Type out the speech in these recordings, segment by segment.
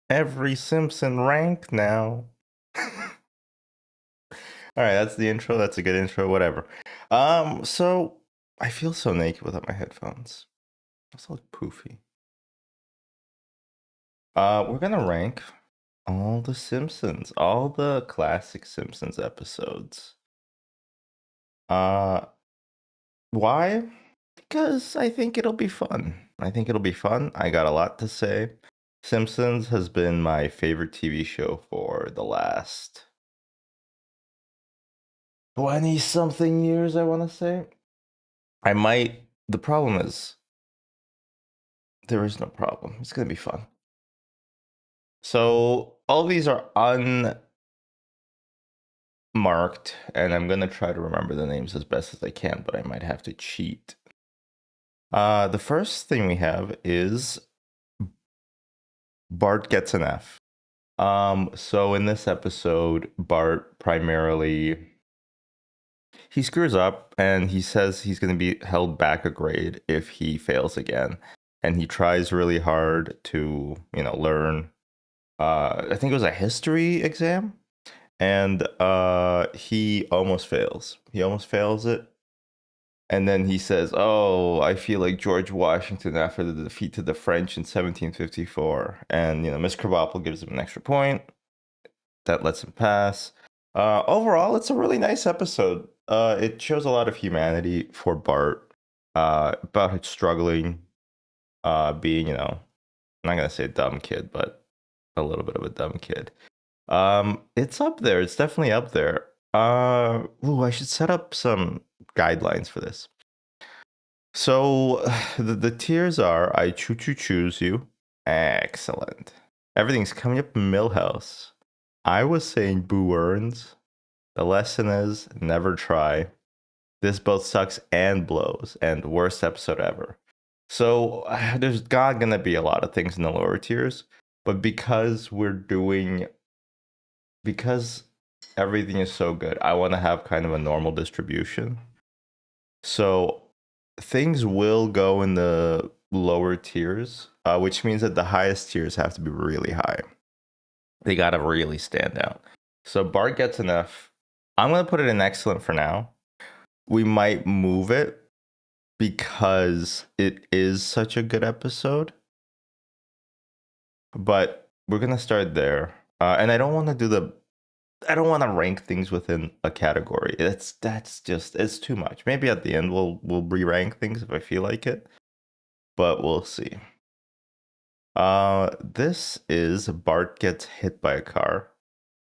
Every Simpson rank now. All right, that's the intro. That's a good intro. Whatever. So I feel so naked without my headphones. I so poofy. We're gonna rank all the Simpsons, all the classic Simpsons episodes. Uh, why? Because I think it'll be fun. I got a lot to say. Simpsons has been my favorite TV show for the last 20 something years, I want to say. The problem is, there is no problem. It's going to be fun. So, all these are unmarked, and I'm going to try to remember the names as best as I can, but I might have to cheat. The first thing we have is Bart gets an F. So in this episode, Bart primarily he screws up and he says he's going to be held back a grade if he fails again, and he tries really hard to learn. I think it was a history exam, and he almost fails. He almost fails it, and then he says, "Oh, I feel like George Washington after the defeat to the French in 1754." And Miss Krabappel gives him an extra point that lets him pass. Overall, it's a really nice episode. It shows a lot of humanity for Bart, about his struggling, being, I'm not gonna say a dumb kid, but a little bit of a dumb kid. It's up there. It's definitely up there. I should set up some guidelines for this. So the tiers are: I choose you. Excellent. Everything's coming up Millhouse. I was saying Boo Earns. The lesson is never try. This both sucks and blows, and worst episode ever. So there's gonna be a lot of things in the lower tiers, but because everything is so good, I want to have kind of a normal distribution. So things will go in the lower tiers, which means that the highest tiers have to be really high. They gotta really stand out. So Bart gets an F. I'm gonna put it in excellent for now. We might move it because it is such a good episode, but we're gonna start there. And I don't want to I don't want to rank things within a category. It's too much. Maybe at the end we'll re-rank things if I feel like it, but we'll see. This is Bart gets hit by a car.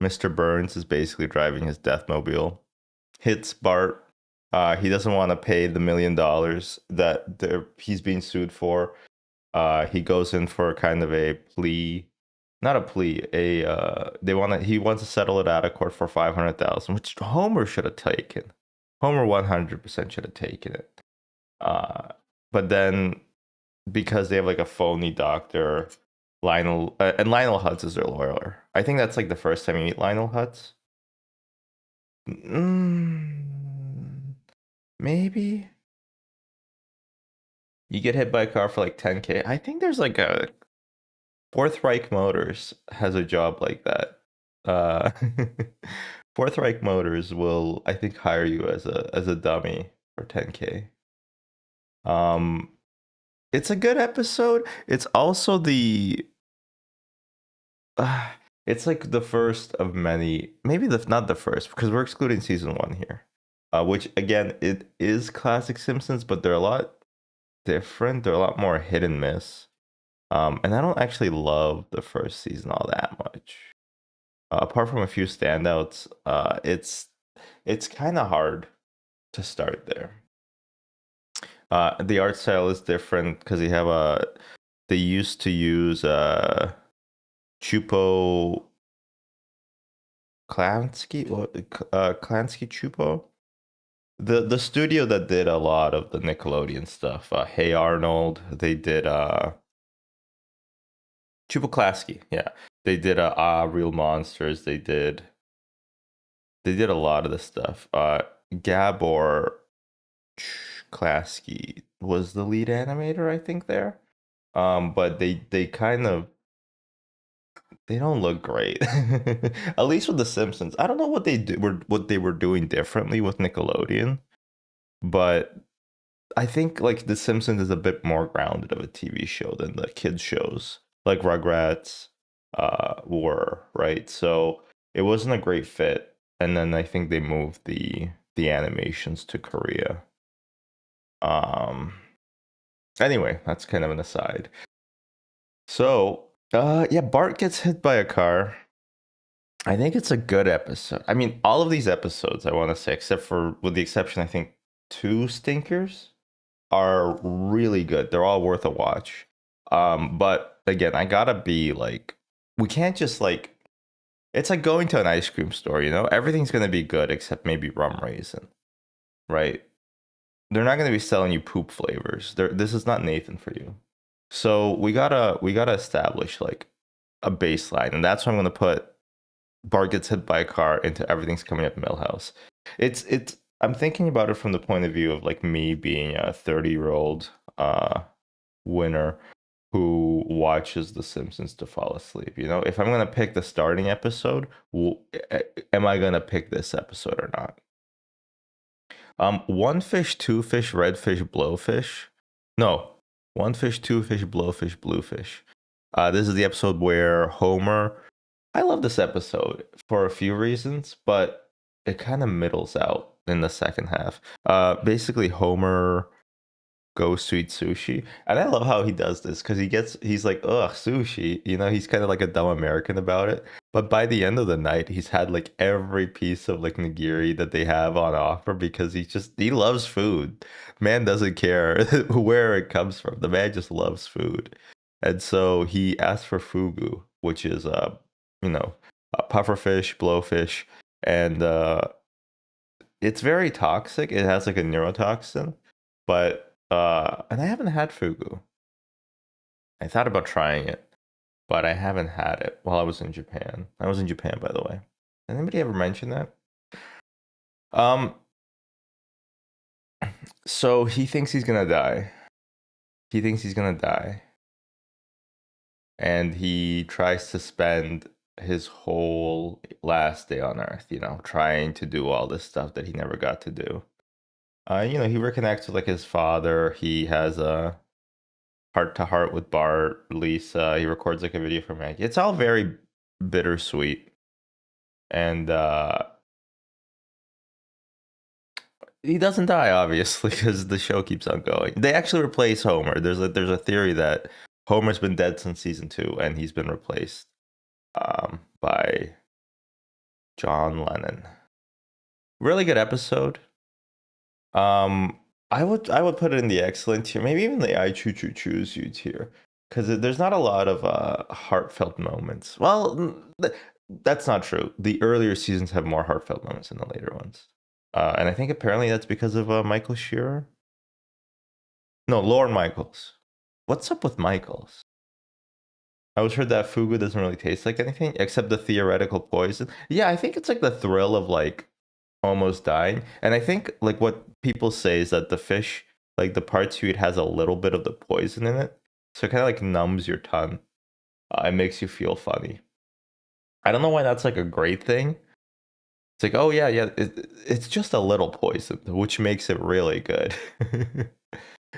Mr. Burns is basically driving his Deathmobile, hits Bart. He doesn't want to pay the $1 million that he's being sued for. He goes in for kind of a plea, not a plea. He wants to settle it out of court for 500,000, which Homer should have taken. Homer 100% should have taken it. But then because they have like a phony doctor, Lionel and Lionel Hutz is their lawyer. I think that's like the first time you meet Lionel Hutz. Maybe you get hit by a car for like 10K. I think there's like a Fourth Reich Motors has a job like that. Uh, Fourth Reich Motors will, I think, hire you as a dummy for 10K. Um, it's a good episode. It's also it's like the first of many, maybe not the first, because we're excluding season 1 here. Which again, it is classic Simpsons, but they're a lot different. They're a lot more hit and miss. And I don't actually love the first season all that much. Apart from a few standouts, it's kind of hard to start there. The art style is different because they used to use Chupo Klansky, Klansky Chupo, the studio that did a lot of the Nickelodeon stuff. Hey Arnold, they did Chupo Klasky, yeah. They did Real Monsters. They did a lot of the stuff. Gabor Klasky was the lead animator, I think, there. But they kind of They don't look great. At least with the Simpsons. I don't know what they were doing differently with Nickelodeon, but I think like the Simpsons is a bit more grounded of a TV show than the kids shows like Rugrats were, right? So it wasn't a great fit. And then I think they moved the animations to Korea. Um anyway, that's kind of an aside. So yeah, Bart gets hit by a car. I think it's a good episode. I mean, all of these episodes, I want to say, except for with the exception, I think two stinkers are really good. They're all worth a watch. But again, I gotta be like, we can't just like. It's like going to an ice cream store. Everything's gonna be good except maybe rum raisin, right? They're not gonna be selling you poop flavors. This is not Nathan for you. So we gotta establish like a baseline, and that's why I'm gonna put Bart gets hit by a car into everything's coming up Millhouse. It's I'm thinking about it from the point of view of like me being a 30-year-old winner who watches The Simpsons to fall asleep. If I'm gonna pick the starting episode, am I gonna pick this episode or not? One fish, two fish, red fish, blowfish. No, one fish, two fish, blowfish, bluefish. This is the episode where Homer. I love this episode for a few reasons, but it kind of middles out in the second half. Basically, Homer goes to eat sushi, and I love how he does this because he's like, ugh, sushi. He's kind of like a dumb American about it. But by the end of the night, he's had like every piece of like nigiri that they have on offer because he loves food. Man doesn't care where it comes from. The man just loves food, and so he asks for fugu, which is a pufferfish, blowfish, and it's very toxic. It has like a neurotoxin, but and I haven't had fugu. I thought about trying it, but I haven't had it while I was in Japan. I was in Japan, by the way. Did anybody ever mention that? Um, so he thinks he's gonna die. He thinks he's gonna die, and he tries to spend his whole last day on Earth, trying to do all this stuff that he never got to do. He reconnects with like his father. He has a heart to heart with Bart, Lisa. He records like a video for Maggie. It's all very bittersweet, and he doesn't die obviously because the show keeps on going. They actually replace Homer. There's a theory that Homer's been dead since season 2, and he's been replaced by John Lennon. Really good episode. I would put it in the excellent tier, maybe even the I choose you tier, because there's not a lot of heartfelt moments. Well, that's not true. The earlier seasons have more heartfelt moments than the later ones, and I think apparently that's because of Michael Shearer. No, Lorne Michaels. What's up with Michaels? I always heard that fugu doesn't really taste like anything except the theoretical poison. Yeah, I think it's like the thrill of like almost dying. And I think like what people say is that the fish, like the parts you eat, has a little bit of the poison in it, so it kind of like numbs your tongue. It makes you feel funny. I don't know why that's like a great thing. It's like, oh yeah, yeah, it's just a little poison, which makes it really good.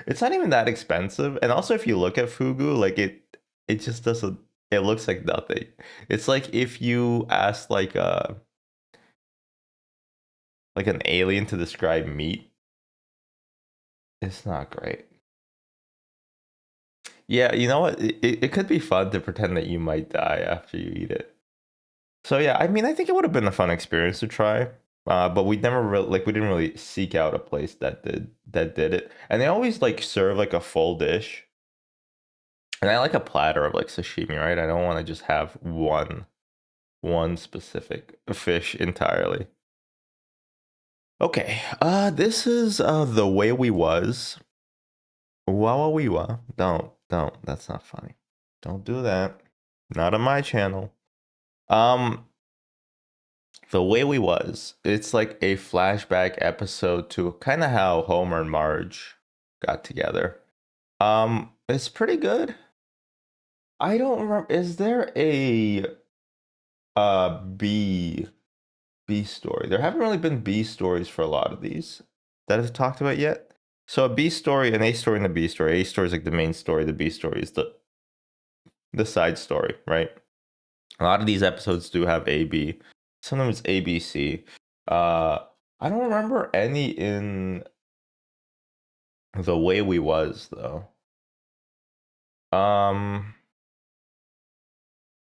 It's not even that expensive, and also if you look at fugu, like it just doesn't. It looks like nothing. It's like if you asked like an alien to describe meat. It's not great. Yeah, you know what? It could be fun to pretend that you might die after you eat it. So yeah, I mean, I think it would have been a fun experience to try. But we never really like we didn't really seek out a place that did it. And they always like serve like a full dish. And I like a platter of like sashimi, right? I don't want to just have one specific fish entirely. Okay. This is The Way We Was. Wawa Weewa. Don't. That's not funny. Don't do that. Not on my channel. Um, The Way We Was. It's like a flashback episode to kind of how Homer and Marge got together. It's pretty good. I don't remember. Is there a B story. There haven't really been B stories for a lot of these that I've talked about yet. So a B story, an A story, and a B story. A story is like the main story. The B story is the side story, right? A lot of these episodes do have A B. Sometimes it's A B C. Uh, I don't remember any in The Way We Was though. Um,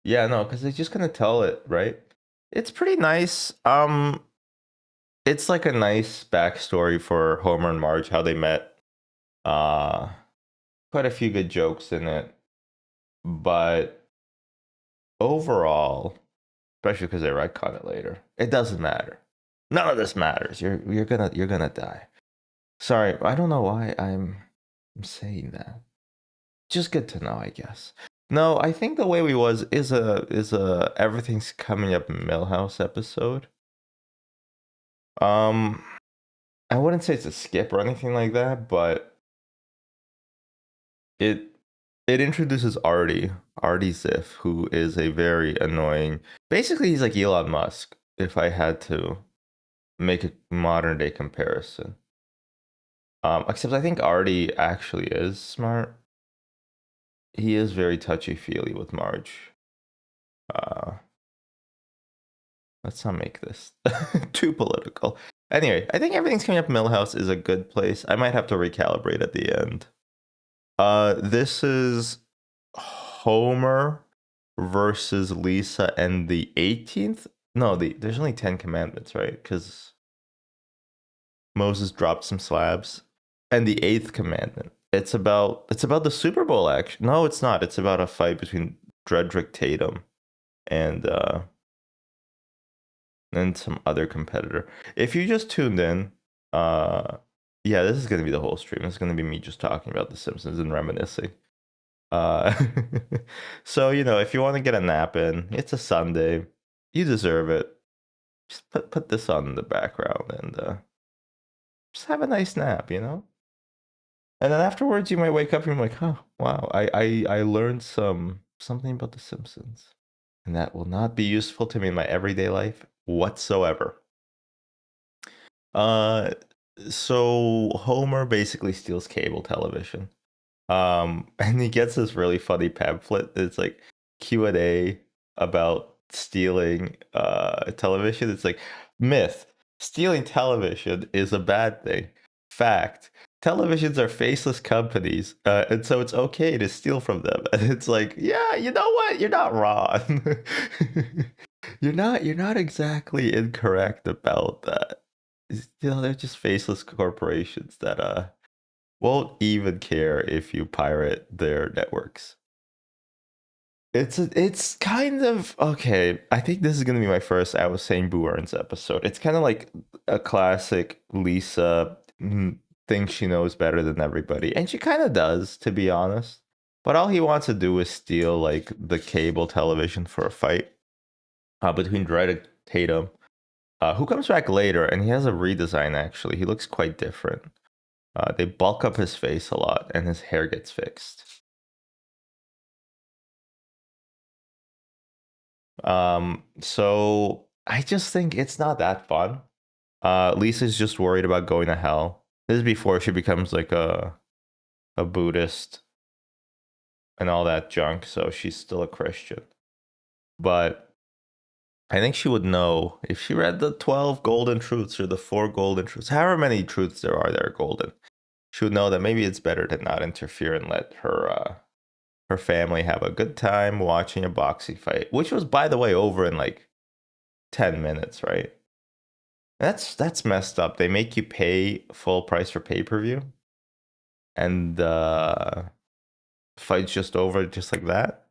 yeah, no, because they're just gonna tell it, right? It's pretty nice. It's like a nice backstory for Homer and Marge, how they met. Uh, Quite a few good jokes in it, but overall, especially because they retcon it later, it doesn't matter. None of this matters. You're gonna die. Sorry, I don't know why I'm saying that. Just good to know, I guess. No, I think The Way We Was is a Everything's Coming Up Millhouse episode. Um, I wouldn't say it's a skip or anything like that, but it it introduces Artie Ziff, who is a very annoying. Basically, he's like Elon Musk. If I had to make a modern day comparison, except I think Artie actually is smart. He is very touchy feely with Marge. Uh, let's not make this too political. Anyway, I think Everything's Coming Up Millhouse is a good place. I might have to recalibrate at the end. This is Homer versus Lisa and the 18th. No, there's only 10 commandments, right? Because Moses dropped some slabs. And the eighth commandment. It's about the Super Bowl action. No, it's not. It's about a fight between Dredrick Tatum and some other competitor. If you just tuned in, yeah, this is gonna be the whole stream. It's gonna be me just talking about the Simpsons and reminiscing. Uh, so if you want to get a nap in, it's a Sunday. You deserve it. Just put this on in the background and just have a nice nap. And then afterwards, you might wake up and you're like, "Huh, wow, I learned something about the Simpsons, and that will not be useful to me in my everyday life whatsoever." Uh, so Homer basically steals cable television. And he gets this really funny pamphlet. It's like Q&A about stealing television. It's like myth: stealing television is a bad thing. Fact: televisions are faceless companies, and so it's okay to steal from them. And it's like, yeah, you know what? You're not wrong. You're not exactly incorrect about that. They're just faceless corporations that won't even care if you pirate their networks. It's kind of okay. I think this is gonna be my first I was saying Boo Earns episode. It's kind of like a classic Lisa thinks she knows better than everybody, and she kind of does, to be honest. But all he wants to do is steal like the cable television for a fight between Dredd and Tatum, who comes back later, and he has a redesign. Actually, he looks quite different. They bulk up his face a lot, and his hair gets fixed. So I just think it's not that fun. Lisa's just worried about going to hell. This is before she becomes like a Buddhist and all that junk, so she's still a Christian. But I think she would know if she read the 12 golden truths or the 4 golden truths, however many truths there are that are golden. She would know that maybe it's better to not interfere and let her family have a good time watching a boxing fight, which was, by the way, over in like 10 minutes, right? That's messed up. They make you pay full price for pay-per-view, and the fight's just over just like that.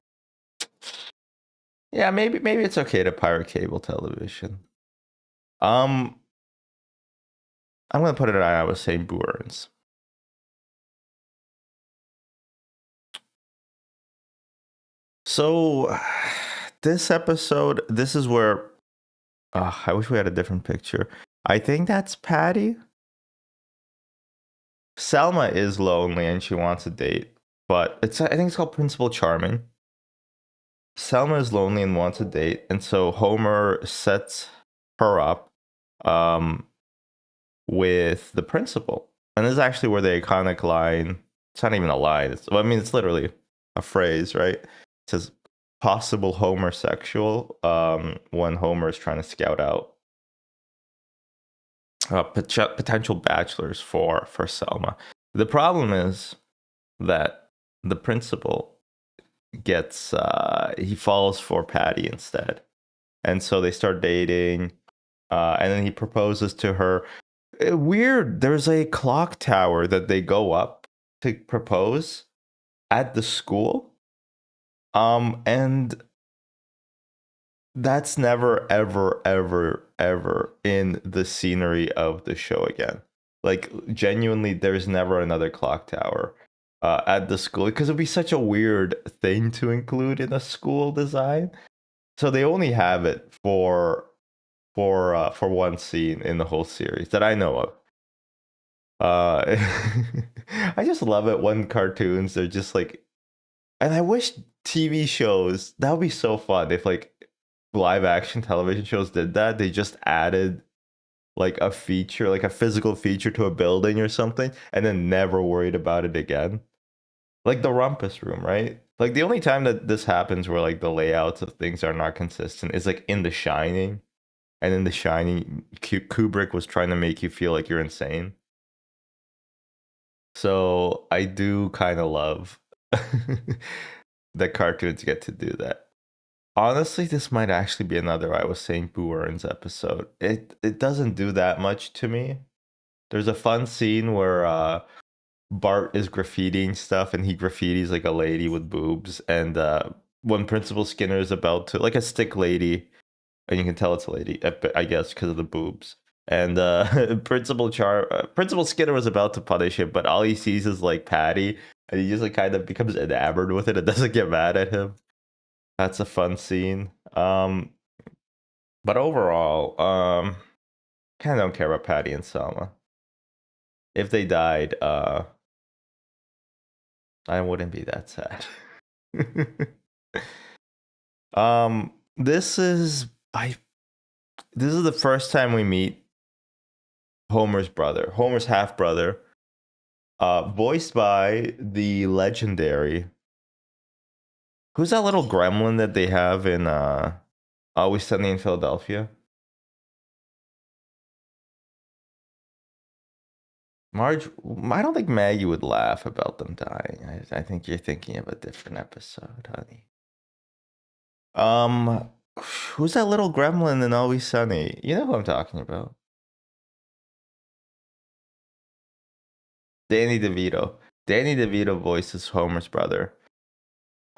Yeah, maybe it's okay to pirate cable television. Um, I'm gonna put it on. I was saying Boo Earns. So this episode, this is where I wish we had a different picture. I think that's Patty. Selma is lonely and she wants a date, but I think it's called Principal Charming. Selma is lonely and wants a date, and so Homer sets her up um, with the principal. And this is actually where the iconic line, it's not even a line, I mean, it's literally a phrase, right? It says possible homosexual when Homer is trying to scout out potential bachelors for Selma. The problem is that the principal gets he falls for Patty instead, and so they start dating, and then he proposes to her. Weird. There's a clock tower that they go up to propose at the school, and that's never ever in the scenery of the show again. Like genuinely, there's never another clock tower at the school because it'd be such a weird thing to include in a school design. So they only have it for one scene in the whole series that I know of. I just love it when cartoons they're just like, and I wish TV shows that would be so fun if like live action television shows did that. They just added like a feature, like a physical feature to a building or something, and then never worried about it again. Like the Rumpus Room, right? Like the only time that this happens where like the layouts of things are not consistent is like in The Shining. And in The Shining, Kubrick was trying to make you feel like you're insane. So I do kind of love that cartoons get to do that. Honestly, this might actually be another I was saying Boo Earns episode. It doesn't do that much to me. There's a fun scene where Bart is graffitiing stuff and he graffitis like a lady with boobs, and when Principal Skinner is about to, like a stick lady, and you can tell it's a lady, I guess, because of the boobs. And Principal Skinner was about to punish him, but all he sees is like Patty, and he just like kind of becomes enamored with it and doesn't get mad at him. That's a fun scene. But overall, kind of don't care about Patty and Selma. If they died, I wouldn't be that sad. This is this is the first time we meet Homer's brother, Homer's half brother, voiced by the legendary. Who's that little gremlin that they have in Always Sunny in Philadelphia? Marge, I don't think Maggie would laugh about them dying. I think you're thinking of a different episode, honey. Um, who's that little gremlin in Always Sunny? You know who I'm talking about. Danny DeVito. Danny DeVito voices Homer's brother.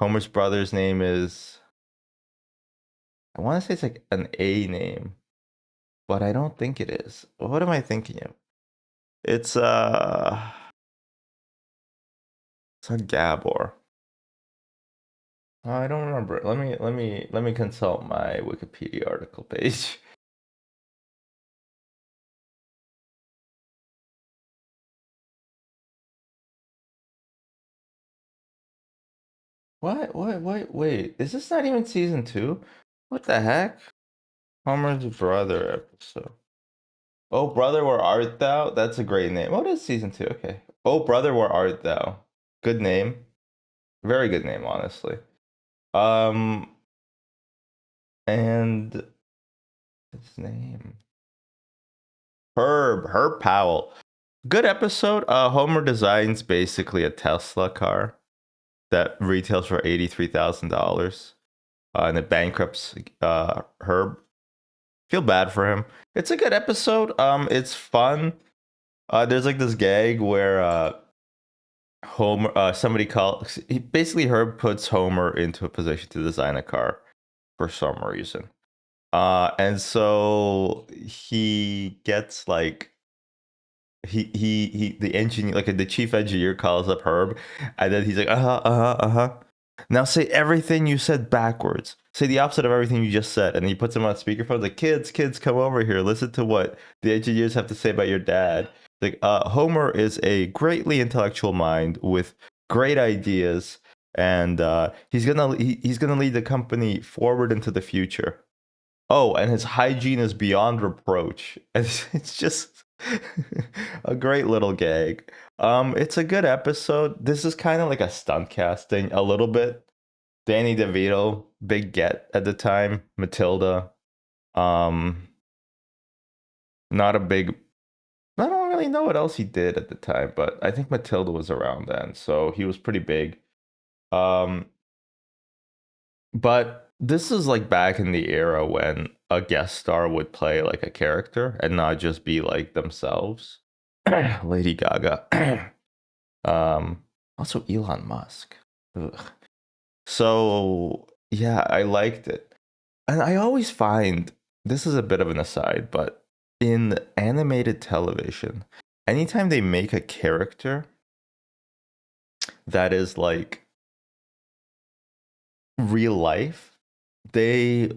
Homer's brother's name is, I want to say it's like an A name, but I don't think it is. What am I thinking of? It's it's not Gabor. I don't remember. Let me consult my Wikipedia article page. What? Wait. Is this not even season 2? What the heck? Homer's brother episode. Oh, brother, where art thou? That's a great name. What is season 2? Okay. Oh, brother, where art thou? Good name. Very good name, honestly. Um, and his name Herb Powell. Good episode. Homer designs basically a Tesla car that retails for $83,000, and it bankrupts Herb. Feel bad for him. It's a good episode. It's fun. There's like this gag where Homer, somebody calls. Basically, Herb puts Homer into a position to design a car for some reason. And so he gets like he the engineer, like the chief engineer, calls up Herb, and then he's like, now say everything you said backwards. Say the opposite of everything you just said. And he puts him on speakerphone. Like, kids, come over here. Listen to what the engineers have to say about your dad. Like, Homer is a greatly intellectual mind with great ideas. and he's gonna lead the company forward into the future. Oh, and his hygiene is beyond reproach. It's just a great little gag. It's a good episode. This is kind of like a stunt casting, a little bit. Danny DeVito, big get at the time. Matilda, um, not a big. I don't really know what else he did at the time, but I think Matilda was around then, so he was pretty big. Um, but this is like back in the era when a guest star would play like a character and not just be like themselves. Lady Gaga. um, Also Elon Musk. Ugh. So yeah, I liked it. And I always find this is a bit of an aside, but in animated television, anytime they make a character that is like real life, they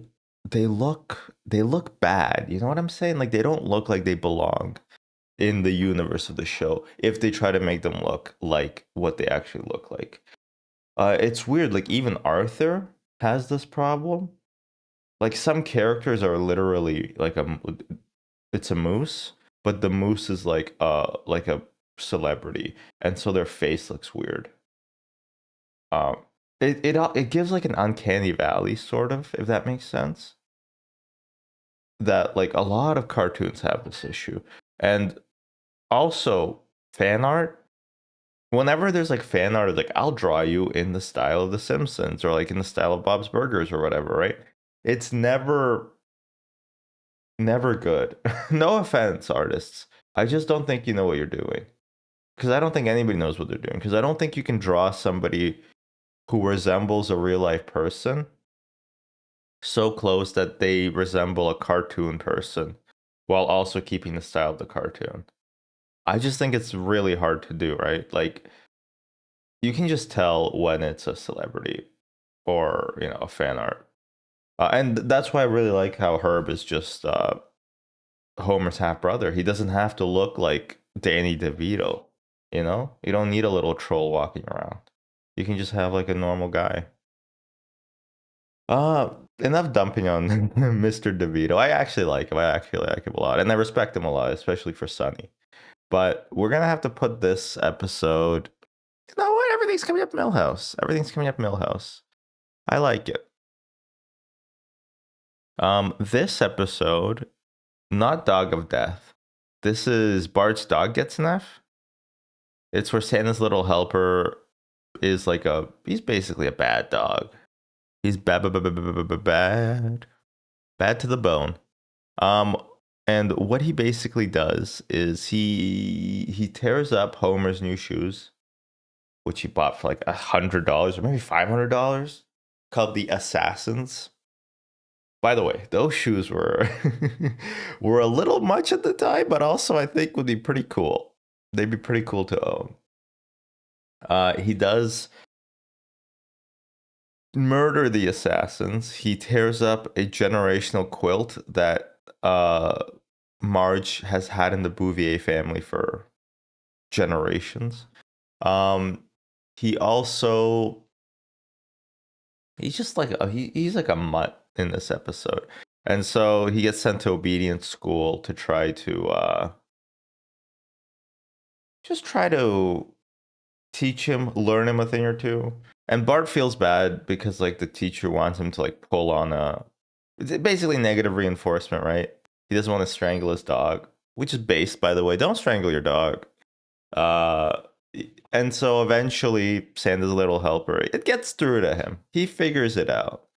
they look bad. You know what I'm saying? Like they don't look like they belong in the universe of the show if they try to make them look like what they actually look like. It's weird. Like even Arthur has this problem. Like some characters are literally like it's a moose, but the moose is like a celebrity, and so their face looks weird. Um, it gives like an uncanny valley sort of, if that makes sense. That like a lot of cartoons have this issue, and also fan art. Whenever there's like fan art, like I'll draw you in the style of The Simpsons or like in the style of Bob's Burgers or whatever, right? It's never good. No offense, artists. I just don't think you know what you're doing. Because I don't think anybody knows what they're doing. Because I don't think you can draw somebody who resembles a real life person so close that they resemble a cartoon person while also keeping the style of the cartoon. I just think it's really hard to do, right? Like you can just tell when it's a celebrity or, you know, a fan art. And that's why I really like how Herb is just Homer's half brother. He doesn't have to look like Danny DeVito, you know? You don't need a little troll walking around. You can just have like a normal guy. Uh, Enough dumping on Mr. DeVito. I actually like him. I actually like him a lot. And I respect him a lot, especially for Sonny. But we're gonna have to put this episode. You know what? Everything's coming up Millhouse. Everything's coming up Millhouse. I like it. This episode, not Dog of Death. This is Bart's Dog Gets an F. It's where Santa's little helper is like he's basically a bad dog. He's bad to the bone. Um, and what he basically does is he tears up Homer's new shoes, which he bought for like $100 or maybe $500, called the Assassins. By the way, those shoes were were a little much at the time, but also I think would be pretty cool. They'd be pretty cool to own. He does murder the assassins. He tears up a generational quilt that Marge has had in the Bouvier family for generations. Um, he also he's just like he's like a mutt in this episode, and so he gets sent to obedience school to try to just try to teach him, learn him a thing or two. And Bart feels bad because like the teacher wants him to like pull on a it's basically negative reinforcement, right? He doesn't want to strangle his dog, which is based, by the way. Don't strangle your dog. Uh, and so eventually, Santa's little helper, it gets through to him. He figures it out.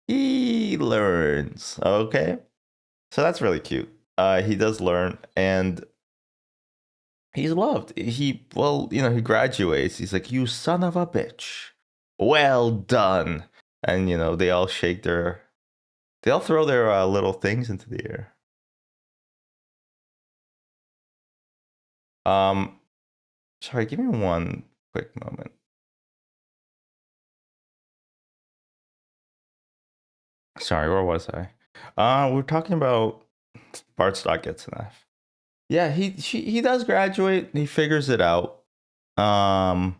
He learns. Okay, so that's really cute. He does learn, and he's loved. He graduates. He's like, "You son of a bitch, well done." And they all they all throw their little things into the air. Um, Sorry, give me one quick moment. Sorry, where was I? We're talking about Bart Stock gets an F. Yeah, he does graduate. He figures it out. Um,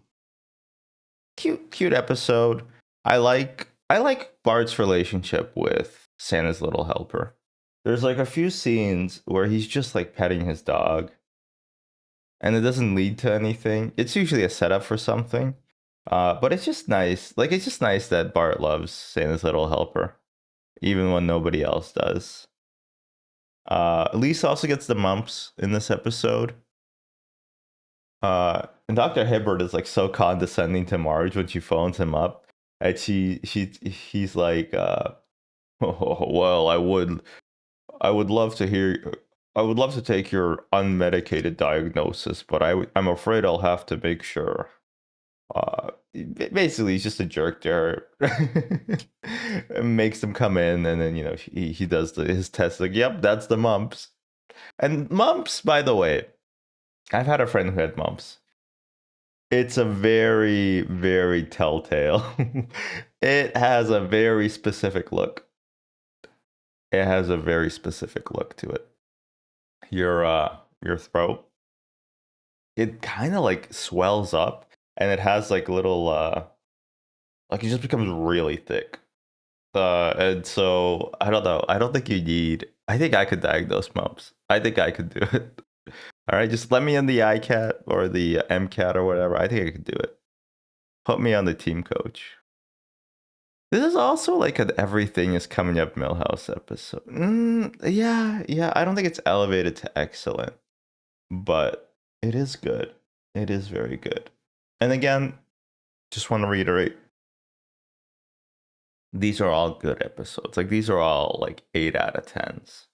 cute episode. I like Bart's relationship with Santa's little helper. There's like a few scenes where he's just like petting his dog, and it doesn't lead to anything. It's usually a setup for something. But it's just nice. Like it's just nice that Bart loves Santa's little helper, even when nobody else does. Lisa also gets the mumps in this episode. And Dr. Hibbert is like so condescending to Marge when she phones him up. And he's like, oh, well, I would love to hear, I would love to take your unmedicated diagnosis, but I'm afraid I'll have to make sure. Basically, he's just a jerk there. Makes them come in, and then he does his test. Like, yep, that's the mumps. And mumps, by the way, I've had a friend who had mumps. It's a very, very telltale. It has a very specific look. It has a very specific look to it. Your throat, it kind of like swells up, and it has like little like it just becomes really thick. And so I don't know. I don't think you need. I think I could diagnose mumps. I think I could do it. All right, just let me in the ICAT or the MCAT or whatever. I think I could do it. Put me on the team coach. This is also like an everything is coming up Millhouse episode. Yeah. I don't think it's elevated to excellent, but it is good. It is very good. And again, just want to reiterate, these are all good episodes. Like these are all like 8 out of 10s.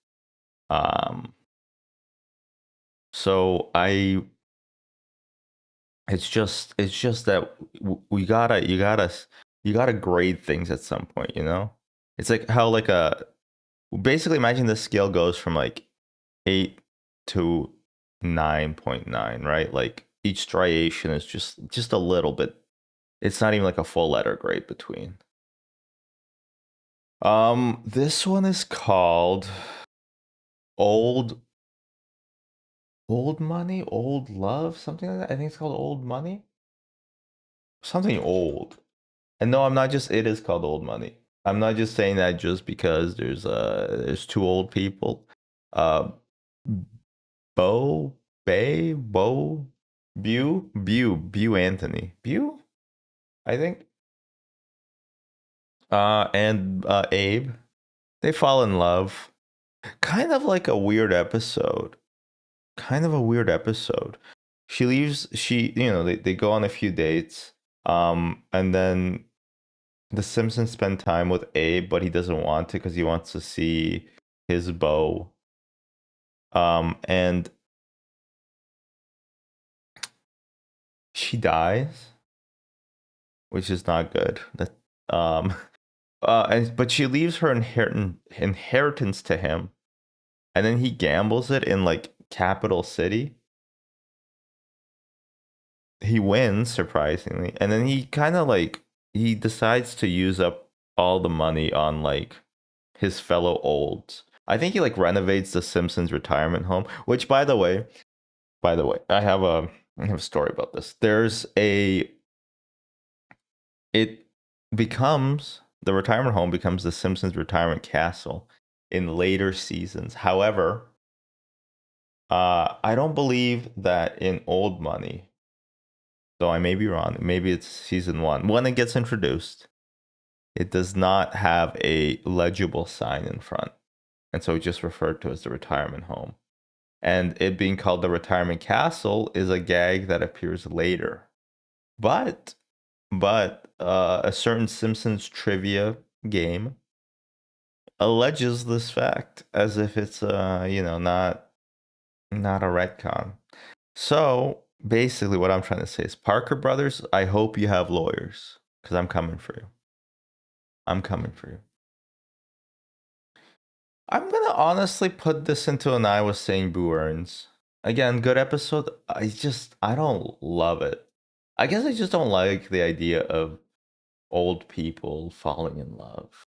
Um, so it's just that we gotta you gotta grade things at some point. It's like how like a basically imagine the scale goes from like 8 to 9.9, right? Like each striation is just a little bit. It's not even like a full letter grade between. This one is called Old Old Money, Old Love, something like that. I think it's called Old Money. Something old. And no, I'm not just it is called Old Money. I'm not just saying that just because there's two old people. Uh Bo, Bay, Bo, Bew Anthony. Bew, I think. And Abe. They fall in love. Kind of like a weird episode. Kind of a weird episode. She leaves, they go on a few dates. And then the Simpsons spend time with Abe, but he doesn't want to because he wants to see his beau. And she dies, which is not good. That but she leaves her inheritance to him, and then he gambles it in like capital city. He wins surprisingly, and then he kind of like he decides to use up all the money on like his fellow olds. I think he like renovates the Simpsons retirement home, which by the way, I have a story about this. It becomes the retirement home becomes the Simpsons retirement castle in later seasons. However, I don't believe that in Old Money, though I may be wrong. Maybe it's season one. When it gets introduced, it does not have a legible sign in front. And so it's just referred to as the retirement home. And it being called the retirement castle is a gag that appears later. But a certain Simpsons trivia game alleges this fact as if it's not a retcon. So basically, what I'm trying to say is, Parker Brothers, I hope you have lawyers because I'm coming for you. I'm coming for you. I'm gonna honestly put this into an I was saying Boo Earns. Again, good episode. I don't love it. I guess I just don't like the idea of old people falling in love.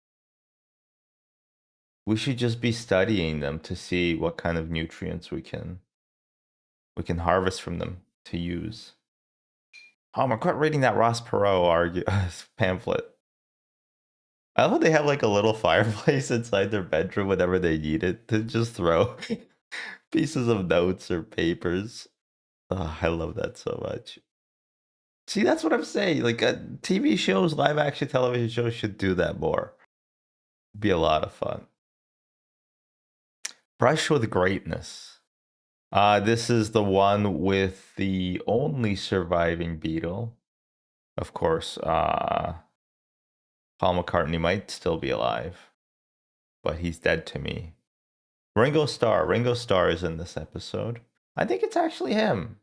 We should just be studying them to see what kind of nutrients we can harvest from them to use. Homer, quit reading that Ross Perot pamphlet. I love how they have like a little fireplace inside their bedroom whenever they need it to just throw pieces of notes or papers. Oh, I love that so much. See, that's what I'm saying. Like TV shows, live action television shows should do that more. Be a lot of fun. Brush with Greatness. This is the one with the only surviving Beatle. Of course, Paul McCartney might still be alive, but he's dead to me. Ringo Starr. Ringo Starr is in this episode. I think it's actually him.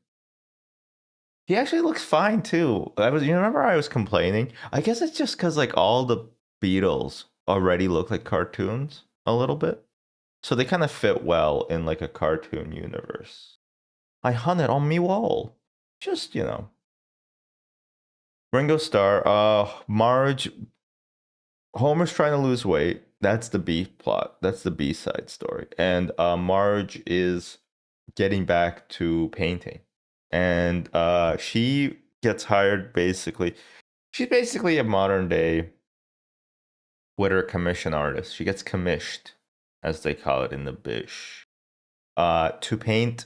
He actually looks fine too. You remember I was complaining? I guess it's just because like all the Beatles already look like cartoons a little bit. So they kind of fit well in like a cartoon universe. I hung it on me wall. Just, Ringo Starr, Marge, Homer's trying to lose weight. That's the B plot. That's the B side story. And Marge is getting back to painting. And she gets hired basically. She's basically a modern day Twitter commission artist. She gets commissioned, as they call it in the bish, to paint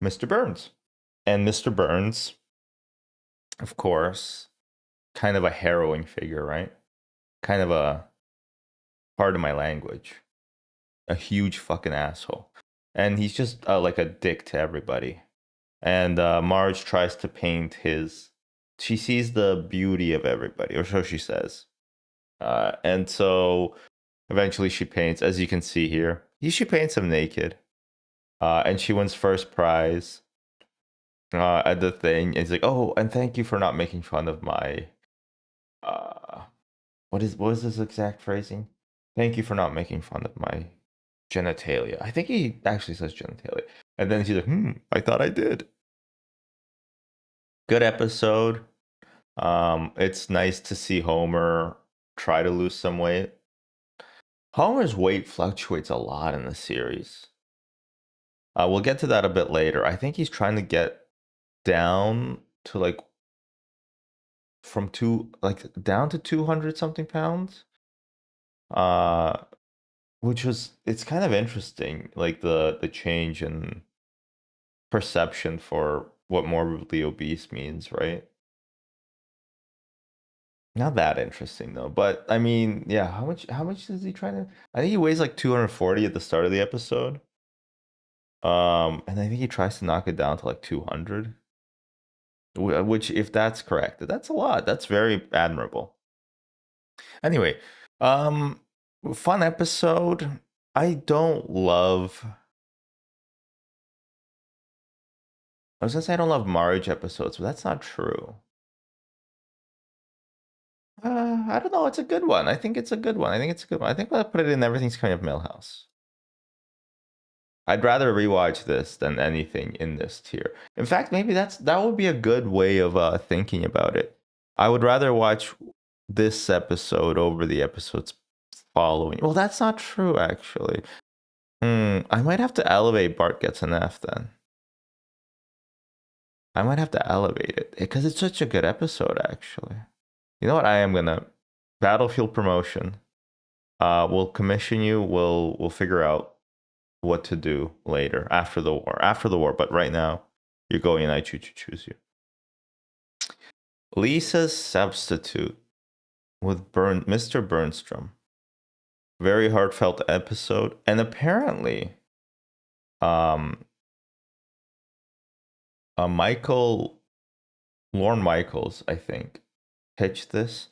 Mr. Burns. And Mr. Burns, of course, kind of a harrowing figure, right? Kind of a, pardon my language, a huge fucking asshole. And he's just like a dick to everybody. And Marge tries to paint his. She sees the beauty of everybody, or so she says. And so eventually she paints, as you can see here, she paints him naked. And she wins first prize at the thing. And he's like, oh, and thank you for not making fun of my. What is his exact phrasing? Thank you for not making fun of my genitalia. I think he actually says genitalia. And then she's like, I thought I did. Good episode. It's nice to see Homer try to lose some weight. Homer's weight fluctuates a lot in the series. We'll get to that a bit later. I think he's trying to get down to like down to 200 something pounds. Which was, it's kind of interesting, like the change in perception for what morbidly obese means, right? Not that interesting though, but I mean, yeah, how much is he trying to, I think he weighs like 240 at the start of the episode. And I think he tries to knock it down to like 200, which, if that's correct, that's a lot. That's very admirable. Anyway, fun episode. I don't love I was gonna say I don't love Marge episodes, but that's not true. I don't know. It's a good one. I think it's a good one. I think it's a good one. I think I'll put it in Everything's Coming Up Millhouse. I'd rather rewatch this than anything in this tier. In fact, maybe that would be a good way of thinking about it. I would rather watch this episode over the episodes following. Well, that's not true, actually. I might have to elevate Bart Gets an F then. I might have to elevate it because it's such a good episode, actually. You know what? I am gonna Battlefield promotion. We'll commission you. We'll figure out what to do later after the war. After the war, but right now you're going and I choose you. Lisa's Substitute with Mr. Burnstrom. Very heartfelt episode, and apparently, Lorne Michaels, I think, pitched this,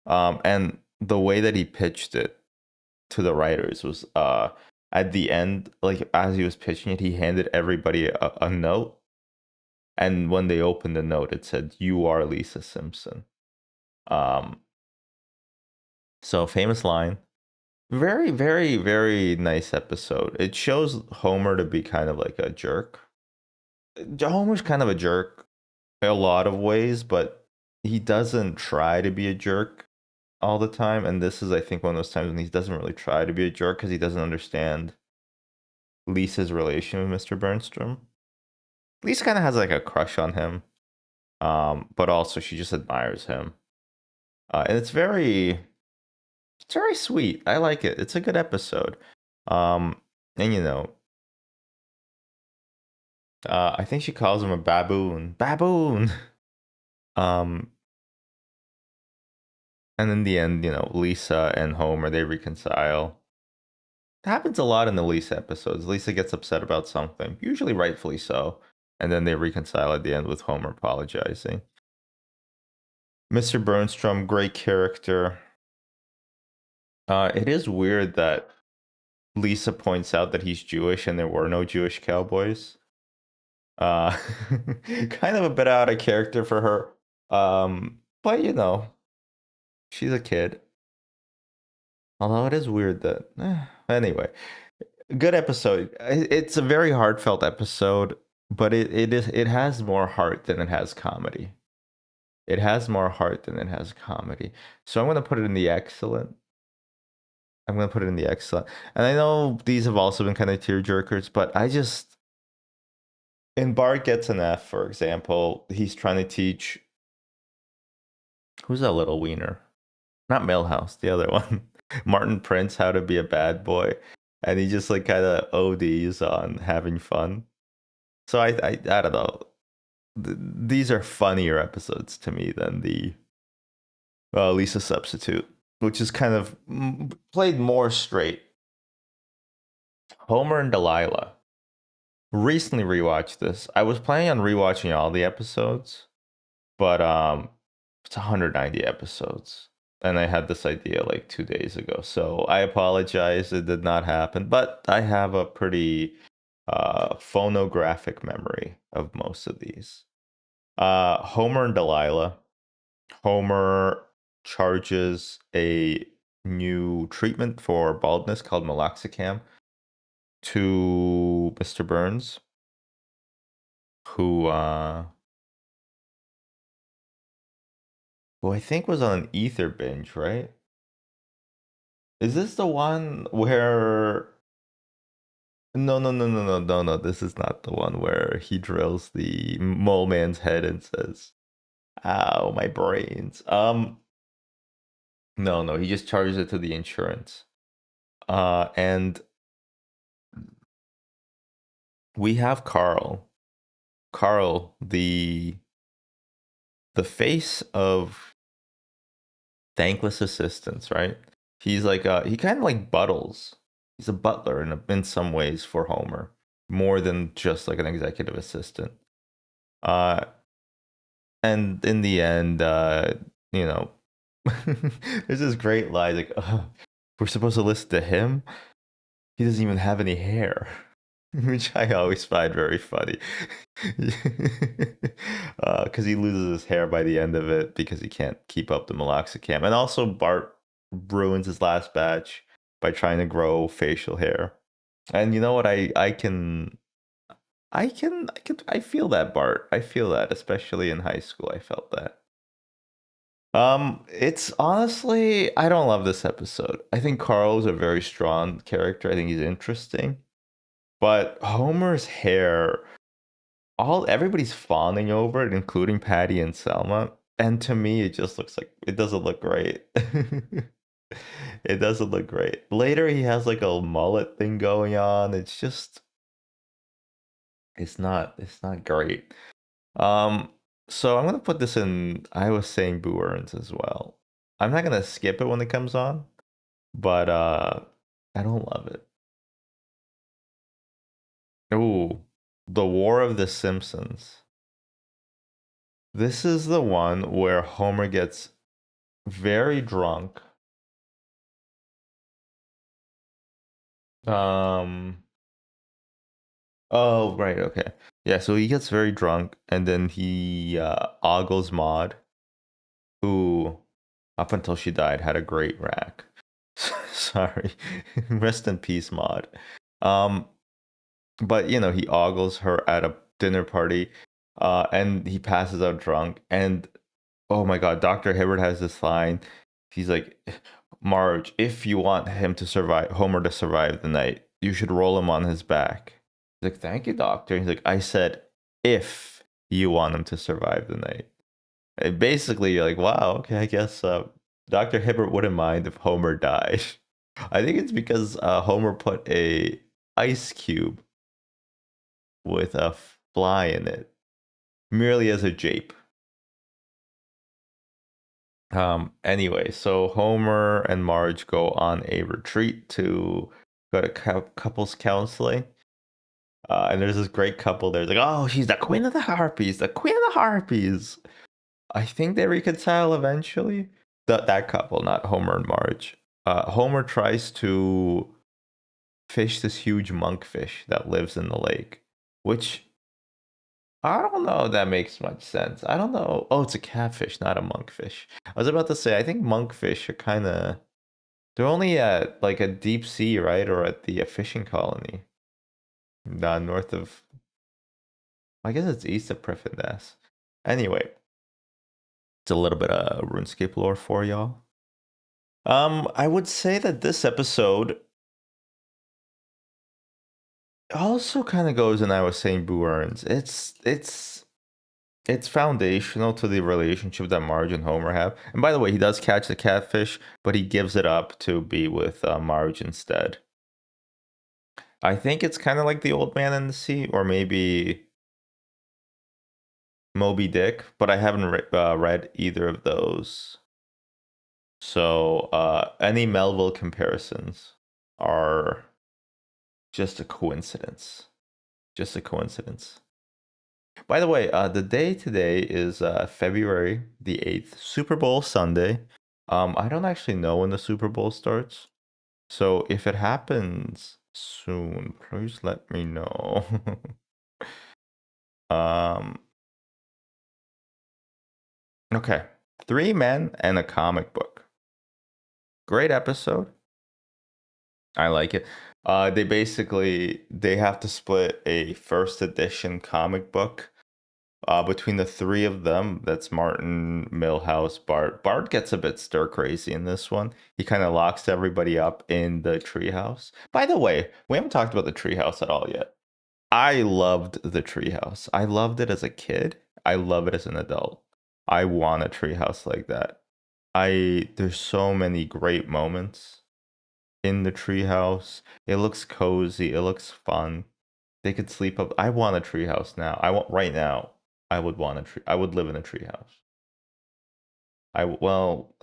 and the way that he pitched it to the writers was at the end, like as he was pitching it, he handed everybody a note, and when they opened the note, it said, "You are Lisa Simpson." So famous line. Very, very, very nice episode. It shows Homer to be kind of like a jerk. Homer's kind of a jerk in a lot of ways, but he doesn't try to be a jerk all the time. And this is, I think, one of those times when he doesn't really try to be a jerk because he doesn't understand Lisa's relation with Mr. Burnstrom. Lisa kind of has like a crush on him. But also she just admires him. And it's very sweet. I like it. It's a good episode. Um, and I think she calls him a baboon. Baboon. Um, and in the end, Lisa and Homer, they reconcile. It happens a lot in the Lisa episodes. Lisa gets upset about something, usually rightfully so, and then they reconcile at the end with Homer apologizing. Mr. Bernstrom, great character. It is weird that Lisa points out that he's Jewish and there were no Jewish cowboys. Uh, kind of a bit out of character for her. But she's a kid. Although it is weird that. Anyway, good episode. It's a very heartfelt episode, but it has more heart than it has comedy. It has more heart than it has comedy. So I'm gonna put it in the excellent. I'm gonna put it in the excellent. And I know these have also been kind of tear jerkers, but I just in Bart gets an F, for example, he's trying to teach who's that little wiener? Not Millhouse, the other one. Martin Prince how to be a bad boy. And he just like kind of ODs on having fun. So I don't know. These are funnier episodes to me than the Lisa Substitute, which is kind of played more straight. Homer and Delilah. Recently rewatched this. I was planning on rewatching all the episodes, but it's 190 episodes. And I had this idea like 2 days ago. So I apologize. It did not happen. But I have a pretty phonographic memory of most of these. Homer and Delilah. Homer charges a new treatment for baldness called meloxicam to Mr. Burns, who I think was on an ether binge, right? Is this the one where no, no, no, no, no, no, no. This is not the one where he drills the mole man's head and says, "Ow, my brains." No, no, he just charges it to the insurance. And we have Carl. Carl, the face of thankless assistance, right? He's like he kind of like Buttles. He's a butler in some ways for Homer, more than just like an executive assistant. Uh, and in the end, you know, there's this great line like, "We're supposed to listen to him. He doesn't even have any hair," which I always find very funny, because he loses his hair by the end of it because he can't keep up the meloxicam, and also Bart ruins his last batch by trying to grow facial hair. And you know what? I feel that, Bart. I feel that, especially in high school. I felt that. It's honestly, I don't love this episode. I think Carl's a very strong character. I think he's interesting. But Homer's hair, all everybody's fawning over it, including Patty and Selma. And to me, it just looks like it doesn't look great. It doesn't look great. Later, he has like a mullet thing going on. It's just, it's not great. Um, so I'm gonna put this in. I was saying Boo Earns as well. I'm not gonna skip it when it comes on, but I don't love it. Ooh, the War of the Simpsons. This is the one where Homer gets very drunk. Um. Oh, right. Okay. Yeah. So he gets very drunk, and then he ogles Maud, who, up until she died, had a great rack. Sorry. Rest in peace, Maud. Um, but he ogles her at a dinner party, and he passes out drunk. And oh my God, Dr. Hibbert has this line. He's like, Marge, if you want him to survive, Homer to survive the night, you should roll him on his back. He's like, thank you, Doctor. He's like, I said, if you want him to survive the night. Basically, you're like, wow, okay, I guess Dr. Hibbert wouldn't mind if Homer died. I think it's because Homer put a ice cube with a fly in it, merely as a jape. Anyway, so Homer and Marge go on a retreat to go to couples counseling. And there's this great couple there. It's like, oh, she's the queen of the harpies, the queen of the harpies. I think they reconcile eventually. That couple, not Homer and Marge. Homer tries to fish this huge monkfish that lives in the lake, which I don't know if that makes much sense. I don't know. Oh, it's a catfish, not a monkfish. I was about to say, I think monkfish are kind of, they're only at like a deep sea, right? Or at the fishing colony, north of, I guess it's east of Prifddinas. Anyway, it's a little bit of RuneScape lore for y'all. I would say that this episode also kind of goes, and I was saying Boo Earns. It's foundational to the relationship that Marge and Homer have. And by the way, he does catch the catfish, but he gives it up to be with Marge instead. I think it's kind of like the Old Man in the Sea, or maybe Moby Dick, but I haven't read either of those. So any Melville comparisons are just a coincidence. Just a coincidence. By the way, the day today is February the 8th, Super Bowl Sunday. I don't actually know when the Super Bowl starts. So if it happens soon, please let me know. um, okay. 3 Men and a Comic Book. Great episode. I like it. They have to split a first edition comic book between the three of them. That's Martin, Milhouse, Bart. Bart gets a bit stir crazy in this one. He kind of locks everybody up in the treehouse. By the way, we haven't talked about the treehouse at all yet. I loved the treehouse. I loved it as a kid. I love it as an adult. I want a treehouse like that. There's so many great moments in the treehouse. It looks cozy. It looks fun. They could sleep up. I want a treehouse now. I want right now. I would want a tree. I would live in a treehouse. Well,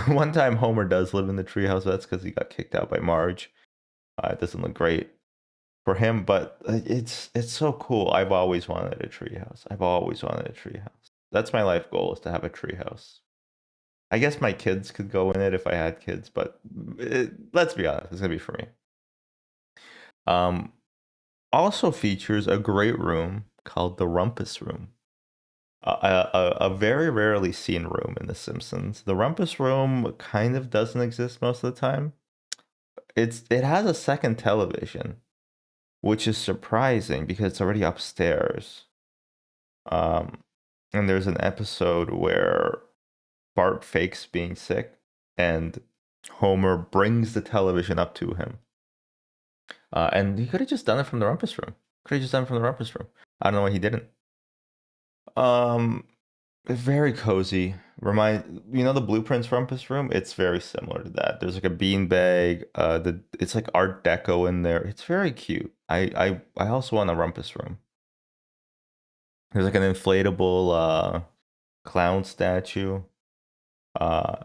one time Homer does live in the treehouse. That's because he got kicked out by Marge. It doesn't look great for him, but it's so cool. I've always wanted a treehouse. I've always wanted a treehouse. That's my life goal, is to have a treehouse. I guess my kids could go in it if I had kids, but let's be honest, it's gonna be for me. Also features a great room called the Rumpus Room. A very rarely seen room in The Simpsons. The Rumpus Room kind of doesn't exist most of the time. It has a second television, which is surprising because it's already upstairs. And there's an episode where Bart fakes being sick, and Homer brings the television up to him. And he could have just done it from the Rumpus Room. Could have just done it from the Rumpus Room. I don't know why he didn't. Very cozy. The Blueprints Rumpus Room? It's very similar to that. There's like a beanbag. It's like Art Deco in there. It's very cute. I also want a Rumpus Room. There's like an inflatable clown statue. Uh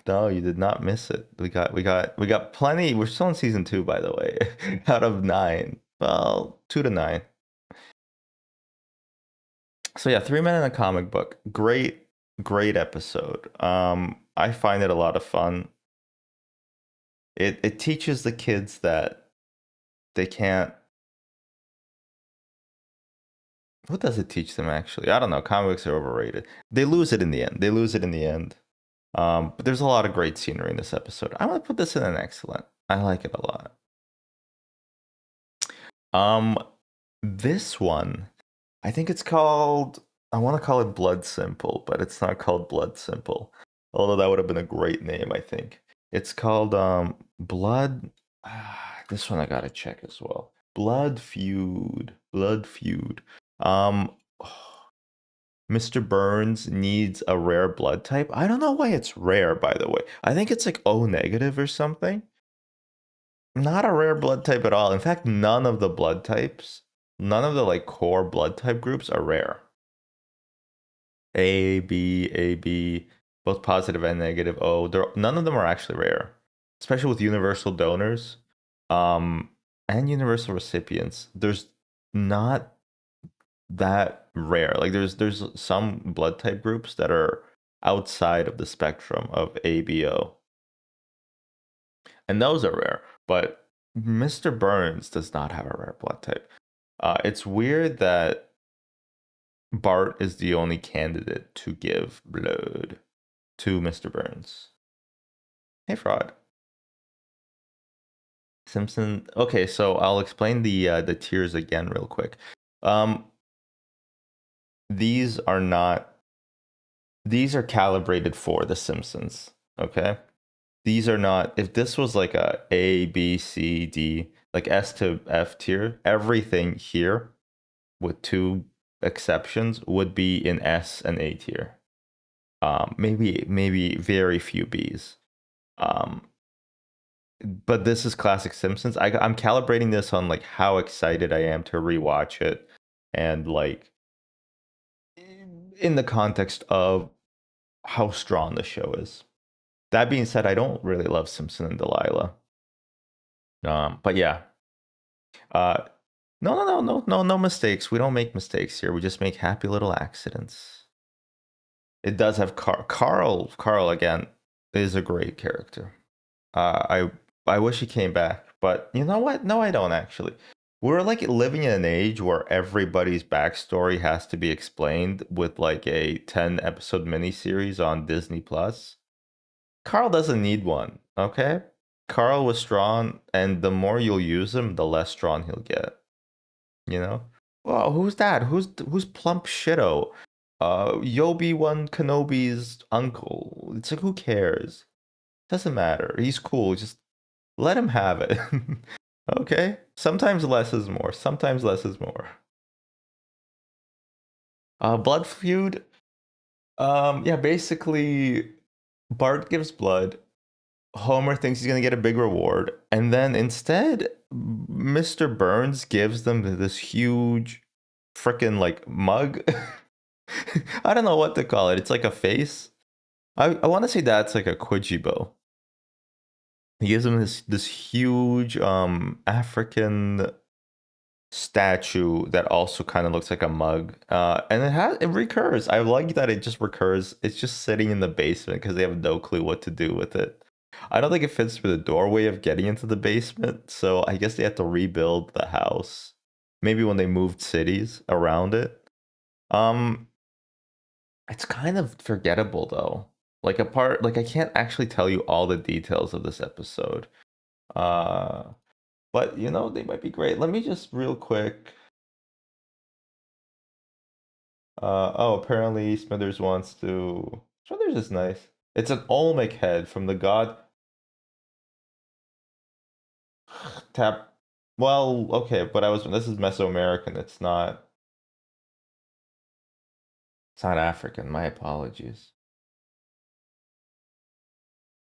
no, you did not miss it. We got plenty. We're still in season 2, by the way, out of 9. Well, 2 to 9. So yeah, 3 Men in a Comic Book. Great episode. I find it a lot of fun. It teaches the kids that they can't. What does it teach them actually? I don't know. Comics are overrated. They lose it in the end. But there's a lot of great scenery in this episode. I'm gonna put this in an excellent. I like it a lot. This one, I think it's called. I want to call it Blood Simple, but it's not called Blood Simple. Although that would have been a great name, I think. It's called Blood. This one I gotta check as well. Blood Feud. Blood Feud. Um, Mr. Burns needs a rare blood type. I don't know why it's rare, by the way. I think it's like O negative or something. Not a rare blood type at all. In fact, none of the blood types, none of the like core blood type groups are rare. A, B, both positive and negative O. None of them are actually rare, especially with universal donors, um, and universal recipients. There's not that rare. Like there's some blood type groups that are outside of the spectrum of ABO, and those are rare. But Mr. Burns does not have a rare blood type. It's weird that Bart is the only candidate to give blood to Mr. Burns. Hey, fraud. Simpson. Okay, so I'll explain the tiers again real quick. Um, these are not. These are calibrated for the Simpsons. Okay, these are not. If this was like A, B, C, D, like S to F tier, everything here, with two exceptions, would be in S and A tier. Maybe very few Bs. Um, but this is classic Simpsons. I'm calibrating this on like how excited I am to rewatch it, and like in the context of how strong the show is. That being said, I don't really love Simpson and Delilah. But yeah, uh, no mistakes. We don't make mistakes here. We just make happy little accidents. It does have Carl. Carl again is a great character. I wish he came back, but you know what? No, I don't actually. We're like living in an age where everybody's backstory has to be explained with like a 10 episode miniseries on Disney Plus. Carl doesn't need one, okay? Carl was strong, and the more you'll use him, the less strong he'll get. You know? Well, who's that? Who's Plump Shitto? Yobi-Wan Kenobi's uncle. It's like who cares? Doesn't matter. He's cool. Just let him have it. Okay? Sometimes less is more. Sometimes less is more. Blood feud. Yeah, basically Bart gives blood. Homer thinks he's gonna get a big reward, and then instead, Mr. Burns gives them this huge freaking like mug. I don't know what to call it. It's like a face. I want to say that's like a Quijibo. He gives him this huge African statue that also kind of looks like a mug. And it recurs. I like that it just recurs. It's just sitting in the basement because they have no clue what to do with it. I don't think it fits through the doorway of getting into the basement, so I guess they have to rebuild the house. Maybe when they moved cities around it. Um, it's kind of forgettable though. Like I can't actually tell you all the details of this episode. Uh, but you know, they might be great. Let me just real quick. Oh, apparently Smithers wants to. Smithers is nice. It's an Olmec head from the god tap. Well, okay, but this is Mesoamerican. It's not African. My apologies.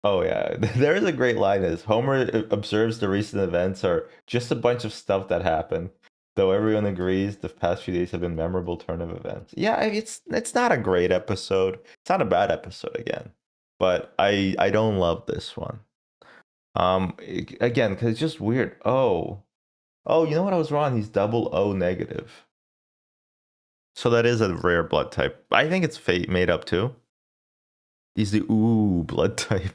Oh yeah, there is a great line is Homer observes the recent events are just a bunch of stuff that happened. Though everyone agrees the past few days have been memorable turn of events. Yeah, it's not a great episode. It's not a bad episode again. But I don't love this one. Again, because it's just weird. Oh, you know what? I was wrong. He's double O negative. So that is a rare blood type. I think it's fate made up too. He's the ooh blood type.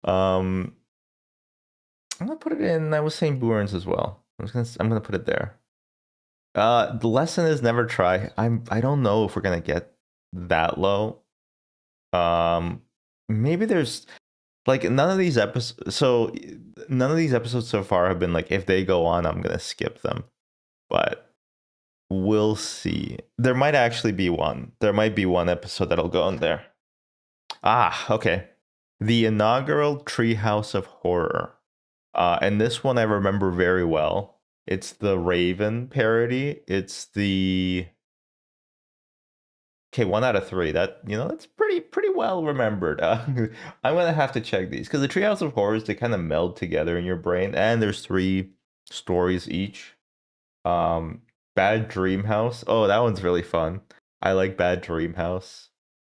Um, I'm gonna put it in. I was saying Burns as well. I'm gonna put it there. The lesson is never try. I don't know if we're gonna get that low. Um, maybe there's like none of these episodes. So none of these episodes so far have been like if they go on, I'm gonna skip them. But we'll see. There might actually be one. There might be one episode that'll go on there. Ah, okay. The inaugural Treehouse of Horror. And this one I remember very well. It's the Raven parody. It's the Okay, 1 out of 3. That that's pretty well remembered. I'm gonna have to check these because the Treehouse of Horrors, they kind of meld together in your brain, and there's 3 stories each. Um, Bad Dream House. Oh, that one's really fun. I like Bad Dream House.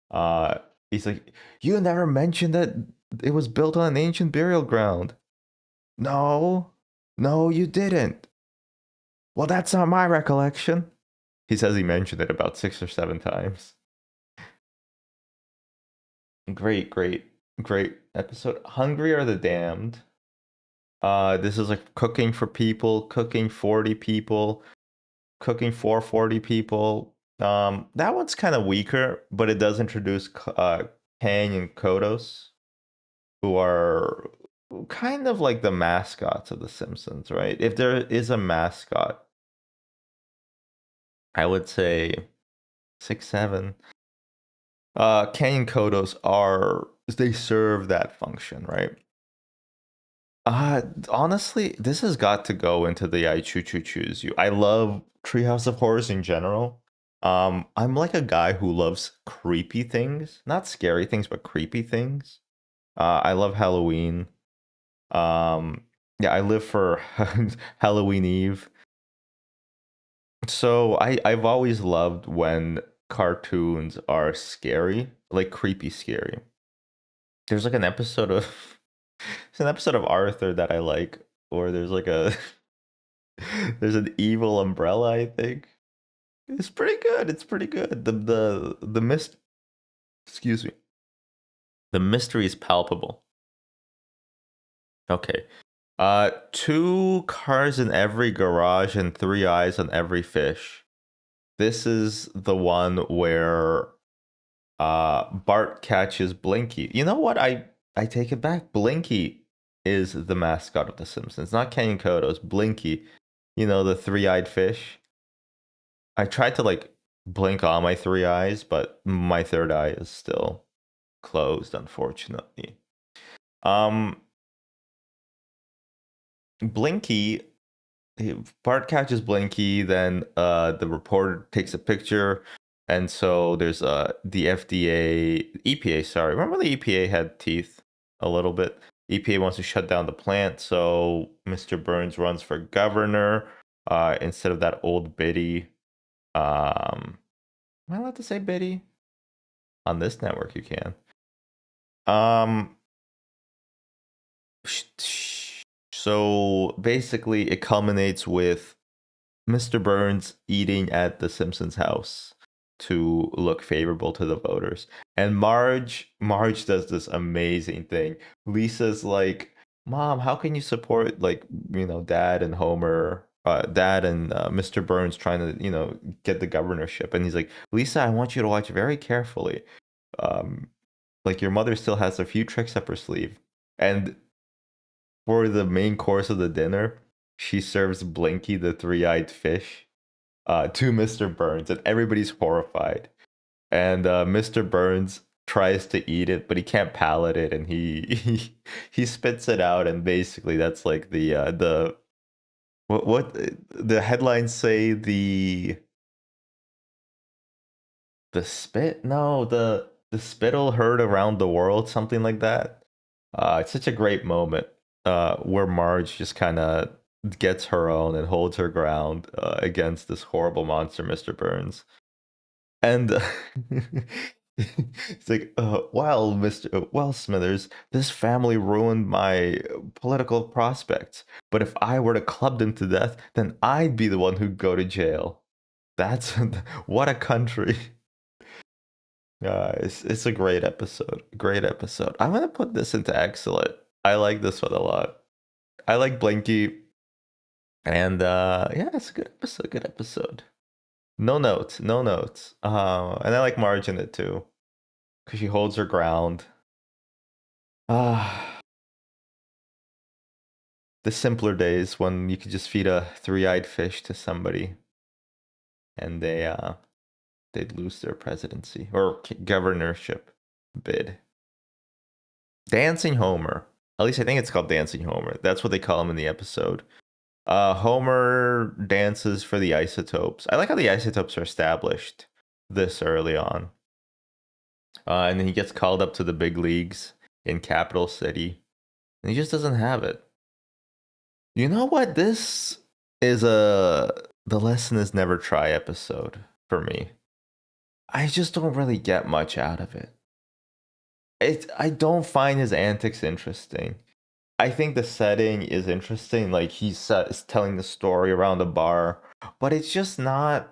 Uh, he's like, you never mentioned that it was built on an ancient burial ground. No, no, you didn't. Well, that's not my recollection. He says he mentioned it about 6 or 7 times. Great, great, great episode. Hungry Are the Damned. This is like cooking for people, cooking 40 people, cooking for 40 people. That one's kind of weaker, but it does introduce Kang and Kodos, who are kind of like the mascots of The Simpsons, right? If there is a mascot, I would say 6, 7. Kang and Kodos they serve that function, right? Honestly, this has got to go into the I Choo Choo Choose You. I love Treehouse of Horrors in general. I'm like a guy who loves creepy things, not scary things, but creepy things. I love Halloween. Yeah, I live for Halloween Eve. So I've always loved when cartoons are scary, like creepy scary. There's like an episode of It's an episode of Arthur that I like, or there's like a there's an evil umbrella, I think. It's pretty good. It's pretty good. The mist excuse me. The mystery is palpable. Okay. 2 cars in every garage and 3 eyes on every fish. This is the one where Bart catches Blinky. You know what? I take it back. Blinky is the mascot of The Simpsons, not Kenny Kodos. Blinky, the 3-eyed fish. I tried to like blink all my 3 eyes, but my third eye is still closed, unfortunately. Blinky, Bart catches Blinky, then the reporter takes a picture, and so there's the EPA, sorry. Remember the EPA had teeth a little bit? EPA wants to shut down the plant, so Mr. Burns runs for governor instead of that old biddy. Am I allowed to say biddy? On this network, you can. Um, so basically, it culminates with Mr. Burns eating at the Simpsons house to look favorable to the voters. And Marge does this amazing thing. Lisa's like, "Mom, how can you support Dad and Homer, Dad and Mr. Burns trying to get the governorship?" And he's like, "Lisa, I want you to watch very carefully. Um, like your mother still has a few tricks up her sleeve." And for the main course of the dinner, she serves Blinky the 3-eyed fish to Mr. Burns, and everybody's horrified. And Mr. Burns tries to eat it, but he can't palate it, and he spits it out. And basically, that's like the what the headlines say, the spit. No, the spittle heard around the world, something like that. It's such a great moment where Marge just kind of gets her own and holds her ground against this horrible monster, Mr. Burns. And it's like, well, Smithers, this family ruined my political prospects. But if I were to club them to death, then I'd be the one who'd go to jail. That's what a country. It's a great episode. Great episode. I'm gonna put this into excellent. I like this one a lot. I like Blinky, and yeah, it's a good episode. Good episode. No notes. No notes. And I like Marge in it too, because she holds her ground. Ah, the simpler days when you could just feed a 3-eyed fish to somebody, and they'd lose their presidency or governorship bid. Dancing Homer. At least I think it's called Dancing Homer. That's what they call him in the episode. Homer dances for the isotopes. I like how the isotopes are established. this early on. And then he gets called up to the big leagues in Capital City, and he just doesn't have it. You know what? This is a the lesson is never try episode for me. I just don't really get much out of it. I don't find his antics interesting. I think the setting is interesting, like he's telling the story around the bar, but it's not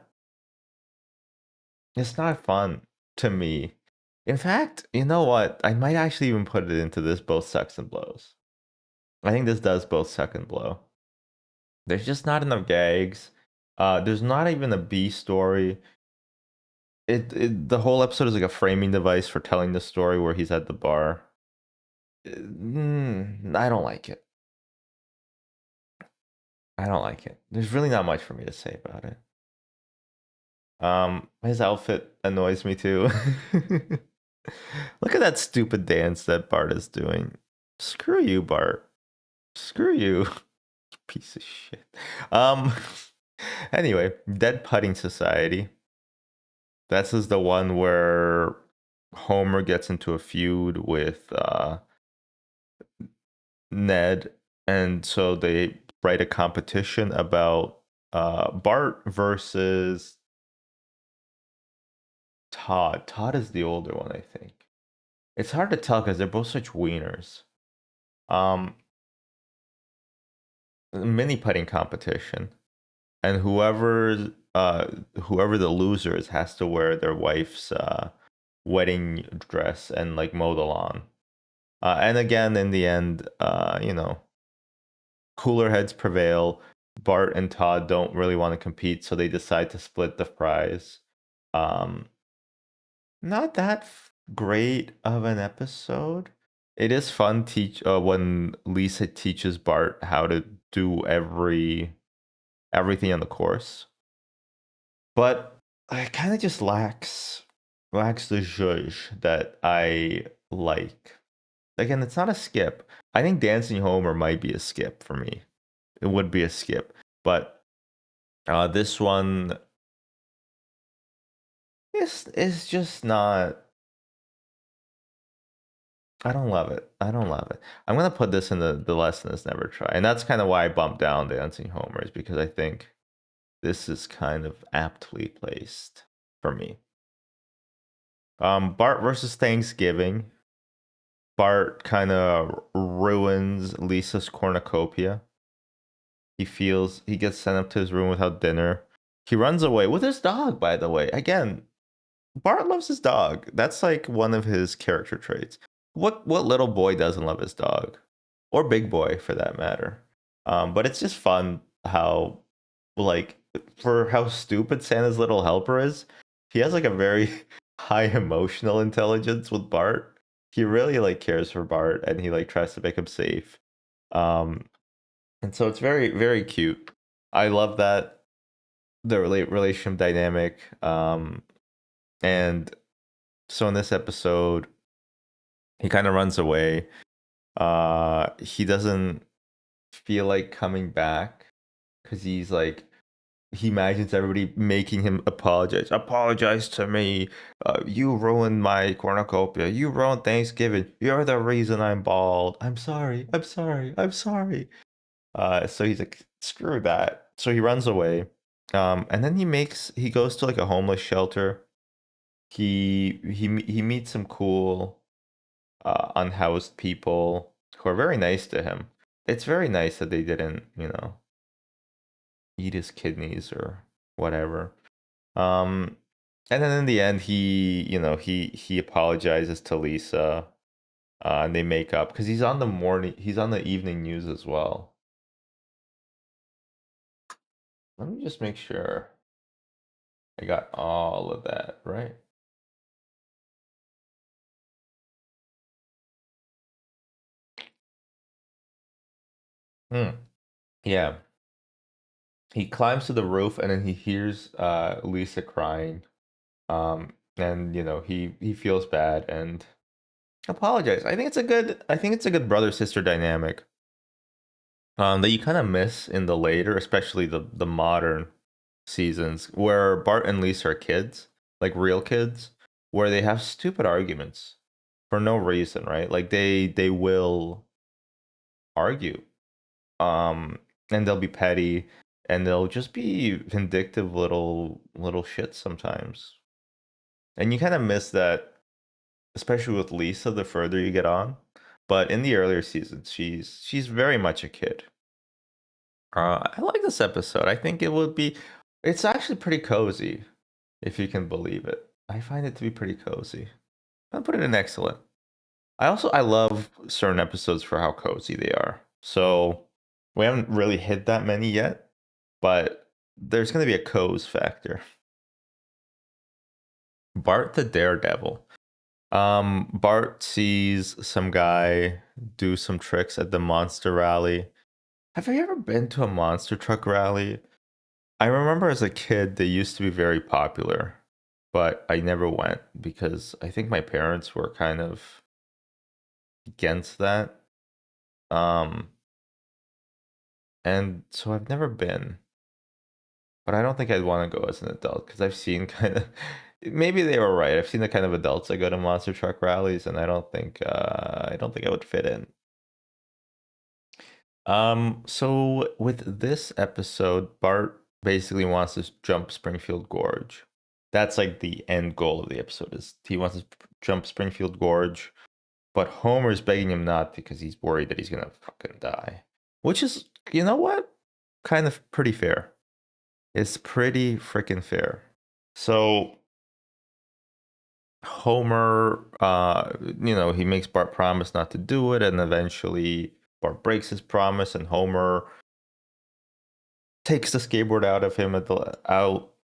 fun to me. In fact, you know what? I might actually even put it into this both sucks and blows. I think this does both suck and blow. There's just not enough gags. There's not even a B story. The whole episode is like a framing device for telling the story where he's at the bar. I don't like it. I don't like it. There's really not much for me to say about it. His outfit annoys me too. Look at that stupid dance that Bart is doing. Screw you, Bart. Screw you. Piece of shit. Um anyway, Dead Putting Society. This is the one where Homer gets into a feud with Ned, and so they write a competition about Bart versus Todd. Todd is the older one, I think. It's hard to tell because they're both such wieners. Um, Mini putting competition, and whoever the loser is has to wear their wife's wedding dress and like mow the lawn. And again, in the end, cooler heads prevail. Bart and Todd don't really want to compete, so they decide to split the prize. Um, Not that great of an episode. It is fun when Lisa teaches Bart how to do everything on the course, but it kind of just lacks the zhuzh that I like. Again, it's not a skip. I think Dancing Homer might be a skip for me. It would be a skip, but this one is just not. I don't love it. I don't love it. I'm gonna put this in the lesson is never try, and that's kind of why I bumped down Dancing Homer, is because I think this is kind of aptly placed for me. Bart versus Thanksgiving. Bart kind of ruins Lisa's cornucopia. He gets sent up to his room without dinner. He runs away with his dog, by the way. Again, Bart loves his dog. That's like one of his character traits. What little boy doesn't love his dog? Or big boy for that matter. But it's just fun how like for how stupid Santa's little helper is, he has like a very high emotional intelligence with Bart. He really like cares for Bart and he like tries to make him safe. Um and so it's very, very cute. I love that the relationship dynamic. And so in this episode, he kind of runs away. He doesn't feel like coming back because he imagines everybody making him apologize. Apologize to me. You ruined my cornucopia. You ruined Thanksgiving. You're the reason I'm bald. I'm sorry. I'm sorry. I'm sorry. So he's like, screw that. So he runs away. And then he goes to like a homeless shelter. He meets some cool unhoused people who are very nice to him. It's very nice that they didn't, eat his kidneys or whatever. Um, and then in the end, he apologizes to Lisa, and they make up because he's on the evening news as well. Let me just make sure I got all of that right. Hmm. Yeah. He climbs to the roof and then he hears Lisa crying. And he feels bad and apologize. I think it's a good brother sister dynamic. That you kind of miss in the later, especially the modern seasons where Bart and Lisa are kids. like real kids, where they have stupid arguments for no reason, right? Like they will argue, um, and they'll be petty, and they'll just be vindictive little shits sometimes. And you kind of miss that, especially with Lisa, the further you get on. But in the earlier seasons, she's very much a kid. I like this episode. I think it would be. It's actually pretty cozy, if you can believe it. I find it to be pretty cozy. I'll put it in excellent. I love certain episodes for how cozy they are. So we haven't really hit that many yet, but there's gonna be a cozy factor. Bart the Daredevil. Bart sees some guy do some tricks at the monster rally. Have you ever been to a monster truck rally? I remember as a kid they used to be very popular, but I never went because I think my parents were kind of against that. Um, and so I've never been, but I don't think I'd want to go as an adult because I've seen kind of maybe they were right. I've seen the kind of adults that go to monster truck rallies, and I don't think I would fit in. So with this episode, Bart basically wants to jump Springfield Gorge. That's like the end goal of the episode is he wants to jump Springfield Gorge, but Homer's begging him not because he's worried that he's gonna fucking die. Which is, you know what? Kind of pretty fair. It's pretty freaking fair. So Homer, he makes Bart promise not to do it, and eventually Bart breaks his promise, and Homer takes the skateboard out of him out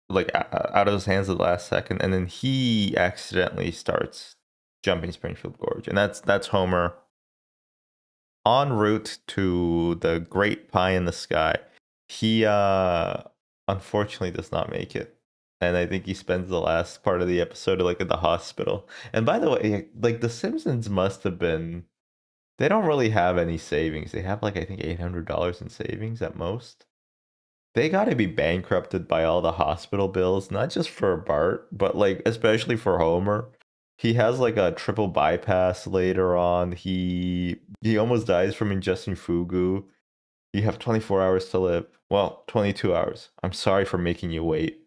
of his hands at the last second, and then he accidentally starts jumping Springfield Gorge, and that's Homer en route to the great pie in the sky. He unfortunately does not make it. And I think he spends the last part of the episode like at the hospital. And by the way, like the Simpsons must have been they don't really have any savings. They have like I think $800 in savings at most. They got to be bankrupted by all the hospital bills, not just for Bart, but like especially for Homer. He has like a triple bypass later on. He almost dies from ingesting fugu. You have 24 hours to live. Well, 22 hours. I'm sorry for making you wait.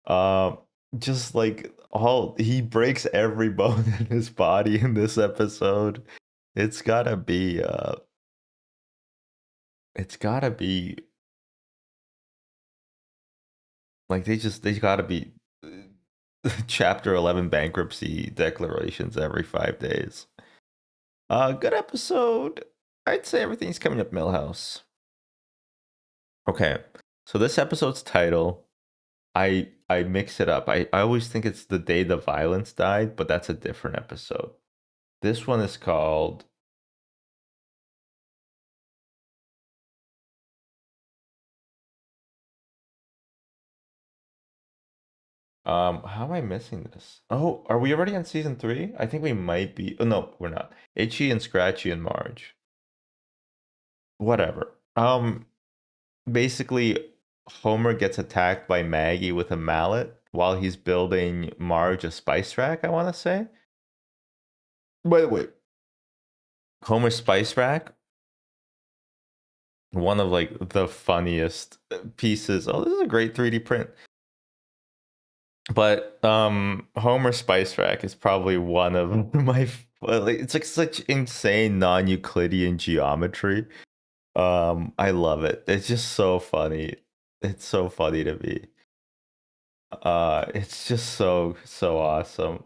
Um, just like all he breaks every bone in his body in this episode. It's gotta be it's gotta be like they gotta be chapter 11 bankruptcy declarations every 5 days. Good episode. I'd say everything's coming up Millhouse. Okay. So this episode's title, I mix it up. I always think it's the day the violence died, but that's a different episode. This one is called how am I missing this? Oh, are we already on season 3? I think we might be. Oh no, we're not. Itchy and Scratchy and Marge. Whatever. Basically Homer gets attacked by Maggie with a mallet while he's building Marge a spice rack, I want to say. By the way, Homer's spice rack, one of like the funniest pieces. Oh, this is a great 3D print. But Homer Spice Rack is probably one of it's like such insane non-Euclidean geometry. I love it. It's just so funny. It's so funny to me. It's just so awesome.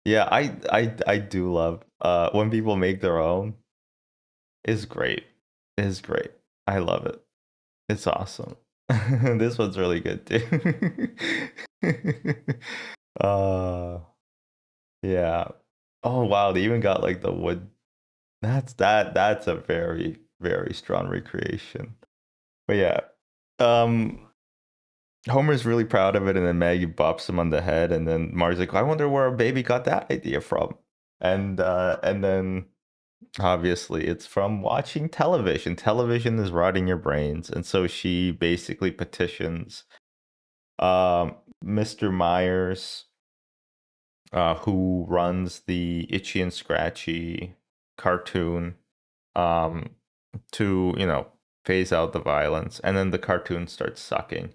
Yeah, I do love when people make their own. It's great. It's great. I love it. It's awesome. This one's really good too. uh yeah. Oh wow, they even got like the wood. That's a very, very strong recreation. But yeah. Um Homer's really proud of it, and then Maggie bops him on the head, and then Marge's like, I wonder where our baby got that idea from. And then obviously it's from watching television. Television is rotting your brains, and so she basically petitions Mr. Myers, who runs the Itchy and Scratchy cartoon, um, to, phase out the violence, and then the cartoon starts sucking.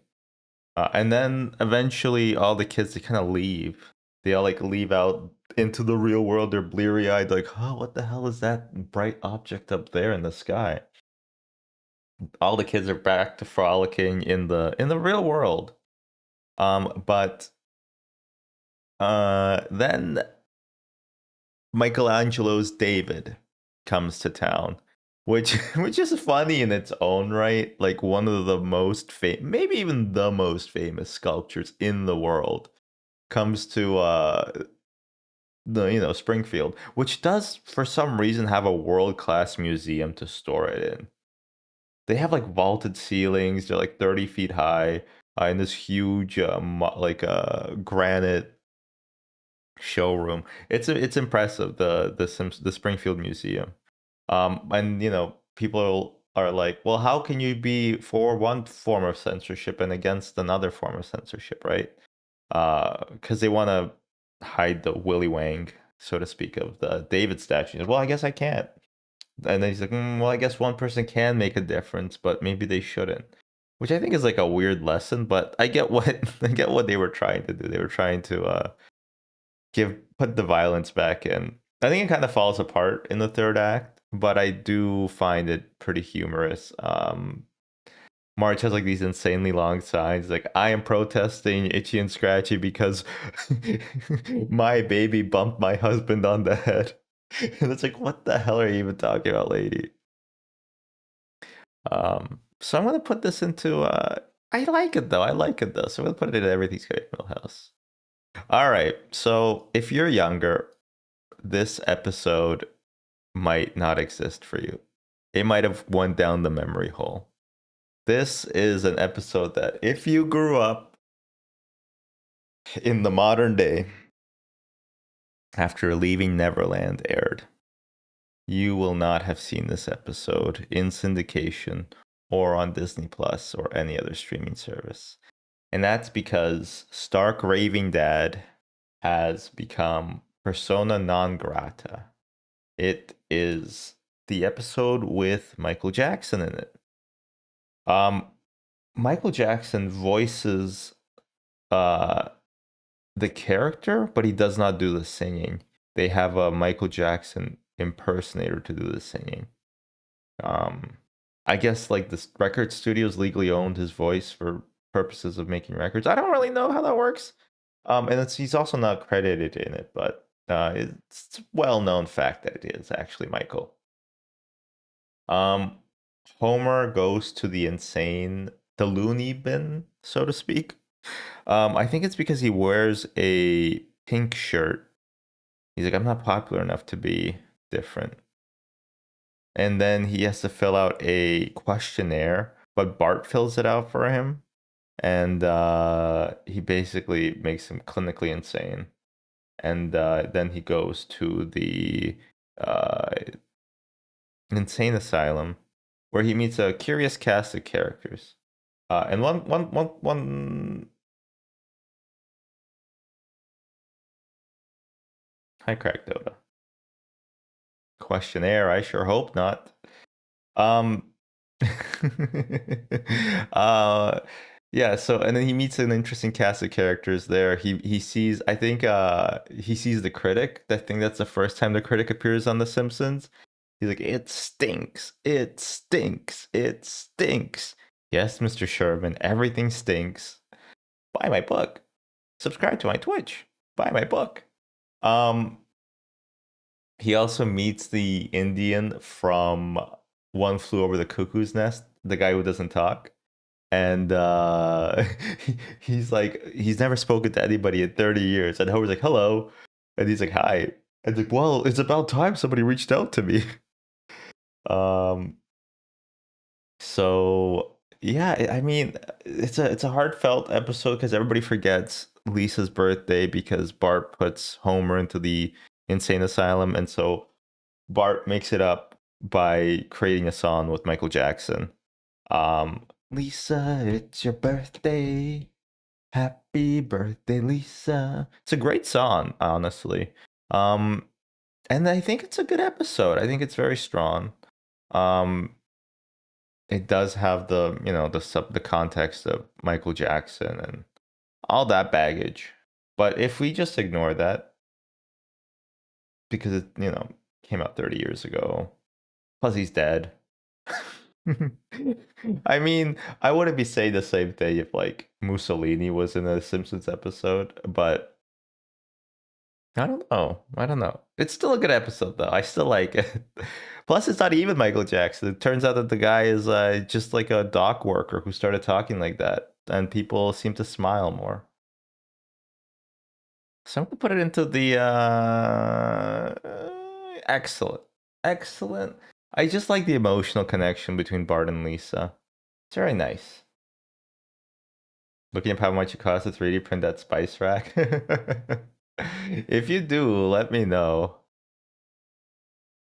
And then eventually all the kids, they kind of leave. They all like leave out into the real world. They're bleary eyed, like, oh, what the hell is that bright object up there in the sky? All the kids are back to frolicking in the real world. But then Michelangelo's David comes to town, which which is funny in its own right. Like one of the most maybe even the most famous sculptures in the world comes to the Springfield, which does for some reason have a world-class museum to store it in. They have like vaulted ceilings. They're like 30 feet high, in this huge granite showroom. It's impressive, the Springfield Museum. And people are like, well, how can you be for one form of censorship and against another form of censorship, right? Because they want to hide the Willy Wang, so to speak, of the David statue. Well, I guess I can't. And then he's like, well, I guess one person can make a difference, but maybe they shouldn't. Which I think is like a weird lesson, but I get what I get what they were trying to do. They were trying to put the violence back in. I think it kind of falls apart in the third act, but I do find it pretty humorous. March has like these insanely long signs, like I am protesting Itchy and Scratchy because my baby bumped my husband on the head. And it's like, what the hell are you even talking about, lady? So I'm gonna put this into I like it though. I like it though. So I'm gonna put it in Everything's Great Millhouse. All right. So if you're younger, this episode might not exist for you. It might have went down the memory hole. This is an episode that if you grew up in the modern day after Leaving Neverland aired, you will not have seen this episode in syndication or on Disney Plus or any other streaming service. And that's because Stark Raving Dad has become persona non grata. It is the episode with Michael Jackson in it. Michael Jackson voices the character, but he does not do the singing. They have a Michael Jackson impersonator to do the singing. I guess like the record studios legally owned his voice for purposes of making records. I don't really know how that works. And he's also not credited in it, but it's a well-known fact that it is actually Michael. Homer goes to the loony bin, so to speak. I think it's because he wears a pink shirt. He's like, I'm not popular enough to be different. And then he has to fill out a questionnaire, but Bart fills it out for him. And he basically makes him clinically insane. And then he goes to the insane asylum, where he meets a curious cast of characters. And one. Hi, Crack Dota. Questionnaire. I sure hope not. Um. uh. Yeah. So, and then he meets an interesting cast of characters there. He sees. I think. He sees the critic. I think that's the first time the critic appears on The Simpsons. He's like, it stinks. It stinks. It stinks. Yes, Mr. Sherman, everything stinks. Buy my book. Subscribe to my Twitch. Buy my book. He also meets the Indian from One Flew Over the Cuckoo's Nest, the guy who doesn't talk. And he's like, he's never spoken to anybody in 30 years. And Homer's like, hello. And he's like, hi. And like, well, it's about time somebody reached out to me. So yeah, I mean, it's a heartfelt episode because everybody forgets Lisa's birthday because Bart puts Homer into the insane asylum, and so Bart makes it up by creating a song with Michael Jackson. Lisa, it's your birthday. Happy birthday, Lisa. It's a great song, honestly. Um, and I think it's a good episode. I think it's very strong. Um, it does have the the context of Michael Jackson and all that baggage. But if we just ignore that because it came out 30 years ago, plus he's dead. I mean, I wouldn't be saying the same thing if like Mussolini was in a Simpsons episode, but I don't know. I don't know. It's still a good episode though. I still like it. Plus, it's not even Michael Jackson. It turns out that the guy is just like a dock worker who started talking like that, and people seem to smile more. So I'm gonna put it into the excellent, excellent. I just like the emotional connection between Bart and Lisa. It's very nice. Looking up how much it costs to 3D print that spice rack. If you do, let me know.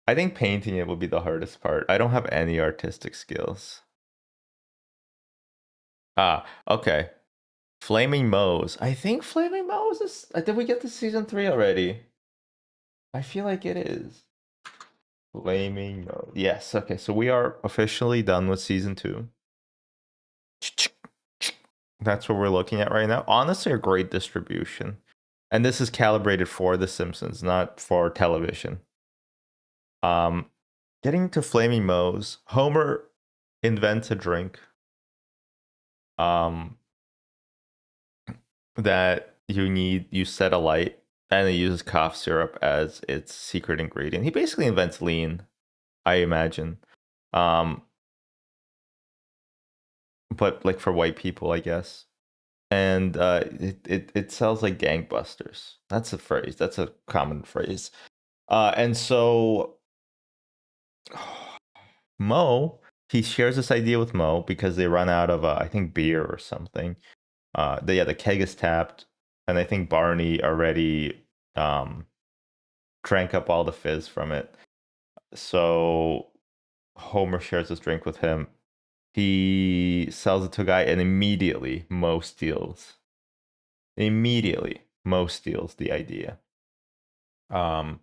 I think painting it would be the hardest part. I don't have any artistic skills. Ah, okay. Flaming Moe's. I think Flaming Moe's is. Did we get to season 3 already? I feel like it is. Flaming Moe's. Yes, okay. So we are officially done with season 2. That's what we're looking at right now. Honestly, a great distribution. And this is calibrated for The Simpsons, not for television. Um, Getting to Flaming Moe's, Homer invents a drink that you set a light and it uses cough syrup as its secret ingredient. He basically invents lean, I imagine. But like for white people, I guess. And it sells like gangbusters. That's a phrase. That's a common phrase. And so Mo, he shares this idea with Mo because they run out of I think beer or something. The keg is tapped, and I think Barney already drank up all the fizz from it. So Homer shares this drink with him. He sells it to a guy, and immediately Mo steals. Immediately, Mo steals the idea. And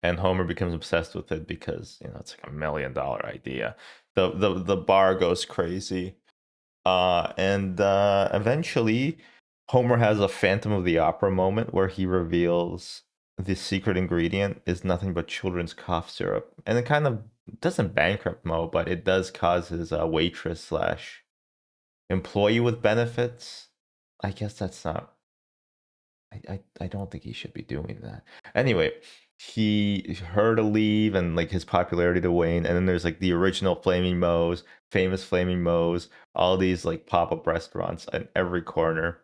Homer becomes obsessed with it because it's like $1 million idea. The bar goes crazy. And eventually, Homer has a Phantom of the Opera moment where he reveals the secret ingredient is nothing but children's cough syrup, and it kind of doesn't bankrupt Mo, but it does cause his waitress slash employee with benefits. I guess that's not. I don't think he should be doing that. Anyway, her to leave and like his popularity to wane, and then there's like the original Flaming Moe's, famous Flaming Moe's, all these like pop-up restaurants in every corner.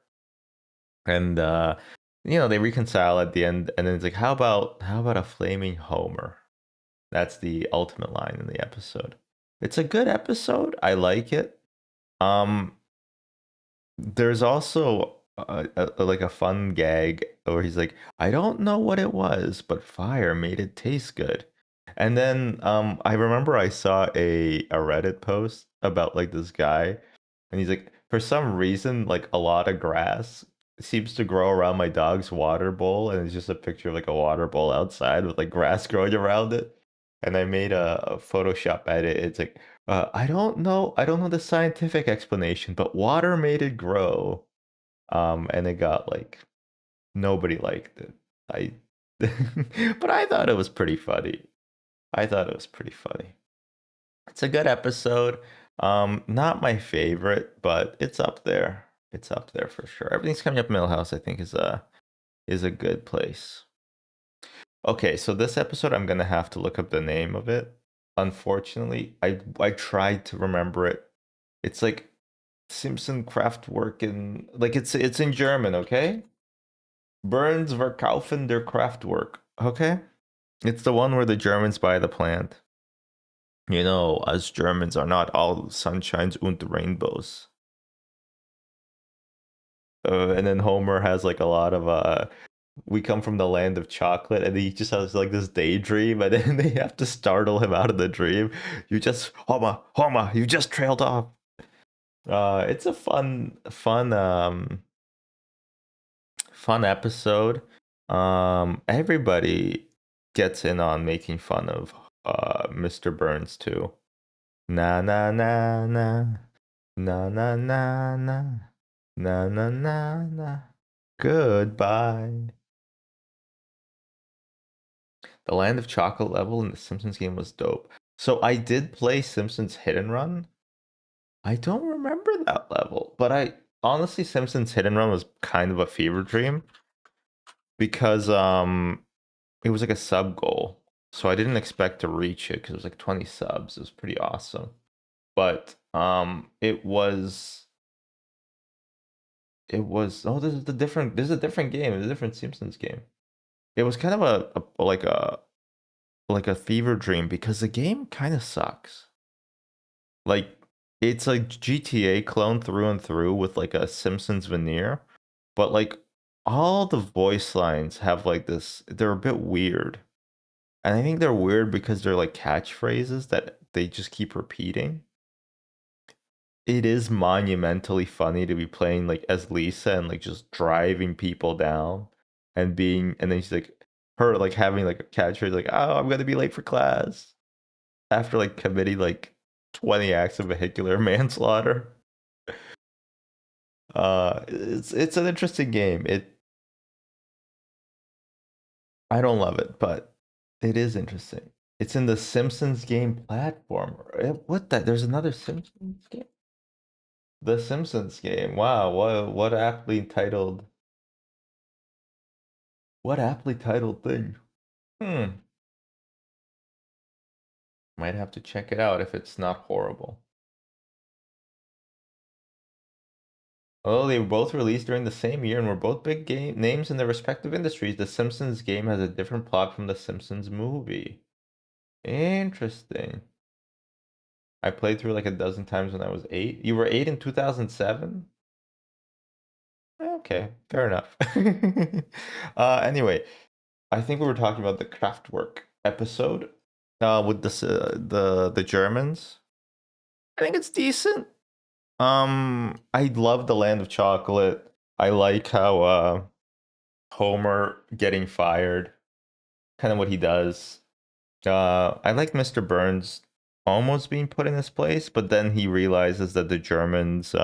And they reconcile at the end, and then it's like, how about a flaming Homer? That's the ultimate line in the episode. It's a good episode. I like it. Um there's also like a fun gag where he's like, I don't know what it was, but fire made it taste good. And then I remember I saw a Reddit post about like this guy, and he's like, for some reason, like a lot of grass seems to grow around my dog's water bowl, and it's just a picture of like a water bowl outside with like grass growing around it. And I made a Photoshop edit. It's like, I don't know the scientific explanation, but water made it grow. And it got like nobody liked it. I but I thought it was pretty funny. I thought it was pretty funny. It's a good episode. Not my favorite, but it's up there. It's up there for sure. Everything's Coming Up Millhouse, I think, is a good place. Okay, so this episode I'm gonna have to look up the name of it. Unfortunately, I tried to remember it. It's like Simpson Kraftwerk in like it's in German, okay? Burns Verkaufen der Kraftwerk, okay? It's the one where the Germans buy the plant. Us Germans are not all sunshines und rainbows. And then Homer has like a lot of we come from the land of chocolate, and he just has like this daydream, and then they have to startle him out of the dream. Homer, you just trailed off. It's a fun Fun episode. Everybody gets in on making fun of Mr. Burns too. Na na na na na na na na na na na na. Goodbye. The Land of Chocolate level in the Simpsons game was dope. So I did play Simpsons Hit and Run. I don't remember that level, but I honestly Simpsons Hit and Run was kind of a fever dream because it was like a sub goal. So I didn't expect to reach it because it was like 20 subs. It was pretty awesome. But it was oh, this is a different game. It's a different Simpsons game. It was kind of like a fever dream because the game kind of sucks. Like it's like GTA clone through and through with like a Simpsons veneer, but like all the voice lines have like this, they're a bit weird. And I think they're weird because they're like catchphrases that they just keep repeating. It is monumentally funny to be playing like as Lisa and like just driving people down and then she's like her like having like a catchphrase like, oh, I'm gonna be late for class after like committing like 20 acts of vehicular manslaughter. It's an interesting game. I don't love it, but it is interesting. It's in the Simpsons game platform. What that? There's another Simpsons game. The Simpsons game. Wow, what aptly titled? What aptly titled thing? Hmm. Might have to check it out if it's not horrible. Although they were both released during the same year and were both big game names in their respective industries, the Simpsons game has a different plot from the Simpsons movie. Interesting. I played through like a dozen times when I was 8. You were 8 in 2007? Okay, fair enough. Anyway, I think we were talking about the Kraftwerk episode with the Germans. I think it's decent. I love the Land of Chocolate. I like how Homer getting fired, kind of what he does. I like Mr. Burns almost being put in his place, but then he realizes that the Germans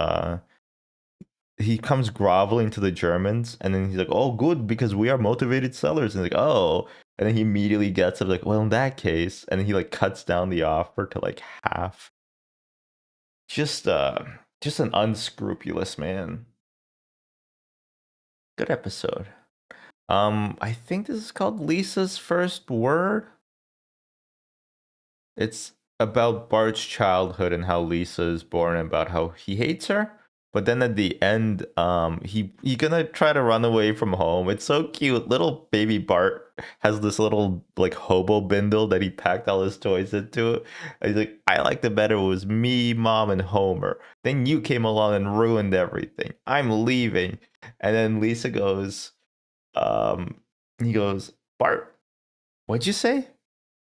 he comes groveling to the Germans, and then he's like, "Oh, good, because we are motivated sellers." And he's like, "Oh," and then he immediately gets up like, "Well, in that case," and then he like cuts down the offer to like half. Just just an unscrupulous man. Good episode. I think this is called Lisa's First Word. It's about Bart's childhood and how Lisa is born and about how he hates her. But then at the end, he gonna try to run away from home. It's so cute. Little baby Bart has this little like hobo bindle that he packed all his toys into. And he's like, I liked it better. It was me, mom, and Homer. Then you came along and ruined everything. I'm leaving. And then Lisa goes, um, he goes, Bart, what'd you say?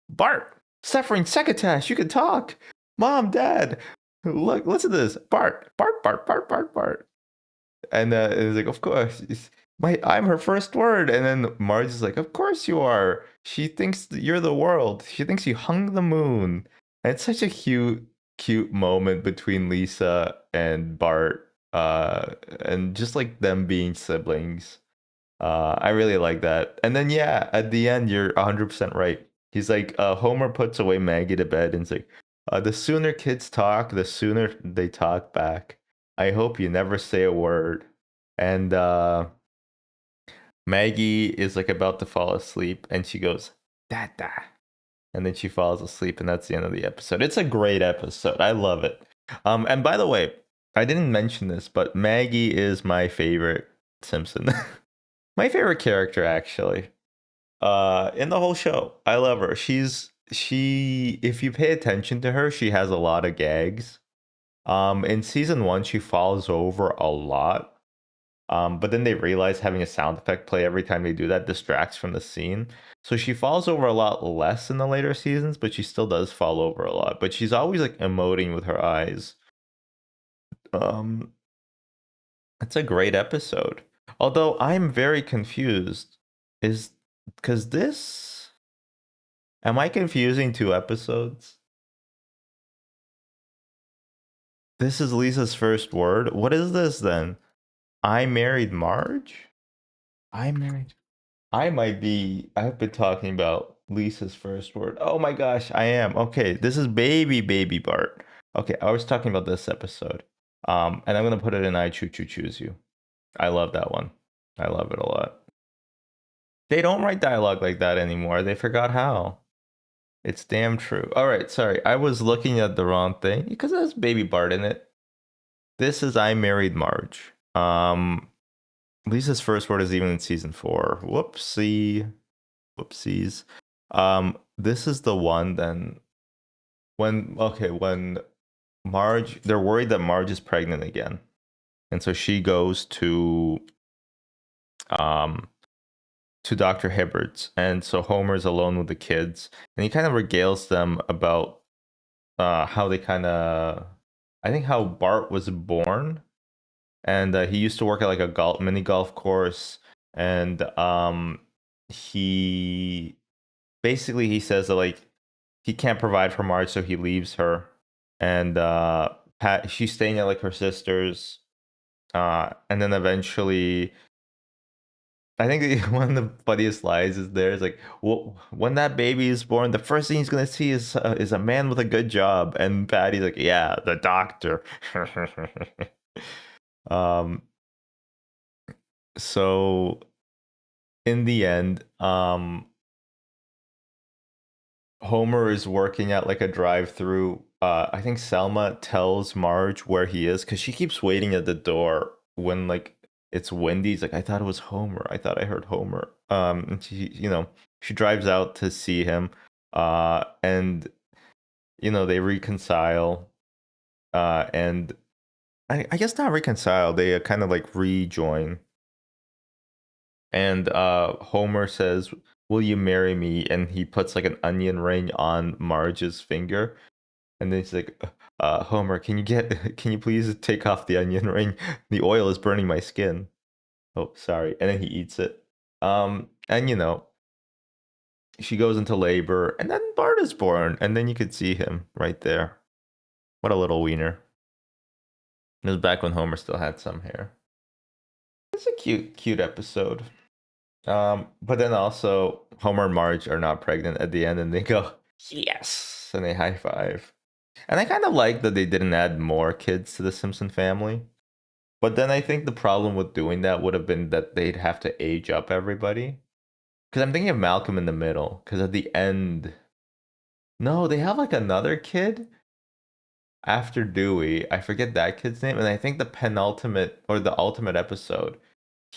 Bart, suffering succotash, you can talk. Mom, Dad, look, listen to this. Bart, Bart, Bart, Bart, Bart, Bart. And it's like, of course, I'm her first word. And then Marge is like, of course you are. She thinks that you're the world. She thinks you hung the moon. And it's such a cute moment between Lisa and Bart. And just like them being siblings. I really like that. And then yeah, at the end, you're 100% right. He's like, Homer puts away Maggie to bed and it's like, the sooner kids talk, the sooner they talk back. I hope you never say a word. And Maggie is like about to fall asleep and she goes, Dada. And then she falls asleep and that's the end of the episode. It's a great episode. I love it. And by the way, I didn't mention this, but Maggie is my favorite Simpson. My favorite character actually. In the whole show. I love her. She if you pay attention to her, she has a lot of gags. In season 1 she falls over a lot. But then they realize having a sound effect play every time they do that distracts from the scene. So she falls over a lot less in the later seasons, but she still does fall over a lot. But she's always like emoting with her eyes. Um, it's a great episode. Although I'm very confused. Is because this. Am I confusing two episodes? This is Lisa's first word. What is this then? I married Marge? I married. I might be. I've been talking about Lisa's first word. Oh my gosh, I am. Okay, this is baby Bart. Okay, I was talking about this episode. And I'm gonna put it in I choose you. I love that one. I love it a lot. They don't write dialogue like that anymore. They forgot how. It's damn true. All right, sorry. I was looking at the wrong thing because there's baby Bart in it. This is I married Marge. Lisa's first word is even in season 4. Whoopsies. This is the one then when Marge, they're worried that Marge is pregnant again. And so she goes um to Dr. Hibberd's, and so Homer's alone with the kids, and he kind of regales them about how they kind of, I think how Bart was born, and he used to work at like a mini golf course, and he basically he says that like he can't provide for Marge, so he leaves her, and she's staying at like her sister's, and then eventually I think one of the funniest lines is there is like, well, when that baby is born, the first thing he's gonna see is a man with a good job, and Patty's like, yeah, the doctor. um, so in the end, Homer is working at like a drive-through. I think Selma tells Marge where he is because she keeps waiting at the door when like it's windy. He's like, I thought it was Homer. I thought I heard Homer. And she drives out to see him. And they reconcile. And I guess not reconcile. They kind of like rejoin. And Homer says, "Will you marry me?" And he puts like an onion ring on Marge's finger. And then he's like, Homer, can you please take off the onion ring? The oil is burning my skin. Oh, sorry. And then he eats it. And she goes into labor, and then Bart is born, and then you could see him right there. What a little wiener. It was back when Homer still had some hair. It's a cute episode. But then also Homer and Marge are not pregnant at the end, and they go, yes, and they high five. And I kind of like that they didn't add more kids to the Simpson family. But then I think the problem with doing that would have been that they'd have to age up everybody. Because I'm thinking of Malcolm in the Middle. Because at the end, no, they have like another kid after Dewey. I forget that kid's name. And I think the penultimate or the ultimate episode,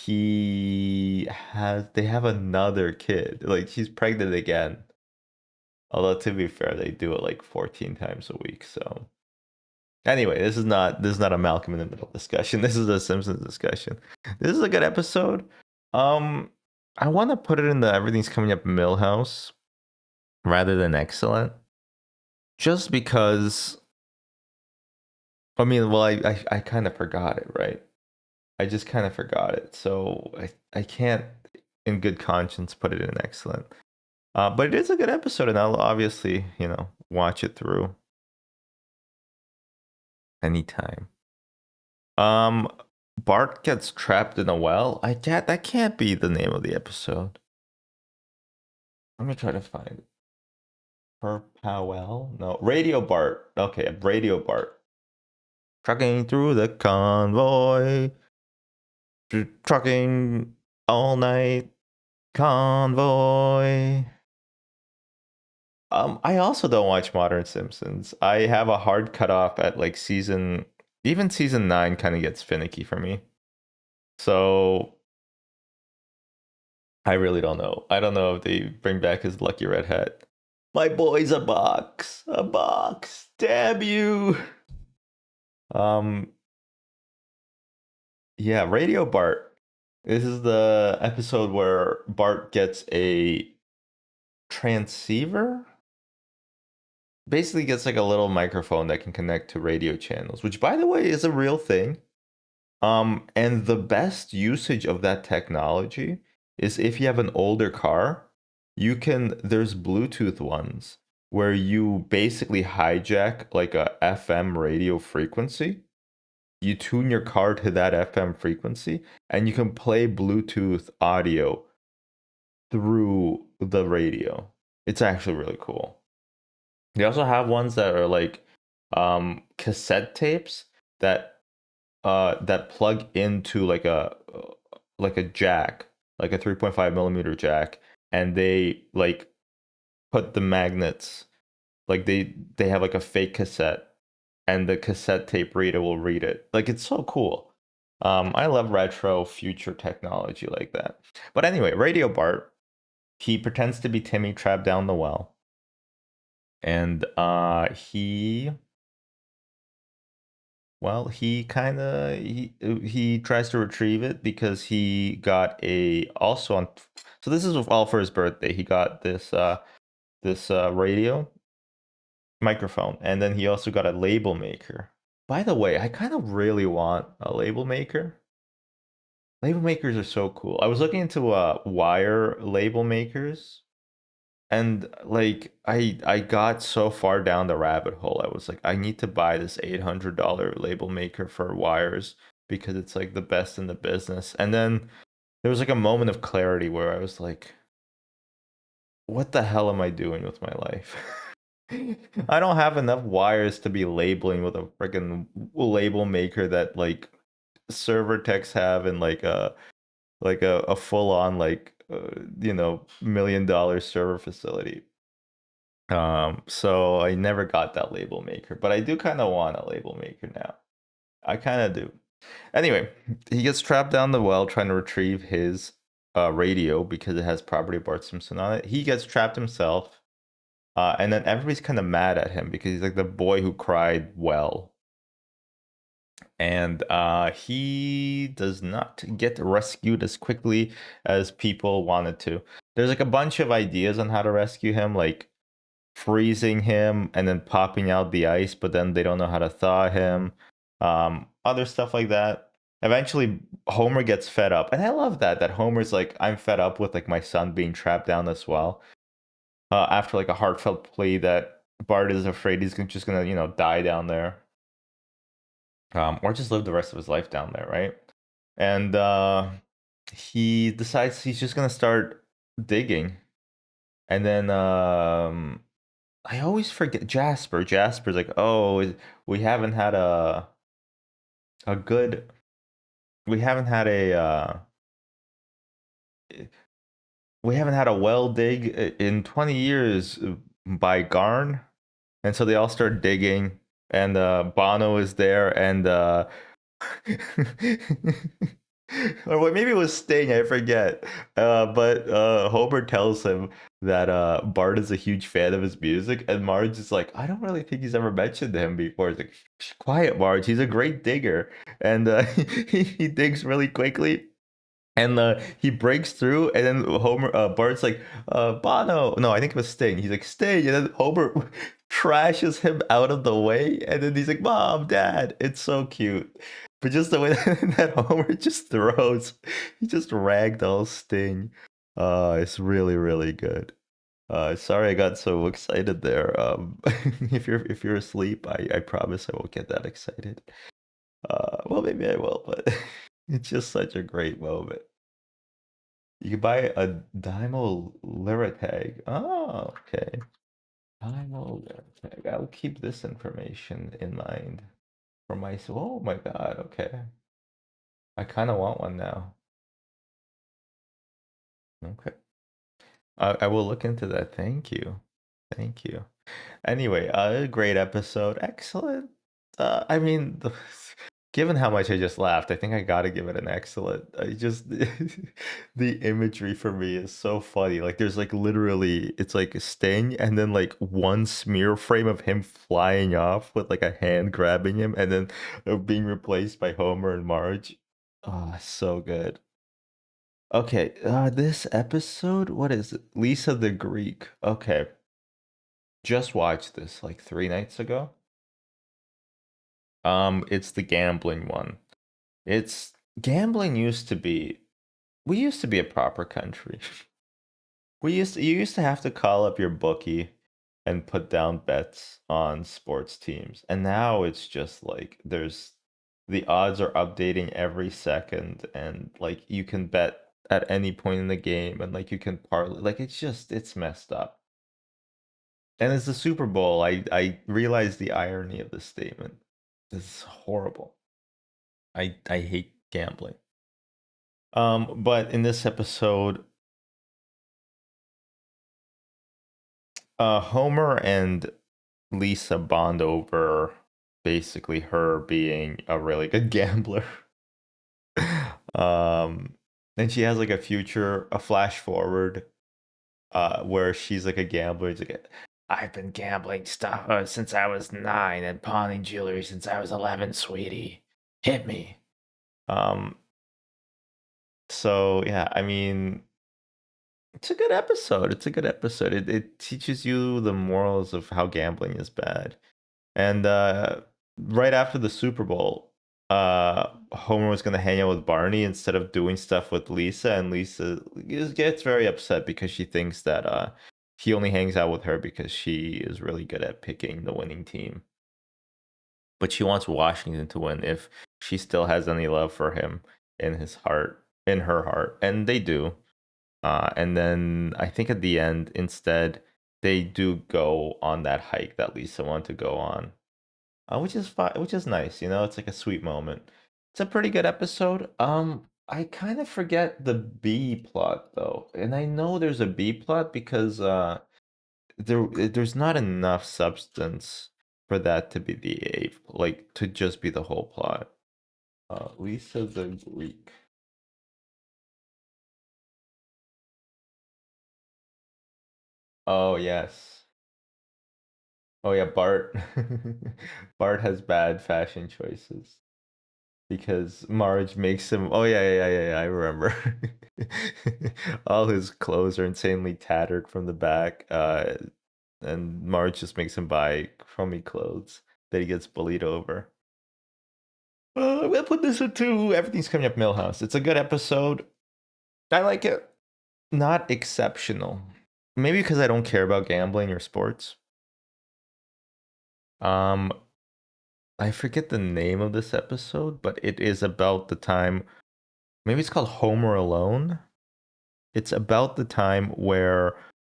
they have another kid. Like she's pregnant again. Although to be fair, they do it like 14 times a week. So anyway, this is not a Malcolm in the Middle discussion. This is a Simpsons discussion. This is a good episode. Um, I want to put it in the everything's coming up Millhouse rather than excellent, just because. I mean, well, I kind of forgot it, right? I just kind of forgot it, so I can't, in good conscience, put it in excellent. But it is a good episode, and I'll obviously watch it through anytime. Um, Bart gets trapped in a well. That can't be the name of the episode. Let me try to find it. Per Powell? No, Radio Bart. Okay, Radio Bart. Trucking through the convoy. Trucking all night. Convoy. I also don't watch Modern Simpsons. I have a hard cutoff at like even season 9 kind of gets finicky for me. So I really don't know. I don't know if they bring back his lucky red hat. My boy's a box. A box. Damn you. Um yeah, Radio Bart. This is the episode where Bart gets a transceiver. Basically gets like a little microphone that can connect to radio channels, which by the way is a real thing. And the best usage of that technology is if you have an older car, there's Bluetooth ones where you basically hijack like a FM radio frequency. You tune your car to that FM frequency and you can play Bluetooth audio through the radio. It's actually really cool. They also have ones that are like cassette tapes that plug into like a jack, like a 3.5 millimeter jack, and they like put the magnets, like they have like a fake cassette, and the cassette tape reader will read it. Like it's so cool. I love retro future technology like that. But anyway, Radio Bart, he pretends to be Timmy trapped down the well, and he tries to retrieve it because he got a also on. So this is all for his birthday. He got this radio microphone, and then he also got a label maker. By the way, I kind of really want a label maker. Label makers are so cool. I was looking into wire label makers, and like I got so far down the rabbit hole. I was like, I need to buy this $800 label maker for wires because it's like the best in the business. And then there was like a moment of clarity where I was like, what the hell am I doing with my life? I don't have enough wires to be labeling with a freaking label maker that like server techs have in like a full on $1 million server facility. So I never got that label maker, but I do kind of want a label maker now. I kind of do. Anyway, he gets trapped down the well trying to retrieve his radio because it has property of Bart Simpson on it. He gets trapped himself, and then everybody's kind of mad at him because he's like the boy who cried well. And he does not get rescued as quickly as people wanted to. There's like a bunch of ideas on how to rescue him, like freezing him and then popping out the ice, but then they don't know how to thaw him. Other stuff like that. Eventually, Homer gets fed up, and I love that Homer's like, I'm fed up with like my son being trapped down this well. After like a heartfelt plea that Bart is afraid he's just gonna die down there, or just live the rest of his life down there, right? And he decides he's just gonna start digging, and then I always forget Jasper. Jasper's like, oh, we haven't had a good, we haven't had we haven't had a well dig in 20 years by Garn, and so they all start digging, and Bono is there, and or what, maybe it was Sting, I forget. But Homer tells him that Bart is a huge fan of his music, and Marge is like, I don't really think he's ever mentioned to him before. He's like, quiet, Marge, he's a great digger. And he digs really quickly. And he breaks through, and then Bart's like, Bono. No, I think it was Sting. He's like, Sting. And then Homer trashes him out of the way. And then he's like, Mom, Dad. It's so cute. But just the way that Homer just throws, he just ragdolls Sting. It's really, really good. Sorry I got so excited there. If you're asleep, I promise I won't get that excited. Well, maybe I will, but it's just such a great moment. You can buy a Dymo Lyratag. Oh, okay. Dymo Lyratag. I'll keep this information in mind for myself. Oh my God. Okay. I kind of want one now. Okay. I will look into that. Thank you. Thank you. Anyway, a great episode. Excellent. I mean, given how much I just laughed, I think I gotta give it an excellent. I just the imagery for me is so funny. Like there's like literally it's like a sting and then like one smear frame of him flying off with like a hand grabbing him and then being replaced by Homer and Marge. Oh, so good. Okay, this episode, what is it? Lisa the Greek. Okay, just watched this like 3 nights ago. It's the gambling one. It's gambling used to be we used to be a proper country. You used to have to call up your bookie and put down bets on sports teams. And now it's just like there's the odds are updating every second, and like you can bet at any point in the game, and like you can parlay, like it's messed up. And it's the Super Bowl. I realize the irony of this statement. This is horrible. I hate gambling. But in this episode, Homer and Lisa bond over basically her being a really good gambler. um, and she has like a flash forward, where she's like a gambler. It's like, I've been gambling stuff since I was 9 and pawning jewelry since I was 11, sweetie. Hit me. Um, so yeah, I mean, it's a good episode. It's a good episode. It teaches you the morals of how gambling is bad. And right after the Super Bowl, Homer was going to hang out with Barney instead of doing stuff with Lisa, and Lisa gets very upset because she thinks that he only hangs out with her because she is really good at picking the winning team. But she wants Washington to win if she still has any love for him in her heart, and they do. And then I think at the end, instead, they do go on that hike that Lisa wanted to go on, which is fine, which is nice. You know, it's like a sweet moment. It's a pretty good episode. I kind of forget the B plot though, and I know there's a B plot because there's not enough substance for that to be the A, like to just be the whole plot. Lisa the Greek. Oh yes. Oh yeah, Bart. Bart has bad fashion choices because Marge makes him. Oh yeah. I remember. All his clothes are insanely tattered from the back, and Marge just makes him buy crummy clothes that he gets bullied over. I'm gonna put this into Everything's Coming Up Millhouse. It's a good episode. I like it. Not exceptional. Maybe because I don't care about gambling or sports. Um, I forget the name of this episode, but it is about the time. Maybe it's called Homer Alone. It's about the time where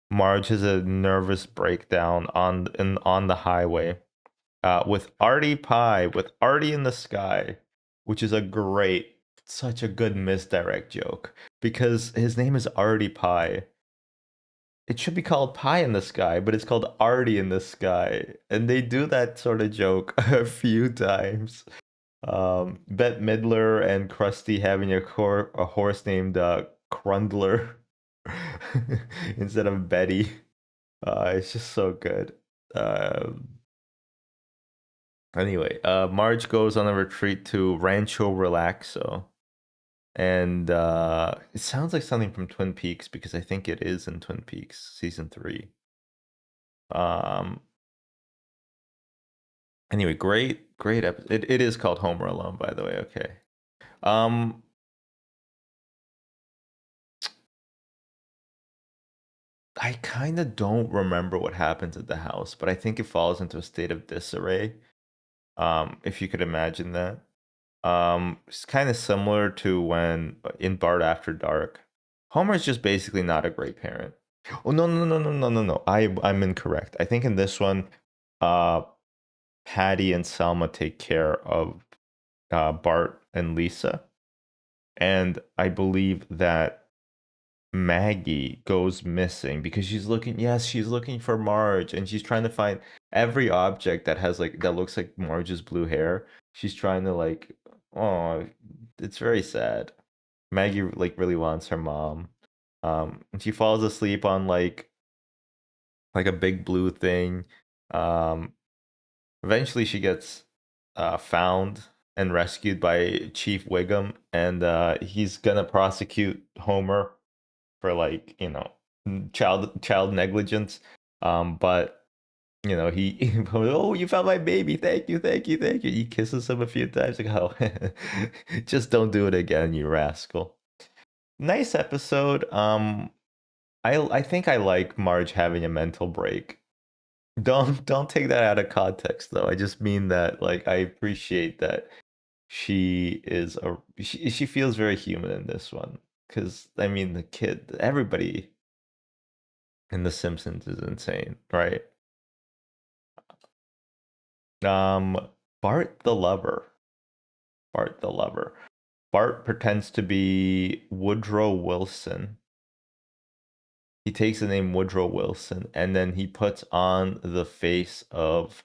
Marge has a nervous breakdown on the highway, with Artie Pie, with Artie in the sky, which is such a good misdirect joke because his name is Artie Pie. It should be called Pie in the Sky, but it's called Artie in the Sky, and they do that sort of joke a few times. Bette Midler and Krusty having a horse named Crundler instead of Betty. It's just so good. Anyway, Marge goes on a retreat to Rancho Relaxo, and it sounds like something from Twin Peaks because I think it is in Twin Peaks season 3. Um. Anyway, great episode. It is called Homer Alone, by the way. Okay. Um. I kind of don't remember what happens at the house, but I think it falls into a state of disarray. If you could imagine that. It's kind of similar to when in Bart After Dark, Homer is just basically not a great parent. Oh no. I'm incorrect. I think in this one, uh, Patty and Selma take care of Bart and Lisa, and I believe that Maggie goes missing because she's looking for Marge, and she's trying to find every object that looks like Marge's blue hair. She's trying to like, oh, it's very sad. Maggie like really wants her mom. And she falls asleep on like a big blue thing. Um, Eventually she gets found and rescued by Chief Wiggum, and he's gonna prosecute Homer for like child negligence. But he oh, you found my baby, thank you, thank you, thank you. He kisses him a few times, like, oh, just don't do it again, you rascal. Nice episode. I think I like Marge having a mental break. Don't take that out of context though. I just mean that, like, I appreciate that she feels very human in this one. Because I mean, the kid, everybody in The Simpsons is insane, right? Um, Bart the lover. Bart the lover. Bart pretends to be Woodrow Wilson. He takes the name Woodrow Wilson and then he puts on the face of,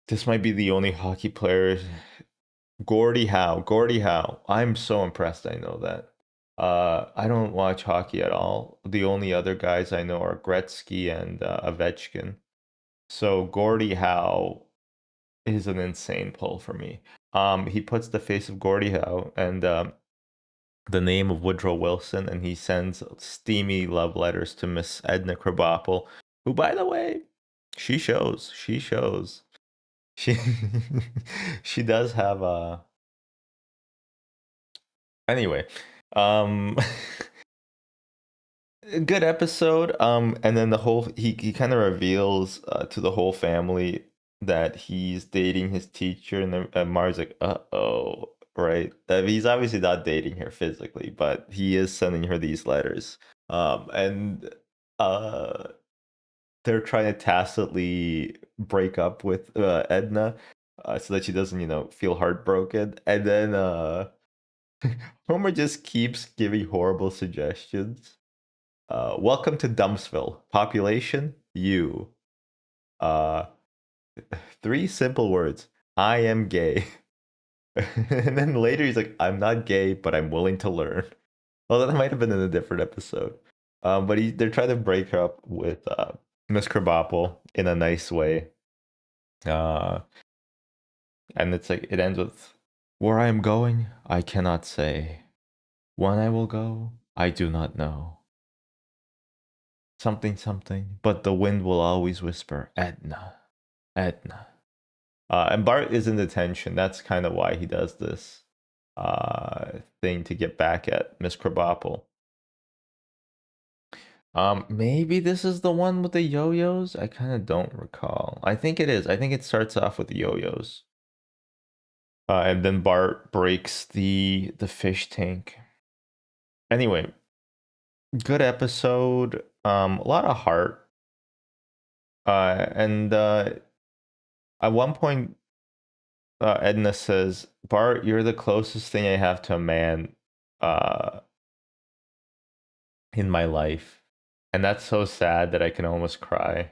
this might be the only hockey player, Gordie Howe. Gordie Howe. I'm so impressed I know that. I don't watch hockey at all. The only other guys I know are Gretzky and Ovechkin. So Gordie Howe is an insane pull for me. He puts the face of Gordie Howe and the name of Woodrow Wilson, and he sends steamy love letters to Miss Edna Krabappel, who, by the way, she shows. She shows. She she does have a. Anyway, um, good episode. And then he kind of reveals to the whole family that he's dating his teacher, and then Mar's like, "Uh-oh." Right? He's obviously not dating her physically, but he is sending her these letters. And uh they're trying to tacitly break up with Edna, so that she doesn't, feel heartbroken. And then Homer just keeps giving horrible suggestions. Welcome to Dumpsville. Population, you. Uh, Three simple words. I am gay. And then later he's like, I'm not gay, but I'm willing to learn. Well, that might have been in a different episode. But they're trying to break her up with Miss Krabappel in a nice way. Uh, and it's like, it ends with, where I am going, I cannot say. When I will go, I do not know. Something, something, but the wind will always whisper, Edna, Edna. And Bart is in detention. That's kind of why he does this thing to get back at Miss Krabappel. Maybe this is the one with the yo-yos. I kind of don't recall. I think it is. I think it starts off with the yo-yos. And then Bart breaks the fish tank. Anyway, good episode. A lot of heart. And at one point, Edna says, "Bart, you're the closest thing I have to a man uh, in my life," and that's so sad that I can almost cry.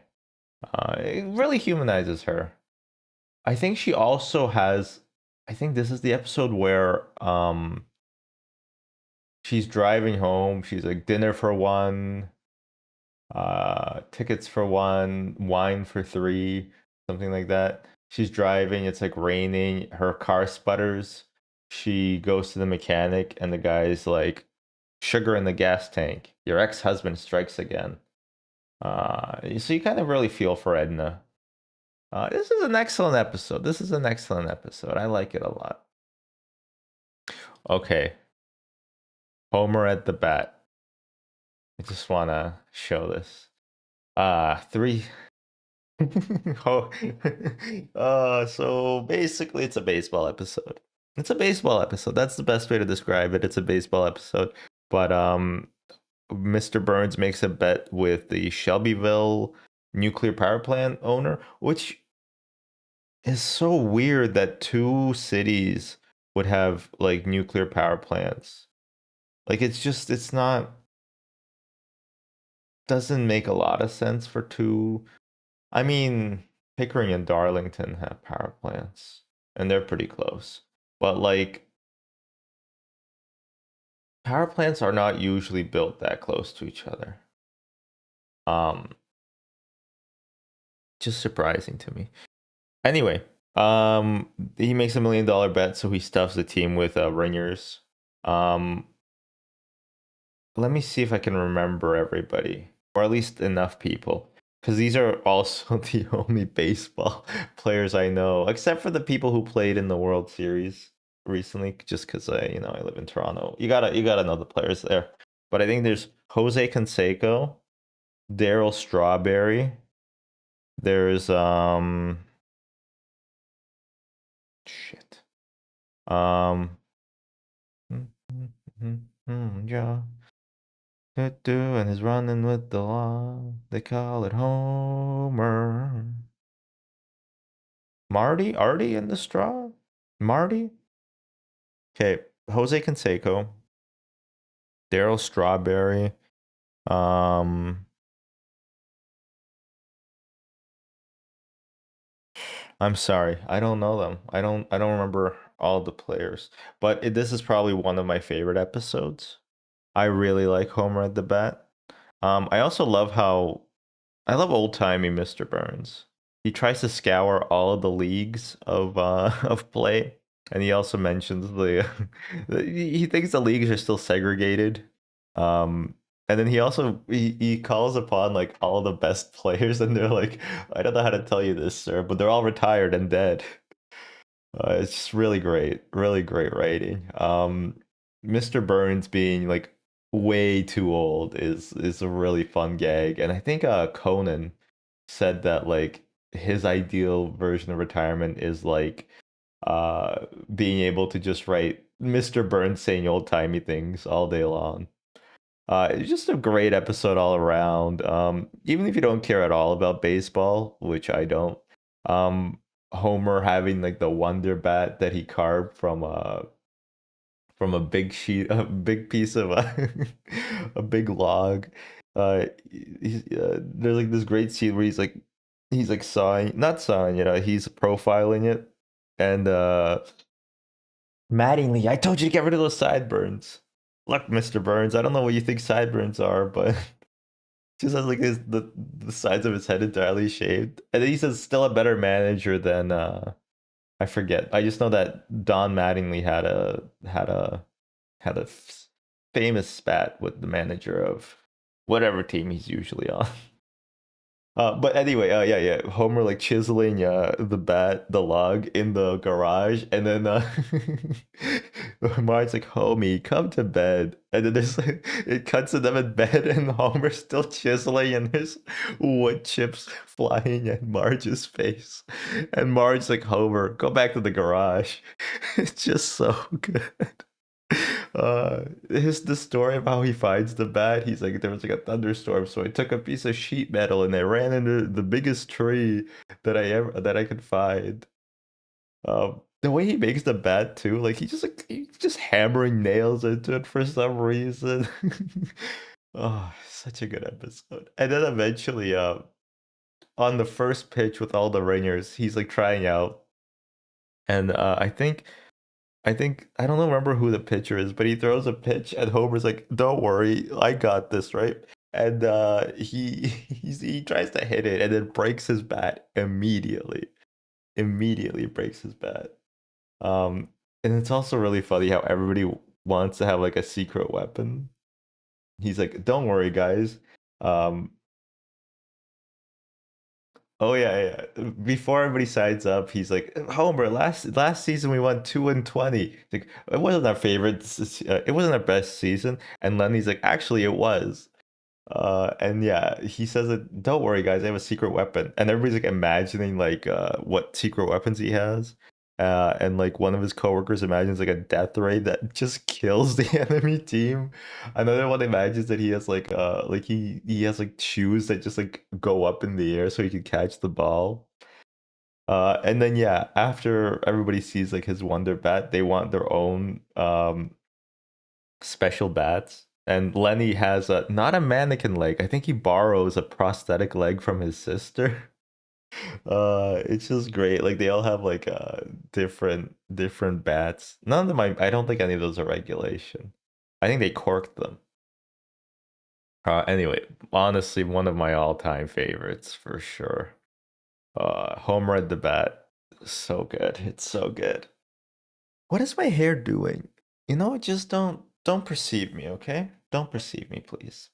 It really humanizes her. I think she also has. I think this is the episode where she's driving home. She's like, dinner for one, tickets for one, wine for three, something like that. She's driving, it's like raining, her car sputters. She goes to the mechanic, and the guy's like, sugar in the gas tank. Your ex-husband strikes again. So you kind of really feel for Edna. This is an excellent episode. This is an excellent episode. I like it a lot. Okay. Homer at the bat. I just want to show this. Three. Oh, so basically, it's a baseball episode. It's a baseball episode. That's the best way to describe it. It's a baseball episode. But Mr. Burns makes a bet with the Shelbyville nuclear power plant owner, which is so weird that two cities would have like nuclear power plants. Like it's not, doesn't make a lot of sense for two. I mean, Pickering and Darlington have power plants, and they're pretty close. But like, power plants are not usually built that close to each other. Um, just surprising to me. Anyway, he makes $1 million bet, so he stuffs the team with ringers. Um, let me see if I can remember everybody, or at least enough people. because these are also the only baseball players I know, except for the people who played in the World Series recently. Just because I live in Toronto, you gotta know the players there. But I think there's Jose Canseco, Daryl Strawberry. There's shit. Um, yeah. And he's running with the law. They call it Homer. Marty? Artie in the straw? Marty? Okay, Jose Canseco, Daryl Strawberry. Um, I'm sorry, I don't know them. I don't remember all the players. But this is probably one of my favorite episodes. I really like Homer at the bat. I also love how I love old timey Mr. Burns. He tries to scour all of the leagues of of play, and he also mentions he thinks the leagues are still segregated. Um, and then he calls upon like all the best players, and they're like, I don't know how to tell you this, sir, but they're all retired and dead. It's just really great writing. Mr. Burns being like way too old is a really fun gag, and I think Conan said that like his ideal version of retirement is like being able to just write Mr. Burns saying old timey things all day long. It's just a great episode all around. Even if you don't care at all about baseball, which I don't, um, Homer having like the Wonder Bat that he carved from a big sheet, a big piece of a big log. There's like this great scene where he's like sawing, not sawing, he's profiling it, and Mattingly, I told you to get rid of those sideburns. Look, Mr. Burns, I don't know what you think sideburns are, but just has like the sides of his head entirely shaved. And then he says still a better manager than I forget. I just know that Don Mattingly had a famous spat with the manager of whatever team he's usually on. But anyway, yeah, yeah. Homer like chiseling the log in the garage, and then Marge's like, "Homie, come to bed." And then there's like, it cuts to them in bed, and Homer's still chiseling, and there's wood chips flying at Marge's face, and Marge's like, "Homer, go back to the garage." It's just so good. The story of how he finds the bat. He's like, there was like a thunderstorm, so I took a piece of sheet metal and I ran into the biggest tree that I could find. The way he makes the bat too, like he's just hammering nails into it for some reason. Oh, such a good episode. And then eventually, on the first pitch with all the ringers, he's like trying out, and I think I don't know, remember who the pitcher is, but he throws a pitch and Homer's like, "Don't worry, I got this, right?" And he tries to hit it and then breaks his bat immediately. Immediately breaks his bat. Um, and it's also really funny how everybody wants to have like a secret weapon. He's like, "Don't worry, guys. Um, Oh yeah, yeah. Before everybody signs up, he's like, Homer, last season we won 2-20. Like, it wasn't our favorite. It wasn't our best season. And Lenny's like, actually, it was. And yeah, he says it. Don't worry, guys. I have a secret weapon. And everybody's like imagining like what secret weapons he has. And like one of his coworkers imagines like a death ray that just kills the enemy team. Another one imagines that he has like he has like shoes that just like go up in the air so he can catch the ball. And then yeah, after everybody sees like his Wonder Bat, they want their own special bats. And Lenny has a not a mannequin leg. I think he borrows a prosthetic leg from his sister. It's just great. Like they all have like different bats. None of them I don't think any of those are regulation. I think they corked them. Anyway, honestly, one of my all-time favorites for sure. Homer at the bat. So good. It's so good. What is my hair doing? Just don't perceive me, okay? Don't perceive me, please.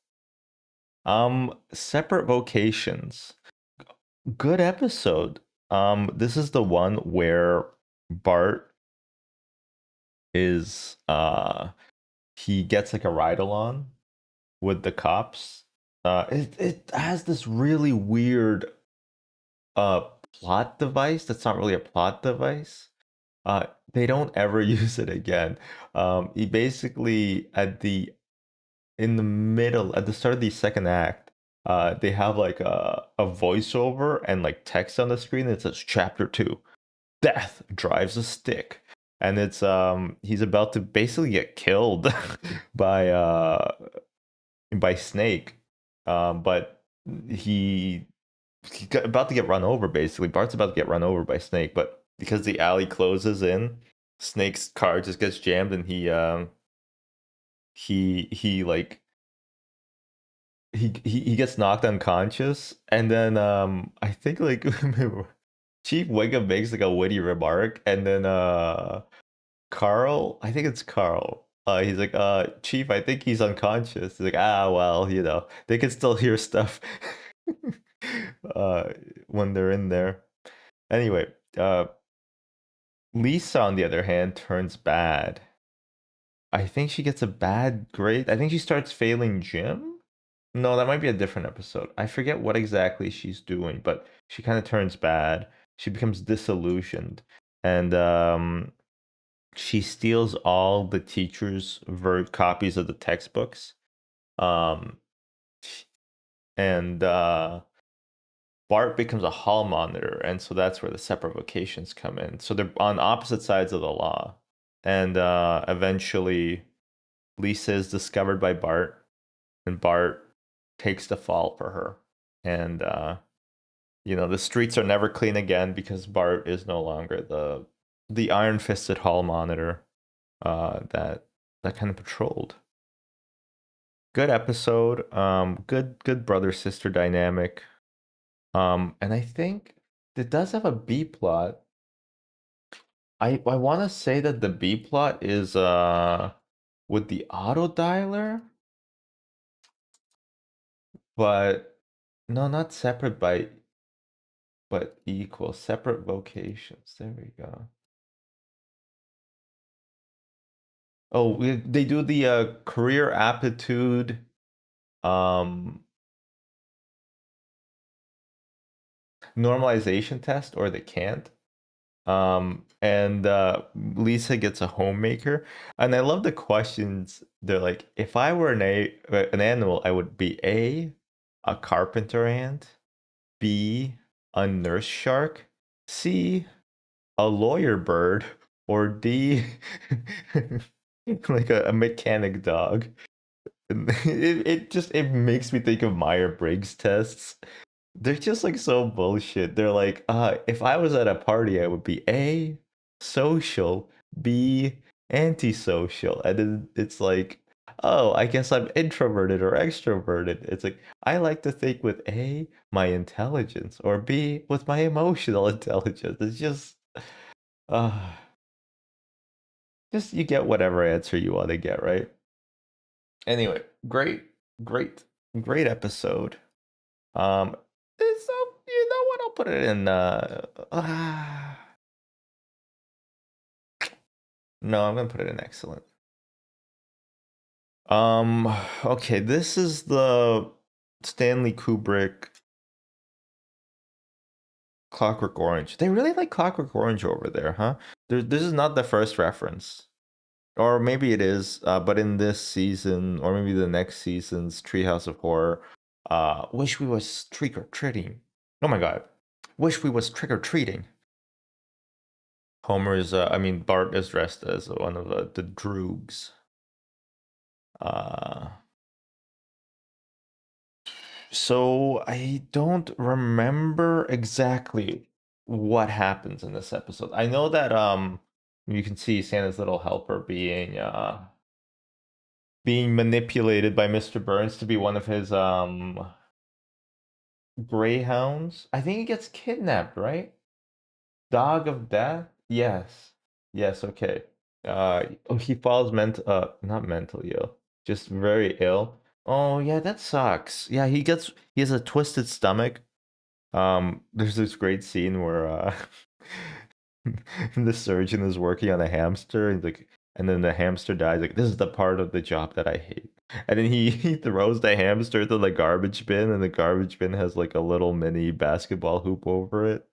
Separate vocations. Good episode. This is the one where Bart is he gets like a ride along with the cops. It has this really weird uh plot device that's not really a plot device. They don't ever use it again. He basically in the middle at the start of the second act, they have like a voiceover and like text on the screen that says chapter 2, death drives a stick. And it's he's about to basically get killed by Snake. But he about to get run over basically. Bart's about to get run over by Snake, but because the alley closes in, Snake's car just gets jammed and he like he gets knocked unconscious, and then I think like Chief Wiggum makes like a witty remark, and then Carl, I think it's Carl. He's like, Chief, I think he's unconscious. He's like, well, they can still hear stuff uh when they're in there. Anyway, Lisa on the other hand turns bad. I think she gets a bad grade. I think she starts failing gym. No, that might be a different episode. I forget what exactly she's doing, but she kind of turns bad. She becomes disillusioned, and she steals all the teachers' copies of the textbooks. Um, and Bart becomes a hall monitor, and so that's where the separate vocations come in. So they're on opposite sides of the law, and eventually Lisa is discovered by Bart, and Bart takes the fall for her. And the streets are never clean again because Bart is no longer the iron-fisted hall monitor that kind of patrolled. Good episode. Good brother sister dynamic. And I think it does have a B plot. I want to say that the B plot is with the auto dialer, but no, not separate but equal. Separate vocations. There we go. Oh, they do the career aptitude um normalization test, or they can't. And Lisa gets a homemaker, and I love the questions. They're like, if I were an animal, I would be a carpenter ant, B, a nurse shark, C, a lawyer bird, or D, like a mechanic dog. It makes me think of Meyer-Briggs tests. They're just like so bullshit. They're like, if I was at a party, I would be A, social, B, antisocial. And then it's like, oh, I guess I'm introverted or extroverted. It's like, I like to think with A, my intelligence, or B, with my emotional intelligence. It's uh, just you get whatever answer you want to get, right? Anyway, great, great episode. Um, so you know what? I'll put it in. No, I'm gonna put it in excellent. Okay, this is the Stanley Kubrick Clockwork Orange. They really like Clockwork Orange over there, huh? This is not the first reference, or maybe it is. But in this season, or maybe the next season's Treehouse of Horror, wish we was trick or treating. Oh my god, wish we was trick or treating. Homer is, I mean, Bart is dressed as one of the droogs. Uh, so I don't remember exactly what happens in this episode. I know that you can see Santa's little helper being manipulated by Mr. Burns to be one of his greyhounds. I think he gets kidnapped, right? Dog of Death? Yes. Yes, okay. Oh, he falls not mentally ill, just very ill. Oh yeah, that sucks. Yeah, he has a twisted stomach. There's this great scene where the surgeon is working on a hamster and like and then the hamster dies. Like, this is the part of the job that I hate. And then he throws the hamster to the garbage bin, and the garbage bin has like a little mini basketball hoop over it.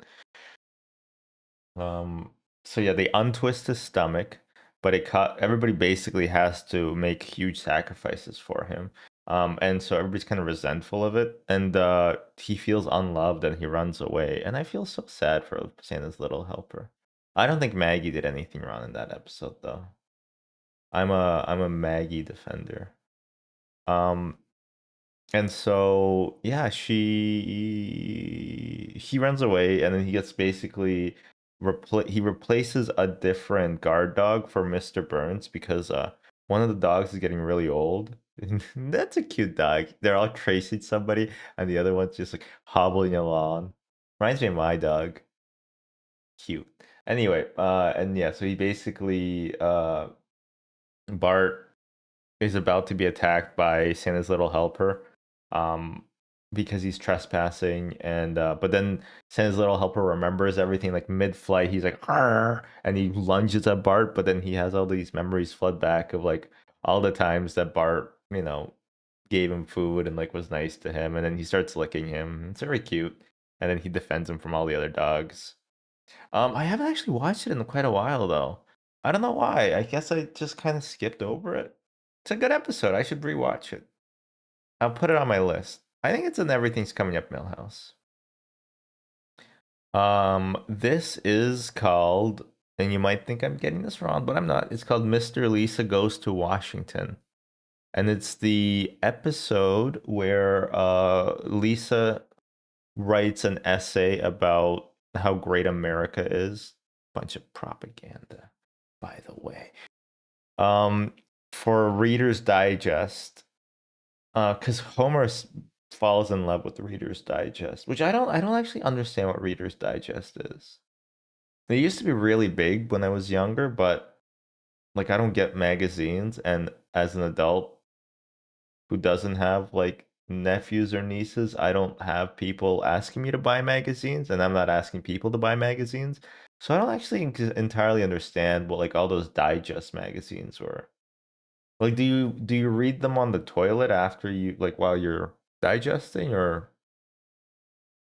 Um, so yeah, they untwist his stomach, but it cut. Everybody basically has to make huge sacrifices for him. And so everybody's kind of resentful of it, and he feels unloved, and he runs away. And I feel so sad for Santa's little helper. I don't think Maggie did anything wrong in that episode, though. I'm a Maggie defender. Um, and so, yeah, he runs away, and then he gets basically he replaces a different guard dog for Mr. Burns because one of the dogs is getting really old. That's a cute dog. They're all tracing somebody, and the other one's just like hobbling along. Reminds me of my dog. Cute. Anyway, and yeah, so he basically Bart is about to be attacked by Santa's little helper, um, because he's trespassing, and but then Santa's little helper remembers everything. Like mid-flight, he's like, "Arr!" And he lunges at Bart, but then he has all these memories flood back of like all the times that Bart, gave him food and like was nice to him, and then he starts licking him. It's very cute, and then he defends him from all the other dogs. I haven't actually watched it in quite a while though. I don't know why. I guess I just kind of skipped over it. It's a good episode. I should rewatch it. I'll put it on my list. I think it's in Everything's Coming Up Millhouse. This is called, and you might think I'm getting this wrong, but I'm not. It's called Mr. Lisa Goes to Washington. And it's the episode where Lisa writes an essay about how great America is. Bunch of propaganda, by the way. Um, for Reader's Digest, because falls in love with Reader's Digest, which I don't actually understand what Reader's Digest is. They used to be really big when I was younger, but like I don't get magazines, and as an adult who doesn't have like nephews or nieces, I don't have people asking me to buy magazines, and I'm not asking people to buy magazines. So I don't actually entirely understand what like all those digest magazines were. Like, do you read them on the toilet after you like while you're digesting, or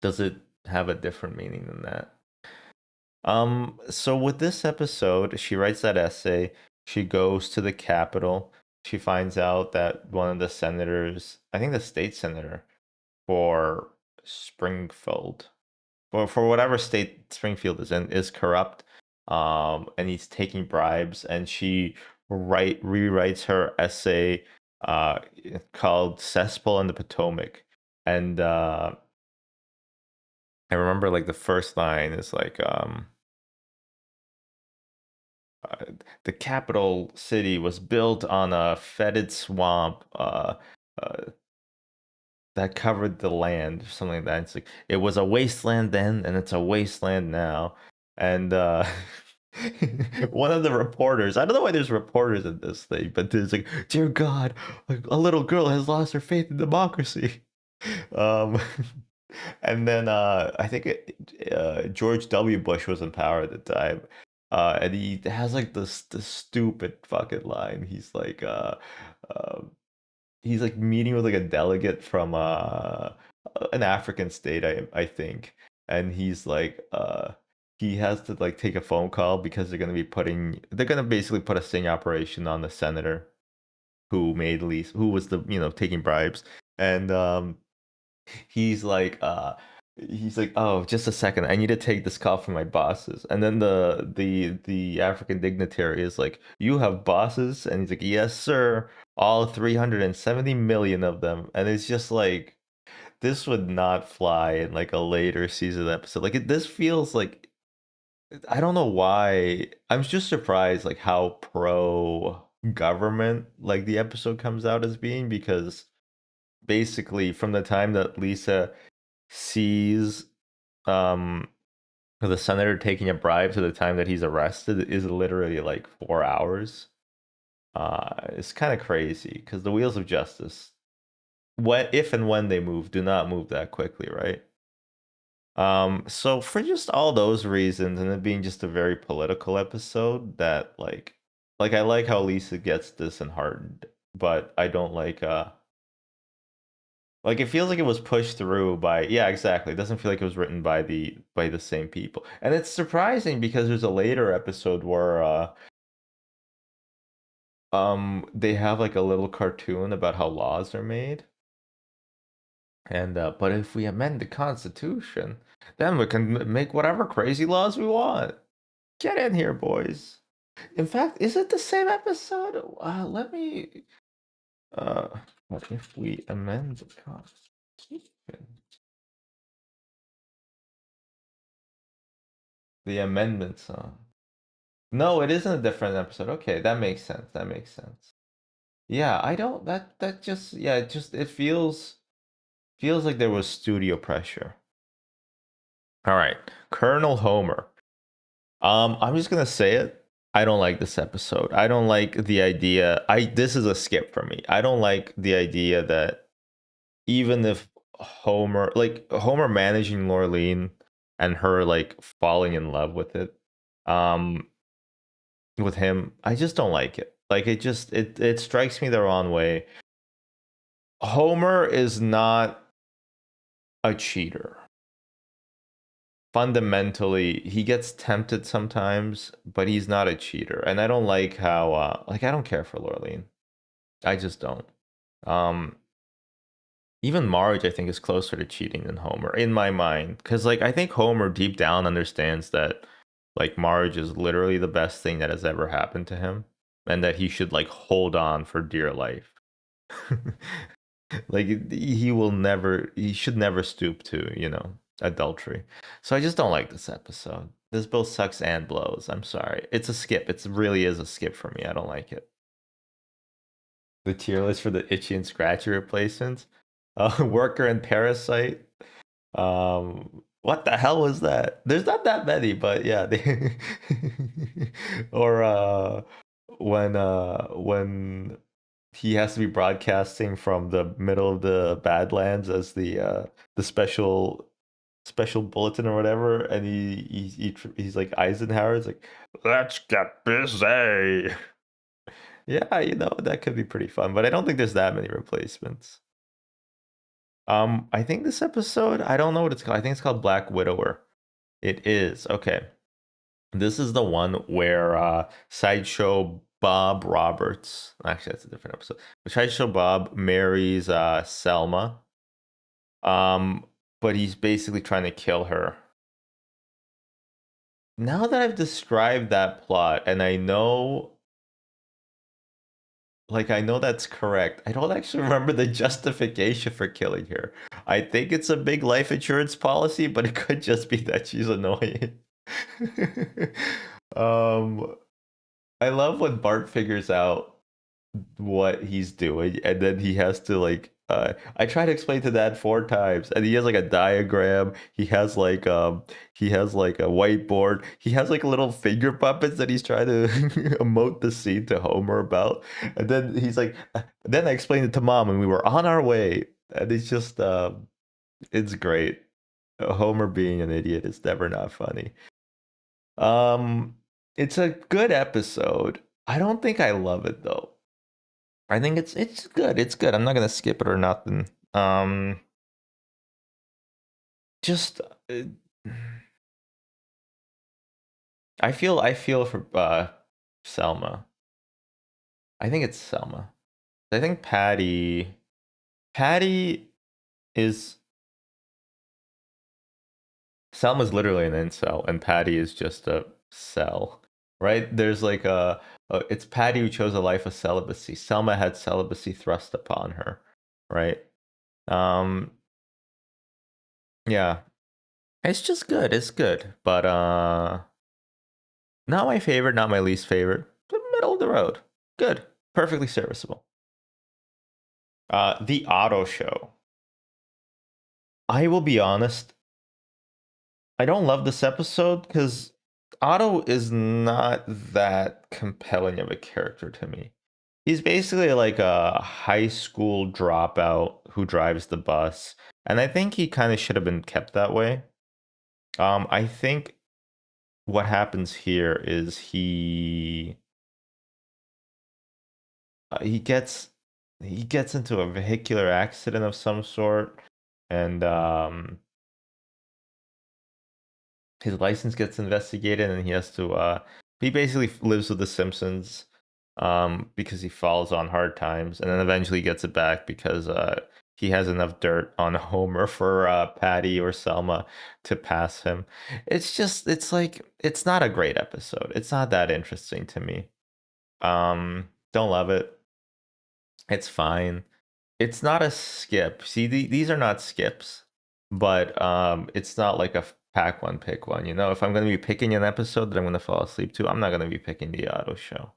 does it have a different meaning than that? So with this episode, she writes that essay, she goes to the Capitol, she finds out that one of the senators, I think the state senator for Springfield, for whatever state Springfield is in, is corrupt. And he's taking bribes, and she rewrites her essay uh called Cesspool in the Potomac. And I remember like the first line is like uh, the capital city was built on a fetid swamp uh that covered the land, or something like that. It's like it was a wasteland then, and it's a wasteland now. And one of the reporters, I don't know why there's reporters in this thing, but there's like, dear God, a little girl has lost her faith in democracy. Um, and then I think George W. Bush was in power at the time. And he has like this stupid fucking line. Uh, he's like meeting with like a delegate from an African state, I think, and he's like he has to like take a phone call because they're gonna basically put a sting operation on the senator who was the taking bribes. And he's like oh, just a second, I need to take this call from my bosses. And then the African dignitary is like, you have bosses? And he's like, yes sir, all 370 million of them. And it's just like, this would not fly in like a later season episode. Like this feels like, I don't know why, I'm just surprised like how pro government like the episode comes out as being, because basically from the time that Lisa sees um the senator taking a bribe to the time that he's arrested is literally like 4 hours. It's kind of crazy because the wheels of justice, what if and when they move, do not move that quickly, right? So for just all those reasons, and it being just a very political episode, that like I like how Lisa gets disheartened, but I don't like it feels like it was pushed through by, yeah, exactly. It doesn't feel like it was written by the same people. And it's surprising because there's a later episode where they have like a little cartoon about how laws are made. And but if we amend the Constitution, then we can make whatever crazy laws we want. Get in here, boys. In fact, is it the same episode? Let me. Uh, what if we amend the Constitution? The amendment song. No, it isn't a different episode. Okay, that makes sense. That makes sense. Yeah, I don't. That just, yeah. It feels like there was studio pressure. All right, Colonel Homer. I'm just gonna say it. I don't like this episode. I don't like the idea. This is a skip for me. I don't like the idea that even if Homer managing Lorleen and her like falling in love with it, um, with him, I just don't like it. Like it strikes me the wrong way. Homer is not a cheater. Fundamentally, he gets tempted sometimes, but he's not a cheater. And I don't like how like I don't care for Lorleen. I just don't. Um Even Marge, I think, is closer to cheating than Homer in my mind. Because like I think Homer deep down understands that like Marge is literally the best thing that has ever happened to him. And that he should like hold on for dear life. Like he should never stoop to, adultery. So I just don't like this episode. This both sucks and blows. I'm sorry. It's a skip. It really is a skip for me. I don't like it. The tier list for the itchy and scratchy replacements. Worker and Parasite. What the hell was that? There's not that many, but yeah, they or when he has to be broadcasting from the middle of the Badlands as the special bulletin or whatever, and he's like Eisenhower. It's like, let's get busy. Yeah, that could be pretty fun, but I don't think there's that many replacements. I think this episode, I don't know what it's called. I think it's called Black Widower. It is. Okay. This is the one where Sideshow Bob Roberts, actually that's a different episode. Sideshow Bob marries Selma. Um, but he's basically trying to kill her. Now that I've described that plot, and I know that's correct. I don't actually remember the justification for killing her. I think it's a big life insurance policy, but it could just be that she's annoying. um, I love when Bart figures out what he's doing, and then he has to I try to explain to Dad 4 times, and he has like a diagram. He has like a whiteboard. He has like little finger puppets that he's trying to emote the scene to Homer about. And then he's like, then I explained it to Mom, and we were on our way. And it's just it's great. Homer being an idiot is never not funny. Um, it's a good episode. I don't think I love it though. I think it's good. It's good. I'm not gonna skip it or nothing. Just I feel for Selma. I think it's Selma. I think Patty is Selma's literally an incel, and Patty is just a cell, right? There's like it's Patty who chose a life of celibacy. Selma had celibacy thrust upon her, right? Um, yeah, it's just good. It's good, but not my favorite, not my least favorite. The middle of the road. Good. Perfectly serviceable. The Auto Show. I will be honest, I don't love this episode because Otto is not that compelling of a character to me. He's basically like a high school dropout who drives the bus. And I think he kind of should have been kept that way. I think what happens here is he gets into a vehicular accident of some sort, and his license gets investigated, and he has to he basically lives with the Simpsons because he falls on hard times, and then eventually gets it back because he has enough dirt on Homer for Patty or Selma to pass him. It's like it's not a great episode. It's not that interesting to me. Don't love it. It's fine. It's not a skip. See, these are not skips, but it's not like a pack one, pick one. You know, if I'm going to be picking an episode that I'm going to fall asleep to, I'm not going to be picking the auto show.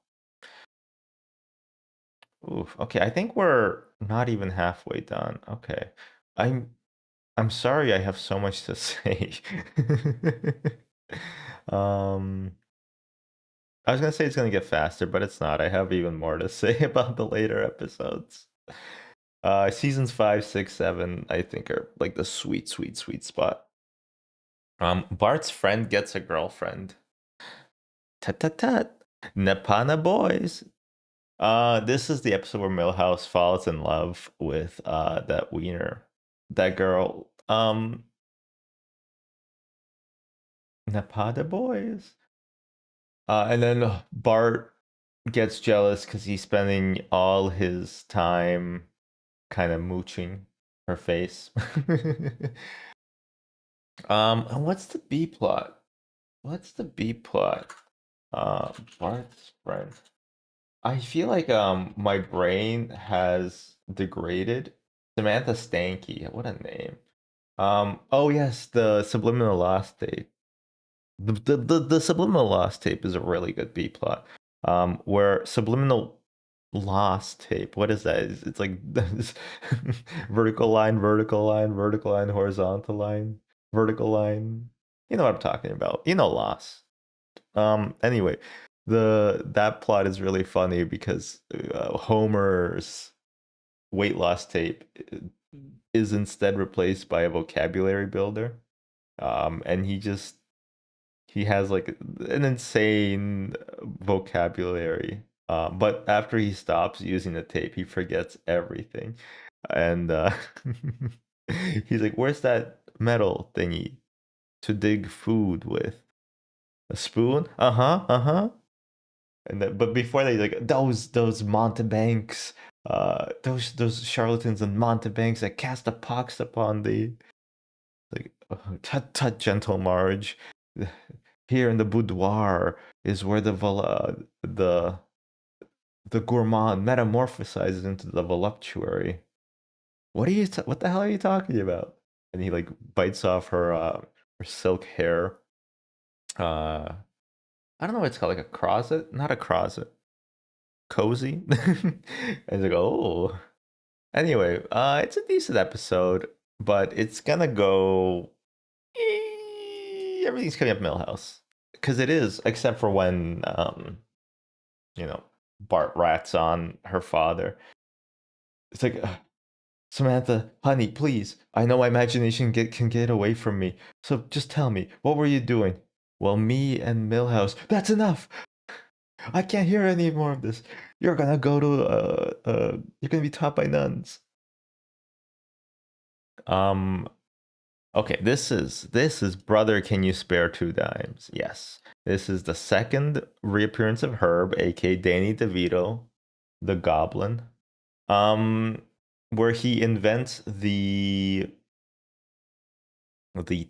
Oof. Okay, I think we're not even halfway done. Okay, I'm I'm sorry. I have so much to say. um, I was gonna say it's gonna get faster, but it's not. I have even more to say about the later episodes. Seasons 5, 6, 7, I think are like the sweet, sweet, sweet spot. Bart's friend gets a girlfriend. Tut tut tut. Nepana boys. This is the episode where Milhouse falls in love with that wiener, that girl. Nepana boys. And then Bart gets jealous because he's spending all his time kind of mooching her face. And what's the B plot? What's the B plot? Bart's friend. I feel like my brain has degraded. Samantha Stanky, what a name. Oh yes, the subliminal lost tape. The subliminal lost tape is a really good B plot. Where subliminal lost tape, what is that? It's like this vertical line, vertical line, vertical line, horizontal line, vertical line. You know what I'm talking about. You know loss. Anyway, the that plot is really funny because Homer's weight loss tape is instead replaced by a vocabulary builder. And he has like an insane vocabulary. But after he stops using the tape, he forgets everything. And he's like, "Where's that metal thingy to dig food with? A spoon? Uh-huh, uh-huh." And then, but before they like those mountebanks, those charlatans and mountebanks that cast a pox upon thee. Like, tut tut, gentle Marge. Here in the boudoir is where the gourmand metamorphosizes into the voluptuary. What the hell are you talking about? And he like bites off her silk hair. I don't know what it's called, like a crozet, not a crozet, cozy. And he's like, oh. Anyway, it's a decent episode, but it's gonna go. Everything's coming up Millhouse because it is, except for when you know, Bart rats on her father. It's like, Samantha, honey, please. I know my imagination can get away from me. So just tell me, what were you doing? Well, me and Millhouse. That's enough. I can't hear any more of this. You're gonna go to you're gonna be taught by nuns. Um okay, this is Brother Can You Spare Two Dimes? Yes. This is the second reappearance of Herb, aka Danny DeVito, the Goblin. Um where he invents the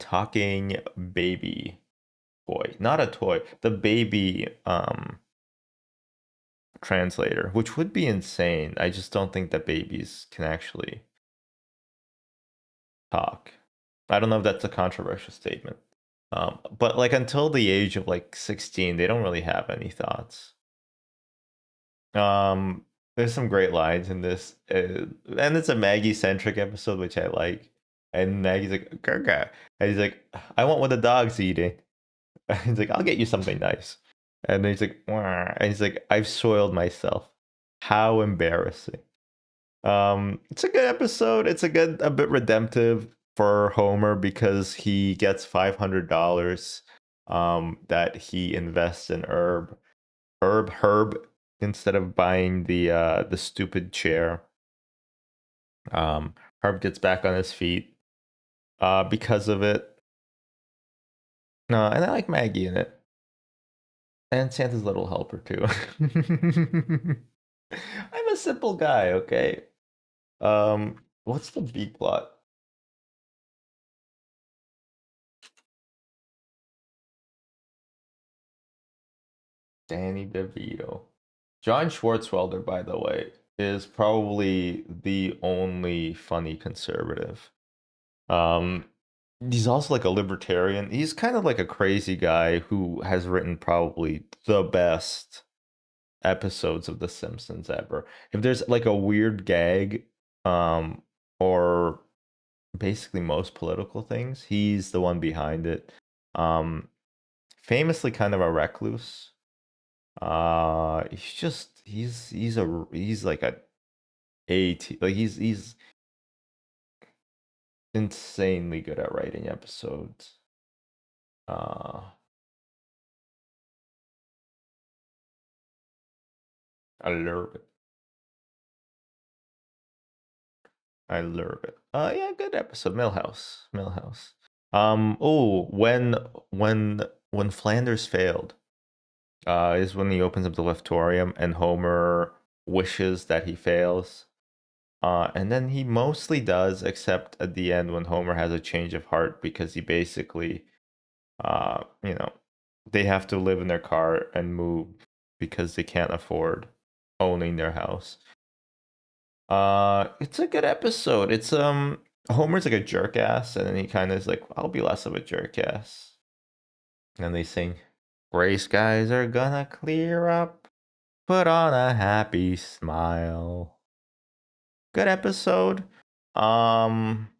talking baby boy. Not a toy, the baby translator, which would be insane. I just don't think that babies can actually talk. I don't know if that's a controversial statement. But like until the age of like 16, they don't really have any thoughts. Um, there's some great lines in this, and it's a Maggie centric episode, which I like. And Maggie's like, Gurga. And he's like, I want what the dog's eating. And he's like, I'll get you something nice. And then he's like, "Wah." And he's like, I've soiled myself. How embarrassing. It's a good episode. It's a bit redemptive for Homer because he gets $500 that he invests in Herb instead of buying the stupid chair. Herb gets back on his feet because of it. And I like Maggie in it. And Santa's little helper too. I'm a simple guy, okay? What's the B plot? Danny DeVito. John Schwartzwelder, by the way, is probably the only funny conservative. Um, he's also like a libertarian. He's kind of like a crazy guy who has written probably the best episodes of The Simpsons ever. If there's like a weird gag, or basically most political things, he's the one behind it. Um, Famously kind of a recluse. He's like he's insanely good at writing episodes. I love it. I love it. Yeah, good episode. Millhouse. Oh, when Flanders failed, is when he opens up the leftorium and Homer wishes that he fails. And then he mostly does, except at the end when Homer has a change of heart because he basically, you know, they have to live in their car and move because they can't afford owning their house. It's a good episode. It's Homer's like a jerk ass, and then he kind of is like, I'll be less of a jerk ass. And they sing, "Gray skies are gonna clear up. Put on a happy smile." Good episode. Um,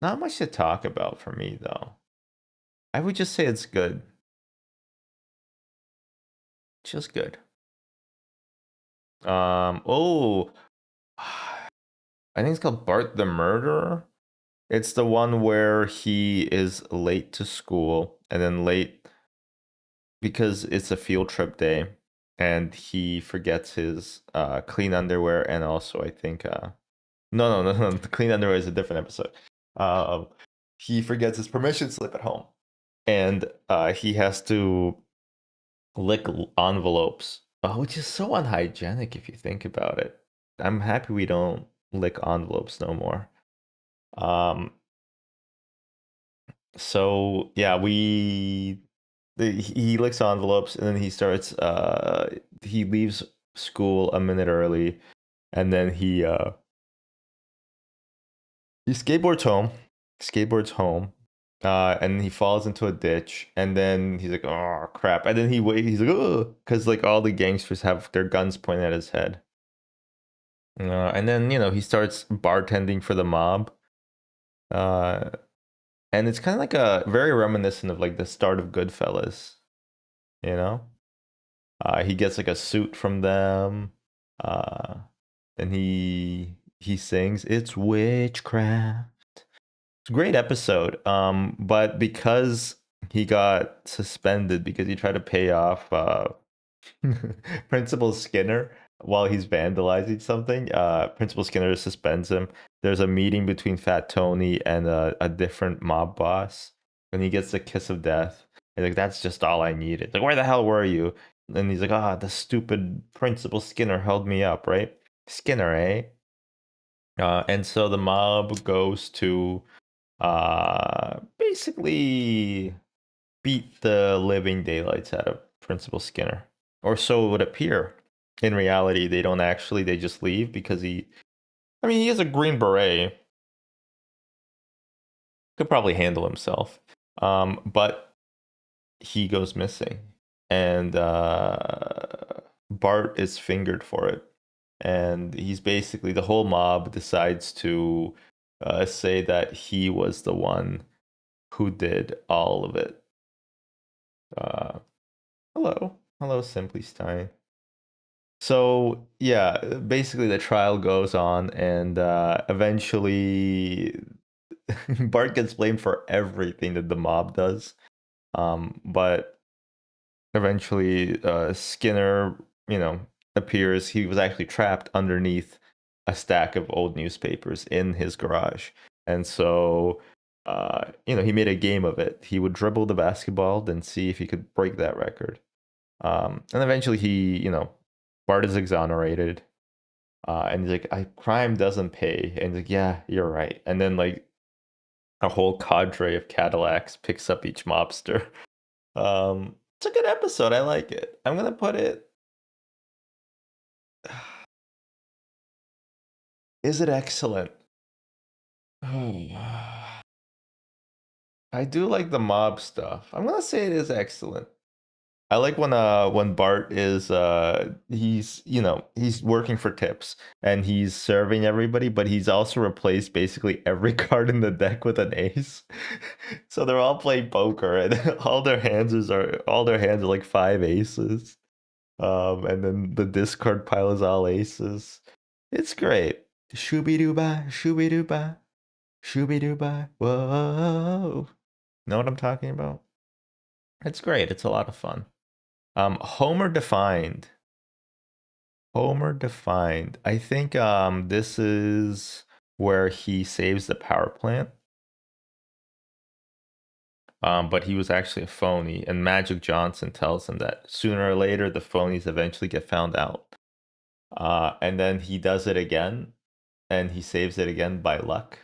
Not much to talk about for me though. I would just say it's good. Just good. Oh, I think it's called Bart the Murderer. It's the one where he is late to school and then late because it's a field trip day and he forgets his clean underwear and also I think no, the clean underwear is a different episode. Uh, he forgets his permission slip at home and he has to lick envelopes, which is so unhygienic if you think about it. I'm happy we don't lick envelopes no more. Um, so yeah, he licks envelopes and then he leaves school a minute early and then he skateboards home, and he falls into a ditch, and then he's like, "Oh crap!" And then he's like, "Oh," because like all the gangsters have their guns pointed at his head. And then he starts bartending for the mob, uh, and it's kind of like a very reminiscent of like the start of Goodfellas, you know. He gets like a suit from them, uh, and he sings, "It's witchcraft." It's a great episode. But because he got suspended because he tried to pay off Principal Skinner while he's vandalizing something, Principal Skinner suspends him. There's a meeting between Fat Tony and a different mob boss, and he gets the kiss of death. He's like, "That's just all I needed." Like, where the hell were you? And he's like, the stupid Principal Skinner held me up, right? Skinner, eh? And so the mob goes to basically beat the living daylights out of Principal Skinner, or so it would appear. In reality, they don't actually; they just leave because he has a green beret, could probably handle himself, but he goes missing, and Bart is fingered for it, and he's basically the whole mob decides to say that he was the one who did all of it. Uh, hello, Simply Stein. So yeah, basically the trial goes on, and eventually Bart gets blamed for everything that the mob does. But eventually Skinner, you know, appears. He was actually trapped underneath a stack of old newspapers in his garage. And so he made a game of it. He would dribble the basketball, then see if he could break that record. And eventually Bart is exonerated. And he's like, crime doesn't pay. And he's like, yeah, you're right. And then like a whole cadre of Cadillacs picks up each mobster. It's a good episode. I like it. I'm gonna put it. Is it excellent? I do like the mob stuff. I'm gonna say it is excellent. I like when Bart is he's working for tips and he's serving everybody, but he's also replaced basically every card in the deck with an ace. So they're all playing poker and all their hands are like five aces. And then the discard pile is all aces. It's great. Shooby dooba, shooby dooba, shooby dooba. Whoa. Know what I'm talking about? It's great. It's a lot of fun. Homer defined. Homer defined. I think this is where he saves the power plant. But he was actually a phony, and Magic Johnson tells him that sooner or later the phonies eventually get found out. And then he does it again, and he saves it again by luck.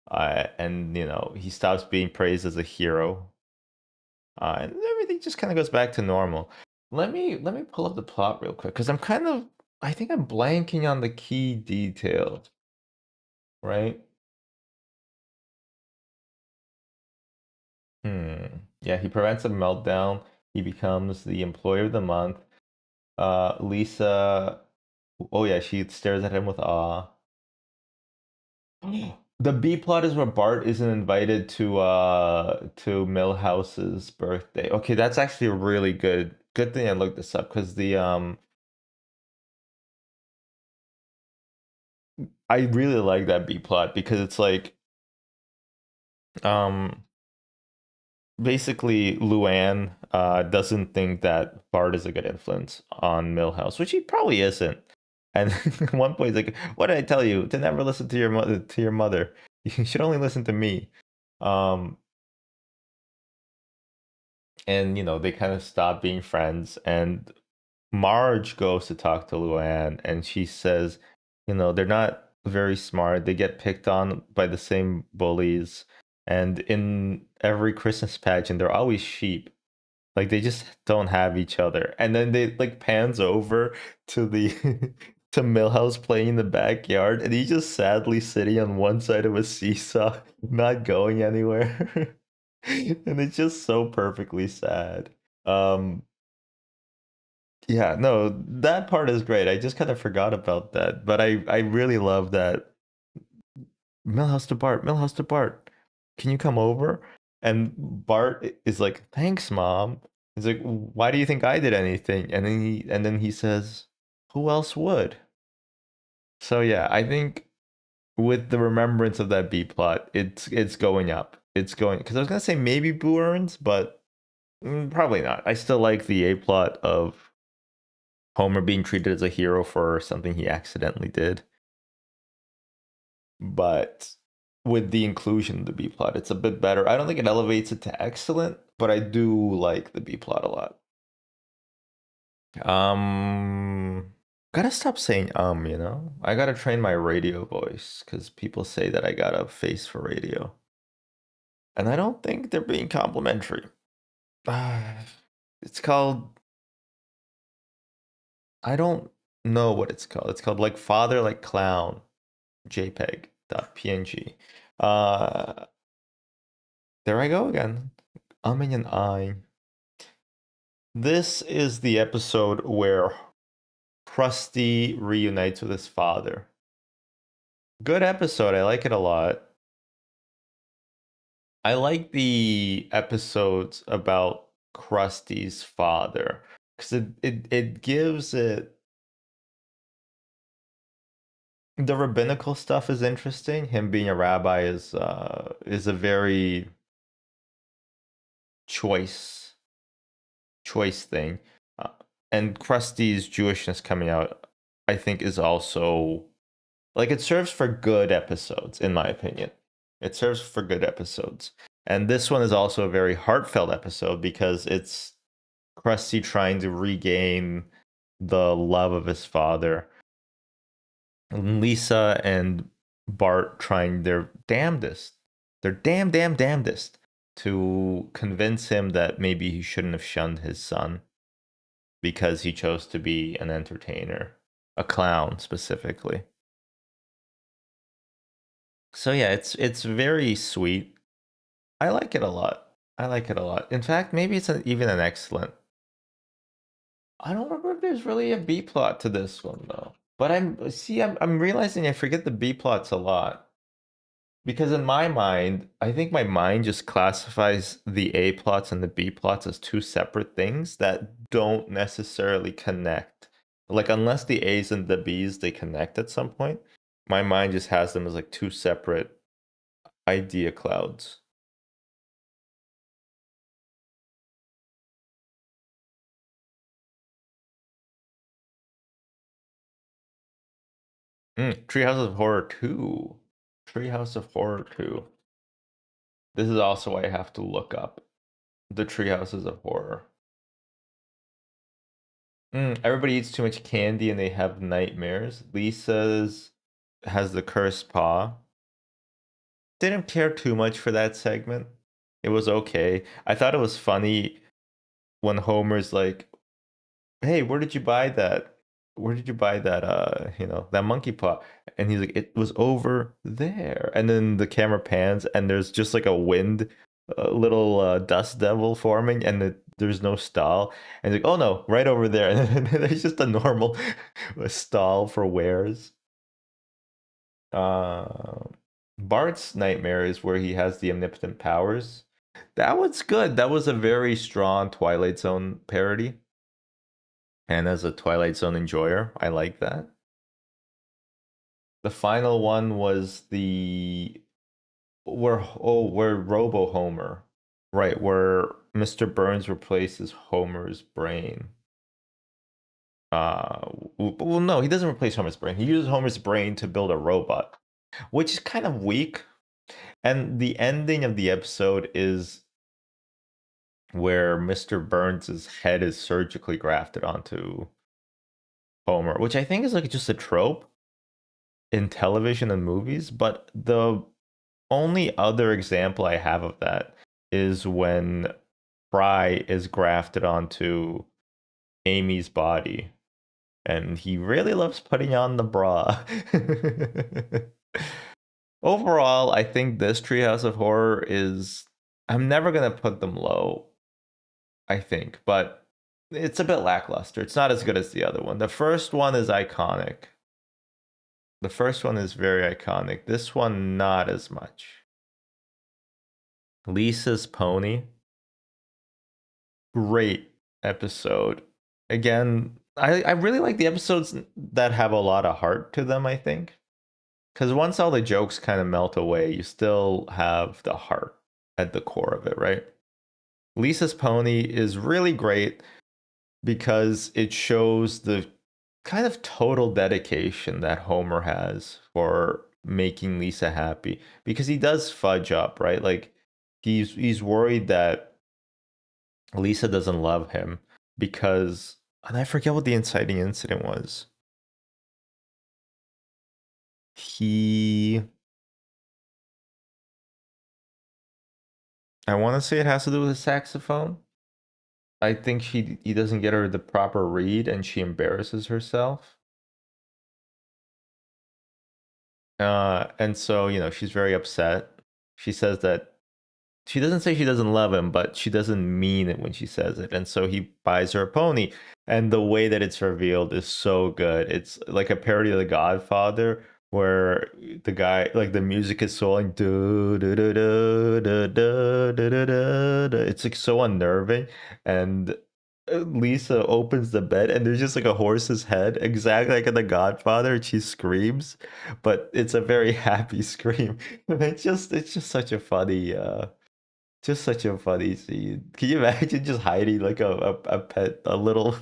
And he stops being praised as a hero, and everything just kind of goes back to normal. Let me pull up the plot real quick because I think I'm blanking on the key details, right? Yeah, he prevents a meltdown. He becomes the employee of the month. Lisa, oh yeah, she stares at him with awe. The B plot is where Bart isn't invited to Milhouse's birthday. Okay, that's actually a really good thing I looked this up because the I really like that B plot because it's like um basically Luann doesn't think that Bart is a good influence on Milhouse, which he probably isn't. And at one point he's like, "What did I tell you? To never listen to your mother. To your mother. You should only listen to me." Um, and they kind of stop being friends. And Marge goes to talk to Luann, and she says, they're not very smart. They get picked on by the same bullies, and in every Christmas pageant, they're always sheep. Like they just don't have each other. And then they like pans over to the to Millhouse playing in the backyard, and he's just sadly sitting on one side of a seesaw, not going anywhere. And it's just so perfectly sad. Um yeah, no, that part is great. I just kind of forgot about that. But I really love that Millhouse to Bart, Millhouse to Bart. Can you come over? And Bart is like, "Thanks, Mom." He's like, "Why do you think I did anything?" And then he says, "Who else would?" So yeah, I think with the remembrance of that B plot, it's going up. It's going because I was gonna say maybe Boo Earns, but probably not. I still like the A plot of Homer being treated as a hero for something he accidentally did. But with the inclusion of the B plot, it's a bit better. I don't think it elevates it to excellent, but I do like the B plot a lot. Gotta stop saying I gotta train my radio voice because people say that I got a face for radio. And I don't think they're being complimentary. It's called I don't know what it's called. It's called like father like clown jpeg.png. Uh there I go again. Umming and eyeing. This is the episode where Krusty reunites with his father. Good episode. I like it a lot. I like the episodes about Krusty's father because it gives it. The rabbinical stuff is interesting. Him being a rabbi is a very choice choice thing. Uh, and Krusty's Jewishness coming out, I think, is also like it serves for good episodes, in my opinion. It serves for good episodes. And this one is also a very heartfelt episode because it's Krusty trying to regain the love of his father. And Lisa and Bart trying their damnedest, their damnedest to convince him that maybe he shouldn't have shunned his son because he chose to be an entertainer, a clown specifically. So yeah, it's very sweet. I like it a lot. I like it a lot. In fact, maybe it's even an excellent. I don't remember if there's really a B plot to this one though. But I'm realizing I forget the B plots a lot. Because in my mind, I think my mind just classifies the A plots and the B plots as two separate things that don't necessarily connect. Like unless the A's and the B's they connect at some point, my mind just has them as like two separate idea clouds. Treehouse of Horror 2. Treehouse of Horror 2. This is also why I have to look up the Treehouses of Horror. Everybody eats too much candy and they have nightmares. Lisa's has the cursed paw. Didn't care too much for that segment. It was okay. I thought it was funny when Homer's like, "Hey, where did you buy that? Where did you buy that? That monkey paw?" And he's like, "It was over there." And then the camera pans, and there's just like a wind, a little dust devil forming, and there's no stall. And he's like, "Oh no, right over there." And then there's just a normal stall for wares. Uh, Bart's nightmare is where he has the omnipotent powers. That was good. That was a very strong Twilight Zone parody. And as a Twilight Zone enjoyer, I like that. The final one was the where Robo Homer, right? Where Mr. Burns replaces Homer's brain. Well, no, he doesn't replace Homer's brain. He uses Homer's brain to build a robot, which is kind of weak. And the ending of the episode is where Mr. Burns' head is surgically grafted onto Homer, which I think is like just a trope in television and movies. But the only other example I have of that is when Fry is grafted onto Amy's body, and he really loves putting on the bra. Overall, I think this Treehouse of Horror is. I'm never gonna put them low, I think, but it's a bit lackluster. It's not as good as the other one. The first one is iconic. The first one is very iconic. This one, not as much. Lisa's Pony. Great episode. Again, I really like the episodes that have a lot of heart to them, I think. Because once all the jokes kind of melt away, you still have the heart at the core of it, right? Lisa's Pony is really great because it shows the kind of total dedication that Homer has for making Lisa happy because he does fudge up, right? Like he's worried that Lisa doesn't love him because and I forget what the inciting incident was. He I want to say it has to do with the saxophone. I think he doesn't get her the proper read and she embarrasses herself. And so, she's very upset. She says that she doesn't say she doesn't love him, but she doesn't mean it when she says it. And so he buys her a pony. And the way that it's revealed is so good. It's like a parody of The Godfather, where the guy, like the music is so like, it's like so unnerving. And Lisa opens the bed and there's just like a horse's head, exactly like in The Godfather, and she screams, but it's a very happy scream. It's just such a funny just such a funny scene. Can you imagine just hiding like a pet, a little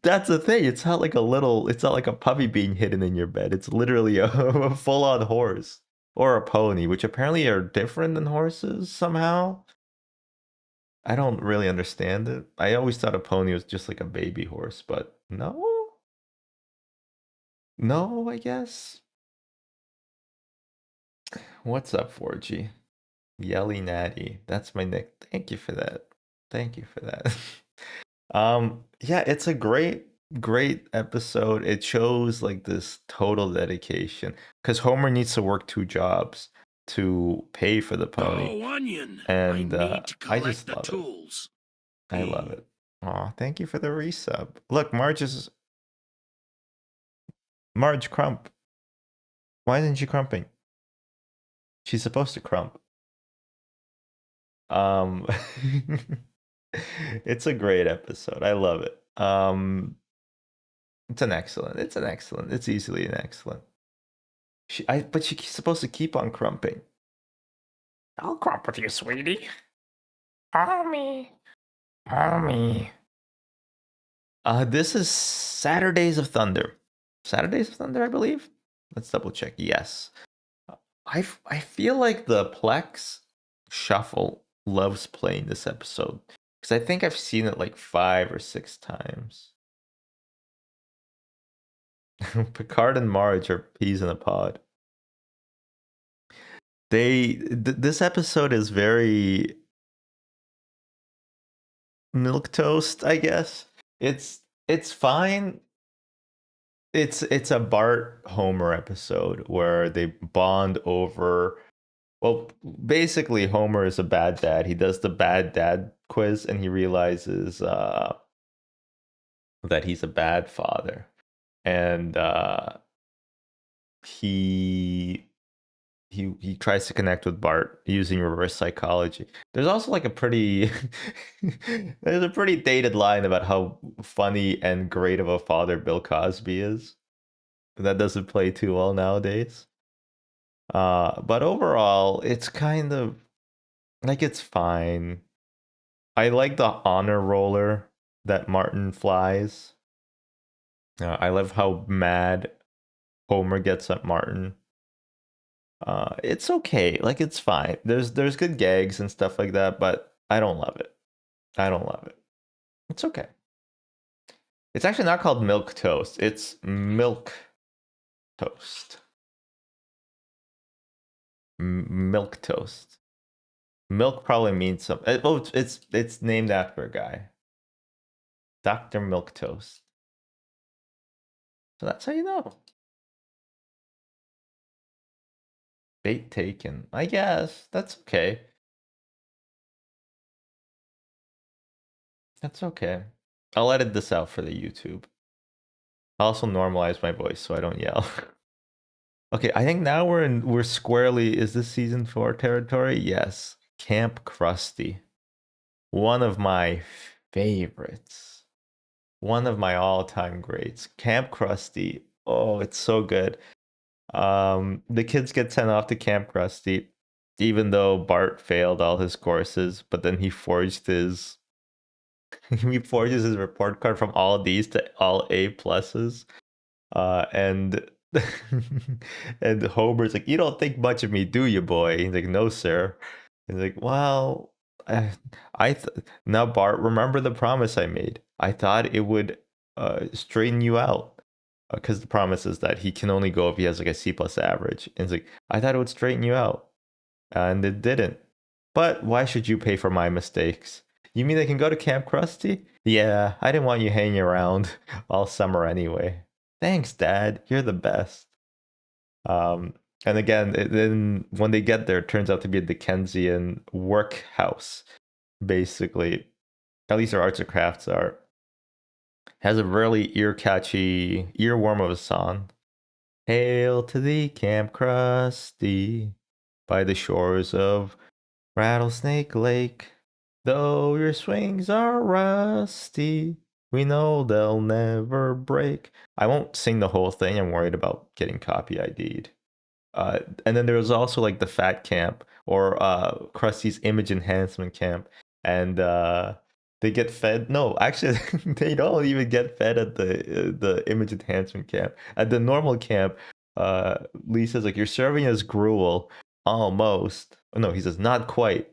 that's the thing. It's not like a puppy being hidden in your bed. It's literally a full-on horse or a pony, which apparently are different than horses somehow. I don't really understand it. I always thought a pony was just like a baby horse, but no, no, I guess. What's up, 4G? Yelly Natty. That's my nick. Thank you for that. Thank you for that. Yeah, it's a great episode. It shows like this total dedication because Homer needs to work two jobs to pay for the pony, Oh, onion! I and need to I collect just the love it. tools. I love it. Aw, thank you for the resub. Look, Marge Crump. Why isn't she crumping? She's supposed to crump. Um, it's a great episode. I love it. It's easily an excellent. But she's supposed to keep on crumping. I'll crump with you, sweetie. Homie. Homie. This is Saturdays of Thunder. Saturdays of Thunder, I believe. Let's double check. Yes. I feel like the Plex Shuffle loves playing this episode because I think I've seen it like 5 or 6 times. Picard and Marge are peas in a pod. This episode is very milk toast, I guess. It's fine. It's a Bart Homer episode where they bond over. Well, basically, Homer is a bad dad. He does the bad dad quiz, and he realizes that he's a bad father, and he he tries to connect with Bart using reverse psychology. There's also like a pretty there's a pretty dated line about how funny and great of a father Bill Cosby is. That doesn't play too well nowadays. But overall, it's kind of like it's fine. I like the honor roller that Martin flies. I love how mad Homer gets at Martin. It's okay. Like it's fine. There's good gags and stuff like that, but I don't love it. I don't love it. It's okay. It's actually not called milk toast. It's milk toast. Milk toast. Milk probably means something. Oh, it's named after a guy, Dr. Milk Toast. So that's how you know. Bait taken. I guess that's okay. That's okay. I'll edit this out for the YouTube. I'll also normalize my voice so I don't yell. Okay, I think now we're squarely. Is this season 4 territory? Yes. Camp Krusty. One of my favorites. One of my all-time greats. Camp Krusty. Oh, it's so good. The kids get sent off to Camp Krusty, even though Bart failed all his courses, but then he forged his he forges his report card from all D's to all A pluses. And and Homer's like, "You don't think much of me, do you, boy?" He's like, "No, sir." He's like, "Well, now Bart, remember the promise I made. I thought it would straighten you out." Because the promise is that he can only go if he has like a C plus average. And it's like, I thought it would straighten you out. And it didn't. But why should you pay for my mistakes? You mean I can go to Camp Krusty? Yeah, I didn't want you hanging around all summer anyway. Thanks, Dad. You're the best. And again, then when they get there, it turns out to be a Dickensian workhouse, basically. At least their arts and crafts are. Has a really ear-catchy, earworm of a song. Hail to thee, Camp Krusty, by the shores of Rattlesnake Lake. Though your swings are rusty, we know they'll never break. I won't sing the whole thing. I'm worried about getting copy ID'd. And then there was also like the fat camp or Krusty's image enhancement camp, and they get fed. No, actually, they don't even get fed at the image enhancement camp. At the normal camp, Lisa's like, "You're serving us gruel, almost." Oh, no, he says, "Not quite.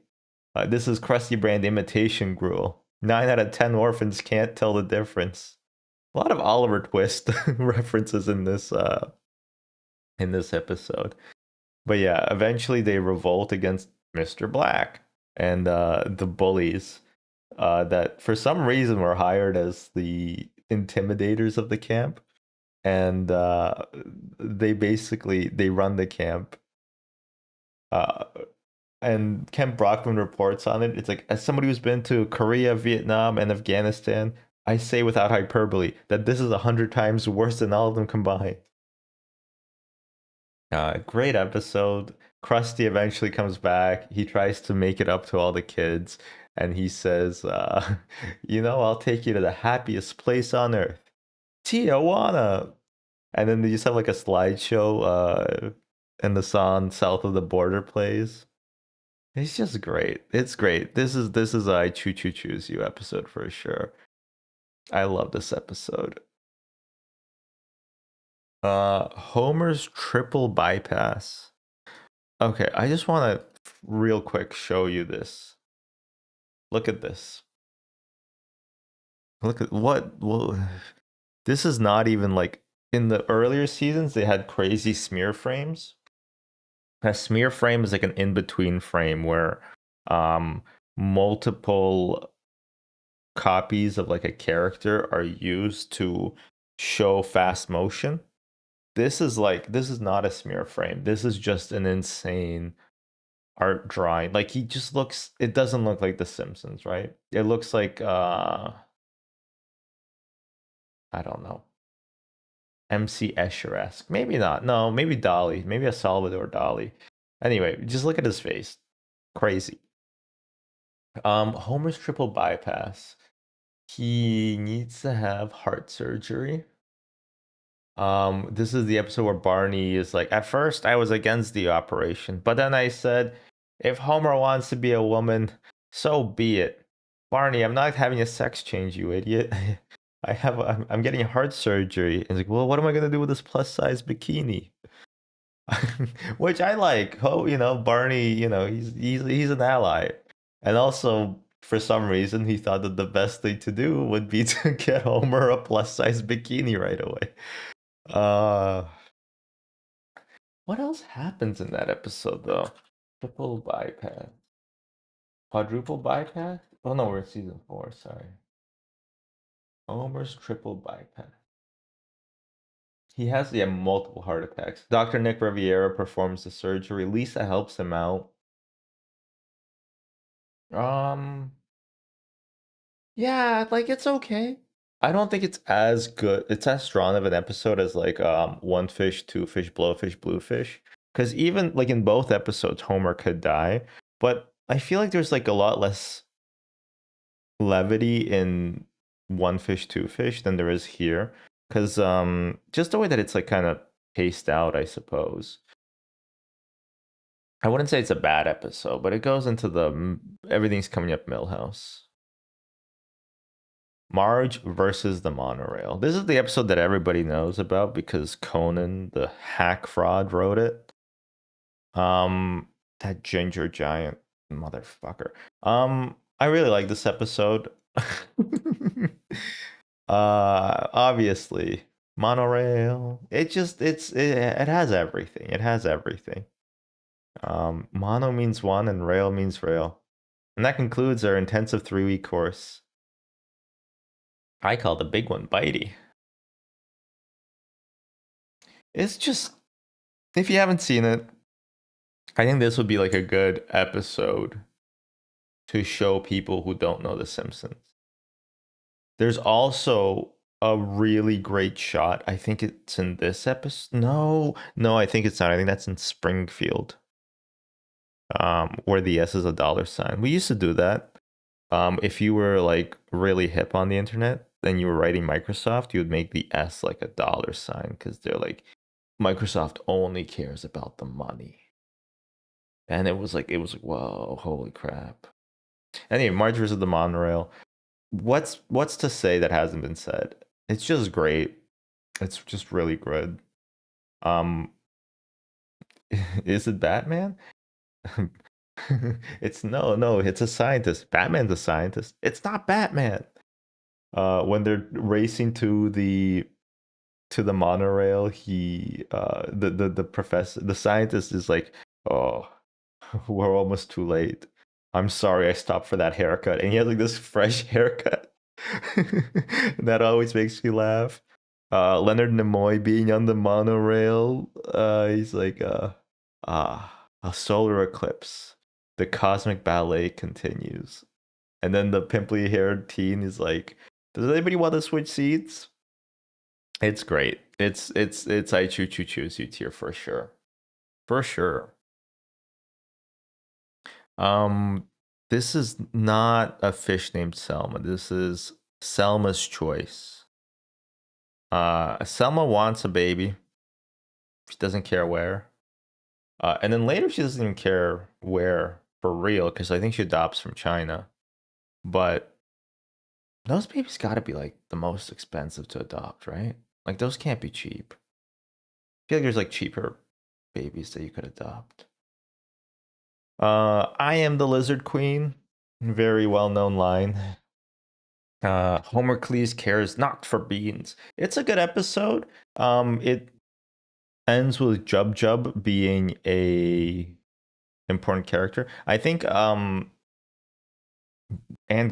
This is Krusty brand imitation gruel. 9 out of 10 orphans can't tell the difference." A lot of Oliver Twist references in this episode. But yeah, eventually they revolt against Mr. Black and the bullies that for some reason were hired as the intimidators of the camp. And they run the camp. Uh, and Ken Brockman reports on it. It's like, as somebody who's been to Korea, Vietnam, and Afghanistan, I say without hyperbole that this is 100 times worse than all of them combined. Great episode. Krusty eventually comes back. He tries to make it up to all the kids, and he says, I'll take you to the happiest place on earth, Tijuana." And then they just have like a slideshow, and the song "South of the Border" plays. It's just great. It's great. This is a choo choo choose you episode for sure. I love this episode. Homer's triple bypass. Okay, I just want to real quick show you this. Look at this. Look at what this is not even like in the earlier seasons they had crazy smear frames. A smear frame is like an in-between frame where um multiple copies of like a character are used to show fast motion. This is not a smear frame. This is just an insane art drawing. Like he just looks, it doesn't look like the Simpsons, right? It looks like I don't know. MC Escher-esque. Maybe not. No, maybe Dolly. Maybe a Salvador Dali. Anyway, just look at his face. Crazy. Homer's triple bypass. He needs to have heart surgery. This is the episode where Barney is like, at first I was against the operation, but then I said, if Homer wants to be a woman, so be it. Barney, I'm not having a sex change, you idiot. I'm getting heart surgery. And he's like, well, what am I gonna do with this plus size bikini? Which I like. Oh, Barney, he's an ally. And also, for some reason, he thought that the best thing to do would be to get Homer a plus size bikini right away. Uh, what else happens in that episode though? Triple bypass, quadruple bypass. Oh no, we're in season 4. Sorry. Homer's triple bypass. He has multiple heart attacks. Dr. Nick Riviera performs the surgery. Lisa helps him out. Um, yeah, like it's okay. I don't think it's as good. It's as strong of an episode as like One Fish, Two Fish, Blowfish, Bluefish. Because even like in both episodes, Homer could die, but I feel like there's like a lot less levity in One Fish, Two Fish than there is here. Because just the way that it's like kind of paced out, I suppose. I wouldn't say it's a bad episode, but it goes into the everything's coming up Millhouse. Marge versus the monorail. This is the episode that everybody knows about because Conan, the hack fraud, wrote it. That ginger giant motherfucker. I really like this episode. Obviously, monorail. It has everything. It has everything. Mono means one and rail means rail. And that concludes our intensive 3-week course. I call the big one Bitey. It's just, if you haven't seen it, I think this would be like a good episode to show people who don't know The Simpsons. There's also a really great shot. I think it's in this episode. No, I think it's not. I think that's in Springfield, where the S is a dollar sign. We used to do that. If you were like really hip on the internet and you were writing Microsoft, you would make the S like a dollar sign because they're like Microsoft only cares about the money. And it was like, whoa, holy crap. Anyway, Marge versus the Monorail. What's to say that hasn't been said? It's just great. It's just really good. Um, is it Batman? It's no, it's a scientist. Batman's a scientist. It's not Batman. When they're racing to the monorail, the professor, the scientist is like, "Oh, we're almost too late. I'm sorry I stopped for that haircut." And he has like this fresh haircut. That always makes me laugh. Leonard Nimoy being on the monorail, he's like, a solar eclipse. The cosmic ballet continues. And then the pimply haired teen is like, does anybody want to switch seats? It's great. It's I choo choo choose you tier for sure. For sure. Um this is not a fish named Selma. This is Selma's choice. Selma wants a baby. She doesn't care where. And then later she doesn't even care where for real because I think she adopts from China. But those babies got to be like the most expensive to adopt, right? Like those can't be cheap. I feel like there's like cheaper babies that you could adopt. I am the Lizard Queen. Very well known line. Homercles cares not for beans. It's a good episode. It ends with Jub Jub being a important character. I think Aunt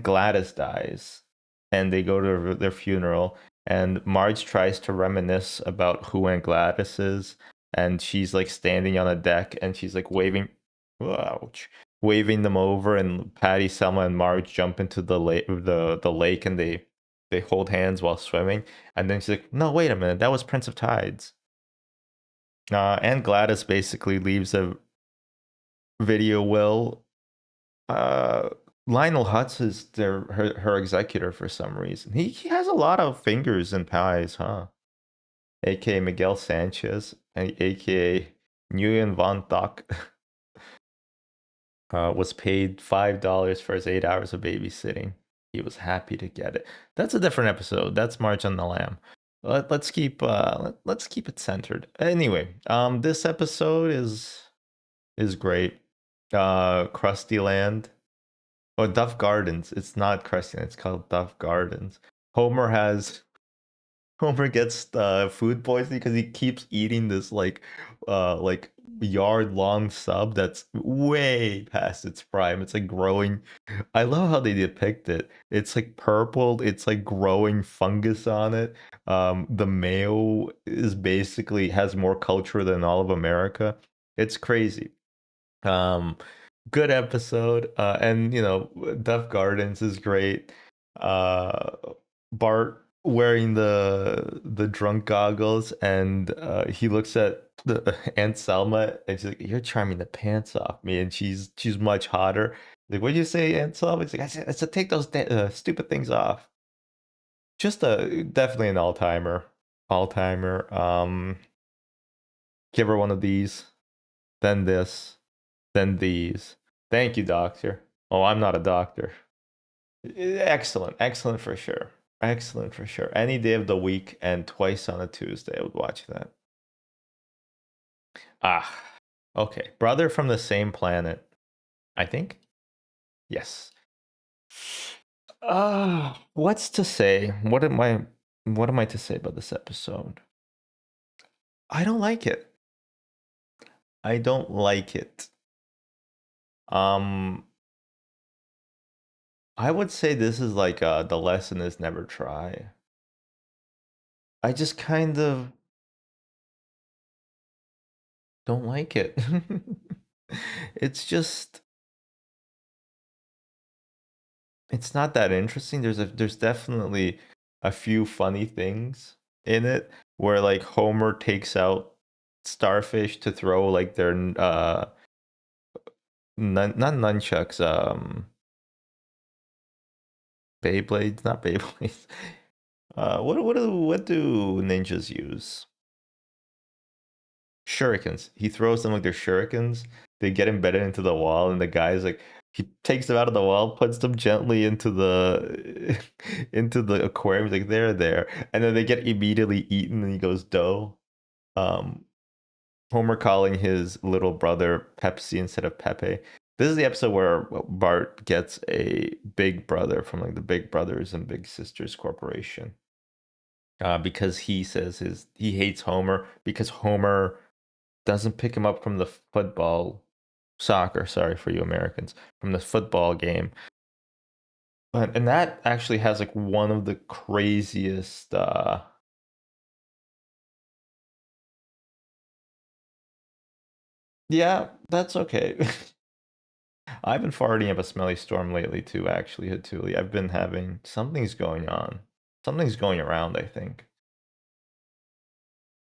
Gladys dies, and they go to their funeral, and Marge tries to reminisce about who Aunt Gladys is, and she's like standing on a deck, and she's like waving, ouch, waving them over, and Patty, Selma, and Marge jump into the lake, and they hold hands while swimming, and then she's like, no, wait a minute, that was Prince of Tides. Aunt Gladys basically leaves a video will. uh Lionel Hutz is her executor for some reason. He has a lot of fingers in pies, huh? AKA Miguel Sanchez, and AKA Nguyen Van Doc, was paid $5 for his 8 hours of babysitting. He was happy to get it. That's a different episode. That's March on the Lamb. Let's keep it centered. Anyway, this episode is great. Krusty Land. Oh, Duff Gardens. It's not Krusty Land. It's called Duff Gardens. Homer has Homer gets food poisoning because he keeps eating this like yard long sub that's way past its prime. It's like growing. I love how they depict it. It's like purple. It's like growing fungus on it. The mayo is basically has more culture than all of America. It's crazy. Um, Good episode. And you know, Duff Gardens is great. Uh, Bart wearing the drunk goggles, and he looks at the Aunt Selma, and she's like, "You're charming the pants off me," and she's much hotter. Like, what'd you say, Aunt Selma? He's like, I said take those stupid things off." Just a definitely an all timer, all timer. Give her one of these, then this, then these. Thank you, doctor. Oh, I'm not a doctor. Excellent, excellent for sure. Excellent for sure. Any day of the week and twice on a Tuesday, I would watch that. Ah, okay. Brother from the same planet, I think. Yes. What's to say? What am I to say about this episode? I don't like it. I don't like it. Um, I would say this is like the lesson is never try. I just kind of don't like it. It's just it's not that interesting. There's definitely a few funny things in it where like Homer takes out starfish to throw like their not nunchucks Beyblades, not Beyblades. What do ninjas use? Shurikens. He throws them like they're shurikens. They get embedded into the wall, and the guy's like, he takes them out of the wall, puts them gently into the into the aquarium. He's like, they're there, and then they get immediately eaten, and he goes dough. Um, Homer calling his little brother Pepsi instead of Pepe. This is the episode where Bart gets a big brother from like the Big Brothers and Big Sisters Corporation. Because he says he hates Homer because Homer doesn't pick him up from the soccer, sorry for you Americans, from the football game. And that actually has like one of the craziest yeah, that's okay. I've been farting up a smelly storm lately too, actually, Hatuli. I've been having something's going on. Something's going around, I think.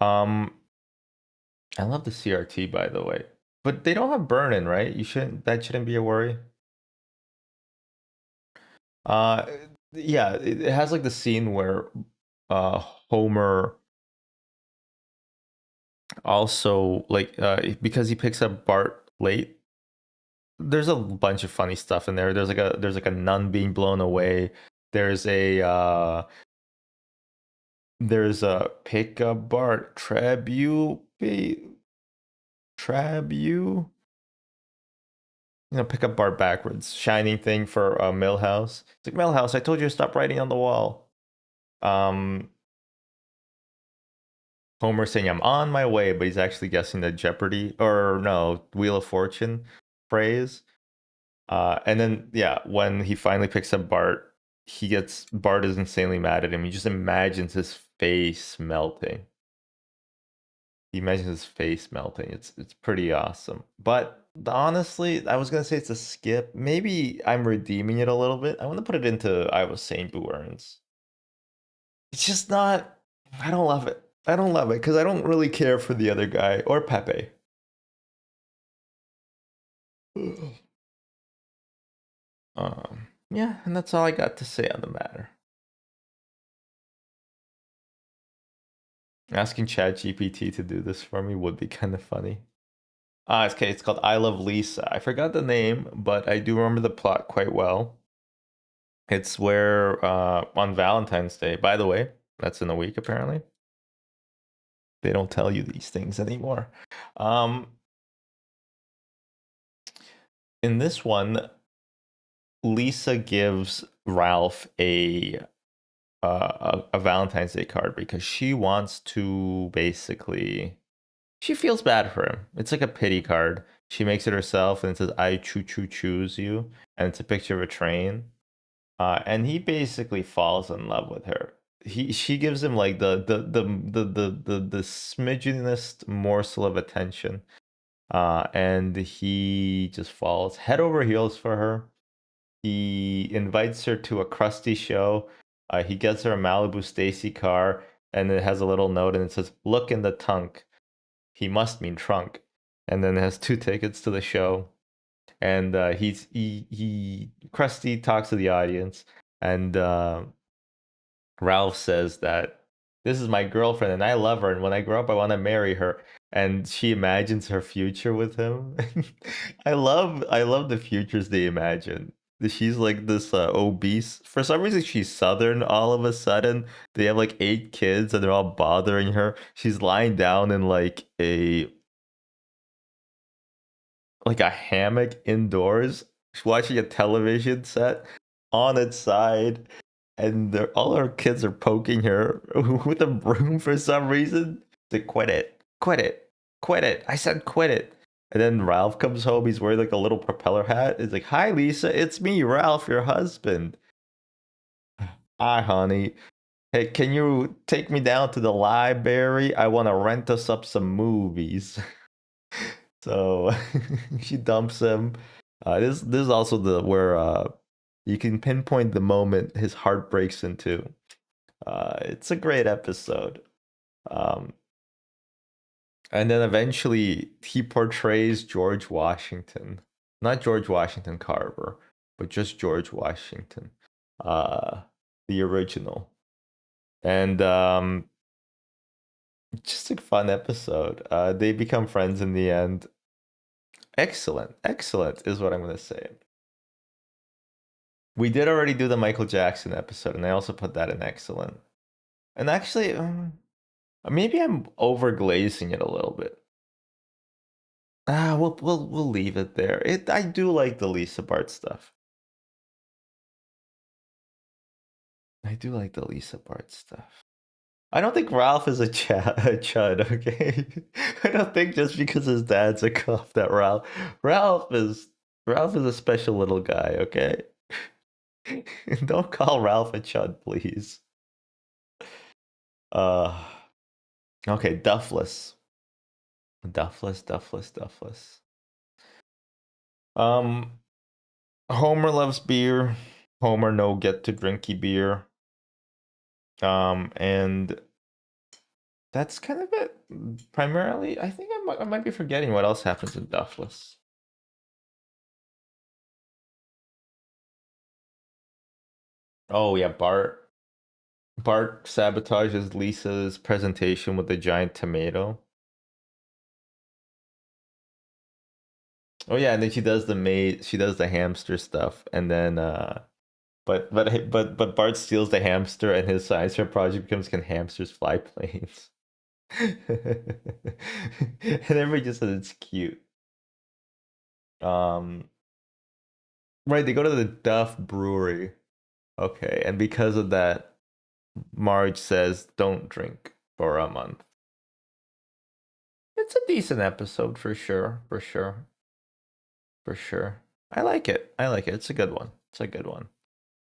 Um, I love the CRT by the way. But they don't have burn-in, right? That shouldn't be a worry. Uh yeah, it has like the scene where Homer also like because he picks up Bart late. There's a bunch of funny stuff in there. There's like a nun being blown away. There's a pick up Bart Trabu. Pick up Bart backwards. Shining thing for Millhouse. It's like Millhouse. I told you to stop writing on the wall. Um, Homer saying I'm on my way, but he's actually guessing the Jeopardy or no Wheel of Fortune phrase. And then yeah, when he finally picks up Bart, Bart is insanely mad at him. He just imagines his face melting. He imagines his face melting. It's pretty awesome. But honestly, I was gonna say it's a skip. Maybe I'm redeeming it a little bit. I want to put it into I Was Saying Boo Earns. It's just not. I don't love it. I don't love it because I don't really care for the other guy or Pepe. Yeah, and that's all I got to say on the matter. Asking ChatGPT to do this for me would be kind of funny. Okay, it's called I Love Lisa. I forgot the name, but I do remember the plot quite well. It's where on Valentine's Day, by the way, that's in a week apparently. They don't tell you these things anymore. Um, in this one, Lisa gives Ralph a Valentine's Day card because she wants to basically she feels bad for him. It's like a pity card. She makes it herself and it says I choose you and it's a picture of a train. And he basically falls in love with her. She gives him like the smidgenest morsel of attention. And he just falls head over heels for her. He invites her to a crusty show. He gets her a Malibu Stacy car, and it has a little note, and it says, "Look in the trunk." He must mean trunk. And then it has 2 tickets to the show. And he Krusty talks to the audience, and Ralph says that this is my girlfriend and I love her, and when I grow up, I want to marry her. And she imagines her future with him. I love the futures they imagine. She's like this obese. For some reason, she's southern. All of a sudden, they have like 8 kids, and they're all bothering her. She's lying down in like a hammock indoors, watching a television set on its side, and all her kids are poking her with a broom for some reason. To quit it, quit it, quit it. I said quit it. And then Ralph comes home. He's wearing like a little propeller hat. It's like, "Hi, Lisa. It's me, Ralph, your husband." "Hi, honey. Hey, can you take me down to the library? I want to rent us up some movies." So she dumps him. This is also the where you can pinpoint the moment his heart breaks into. It's a great episode. Um, and then eventually he portrays George Washington, not George Washington Carver, but just George Washington. uh, the original, and just a fun episode. They become friends in the end. Excellent, excellent is what I'm gonna say. We did already do the Michael Jackson episode, and I also put that in excellent. And actually, maybe I'm overglazing it a little bit. We'll leave it there. I do like the Lisa Bart stuff. I do like the Lisa Bart stuff. I don't think Ralph is a chud, okay? I don't think just because his dad's a cop that Ralph is Ralph is a special little guy, okay? Don't call Ralph a chud, please. Uh okay, Duffless. Duffless. Um Homer loves beer. Homer no get to drinky beer. And that's kind of it. Primarily, I think I might be forgetting what else happens in Duffless. Oh yeah, Bart sabotages Lisa's presentation with the giant tomato. Oh yeah, and then she does the hamster stuff, and then but Bart steals the hamster, and his science fair project becomes, can hamsters fly planes? And everybody just says it's cute. Um, right, they go to the Duff Brewery. Okay, and because of that, Marge says, "Don't drink for a month." It's a decent episode for sure, for sure, for sure. I like it. I like it. It's a good one. It's a good one.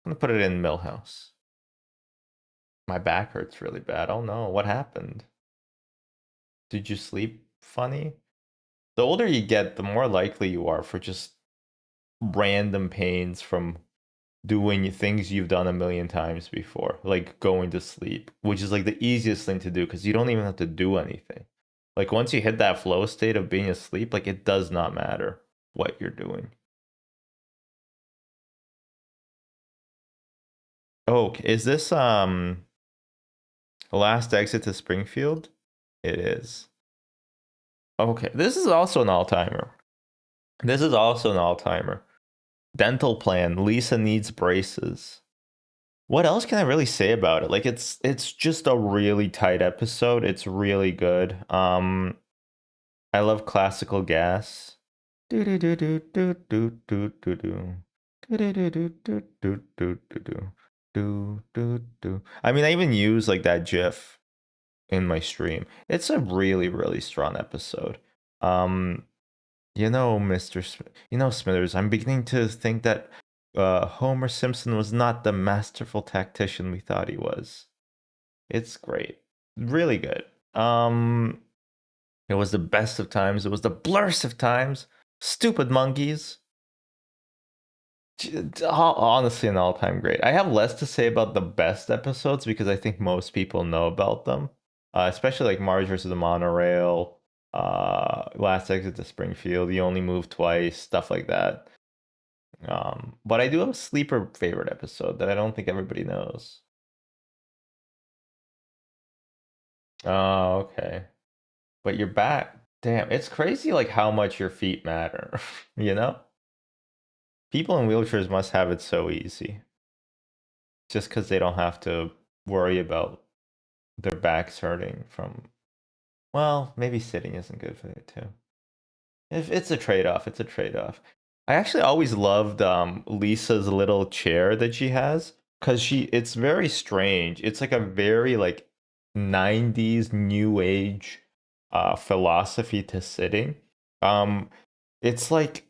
I'm gonna put it in Millhouse. My back hurts really bad. Oh no, what happened? Did you sleep funny? The older you get, the more likely you are for just random pains from doing things you've done a million times before, like going to sleep, which is like the easiest thing to do because you don't even have to do anything. Like once you hit that flow state of being asleep, like it does not matter what you're doing. Oh, is this Last Exit to Springfield? It is. Okay, this is also an all-timer. This is also an all-timer. Dental plan. Lisa needs braces. What else can I really say about it? Like it's just a really tight episode. It's really good. I love classical gas. Do do do do do do do do do. Do do do do do do do do do do do. I mean, I even use like that GIF in my stream. It's a really, really strong episode. Um, Smithers, I'm beginning to think that Homer Simpson was not the masterful tactician we thought he was. It's great. Really good. It was the best of times. It was the blurst of times. Stupid monkeys. Honestly, an all-time great. I have less to say about the best episodes because I think most people know about them, especially like Marge versus the Monorail, Last Exit to Springfield, You Only Move Twice, stuff like that. But I do have a sleeper favorite episode that I don't think everybody knows. Oh, okay. But you're back. Damn, it's crazy like how much your feet matter, you know? People in wheelchairs must have it so easy. Just because they don't have to worry about their backs hurting from, well, maybe sitting isn't good for it too. If it's a trade-off, it's a trade-off. I actually always loved Lisa's little chair that she has because it's very strange. It's like a very like 90s new age philosophy to sitting. Um it's like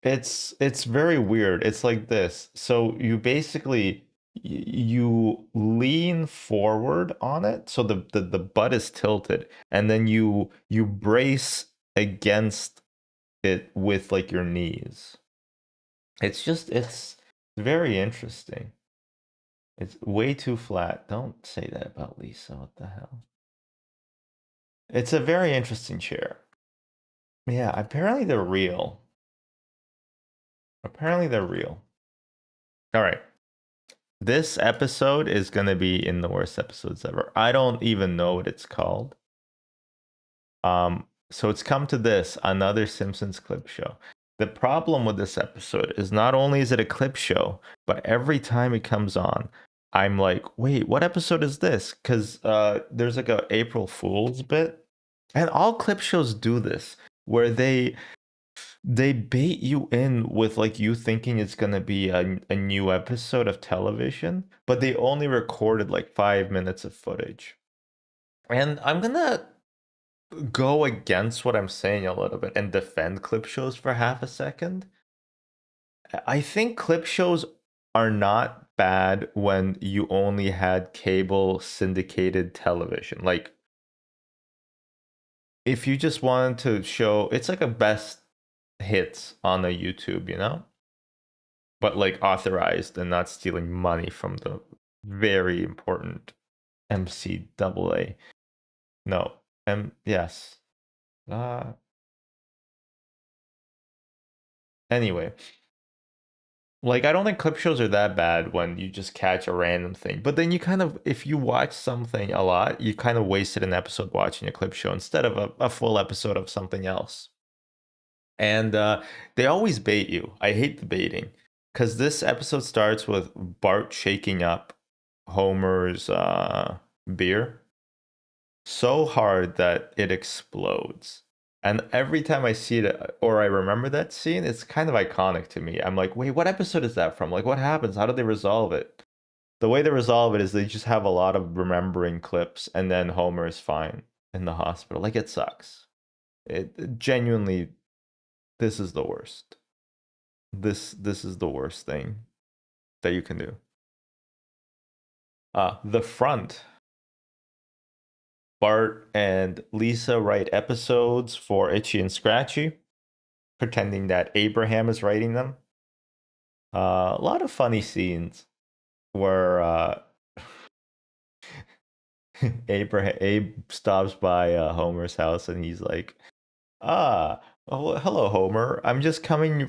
it's very weird. It's like this. So you basically you lean forward on it, so the butt is tilted, and then you brace against it with like your knees. It's very interesting. It's way too flat. Don't say that about Lisa. What the hell? It's a very interesting chair. Yeah, apparently they're real. Apparently they're real. All right. This episode is going to be in the worst episodes ever. I don't even know what it's called. So it's come to this, another Simpsons clip show. The problem with this episode is not only is it a clip show, but every time it comes on, I'm like, wait, what episode is this? Because there's like a April Fool's bit, and all clip shows do this, where they bait you in with like you thinking it's gonna be a new episode of television, but they only recorded like 5 minutes of footage. And I'm gonna go against what I'm saying a little bit and defend clip shows for half a second. I think clip shows are not bad when you only had cable syndicated television. Like if you just wanted to show, it's like a best hits on a YouTube, you know? But like authorized and not stealing money from the very important MCAA. No. Yes. Uh Anyway, like I don't think clip shows are that bad when you just catch a random thing. But then you kind of, if you watch something a lot, you kind of wasted an episode watching a clip show instead of a full episode of something else. And they always bait you. I hate the baiting because this episode starts with Bart shaking up Homer's beer so hard that it explodes. And every time I see it or I remember that scene, it's kind of iconic to me. I'm like, wait, what episode is that from? Like, what happens? How do they resolve it? The way they resolve it is they just have a lot of remembering clips, and then Homer is fine in the hospital. Like, it sucks. It genuinely, this is the worst. This is the worst thing that you can do. The front. Bart and Lisa write episodes for Itchy and Scratchy, pretending that Abraham is writing them. A lot of funny scenes where Abe stops by Homer's house and he's like, "Ah, oh, hello, Homer. I'm just coming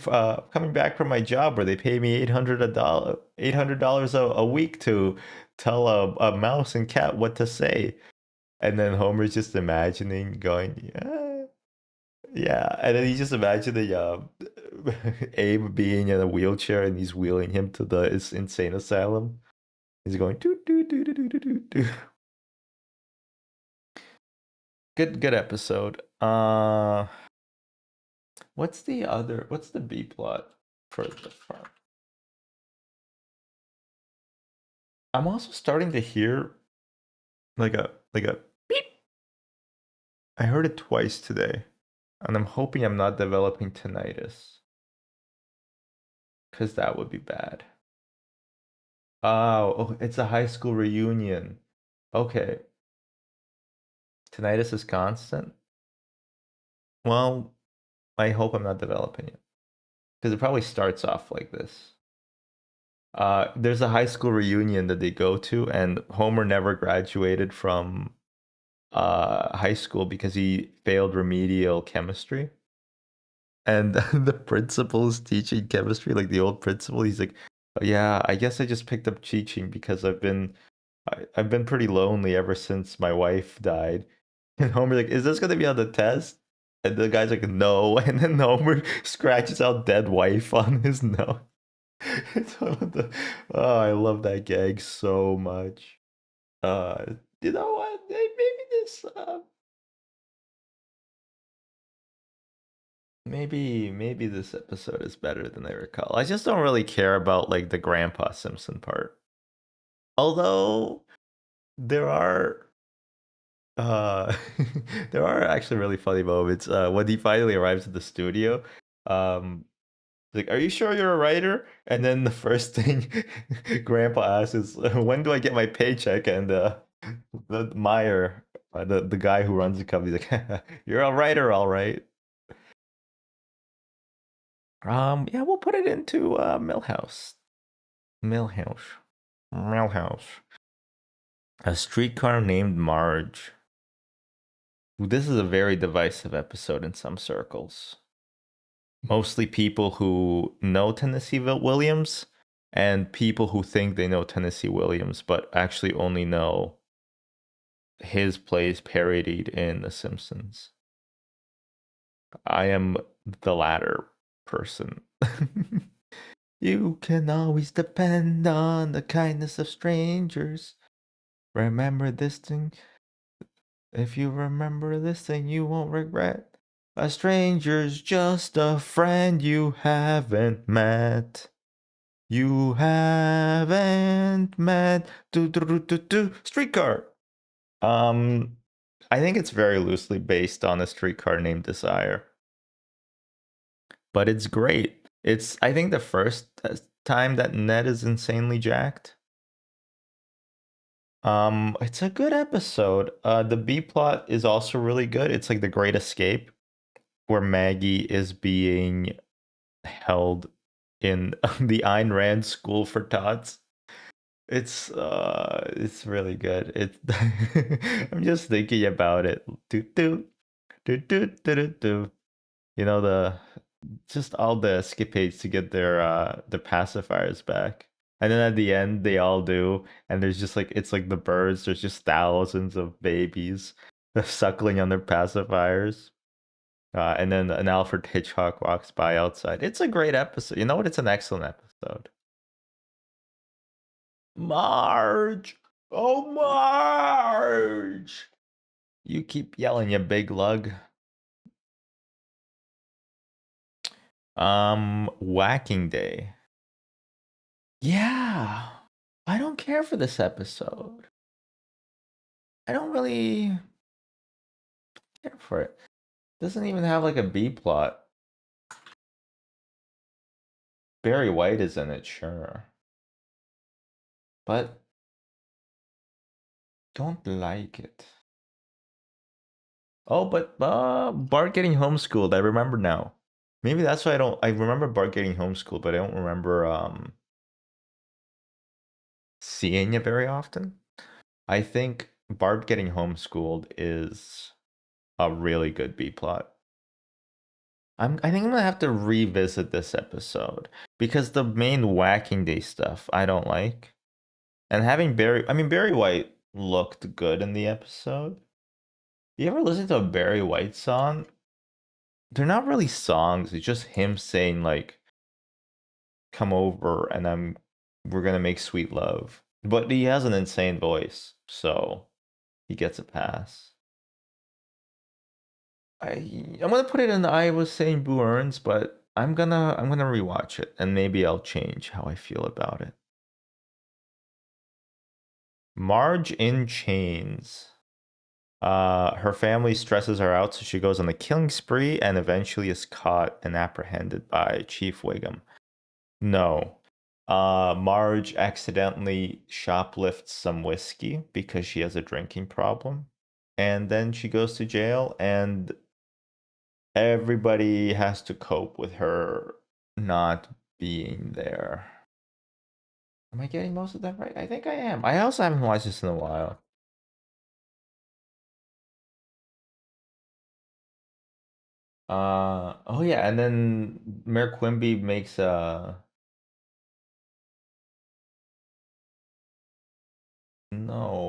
back from my job where they pay me $800 a week to tell a mouse and cat what to say." And then Homer's just imagining going, yeah, yeah. And then he's just imagining Abe being in a wheelchair and he's wheeling him to the insane asylum. He's going, doo, doo, doo, doo, doo, doo, doo, doo. Good episode. What's the B plot for the front? I'm also starting to hear like a beep. I heard it twice today, and I'm hoping I'm not developing tinnitus, because that would be bad. Oh, it's a high school reunion. Okay. Tinnitus is constant. Well, I hope I'm not developing it, because it probably starts off like this. There's a high school reunion that they go to, and Homer never graduated from high school because he failed remedial chemistry. And the principal is teaching chemistry, like the old principal. He's like, "Oh, yeah, I guess I just picked up teaching because I've been pretty lonely ever since my wife died." And Homer's like, "Is this gonna be on the test?" And the guy's like, "No." And then Homer scratches out dead wife on his nose. It's one of the, oh, I love that gag so much. Uh, you know what? Maybe this episode is better than I recall. I just don't really care about like the Grandpa Simpson part. Although there are uh there are actually really funny moments when he finally arrives at the studio. Um like, are you sure you're a writer? And then the first thing Grandpa asks is, when do I get my paycheck? And the Meyer, the guy who runs the company, is like, you're a writer, all right. Yeah, we'll put it into Millhouse. Millhouse. Millhouse. A streetcar named Marge. This is a very divisive episode in some circles. Mostly people who know Tennessee Williams and people who think they know Tennessee Williams, but actually only know his plays parodied in The Simpsons. I am the latter person. You can always depend on the kindness of strangers. Remember this thing. If you remember this thing, you won't regret. A stranger's just a friend you haven't met. You haven't met. Do do do do do. Streetcar. I think it's very loosely based on a streetcar named Desire, but it's great. It's I think the first time that Ned is insanely jacked. It's a good episode. The B plot is also really good. It's like the Great Escape, where Maggie is being held in the Ayn Rand School for Tots. It's really good. It I'm just thinking about it. Do do do do do do do. You know the just all the escapades to get their pacifiers back. And then at the end they all do, and there's just like it's like the birds, there's just thousands of babies suckling on their pacifiers. And then an Alfred Hitchcock walks by outside. It's a great episode. You know what? It's an excellent episode. Marge! Oh, Marge! You keep yelling, you big lug. Whacking Day. Yeah. I don't care for this episode. I don't really care for it. Doesn't even have like a B plot. Barry White is in it, sure. But don't like it. Oh, but Bart getting homeschooled. I remember now. Maybe that's why I don't. I remember Bart getting homeschooled, but I don't remember seeing it very often. I think Bart getting homeschooled is a really good B plot. I think I'm gonna have to revisit this episode because the main Whacking Day stuff I don't like, and having Barry White looked good in the episode. You ever listen to a Barry White song? They're not really songs. It's just him saying like, "Come over and we're gonna make sweet love." But he has an insane voice, so he gets a pass. I'm gonna put it in the I was saying Boo Earns, but I'm gonna rewatch it and maybe I'll change how I feel about it. Marge in Chains. Her family stresses her out, so she goes on a killing spree and eventually is caught and apprehended by Chief Wiggum. No. Marge accidentally shoplifts some whiskey because she has a drinking problem. And then she goes to jail, and everybody has to cope with her not being there. Am I getting most of that right? I think I am. I also haven't watched this in a while. Oh yeah, and then Mayor Quimby makes no,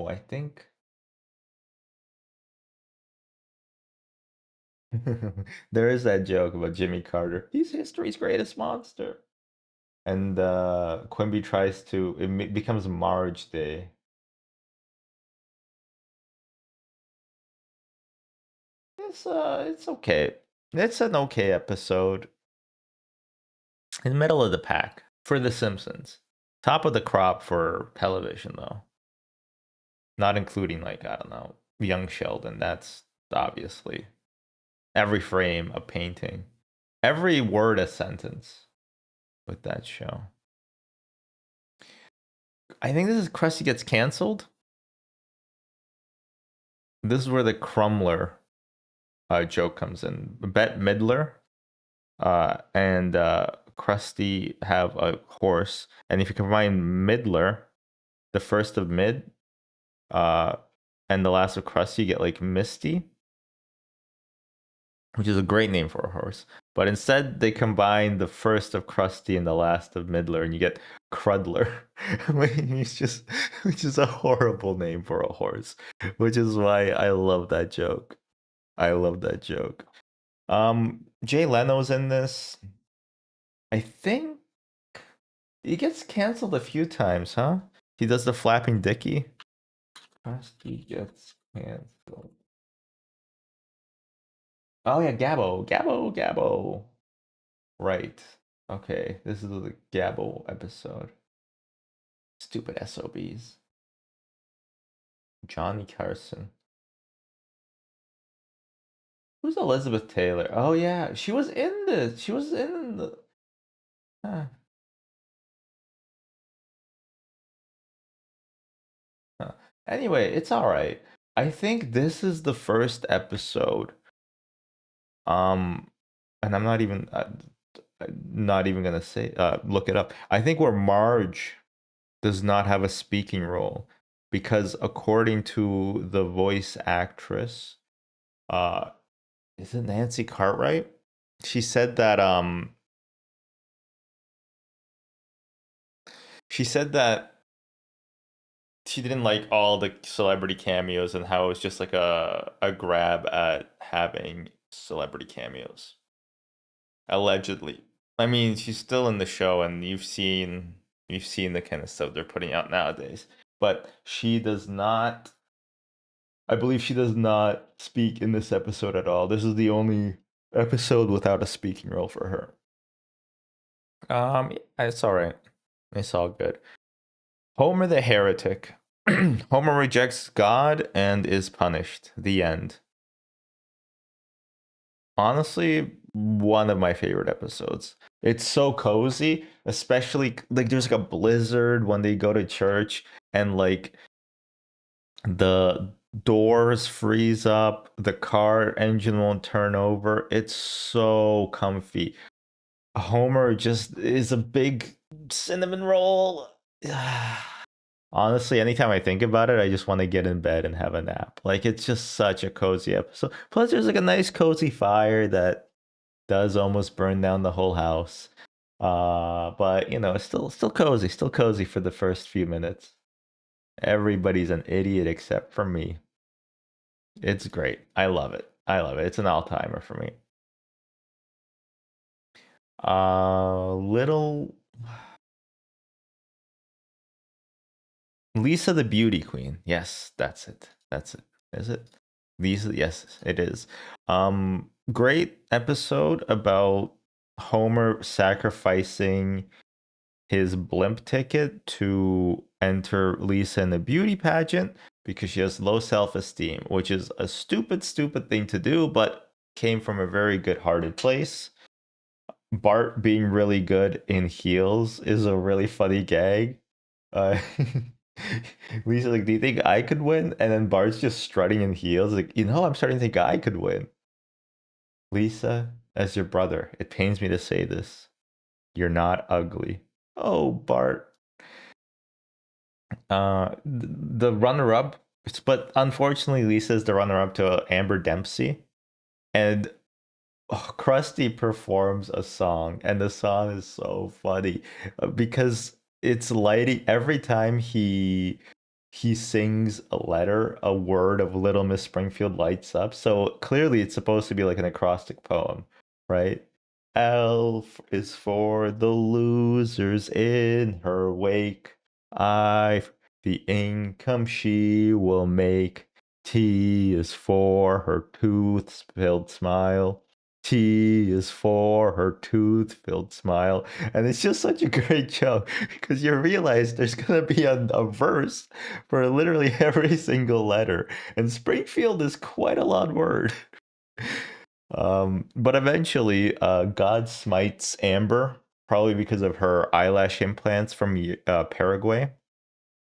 I think there is that joke about Jimmy Carter. He's history's greatest monster. And Quimby tries to becomes Marge Day. It's okay. It's an okay episode. In the middle of the pack for The Simpsons. Top of the crop for television though. Not including like I don't know, Young Sheldon. That's obviously every frame a painting. Every word a sentence with that show. I think this is Krusty Gets Cancelled. This is where the Crumbler joke comes in. Bette Midler and Krusty have a horse, and if you combine Midler, the first of Mid, uh, and the last of Krusty, you get like Misty, which is a great name for a horse. But instead, they combine the first of Krusty and the last of Midler, and you get Crudler. He's just, which is a horrible name for a horse, which is why I love that joke. I love that joke. Jay Leno's in this. I think he gets canceled a few times, huh? He does the flapping dicky. He gets canceled. Oh yeah, Gabbo. Right. Okay, this is the Gabbo episode. Stupid SOBs. Johnny Carson. Who's Elizabeth Taylor? Oh yeah, she was in this. She was in the. Huh, huh. Anyway, it's all right. I think this is the first episode. Um, and I'm not even gonna say look it up. I think where Marge does not have a speaking role because according to the voice actress, uh, is it Nancy Cartwright? She said that she said that she didn't like all the celebrity cameos and how it was just like a grab at having celebrity cameos. Allegedly. I mean, she's still in the show and you've seen the kind of stuff they're putting out nowadays. But she does not I believe she does not speak in this episode at all. This is the only episode without a speaking role for her. It's all right. It's all good. Homer the heretic. Homer rejects God and is punished. The end. Honestly, one of my favorite episodes. It's so cozy, especially like there's like a blizzard when they go to church and like the doors freeze up, the car engine won't turn over. It's so comfy. Homer just is a big cinnamon roll. Honestly, anytime I think about it, I just want to get in bed and have a nap. Like it's just such a cozy episode. Plus, there's like a nice cozy fire that does almost burn down the whole house. But you know, it's still cozy for the first few minutes. Everybody's an idiot except for me. It's great. I love it. I love it. It's an all timer for me. Little Lisa the Beauty Queen. Yes, that's it. That's it. Is it? Lisa, yes, it is. Great episode about Homer sacrificing his blimp ticket to enter Lisa in the beauty pageant because she has low self-esteem, which is a stupid thing to do, but came from a very good-hearted place. Bart being really good in heels is a really funny gag. Uh, Lisa like, do you think I could win? And then Bart's just strutting in heels, like, I'm starting to think I could win. Lisa, as your brother, it pains me to say this. You're not ugly. Oh, Bart. The runner-up, but unfortunately, Lisa's the runner-up to Amber Dempsey, and Krusty performs a song, and the song is so funny because it's lighting every time he sings a word of Little Miss Springfield lights up. So clearly, it's supposed to be like an acrostic poem, right? L is for the losers in her wake. I the income she will make. T is for her tooth-filled smile. T is for her tooth-filled smile. And it's just such a great joke because you realize there's going to be a verse for literally every single letter. And Springfield is quite a long word. But eventually, God smites Amber, probably because of her eyelash implants from Paraguay.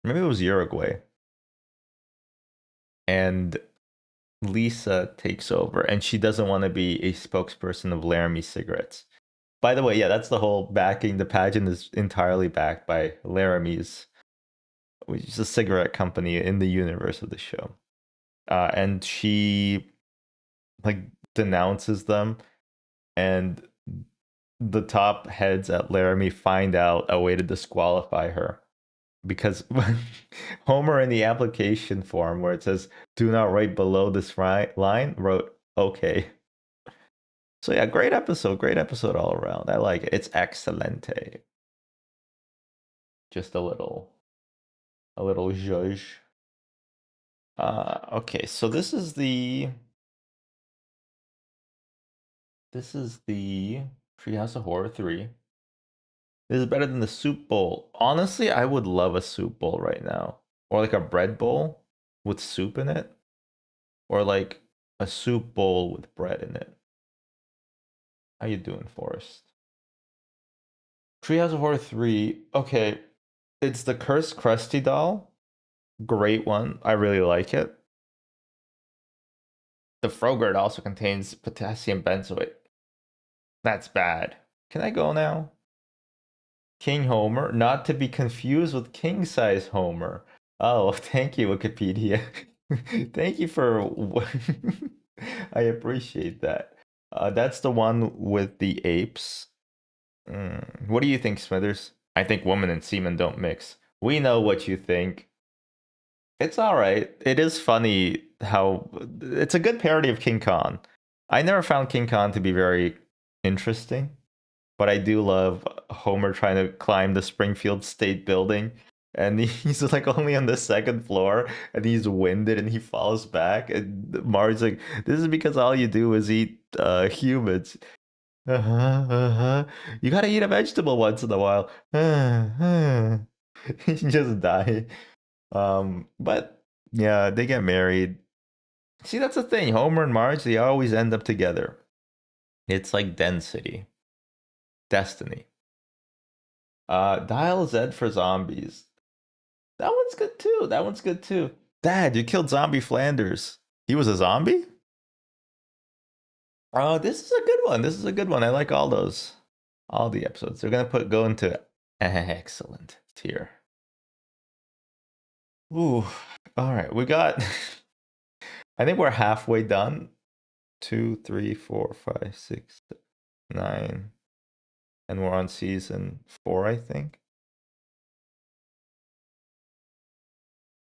Maybe it was Uruguay. And Lisa takes over, and she doesn't want to be a spokesperson of Laramie Cigarettes. By the way, yeah, that's the whole backing. The pageant is entirely backed by Laramie's, which is a cigarette company in the universe of the show. And she like denounces them, and the top heads at Laramie find out a way to disqualify her because Homer in the application form where it says "Do not write below this line" wrote "Okay." So yeah, great episode all around. I like it. It's excelente. Just a little zhuzh. Okay, so this is the Treehouse of Horror 3. This is better than the soup bowl. Honestly, I would love a soup bowl right now. Or like a bread bowl with soup in it. Or like a soup bowl with bread in it. How you doing, Forrest? Treehouse of Horror 3. Okay. It's the Cursed Krusty doll. Great one. I really like it. The Frogurt also contains potassium benzoate. That's bad. Can I go now? King Homer, not to be confused with king size Homer. Oh, thank you, Wikipedia. Thank you for. I appreciate that. That's the one with the apes. What do you think, Smithers? I think woman and semen don't mix. We know what you think. It's all right. It is funny how it's a good parody of King Kong. I never found King Kong to be very interesting. But I do love Homer trying to climb the Springfield State Building, and he's like only on the second floor, and he's winded, and he falls back. And Marge's like, "This is because all you do is eat humans. Uh-huh. You gotta eat a vegetable once in a while. He just die. But yeah, they get married. See, that's the thing. Homer and Marge, they always end up together. It's like density, destiny. Dial Z for zombies. That one's good too. That one's good too. Dad, you killed Zombie Flanders. He was a zombie? This is a good one. This is a good one. I like all those. All the episodes. They're gonna go into excellent tier. Ooh. All right. We got I think we're halfway done. 2, 3, 4, 5, 6, 9. And we're on season 4, I think.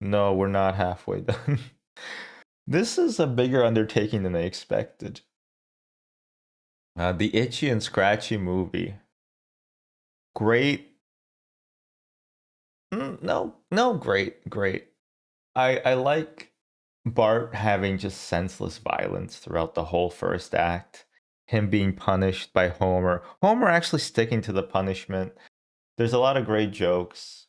No, we're not halfway done. This is a bigger undertaking than I expected. The Itchy and Scratchy movie. Great. No, great. I like Bart having just senseless violence throughout the whole first act. Him being punished by Homer. Homer actually sticking to the punishment. There's a lot of great jokes.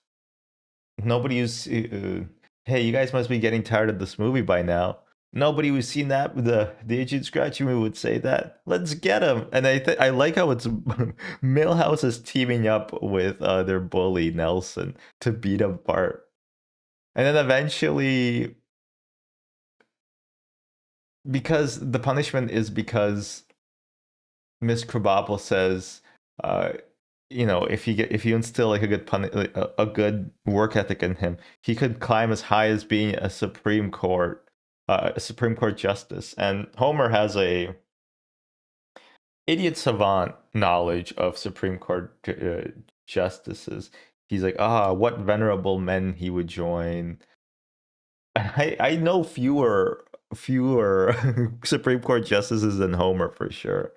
Nobody who's hey, you guys must be getting tired of this movie by now. Nobody who's seen that the Itchy and Scratchy movie would say that. Let's get him. And I like how it's Millhouse is teaming up with their bully Nelson to beat up Bart. And then eventually, because the punishment is because Miss Krabappel says, uh, if you instill like a good a good work ethic in him, he could climb as high as being a Supreme Court justice. And Homer has a idiot savant knowledge of Supreme Court justices. He's like, what venerable men he would join. I know fewer Supreme Court justices than Homer for sure.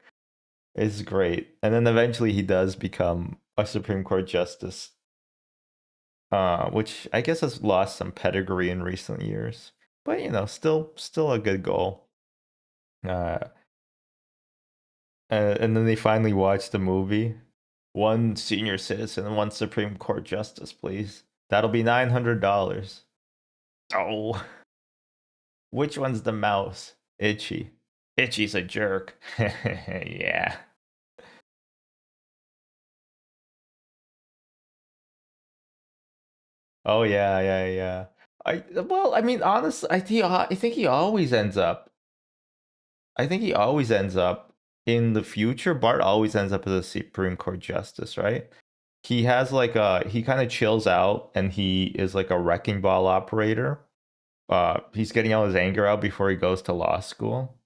It's great. And then eventually he does become a Supreme Court justice, which I guess has lost some pedigree in recent years. But still a good goal. Uh, and then they finally watch the movie. One senior citizen and one Supreme Court justice, please. That'll be $900. Oh, which one's the mouse? Itchy. Itchy's a jerk. Yeah. Oh yeah. I mean, honestly, I think he always ends up. I think he always ends up in the future. Bart always ends up as a Supreme Court justice, right? He has like he kind of chills out and he is like a wrecking ball operator. He's getting all his anger out before he goes to law school.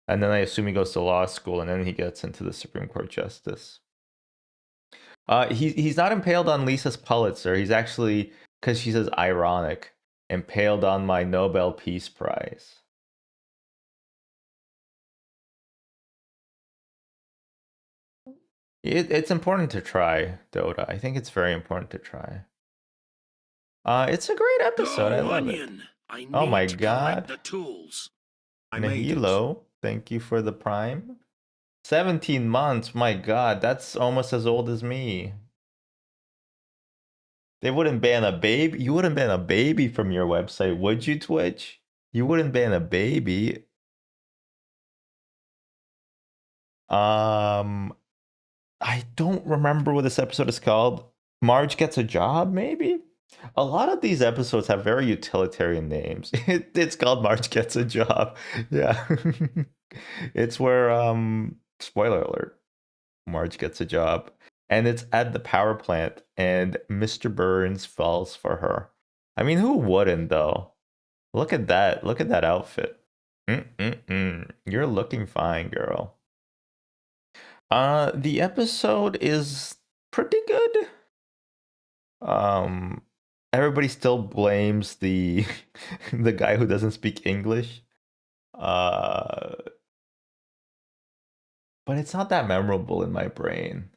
And then I assume he goes to law school and then he gets into the Supreme Court justice. He's not impaled on Lisa's Pulitzer. He's actually, because she says ironic, impaled on my Nobel Peace Prize. It's important to try, Dota. I think it's very important to try. It's a great episode. I love it. I Oh my need to God. collect the tools. Nahilo, thank you for the prime. 17 months. My God, that's almost as old as me. They wouldn't ban a baby. You wouldn't ban a baby from your website, would you, Twitch? You wouldn't ban a baby. I don't remember what this episode is called. Marge Gets a Job, maybe? A lot of these episodes have very utilitarian names. It's called Marge Gets a Job. Yeah. It's where spoiler alert. Marge gets a job. And it's at the power plant and Mr. Burns falls for her. I mean, who wouldn't though? Look at that. Look at that outfit. You're looking fine, girl. The episode is pretty good. Everybody still blames the the guy who doesn't speak English. But it's not that memorable in my brain.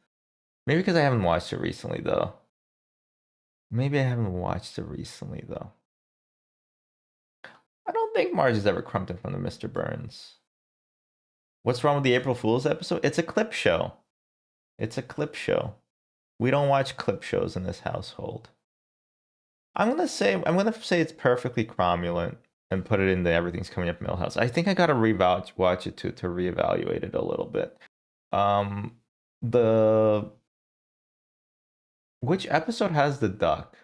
Maybe because I haven't watched it recently though. I don't think Marge has ever crumped in front of Mr. Burns. What's wrong with the April Fool's episode? It's a clip show. We don't watch clip shows in this household. I'm gonna say it's perfectly cromulent and put it in the Everything's Coming Up Millhouse. I think I gotta watch it to reevaluate it a little bit. Which episode has the duck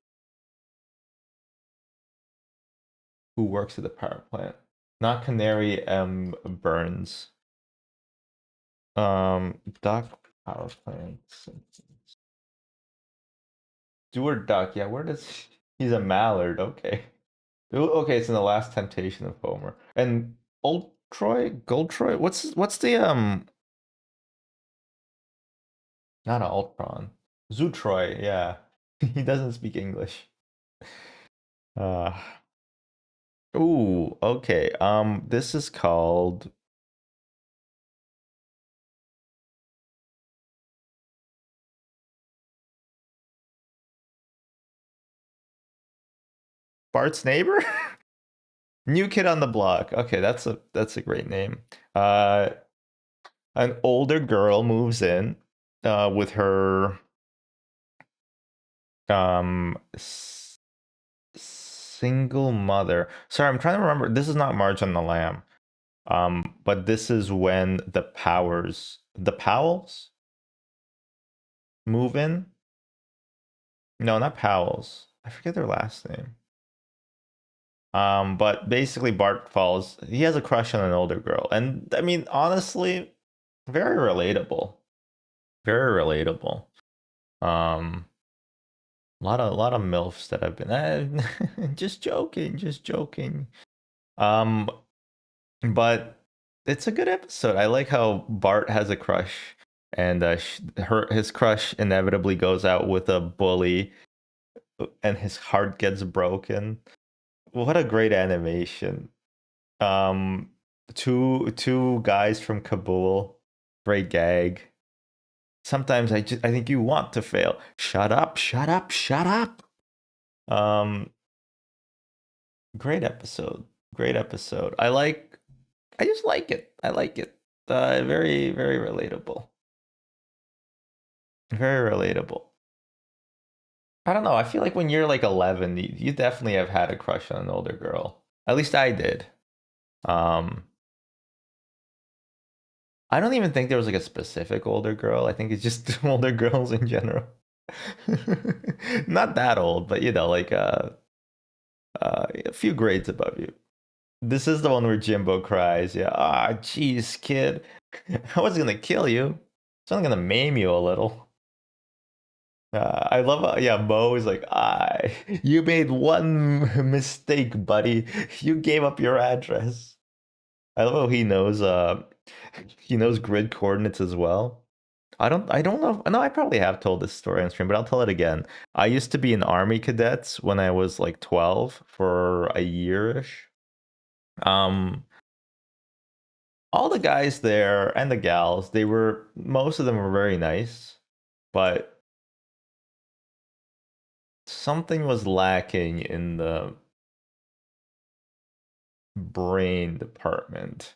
who works at the power plant? Not Canary M. Burns. Duck power plant. Simpsons. Stuart Duck. Yeah, where does he's a mallard? Okay. Okay, it's in The Last Temptation of Homer. And Old Troy, Gold Troy. What's the not an Ultron. Zootroy, yeah. He doesn't speak English. Ooh, okay. This is called Bart's Neighbor? New Kid on the Block. Okay, that's a great name. An older girl moves in with her single mother. Sorry, I'm trying to remember. This is not March on the Lamb. But this is when the Powells move in. No, not Powells. I forget their last name. But basically Bart falls. He has a crush on an older girl. And I mean, honestly, very relatable. Very relatable. A lot of MILFs that have been just joking. But it's a good episode. I like how Bart has a crush and his crush inevitably goes out with a bully and his heart gets broken. What a great animation. Two guys from Kabul. Great gag. Sometimes I think you want to fail. Shut up. Great episode. I just like it. Very, very relatable. Very relatable. I don't know. I feel like when you're like 11, you definitely have had a crush on an older girl. At least I did. I don't even think there was like a specific older girl. I think it's just older girls in general. Not that old, but you know, like a few grades above you. This is the one where Jimbo cries. Yeah. Ah, jeez, kid. I was gonna kill you. It's only gonna maim you a little. I love yeah, Mo is like, you made one mistake, buddy. You gave up your address. I love how he knows grid coordinates as well. I don't know. No, I probably have told this story on stream, but I'll tell it again. I used to be in Army Cadets when I was like 12 for a year-ish. Um, all the guys there and the gals, most of them were very nice, but something was lacking in the brain department.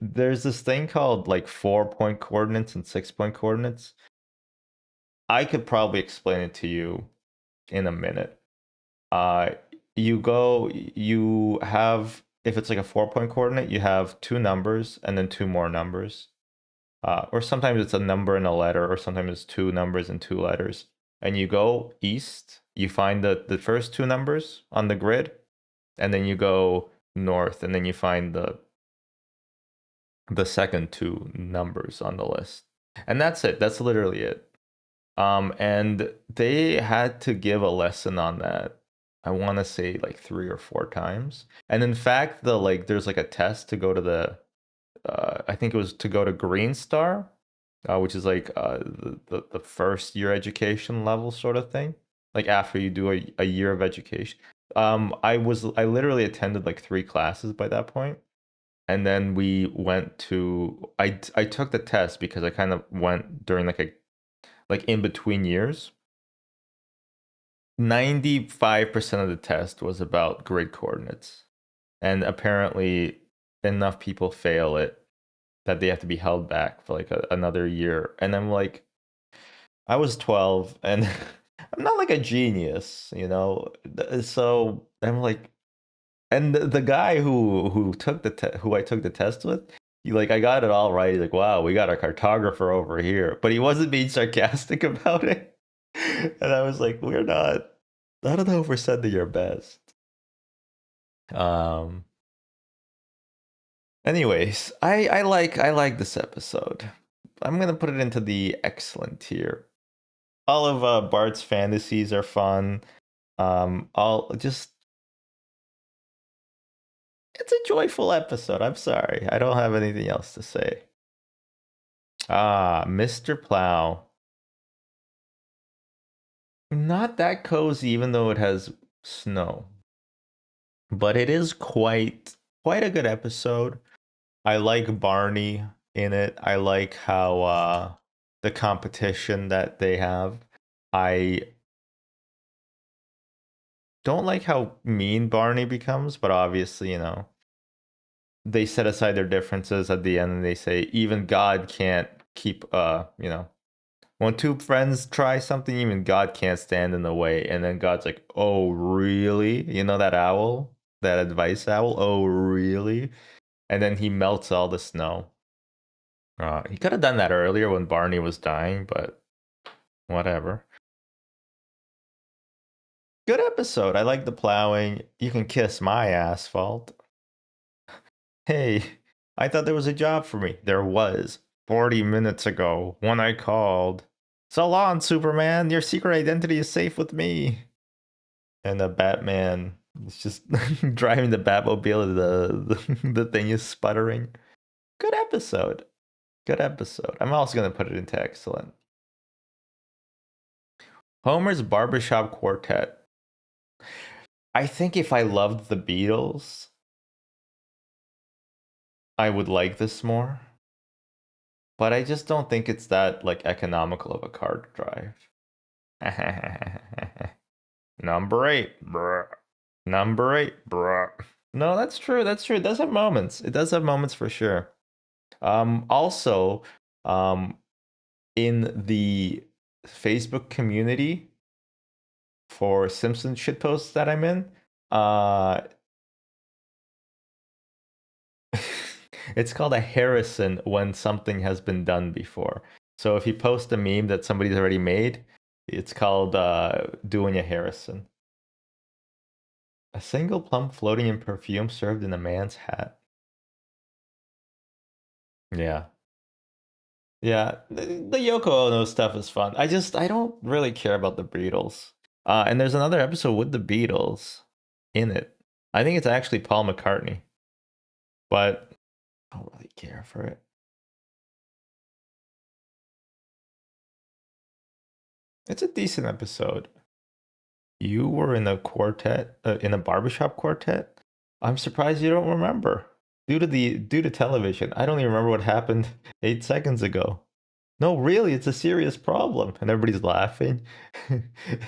There's this thing called like 4-point coordinates and 6-point coordinates. I could probably explain it to you in a minute. Uh, you have, if it's like a 4-point coordinate, you have two numbers and then two more numbers. Or sometimes it's a number and a letter, or sometimes it's two numbers and two letters. And you go east, you find the first two numbers on the grid, and then you go north, and then you find the second two numbers on the list. And that's it. That's literally it. And they had to give a lesson on that. I want to say like 3 or 4 times. And in fact, there's like a test to go to I think it was to go to Green Star, which is like the first year education level sort of thing. Like after you do a year of education. I literally attended like 3 classes by that point. And then we went to I took the test because I kind of went during like in between years. 95% of the test was about grid coordinates. And apparently enough people fail it that they have to be held back for like another year. And I'm like, I was 12 and I'm not like a genius, you know? So I'm like, and the guy who took who I took the test with, I got it all right. He's like, wow, we got a cartographer over here, but he wasn't being sarcastic about it. And I was like, we're not. I don't know if we're sending your best. Um. Anyways, I like this episode. I'm gonna put it into the excellent tier. All of Bart's fantasies are fun. All just it's a joyful episode. I'm sorry. I don't have anything else to say. Mr. Plow. Not that cozy, even though it has snow. But it is quite a good episode. I like Barney in it. I like how the competition that they have. I don't like how mean Barney becomes, but obviously, they set aside their differences at the end and they say even God can't keep when two friends try something, even God can't stand in the way. And then God's like, "Oh, really? You know that owl? That advice owl? Oh, really?" And then he melts all the snow. He could have done that earlier when Barney was dying, but whatever. Good episode. I like the plowing. You can kiss my asphalt. Hey, I thought there was a job for me. There was 40 minutes ago when I called. So long, Superman. Your secret identity is safe with me. And the Batman is just driving the Batmobile. The thing is sputtering. Good episode. Good episode. I'm also going to put it into excellent. Homer's Barbershop Quartet. I think if I loved the Beatles, I would like this more. But I just don't think it's that like economical of a card drive. Number 8, bruh. Number 8, bruh. No, that's true. That's true. It does have moments. It does have moments for sure. Also, in the Facebook community for Simpsons shitposts that I'm in, it's called a Harrison when something has been done before. So if you post a meme that somebody's already made, it's called doing a Harrison. A single plum floating in perfume served in a man's hat. Yeah. Yeah, the Yoko Ono stuff is fun. I don't really care about the Beatles. And there's another episode with the Beatles in it. I think it's actually Paul McCartney, but I don't really care for it. It's a decent episode. You were in a quartet, in a barbershop quartet. I'm surprised you don't remember. Due to television, I don't even remember what happened 8 seconds ago. No, really, it's a serious problem, and everybody's laughing,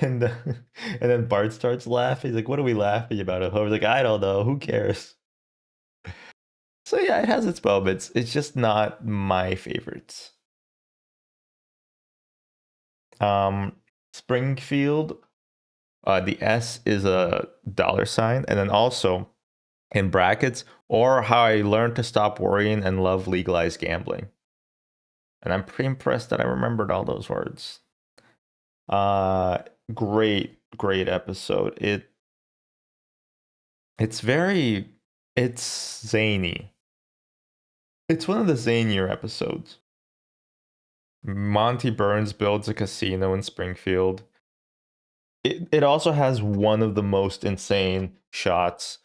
and and then Bart starts laughing. He's like, "What are we laughing about?" And Homer's like, "I don't know. Who cares?" So yeah, it has its moments. It's just not my favorites. Um, Springfield, the S is a dollar sign, and then also in brackets, or how I learned to stop worrying and love legalized gambling. And I'm pretty impressed that I remembered all those words. Uh, great episode. It's very it's zany. It's one of the zanier episodes. Monty Burns builds a casino in Springfield. It also has one of the most insane shots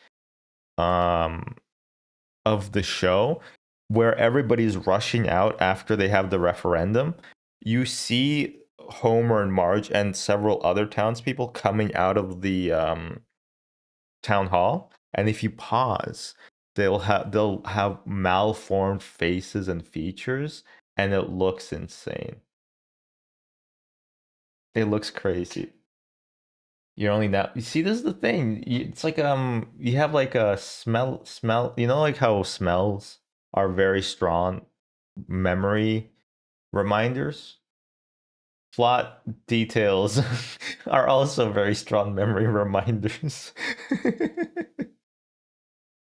um of the show where everybody's rushing out after they have the referendum. You see Homer and Marge and several other townspeople coming out of the town hall, and if you pause, they'll have malformed faces and features, and it looks insane. It looks crazy. You're only now. You see, this is the thing. It's like you have like a smell. You know, like how smells are very strong memory reminders. Plot details are also very strong memory reminders.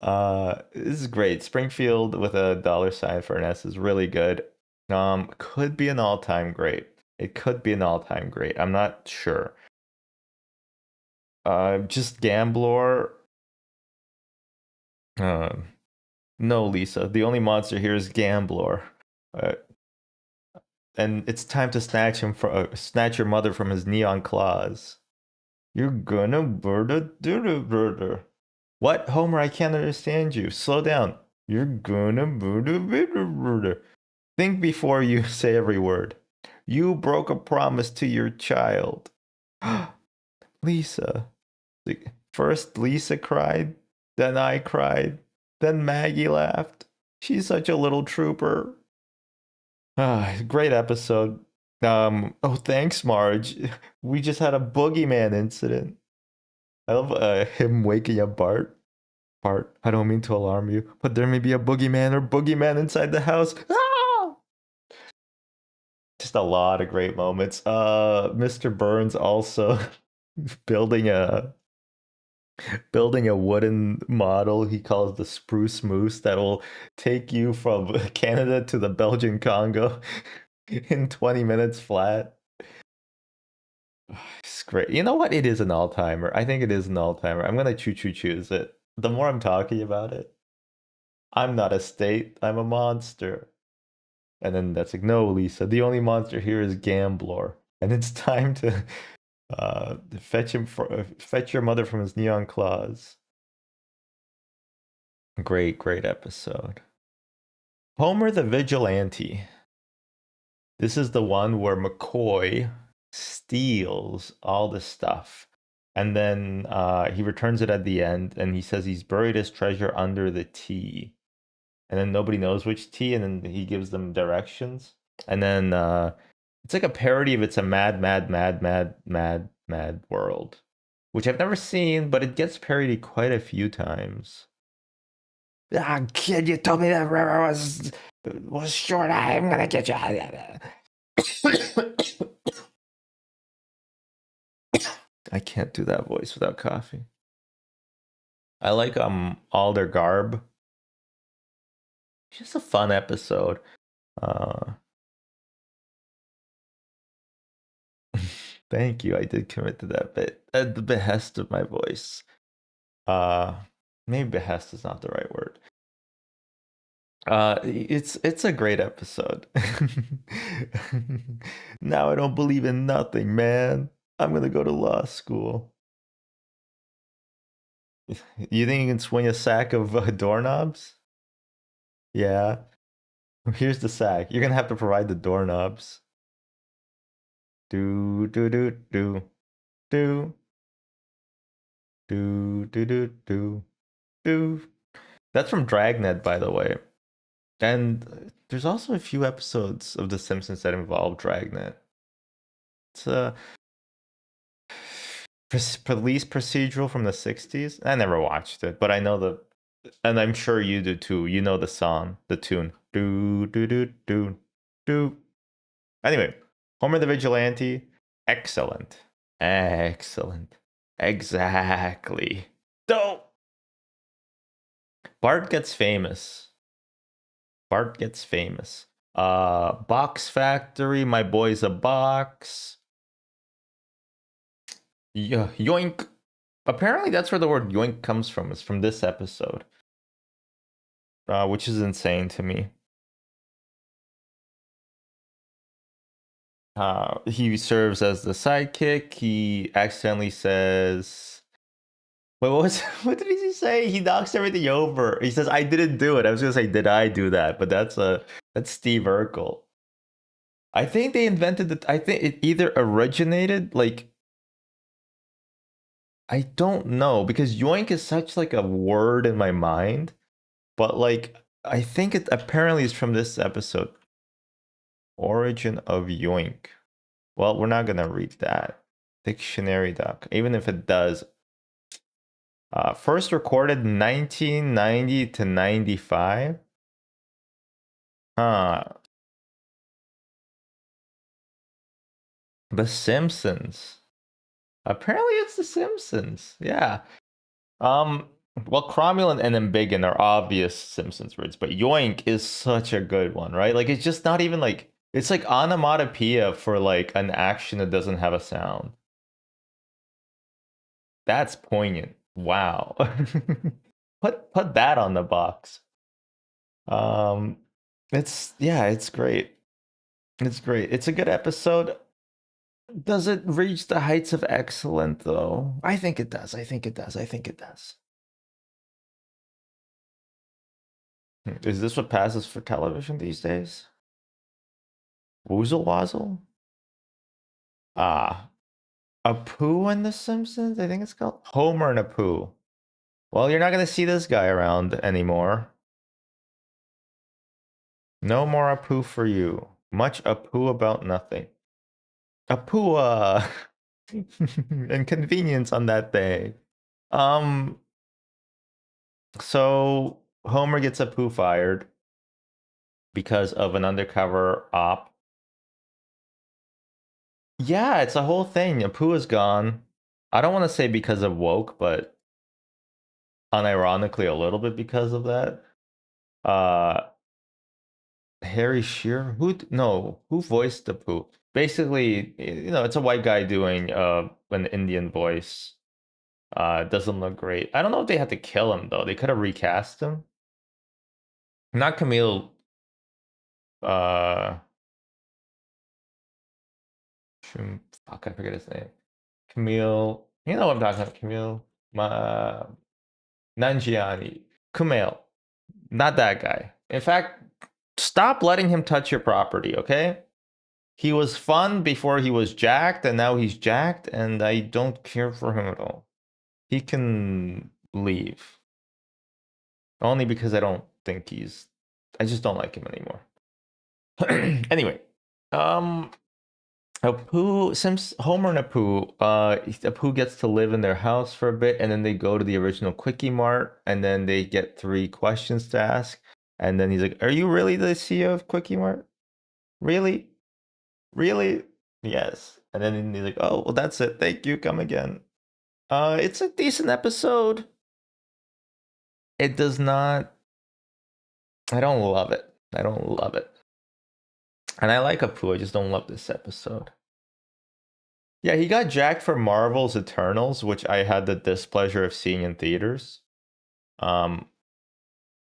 This is great. Springfield with a dollar sign for an S is really good. Could be an all-time great. It could be an all-time great. I'm not sure. Just Gambler. Uh, no, Lisa. The only monster here is Gambler. Uh, and it's time to snatch your mother from his neon claws. You're gonna murder murder. What, Homer? I can't understand you. Slow down. You're gonna murder. Think before you say every word. You broke a promise to your child. Lisa. First Lisa cried, then I cried, then Maggie laughed. She's such a little trooper. Great episode. Oh, thanks, Marge. We just had a boogeyman incident. I love him waking up Bart. Bart, I don't mean to alarm you, but there may be a boogeyman inside the house. Ah! Just a lot of great moments. Mr. Burns also building a building a wooden model he calls the spruce moose that will take you from Canada to the Belgian Congo in 20 minutes flat. It's great. You know what? It is an all timer. I think it is an all timer. I'm gonna choose it. The more I'm talking about it, I'm not a state. I'm a monster. And then that's like, no, Lisa. The only monster here is Gambler, and it's time to fetch your mother from his neon claws. Great episode. Homer the Vigilante. This is the one where McCoy steals all the stuff. And then he returns it at the end and he says he's buried his treasure under the T. And then nobody knows which T, and then he gives them directions. And then it's like a parody of It's a Mad World, which I've never seen, but it gets parodied quite a few times. Ah, kid, you told me that river was short. I'm gonna get you. I can't do that voice without coffee. I like all their garb. Just a fun episode. Uh Thank you. I did commit to that bit at the behest of my voice. Uh Maybe behest is not the right word. It's a great episode. Now I don't believe in nothing, man. I'm gonna go to law school. You think you can swing a sack of doorknobs? Yeah. Here's the sack. You're gonna have to provide the doorknobs. Do do do do do do do do do do. That's from Dragnet, by the way. And there's also a few episodes of The Simpsons that involve Dragnet. It's a police procedural from the 60s. I never watched it, but I know the, and I'm sure you do too. You know the song, the tune. Do do do do do. Anyway, Homer the Vigilante, excellent. Excellent. Exactly. Dope. Bart gets famous. Bart gets famous. Box Factory, my boy's a box. Yeah, yoink. Apparently that's where the word yoink comes from. It's from this episode. Which is insane to me. He serves as the sidekick. He accidentally says, "Wait, what was? What did he say? He knocks everything over. He says, "I didn't do it." I was gonna say, "Did I do that?" But that's Steve Urkel. I think they invented it. I think it either originated like, I don't know, because yoink is such like a word in my mind, but like I think it apparently is from this episode. Origin of yoink. Well, we're not gonna read that. Dictionary doc. Even if it does. First recorded 1990 to 95. Huh. The Simpsons. Apparently it's The Simpsons. Yeah. Um, well, cromulent and embiggen are obvious Simpsons words, but yoink is such a good one, right? Like it's just not even like, it's like onomatopoeia for like an action that doesn't have a sound. That's poignant. Wow. Put that on the box. Um, it's, yeah, it's great. It's great. It's a good episode. Does it reach the heights of excellent though? I think it does. I think it does. I think it does. Is this what passes for television these days? Woozle Wazzle? Ah, a poo in The Simpsons? I think it's called Homer and a poo. Well, you're not gonna see this guy around anymore. No more a poo for you. Much a poo about nothing. A poo inconvenience on that day. Um, so Homer gets a poo fired because of an undercover op. Yeah, it's a whole thing. Apu is gone. I don't want to say because of woke, but unironically a little bit because of that. Uh Harry Shearer, who voiced Apu? Basically, it's a white guy doing an Indian voice. Doesn't look great. I don't know if they had to kill him though. They could have recast him. Not Camille uh fuck, I forget his name. Camille, you know what I'm talking about, Camille Nanjiani. Kumail. Not that guy. In fact, stop letting him touch your property, okay? He was fun before he was jacked, and now he's jacked, and I don't care for him at all. He can leave. Only because I don't think I just don't like him anymore. Anyway, um, Homer and Apu gets to live in their house for a bit, and then they go to the original Quickie Mart, and then they get 3 questions to ask, and then he's like, "Are you really the CEO of Quickie Mart? Really, really? Yes." And then he's like, "Oh, well, that's it. Thank you. Come again." It's a decent episode. It does not. I don't love it. I don't love it, and I like Apu. I just don't love this episode. Yeah, he got jacked for Marvel's Eternals, which I had the displeasure of seeing in theaters. Um,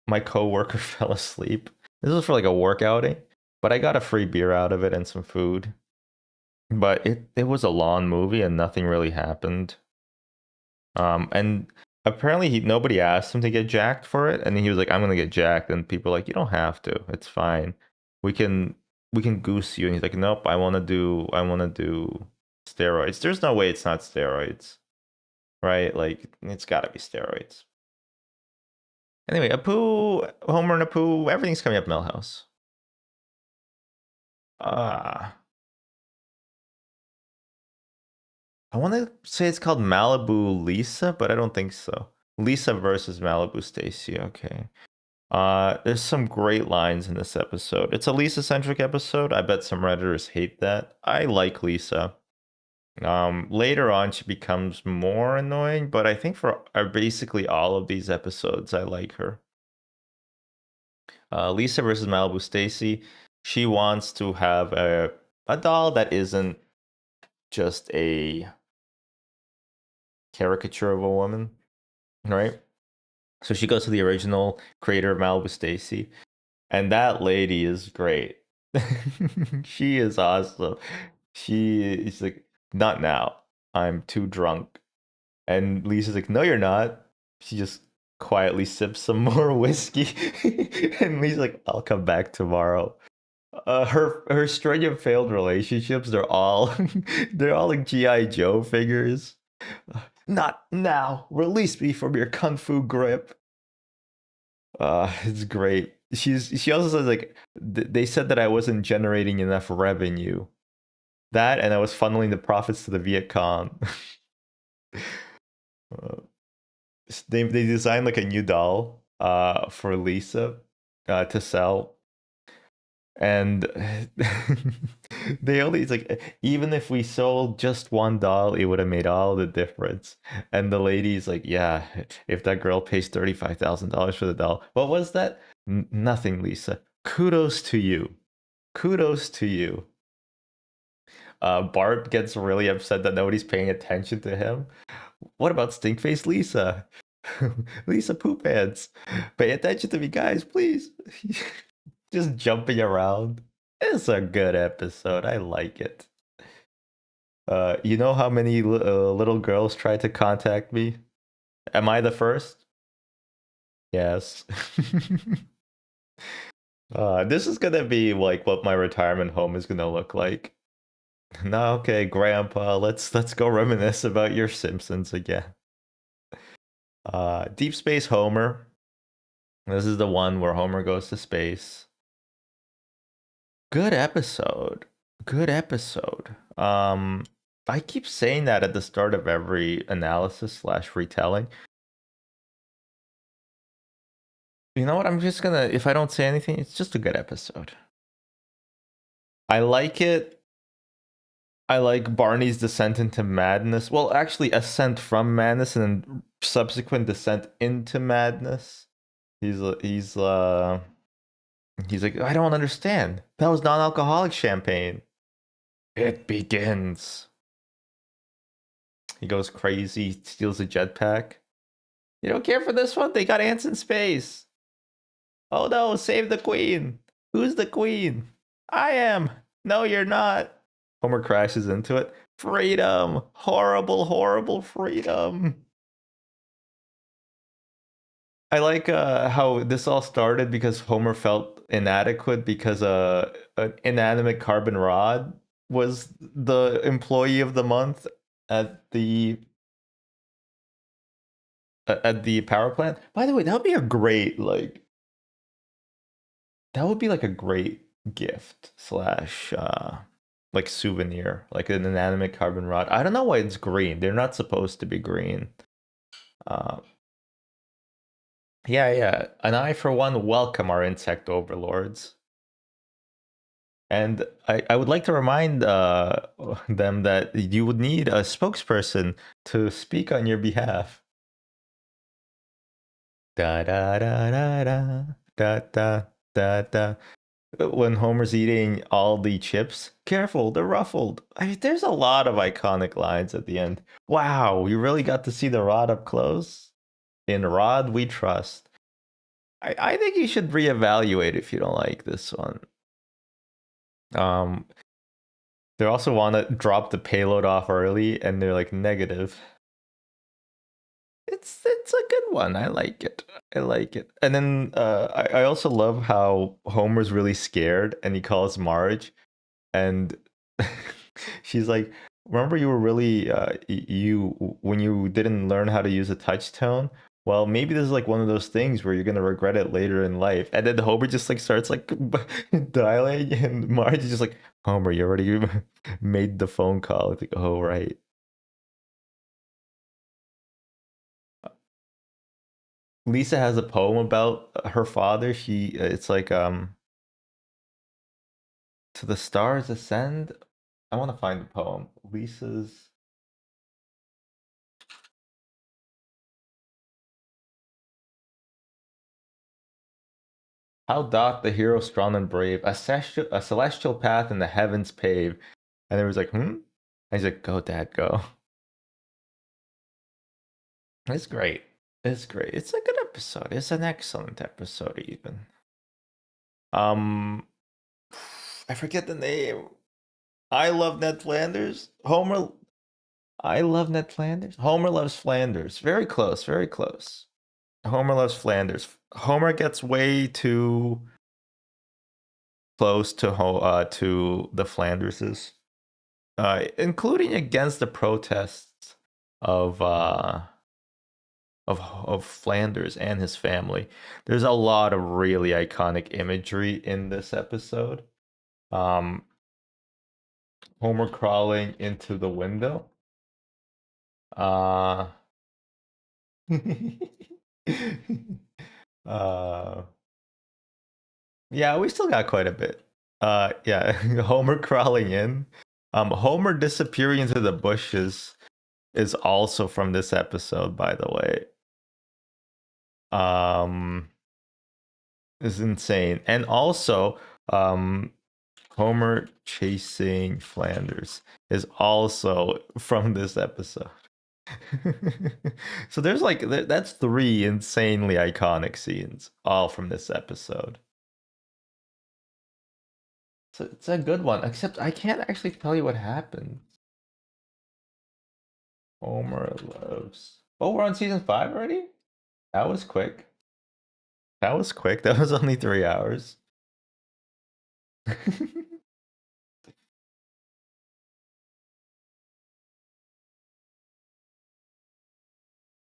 my coworker fell asleep. This was for like a work outing, but I got a free beer out of it and some food. But it was a long movie and nothing really happened. And apparently nobody asked him to get jacked for it, and he was like, "I'm gonna get jacked," and people were like, "You don't have to. It's fine. We can." we can goose you. And he's like, nope, I want to do steroids. There's no way it's not steroids, right? Like, it's got to be steroids. Anyway, Apu, Homer and Apu, everything's coming up Millhouse. I want to say it's called Malibu Lisa, but I don't think so. Lisa versus Malibu Stacy. Okay. There's some great lines in this episode. It's a Lisa-centric episode. I bet some Redditors hate that. I like Lisa. Later on, she becomes more annoying, but I think for basically all of these episodes, I like her. Lisa versus Malibu Stacy. She wants to have a doll that isn't just a caricature of a woman, right? So she goes to the original creator of Malibu Stacy, and that lady is great. She is awesome. She is like, not now. I'm too drunk. And Lisa's like, no, you're not. She just quietly sips some more whiskey. And Lisa's like, I'll come back tomorrow. Her string of failed relationships, they're all they're all like G.I. Joe figures. Not now. Release me from your kung fu grip. It's great. She also says like they said that I wasn't generating enough revenue. That and I was funneling the profits to the Viet Cong. uh, they designed like a new doll for Lisa to sell, and they only it's like even if we sold just one doll, it would have made all the difference. And the lady's like, yeah, if that girl pays $35,000 for the doll, what was that? Nothing, Lisa. Kudos to you. Kudos to you. Bart gets really upset that nobody's paying attention to him. What about Stinkface Lisa? Lisa Poop Pants. Pay attention to me, guys, please. Just jumping around. It's a good episode. I like it. You know how many little girls tried to contact me? Am I the first? Yes. This is gonna be like what my retirement home is gonna look like. No, okay, Grandpa, let's go reminisce about your Simpsons again. Deep Space Homer. This is the one where Homer goes to space. Good episode. Good episode. I keep saying that at the start of every analysis slash retelling. You know what? I'm just gonna, if I don't say anything, it's just a good episode. I like it. I like Barney's descent into madness. Well, actually, ascent from madness and then subsequent descent into madness. He's like, I don't understand. That was non-alcoholic champagne. It begins. He goes crazy, steals a jetpack. You don't care for this one? They got ants in space. Oh no, save the queen. Who's the queen? I am. No, you're not. Homer crashes into it. Freedom. Horrible, horrible freedom. I like how this all started because Homer felt inadequate because an inanimate carbon rod was the employee of the month at the power plant. By the way, that would be a great that would be like a great gift slash like souvenir, like an inanimate carbon rod. I don't know why it's green. They're not supposed to be green. Uh, yeah. And I, for one, welcome our insect overlords. And I would like to remind them that you would need a spokesperson to speak on your behalf. Da da da da da da da da da. When Homer's eating all the chips, careful, they're ruffled. I mean, there's a lot of iconic lines at the end. Wow, you really got to see the rod up close? In Rod we trust. I think you should reevaluate if you don't like this one. Um, they also want to drop the payload off early, and they're like negative. it's a good one. I like it. I like it. And then I also love how Homer's really scared and he calls Marge and she's like, "Remember you were really you when you didn't learn how to use a touch tone? Well, maybe this is like one of those things where you're gonna regret it later in life." And then Homer just like starts like dialing, and Marge is just like, "Homer, you already made the phone call." It's like, "Oh, right." Lisa has a poem about her father. She it's like to the stars ascend. I want to find the poem. Lisa's how doth the hero strong and brave a celestial path in the heavens pave. And it was like, hmm? And he's like, go, dad, go. It's great. It's great. It's a good episode. It's an excellent episode, even. Um, I forget the name. I love Ned Flanders. Homer. I love Ned Flanders. Homer loves Flanders. Very close. Very close. Homer loves Flanders. Homer gets way too close to the Flanderses, including against the protests of of Flanders and his family. There's a lot of really iconic imagery in this episode. Um, Homer crawling into the window. Uh, uh, yeah, we still got quite a bit. Yeah, Homer crawling in. Homer disappearing into the bushes is also from this episode, by the way. Um, is insane. And also, Homer chasing Flanders is also from this episode. So there's like that's three insanely iconic scenes, all from this episode. So it's a good one, except I can't actually tell you what happened. Homer loves. Oh, we're on season 5 already? That was quick. That was quick. That was only 3 hours.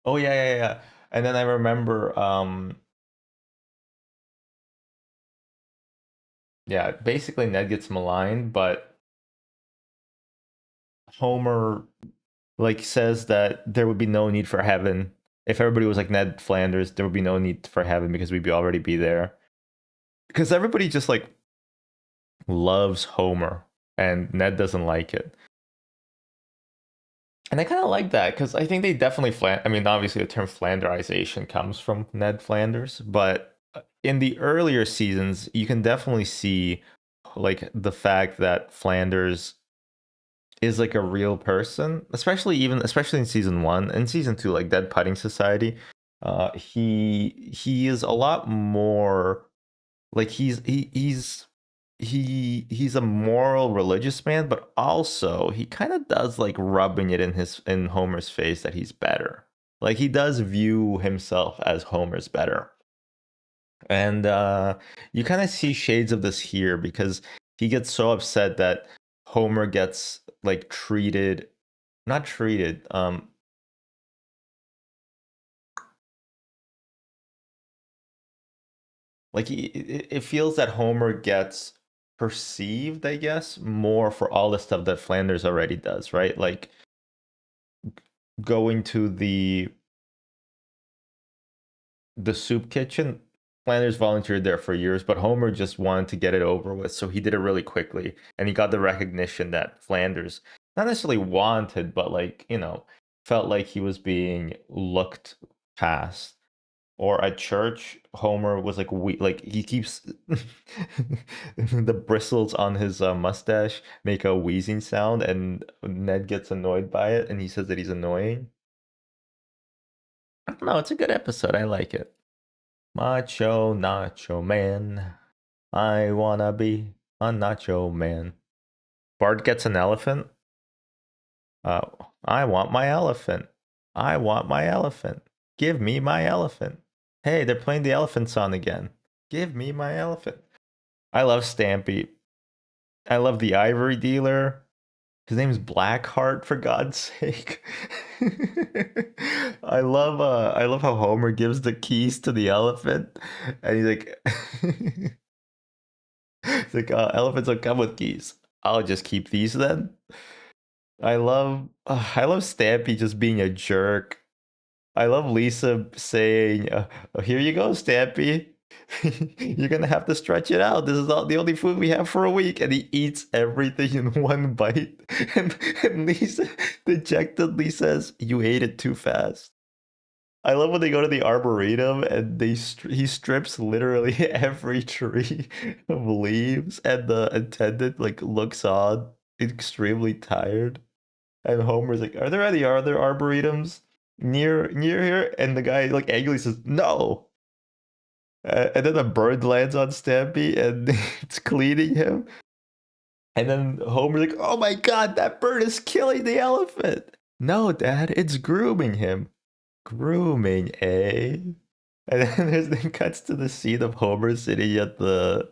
Oh yeah, yeah, yeah. And then I remember, yeah, basically Ned gets maligned, but Homer like says that there would be no need for heaven if everybody was like Ned Flanders. There would be no need for heaven because we'd be already be there. Because everybody just like loves Homer, and Ned doesn't like it. And I kind of like that because I think they definitely I mean, obviously the term Flanderization comes from Ned Flanders, but in the earlier seasons, you can definitely see like the fact that Flanders is like a real person, especially in season 1 and season 2, like Dead Putting Society. He is a lot more like he's a moral religious man, but also he kind of does like rubbing it in Homer's face that he's better. Like he does view himself as Homer's better. And you kind of see shades of this here because he gets so upset that Homer gets like treated, not treated, like it feels that Homer gets perceived, I guess, more for all the stuff that Flanders already does, right? Like going to the soup kitchen. Flanders volunteered there for years, but Homer just wanted to get it over with, so he did it really quickly, and he got the recognition that Flanders not necessarily wanted, but like felt like he was being looked past. Or at church, Homer was like like he keeps the bristles on his mustache make a wheezing sound, and Ned gets annoyed by it, and he says that he's annoying. I don't know. It's a good episode. I like it. Macho Nacho Man. I wanna be a Nacho Man. Bart gets an elephant. Uh, I want my elephant. I want my elephant. Give me my elephant. Hey, they're playing the elephant song again. Give me my elephant. I love Stampy. I love the ivory dealer. His name's Blackheart, for God's sake. I love how Homer gives the keys to the elephant, and he's like, he's like, elephants don't come with keys. I'll just keep these then. I love Stampy just being a jerk. I love Lisa saying, oh, "Here you go, Stampy. You're gonna have to stretch it out. This is the only food we have for a week." And he eats everything in one bite. And Lisa dejectedly says, "You ate it too fast." I love when they go to the arboretum and he strips literally every tree of leaves, and the attendant like looks on, extremely tired. And Homer's like, "Are there any other arboretums near here?" And the guy like angrily says, "No." And then a bird lands on Stampy and it's cleaning him. And then Homer's like, "Oh my God, that bird is killing the elephant." "No, Dad, it's grooming him." Grooming, eh? And then cuts to the scene of Homer sitting at the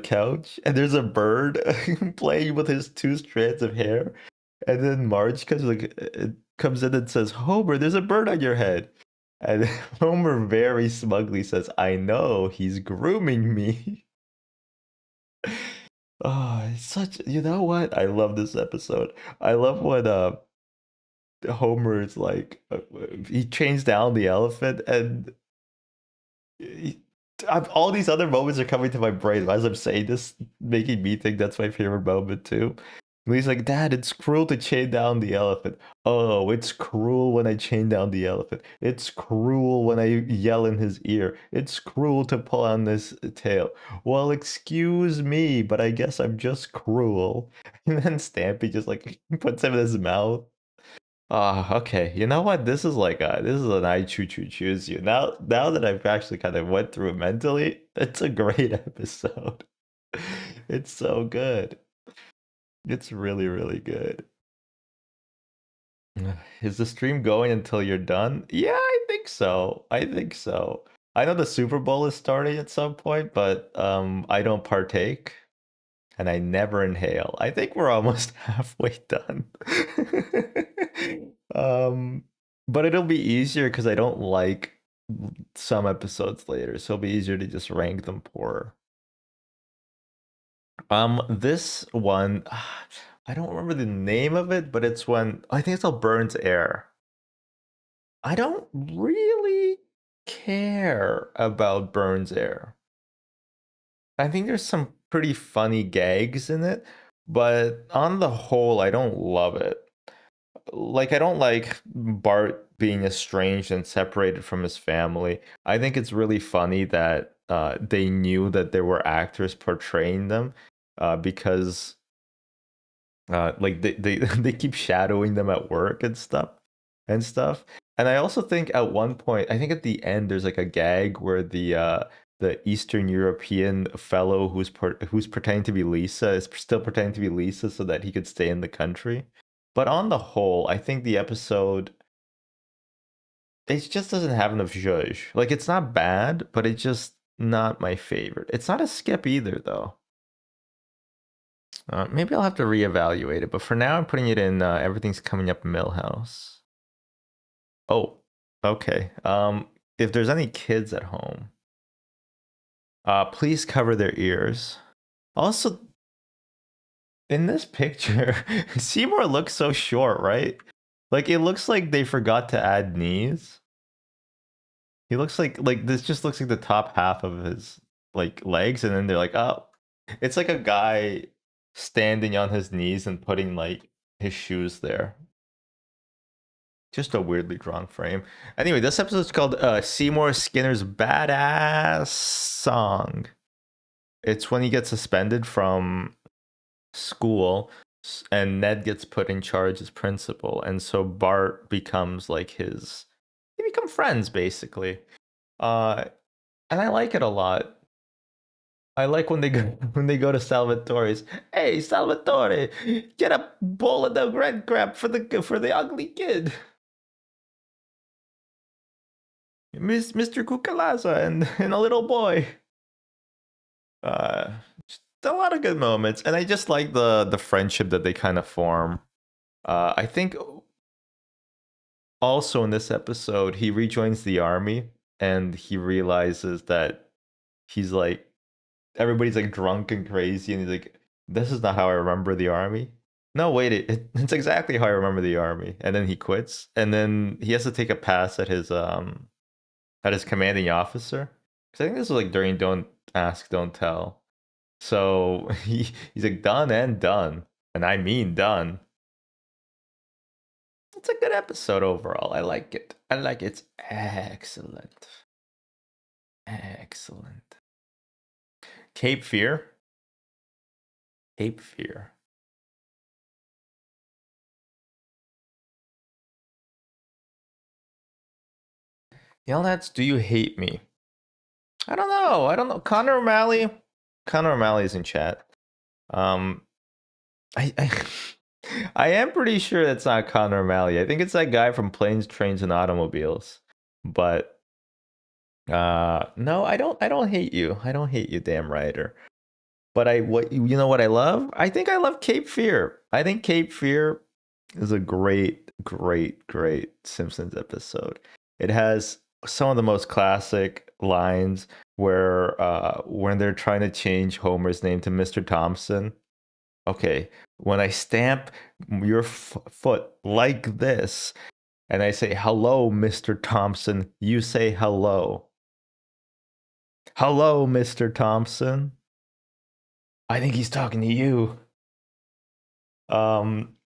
couch, and there's a bird playing with his two strands of hair. And then Marge comes in and says, "Homer, there's a bird on your head." And Homer very smugly says, "I know, he's grooming me." Oh, it's such, you know what? I love this episode. I love when Homer is like, he chains down the elephant, and he, all these other moments are coming to my brain as I'm saying this, making me think that's my favorite moment too. And he's like, "Dad, it's cruel to chain down the elephant." "Oh, it's cruel when I chain down the elephant. It's cruel when I yell in his ear. It's cruel to pull on this tail. Well, excuse me, but I guess I'm just cruel." And then Stampy just like puts him in his mouth. Ah, okay. You know what? This is an I choo choo choose you. Now that I've actually kind of went through it mentally, it's a great episode. It's so good. It's really, really good. Is the stream going until you're done? Yeah, I think so. I think so. I know the Super Bowl is starting at some point, but I don't partake and I never inhale. I think we're almost halfway done. um, but it'll be easier because I don't like some episodes later, so it'll be easier to just rank them poorer. This one, I don't remember the name of it, but it's when I think it's called Burns Air. I don't really care about Burns Air. I think there's some pretty funny gags in it, but on the whole, I don't love it. Like, I don't like Bart being estranged and separated from his family. I think it's really funny that they knew that there were actors portraying them because like they keep shadowing them at work and stuff. And I also think at one point, I think at the end, there's like a gag where the Eastern European fellow who's pretending to be Lisa is still pretending to be Lisa so that he could stay in the country. But on the whole, I think the episode, it just doesn't have enough zhuzh. Like, it's not bad, but it's just not my favorite. It's not a skip either, though. Maybe I'll have to reevaluate it, but for now, I'm putting it in Everything's Coming Up Millhouse. Oh, okay. If there's any kids at home, please cover their ears. Also, in this picture, Seymour looks so short, right? Like, it looks like they forgot to add knees. He looks like this just looks like the top half of his like legs, and then they're like, "Oh," it's like a guy standing on his knees and putting like his shoes there. Just a weirdly drawn frame. Anyway, this episode is called Seymour Skinner's Badass Song. It's when he gets suspended from school and Ned gets put in charge as principal. And so Bart becomes like they become friends basically. And I like it a lot. I like when they go when they go to Salvatore's. "Hey, Salvatore, get a bowl of the red crap for the ugly kid." Mr. Kukalaza and a little boy. Uh, just a lot of good moments, and I just like the friendship that they kind of form. I think also in this episode he rejoins the army and he realizes that he's like everybody's like drunk and crazy, and he's like, "This is not how I remember the army." No, wait, it's exactly how I remember the army. And then he quits, and then he has to take a pass at his commanding officer. Because I think this was like during Don't Ask, Don't Tell. So he's like done and done, and I mean done. It's a good episode overall. I like it. I like it. It's excellent. Excellent. Cape Fear. Cape Fear. Yell that's Do You Hate Me? I don't know. I don't know. Connor O'Malley. Connor O'Malley's in chat. I I am pretty sure that's not Connor O'Malley. I think it's that guy from Planes, Trains, and Automobiles. But no, I don't hate you. I don't hate you, damn writer. But what you know what I love? I think I love Cape Fear. I think Cape Fear is a great, great, great Simpsons episode. It has some of the most classic lines where when they're trying to change Homer's name to Mr. Thompson. Okay, when I stamp your foot like this and I say hello, Mr. Thompson, you say hello. Hello, Mr. Thompson. I think he's talking to you.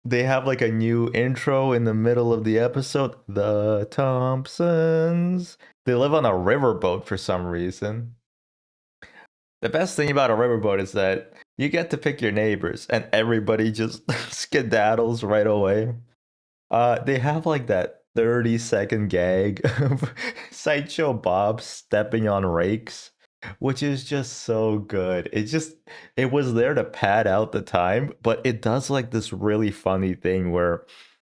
They have like a new intro in the middle of the episode. The Thompsons. They live on a riverboat for some reason. The best thing about a riverboat is that you get to pick your neighbors and everybody just skedaddles right away. They have like that 30-second gag of Sideshow Bob stepping on rakes, which is just so good. It was there to pad out the time, but it does like this really funny thing where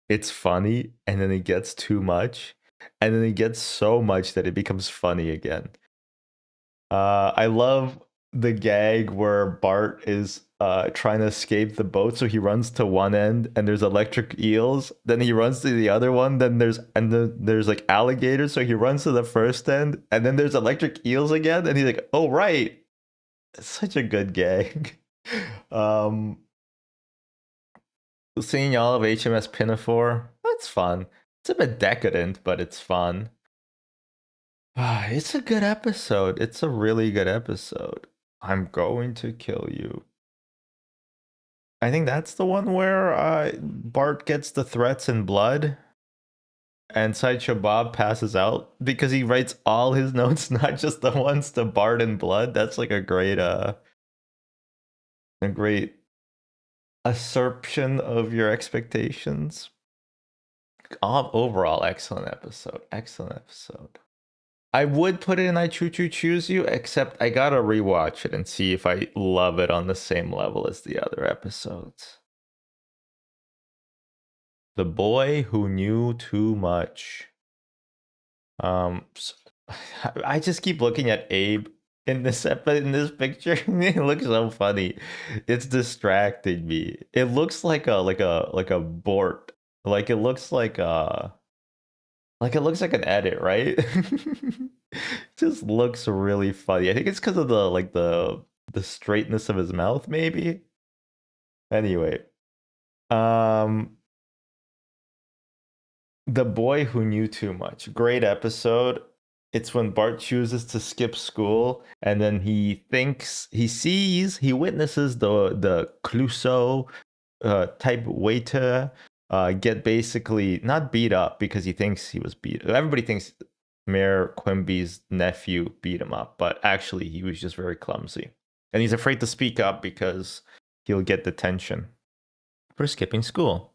it's funny and then it gets too much, and then it gets so much that it becomes funny again. I love the gag where Bart is trying to escape the boat, so he runs to one end and there's electric eels. Then he runs to the other one. Then there's like alligators, so he runs to the first end, and then there's electric eels again. And he's like, "Oh right." It's such a good gag. um, Seeing all of HMS Pinafore, that's fun. It's a bit decadent, but it's fun. It's a good episode. It's a really good episode. I'm going to kill you. I think that's the one where Bart gets the threats in blood and Sideshow Bob passes out because he writes all his notes, not just the ones to Bart in blood. That's like a great assertion of your expectations. Overall, excellent episode. Excellent episode. I would put it in I Choo Choo Choose You, except I gotta rewatch it and see if I love it on the same level as the other episodes. The Boy Who Knew Too Much. I just keep looking at Abe in this picture. It looks so funny. It's distracting me. It looks like a Bort. Like it looks like an edit, right? Just looks really funny. I think it's because of the straightness of his mouth, maybe. Anyway, um, The Boy Who Knew Too Much. Great episode. It's when Bart chooses to skip school, and then he witnesses the Clouseau type waiter get basically not beat up because he thinks he was beat. Everybody thinks Mayor Quimby's nephew beat him up, but actually he was just very clumsy, and he's afraid to speak up because he'll get detention for skipping school.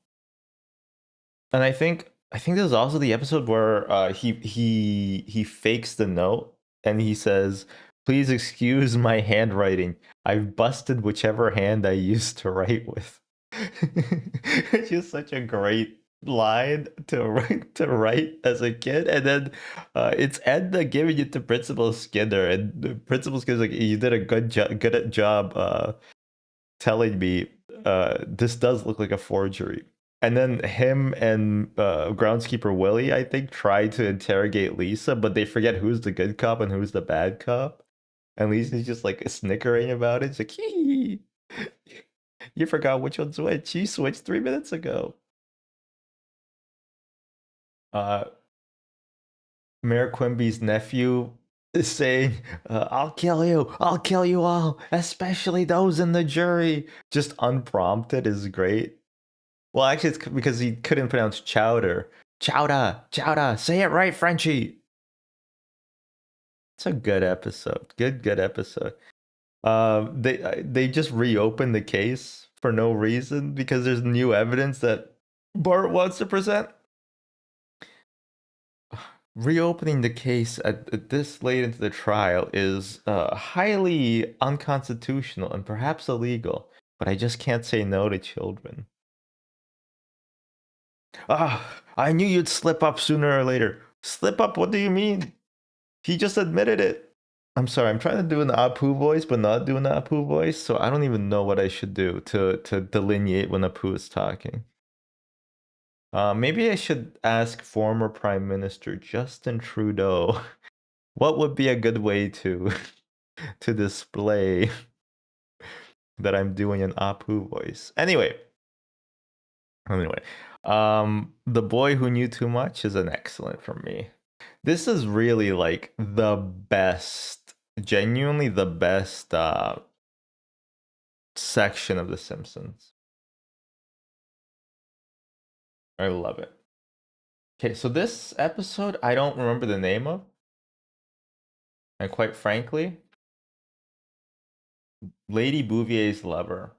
And I think this is also the episode where he fakes the note and he says, "Please excuse my handwriting. I've busted whichever hand I used to write with." It's just such a great line to write as a kid, and then it's Edna giving it to Principal Skinner, and the Principal Skinner's like, "You did a good job telling me this does look like a forgery." And then him and groundskeeper Willie, I think, try to interrogate Lisa, but they forget who's the good cop and who's the bad cop. And Lisa's just like snickering about it. She's like, hee, you forgot which one's which. You switched 3 minutes ago. Uh, Mayor Quimby's nephew is saying, I'll kill you all, especially those in the jury. Just unprompted is great. Well, actually, it's because he couldn't pronounce chowder. Chowder, chowder, say it right, Frenchie. It's a good episode. Good episode. They just reopened the case for no reason because there's new evidence that Bart wants to present. Reopening the case at this late into the trial is highly unconstitutional and perhaps illegal, but I just can't say no to children. I knew you'd slip up sooner or later. Slip up? What do you mean? He just admitted it. I'm sorry, I'm trying to do an Apu voice, but not do an Apu voice, so I don't even know what I should do to delineate when Apu is talking. Maybe I should ask former Prime Minister Justin Trudeau what would be a good way to to display that I'm doing an Apu voice. Anyway, The Boy Who Knew Too Much is an excellent for me. This is really like the best, genuinely the best section of The Simpsons. I love it. Okay, so this episode I don't remember the name of. And quite frankly, Lady Bouvier's lover.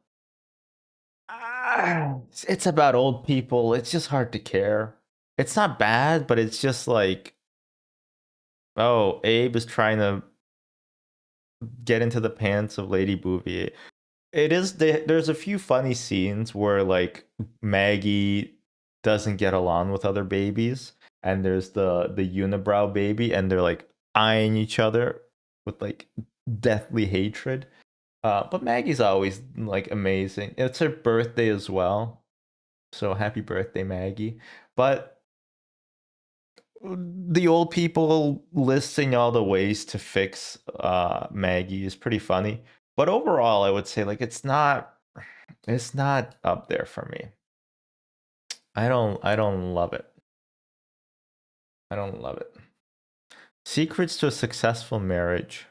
It's about old people. It's just hard to care. It's not bad, but it's just like, oh, Abe is trying to get into the pants of Lady Bouvier. It is there's a few funny scenes where like Maggie doesn't get along with other babies, and there's the unibrow baby, and they're like eyeing each other with like deathly hatred. But Maggie's always like amazing. It's her birthday as well, so happy birthday, Maggie. But the old people listing all the ways to fix Maggie is pretty funny. But overall, I would say like it's not up there for me. I don't love it. I don't love it. Secrets to a Successful Marriage.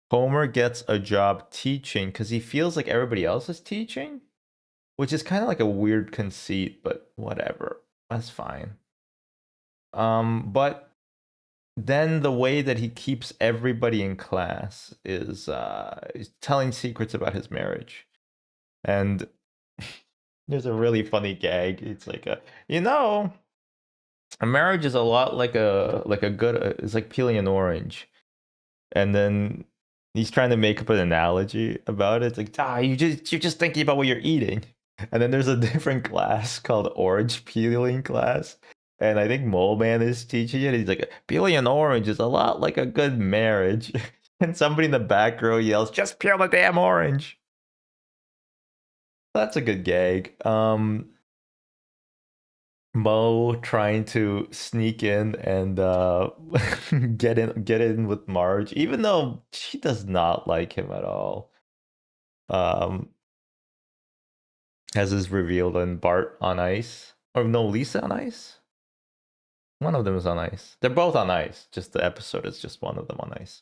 Homer gets a job teaching because he feels like everybody else is teaching, which is kind of like a weird conceit, but whatever. That's fine. But then the way that he keeps everybody in class is telling secrets about his marriage. And there's a really funny gag. It's like a marriage is a lot like a good it's like peeling an orange. And then he's trying to make up an analogy about it. It's like, you're just thinking about what you're eating. And then there's a different class called orange peeling class. And I think Mole Man is teaching it. He's like, peeling an orange is a lot like a good marriage. And somebody in the back row yells, just peel the damn orange. That's a good gag. Mo trying to sneak in and get in with Marge, even though she does not like him at all. Um, as is revealed in Bart on Ice. Or no, Lisa on Ice? One of them is on ice. They're both on ice. Just the episode is just one of them on ice.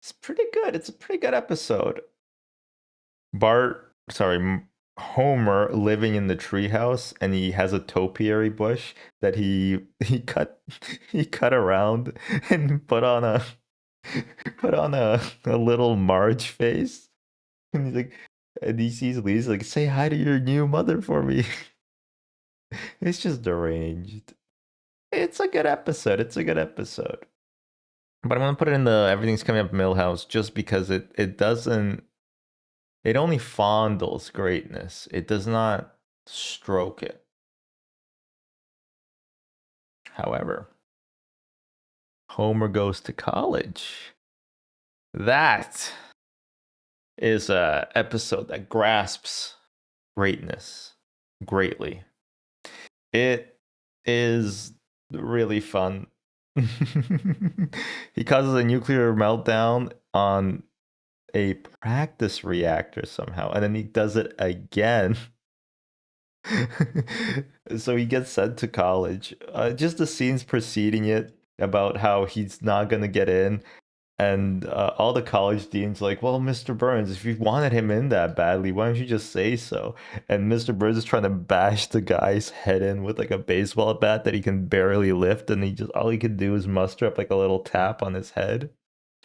It's pretty good. It's a pretty good episode. Homer living in the treehouse, and he has a topiary bush that he cut he cut around and put on a little Marge face. And he's like, and he sees Lisa like, say hi to your new mother for me. It's just deranged. It's a good episode. It's a good episode. But I'm gonna put it in the Everything's Coming Up Millhouse just because it doesn't It only fondles greatness. It does not stroke it. However, Homer goes to college. That is a episode that grasps greatness greatly. It is really fun. He causes a nuclear meltdown on a practice reactor somehow, and then he does it again. So he gets sent to college. Just the scenes preceding it about how he's not gonna get in, and all the college deans like, well, Mr. Burns, if you wanted him in that badly, why don't you just say so? And Mr. Burns is trying to bash the guy's head in with like a baseball bat that he can barely lift, and he just all he could do is muster up like a little tap on his head.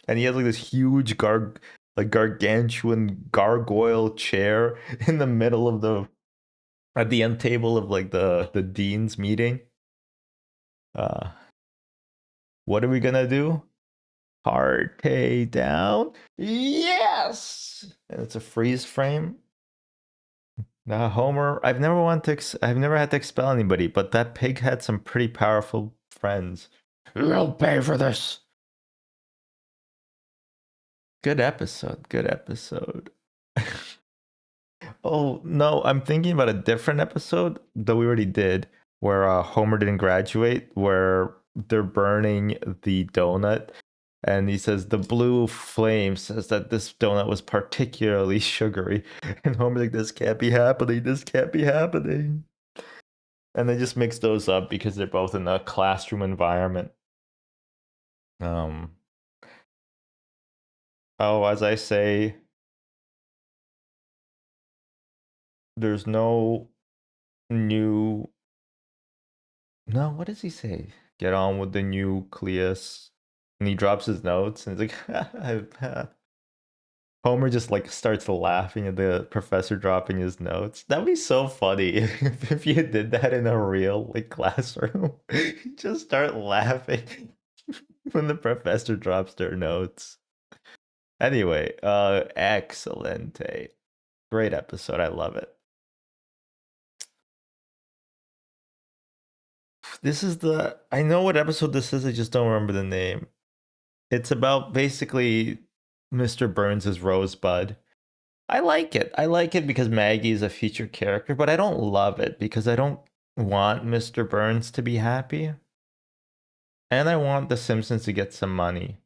And he has like this huge gargantuan gargoyle chair in the middle of the at the end table of like the dean's meeting. Uh, what are we gonna do? Party down. Yes. And it's a freeze frame. Homer, I've never had to expel anybody, but that pig had some pretty powerful friends. You'll pay for this. Good episode. Good episode. Oh no, I'm thinking about a different episode that we already did, where Homer didn't graduate, where they're burning the donut, and he says the blue flame says that this donut was particularly sugary, and Homer's like, "This can't be happening. This can't be happening." And they just mix those up because they're both in a classroom environment. Oh, as I say, there's no new. No, what does he say? Get on with the nucleus. And he drops his notes and he's like, Homer just like starts laughing at the professor dropping his notes. That'd be so funny if you did that in a real like classroom. You just start laughing when the professor drops their notes. Anyway, excellent. Great episode. I love it. This is I know what episode this is, I just don't remember the name. It's about basically Mr. Burns' Rosebud. I like it. I like it because Maggie is a featured character, but I don't love it because I don't want Mr. Burns to be happy. And I want the Simpsons to get some money.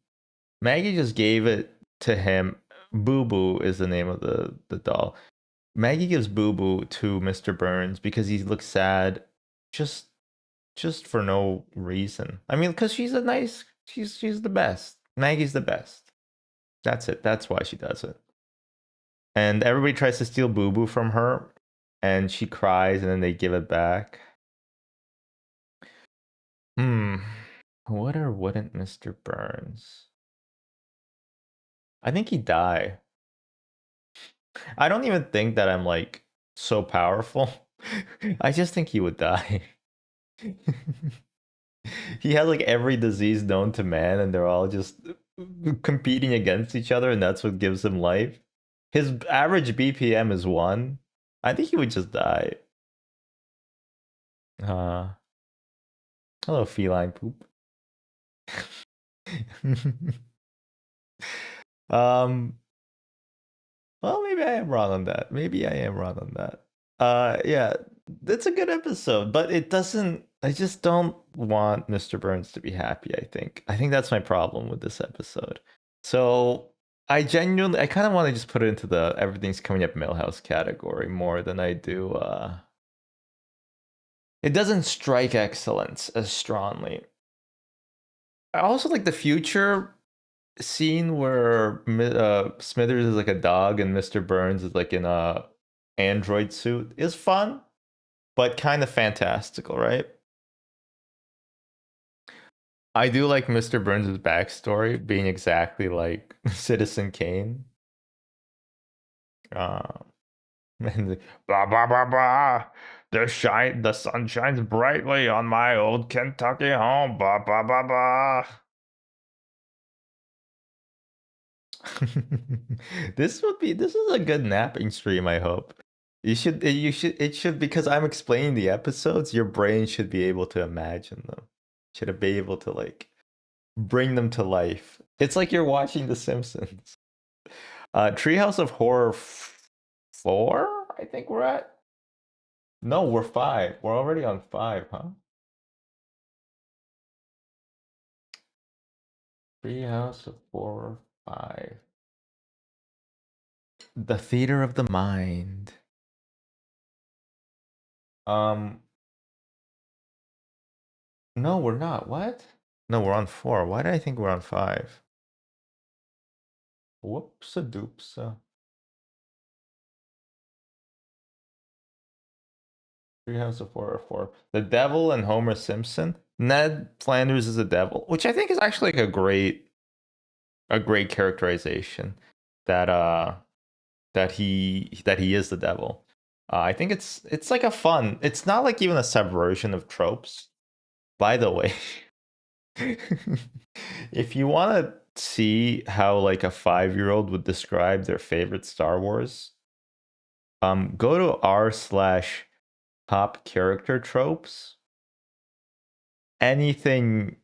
Maggie just gave it to him. Boo Boo is the name of the doll. Maggie gives Boo Boo to Mr. Burns because he looks sad just just for no reason. I mean, because she's the best. Maggie's the best. That's it. That's why she does it. And everybody tries to steal Boo Boo from her, and she cries, and then they give it back. Would or wouldn't Mr. Burns? I think he'd die. I don't even think that I'm like so powerful. I just think he would die. He has like every disease known to man, and they're all just competing against each other, and that's what gives him life. His average BPM is 1. I think he would just die. Hello, feline poop. um. Well, maybe I am wrong on that. Maybe I am wrong on that. Yeah, it's a good episode, but it doesn't. I just don't want Mr. Burns to be happy. I think that's my problem with this episode. So I kind of want to just put it into the everything's coming up Millhouse category more than I do. It doesn't strike excellence as strongly. I also like the future scene where Smithers is like a dog and Mr. Burns is like in a android suit is fun, but kind of fantastical, right? I do like Mr. Burns' backstory being exactly like Citizen Kane. And blah blah blah blah. The sun shines brightly on my old Kentucky home. Blah blah blah blah. This is a good napping stream, I hope. You should because I'm explaining the episodes, your brain should be able to imagine them. Should be able to like bring them to life. It's like you're watching The Simpsons. Treehouse of Horror 4, I think we're at. No, we're 5. We're already on 5, huh? Treehouse of Horror 5. The Theater of the Mind. Um, no, we're not. What? No, we're on 4. Why did I think we're on 5? Whoops a doops. Treehouse of Horror 4. The Devil and Homer Simpson. Ned Flanders is a devil, which I think is actually like a great characterization that that he is the devil. I think it's like a fun. It's not like even a subversion of tropes. By the way, if you want to see how like a 5-year-old would describe their favorite Star Wars, go to r/top character tropes. Anything,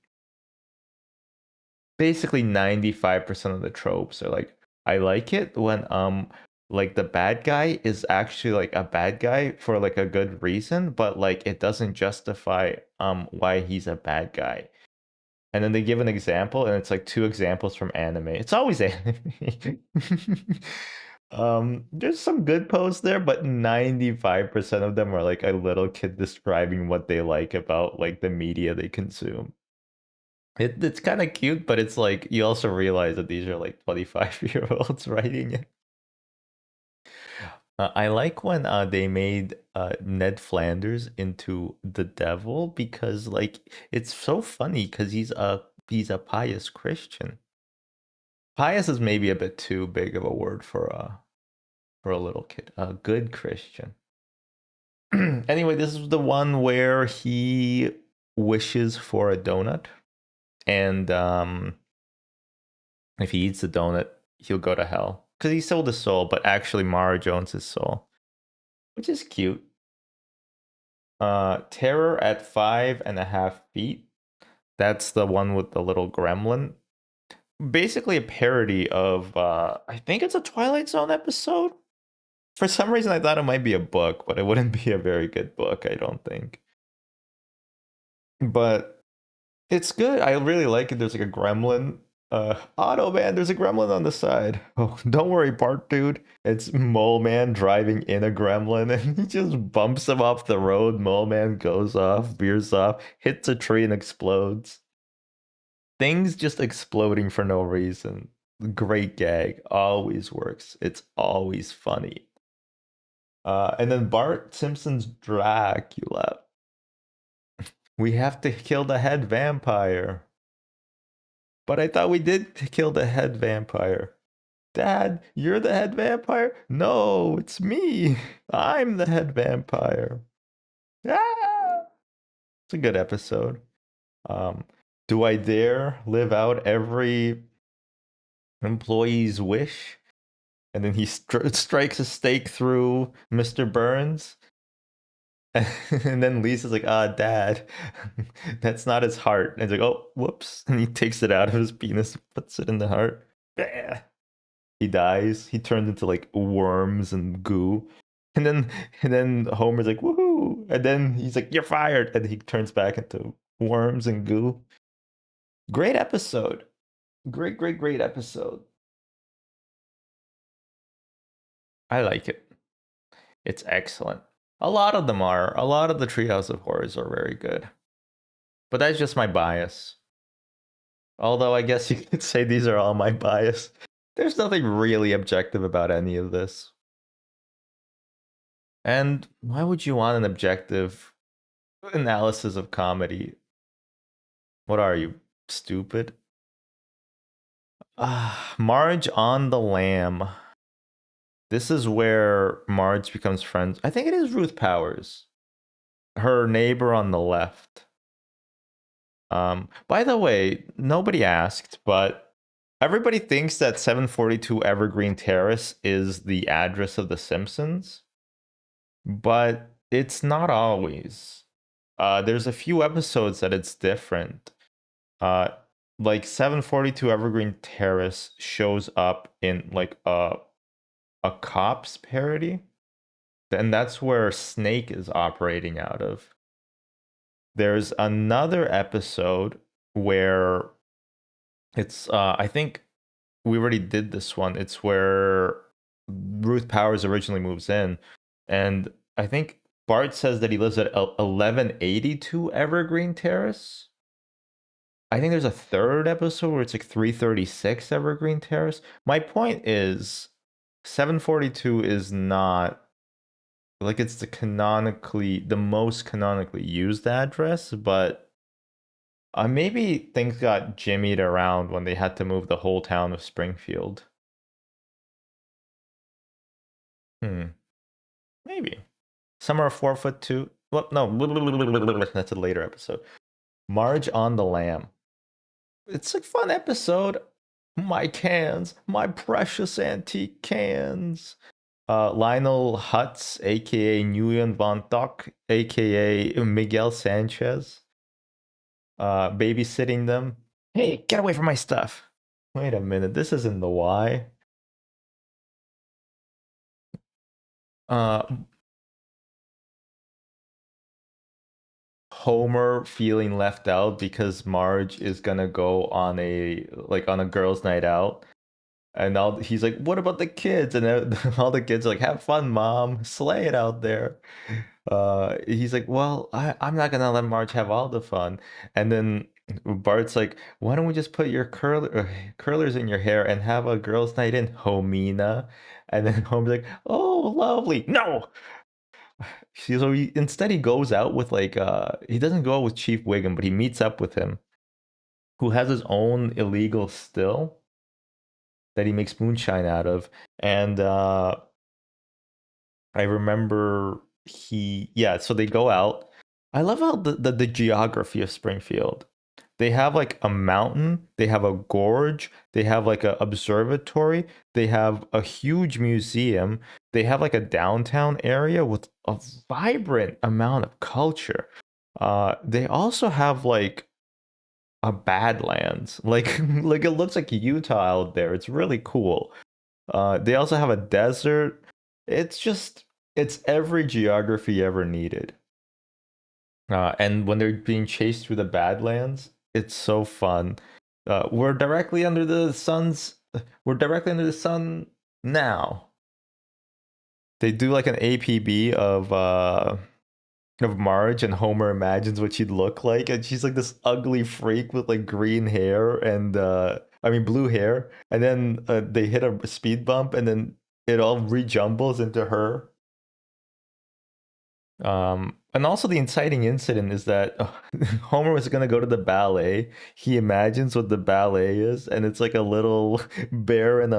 basically 95% of the tropes are like, I like it when like the bad guy is actually like a bad guy for like a good reason, but like it doesn't justify why he's a bad guy. And then they give an example, and it's like 2 examples from anime. It's always anime. There's some good posts there, but 95% of them are like a little kid describing what they like about like the media they consume. It's kind of cute, but it's like you also realize that these are like 25-year-olds writing it. I like when they made Ned Flanders into the devil because like it's so funny because he's a pious Christian. Pious is maybe a bit too big of a word for a little kid. A good Christian. Anyway, this is the one where he wishes for a donut, and if he eats the donut, he'll go to hell because he sold his soul, but actually Mara Jones's soul, which is cute. Terror at 5.5 feet. That's the one with the little gremlin. Basically a parody of I think it's a Twilight Zone episode. For some reason I thought it might be a book, but it wouldn't be a very good book, I don't think. But it's good. I really like it. There's like a gremlin. Auto man, there's a gremlin on the side. Oh, don't worry, Bart dude. It's Mole Man driving in a gremlin and he just bumps him off the road. Mole Man goes off, veers off, hits a tree and explodes. Things just exploding for no reason. Great gag. Always works. It's always funny. And then Bart Simpson's Dracula. We have to kill the head vampire. But I thought we did kill the head vampire. Dad, you're the head vampire? No, it's me. I'm the head vampire. Ah! It's a good episode. Um, do I dare live out every employee's wish? And then he strikes a stake through Mr. Burns. And then Lisa's like, Dad, that's not his heart. And he's like, oh, whoops. And he takes it out of his penis, puts it in the heart. He dies. He turns into like worms and goo. And then Homer's like, woohoo. And then he's like, you're fired. And he turns back into worms and goo. Great episode. Great episode. I like it. It's excellent. A lot of them are. A lot of the Treehouse of Horrors are very good. But that's just my bias. Although I guess you could say these are all my bias. There's nothing really objective about any of this. And why would you want an objective analysis of comedy? What are you, stupid? Marge on the Lamb. This is where Marge becomes friends. I think it is Ruth Powers, her neighbor on the left. By the way, nobody asked, but everybody thinks that 742 Evergreen Terrace is the address of the Simpsons, but it's not always. There's a few episodes that it's different. Uh, like 742 Evergreen Terrace shows up in like a cops parody, and that's where Snake is operating out of. There's another episode where it's I think we already did this one. It's where Ruth Powers originally moves in, and I think Bart says that he lives at 1182 Evergreen Terrace. I think there's a third episode where it's like 336 Evergreen Terrace. My point is 742 is not like it's the most canonically used address, but maybe things got jimmied around when they had to move the whole town of Springfield. Hmm. Maybe. Some are 4 foot two. Well, no, that's a later episode. Marge on the Lamb. It's a fun episode. My cans, my precious antique cans. Lionel Hutz, aka Nguyen Von Doc, aka Miguel Sanchez, babysitting them. Hey, get away from my stuff. Wait a minute, this isn't the Y. Uh, Homer feeling left out because Marge is gonna go on a girls' night out, and he's like, "What about the kids?" And all the kids are like, "Have fun, mom, slay it out there." He's like, "Well, I'm not gonna let Marge have all the fun." And then Bart's like, "Why don't we just put your curlers in your hair and have a girls' night in, Homina?" And then Homer's like, "Oh, lovely." No, so instead he goes out with he doesn't go out with Chief Wiggum, but he meets up with him, who has his own illegal still that he makes moonshine out of. And I remember so they go out. I love how the geography of Springfield. They have like a mountain, they have a gorge, they have like a observatory, they have a huge museum, they have like a downtown area with a vibrant amount of culture. They also have like a Badlands, like like it looks like Utah out there. It's really cool. They also have a desert. It's every geography ever needed. And when they're being chased through the Badlands, it's so fun. We're directly under the sun's. We're directly under the sun now. They do like an APB of Marge, and Homer imagines what she'd look like, and she's like this ugly freak with like green hair and I mean blue hair, and then they hit a speed bump, and then it all rejumbles into her. And also the inciting incident is that Homer was gonna go to the ballet. He imagines what the ballet is, and it's like a little bear in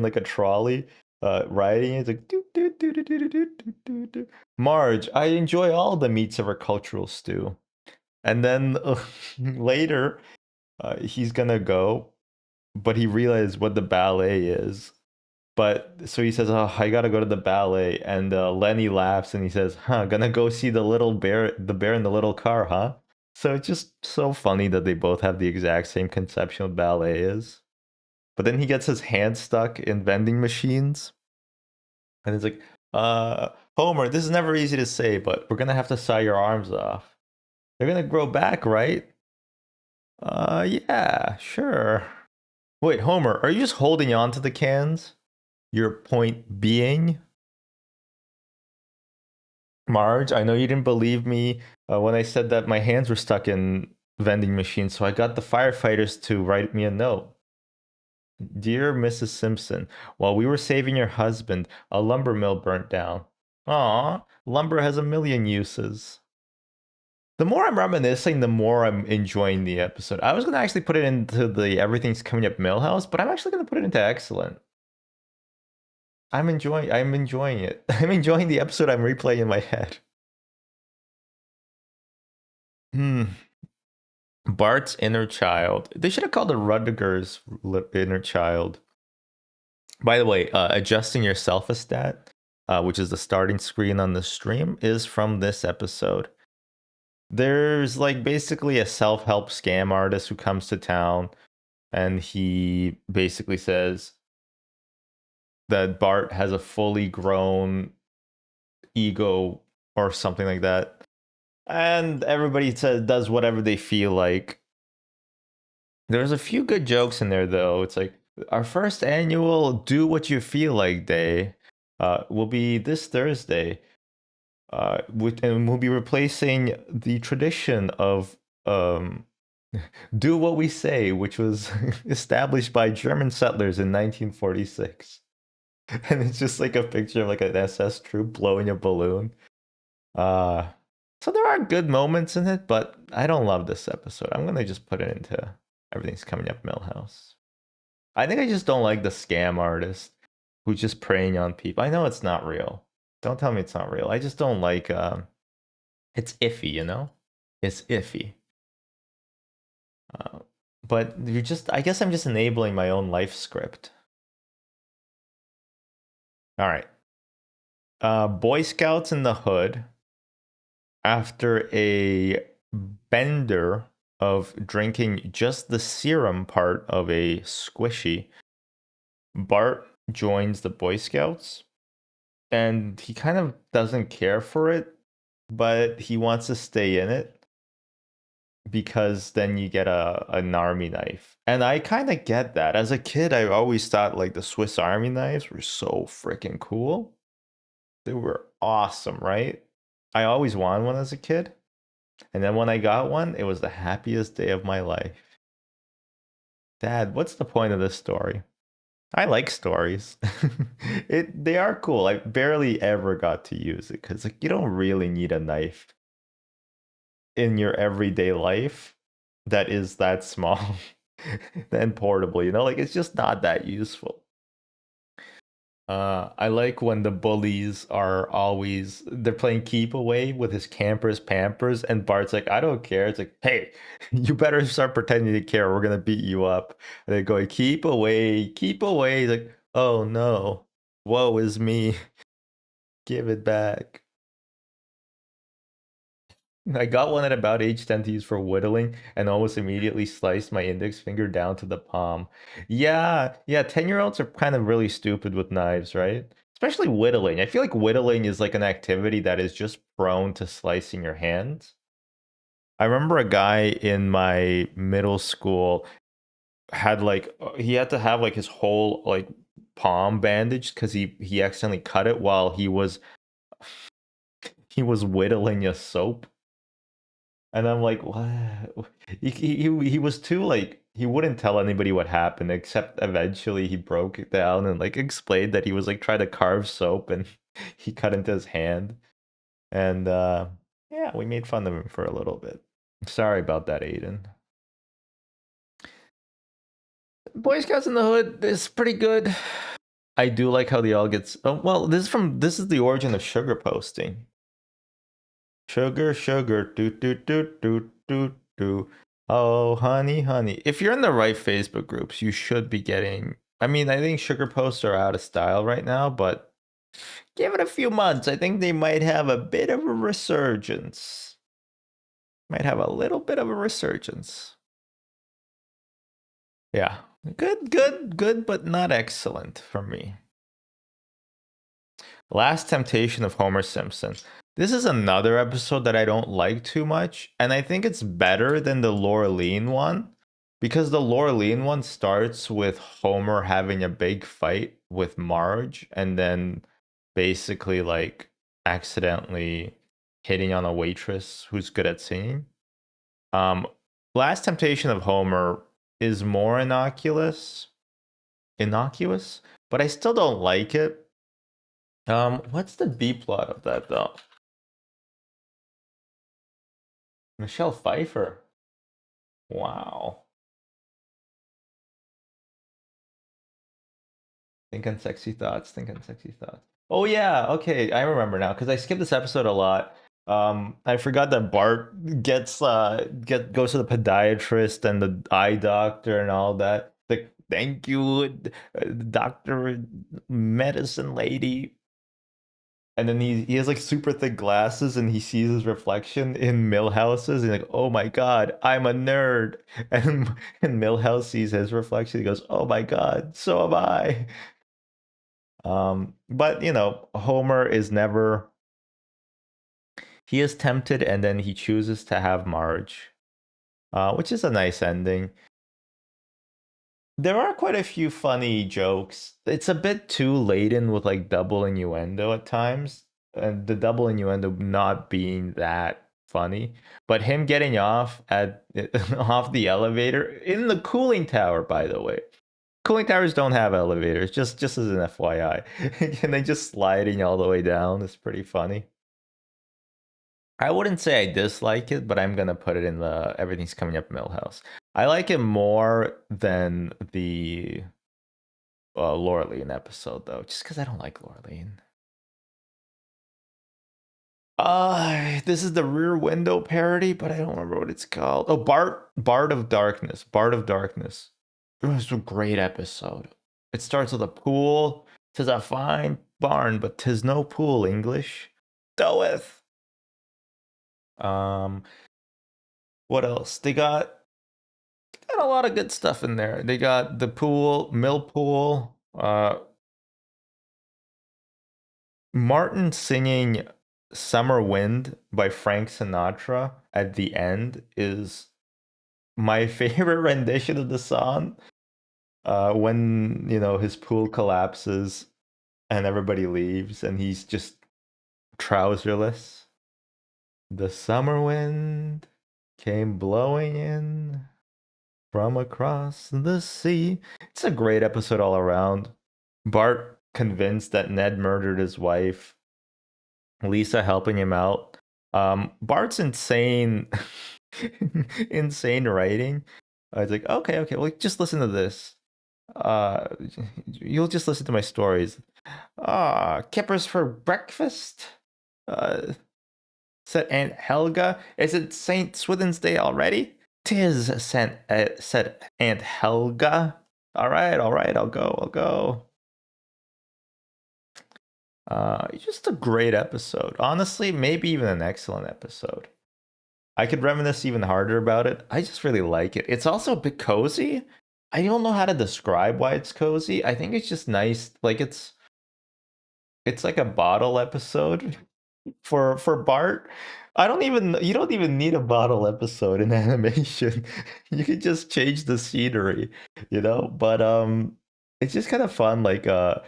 like a trolley, riding it. It's like doo, doo, doo, doo, doo, doo, doo, doo, doo. Marge, I enjoy all the meats of our cultural stew. And then later, he's gonna go, but he realizes what the ballet is. But so he says, "Oh, I gotta go to the ballet." And Lenny laughs and he says, "Huh, gonna go see the bear in the little car, huh?" So it's just so funny that they both have the exact same conception of ballet is. But then he gets his hand stuck in vending machines, and it's like, Homer, this is never easy to say, but we're gonna have to saw your arms off. They're gonna grow back, right? Yeah, sure. Wait, Homer, are you just holding on to the cans? Your point being, Marge, I know you didn't believe me when I said that my hands were stuck in vending machines, so I got the firefighters to write me a note. Dear Mrs. Simpson, while we were saving your husband, a lumber mill burnt down. Aw, lumber has a million uses. The more I'm reminiscing, the more I'm enjoying the episode. I was going to actually put it into the Everything's Coming Up Millhouse, but I'm actually going to put it into Excellent. I'm enjoying it. I'm enjoying the episode I'm replaying in my head. Hmm. Bart's inner child. They should have called it Rudiger's inner child. By the way, adjusting your self-estat, which is the starting screen on the stream, is from this episode. There's like basically a self-help scam artist who comes to town, and he basically says that Bart has a fully grown ego or something like that. And everybody says does whatever they feel like. There's a few good jokes in there though. It's like our first annual do what you feel like day will be this Thursday. And we'll be replacing the tradition of do what we say, which was established by German settlers in 1946. And it's just like a picture of like an SS troop blowing a balloon. Uh, so there are good moments in it, but I don't love this episode. I'm gonna just put it into everything's coming up Millhouse. I think I just don't like the scam artist who's just preying on people. I know it's not real. Don't tell me it's not real. I just don't like it's iffy, you know? It's iffy. But you're just I guess I'm just enabling my own life script. All right. Boy Scouts in the Hood, after a bender of drinking just the serum part of a squishy, Bart joins the Boy Scouts, and he kind of doesn't care for it, but he wants to stay in it because then you get an army knife. And I kind of get that. As a kid, I always thought like the Swiss Army knives were so freaking cool. They were awesome, right? I always wanted one as a kid. And then when I got one, it was the happiest day of my life. Dad, what's the point of this story? I like stories. They are cool. I barely ever got to use it because like you don't really need a knife in your everyday life that is that small and portable, you know? Like it's just not that useful. I like when the bullies are always they're playing keep away with his campers pampers, and Bart's like, I don't care. It's like, hey, you better start pretending to care. We're gonna beat you up. And they're going, keep away, keep away. He's like, oh no, woe is me. Give it back. I got one at about age 10 to use for whittling and almost immediately sliced my index finger down to the palm. Yeah, 10-year-olds are kind of really stupid with knives, right? Especially whittling. I feel like whittling is like an activity that is just prone to slicing your hands. I remember a guy in my middle school had like he had to have like his whole like palm bandaged because he accidentally cut it while he was whittling a soap. And I'm like, what? He was too like he wouldn't tell anybody what happened, except eventually he broke it down and like explained that he was like trying to carve soap and he cut into his hand. And yeah, we made fun of him for a little bit. Sorry about that, Aiden. Boy Scouts in the Hood is pretty good. I do like how they all gets. Oh, well, this is the origin of sugar posting. Sugar, sugar, do do do do do do. Oh, honey, honey. If you're in the right Facebook groups, you should be getting. I mean, I think sugar posts are out of style right now, but give it a few months. I think they might have a bit of a resurgence. Might have a little bit of a resurgence. Yeah. Good, but not excellent for me. Last Temptation of Homer Simpson. This is another episode that I don't like too much, and I think it's better than the Laureline one because the Laureline one starts with Homer having a big fight with Marge and then basically like accidentally hitting on a waitress who's good at singing. Um, Last Temptation of Homer is more innocuous, but I still don't like it. What's the B plot of that though? Michelle Pfeiffer. Wow. Think on sexy thoughts. Think on sexy thoughts. Oh yeah, okay, I remember now because I skipped this episode a lot. I forgot that Bart goes to the podiatrist and the eye doctor and all that. Like, thank you, doctor, medicine lady. And then he has like super thick glasses and he sees his reflection in Millhouse's and like, oh my god, I'm a nerd. And Millhouse sees his reflection. He goes, oh my god, so am I. But Homer is never, he is tempted and then he chooses to have Marge, which is a nice ending. There are quite a few funny jokes. It's a bit too laden with like double innuendo at times, and the double innuendo not being that funny. But him getting off at off the elevator in the cooling tower, by the way. Cooling towers don't have elevators, just as an FYI. And then just sliding all the way down is pretty funny. I wouldn't say I dislike it, but I'm gonna put it in the everything's coming up Millhouse. I like it more than the Laurelene episode, though, just because I don't like Laurelene. This is the Rear Window parody, but I don't remember what it's called. Oh, Bard of Darkness. Bard of Darkness. It was a great episode. It starts with a pool. Tis a fine barn, but tis no pool, English. Doeth. Um, what else? They got a lot of good stuff in there. They got the pool, mill pool, Martin singing Summer Wind by Frank Sinatra at the end is my favorite rendition of the song. When, his pool collapses and everybody leaves and he's just trouserless. The summer wind came blowing in from across the sea. It's a great episode all around. Bart convinced that Ned murdered his wife. Lisa helping him out. Bart's insane, insane writing. It's like, okay, well, just listen to this. Uh, you'll just listen to my stories. Kippers for breakfast. Uh, said Aunt Helga. Is it Saint Swithin's Day already? Tis, said Aunt Helga. All right, I'll go. Just a great episode. Honestly, maybe even an excellent episode. I could reminisce even harder about it. I just really like it. It's also a bit cozy. I don't know how to describe why it's cozy. I think it's just nice. Like it's like a bottle episode for Bart. You don't even need a bottle episode in animation. You could just change the scenery. But it's just kind of fun. Like I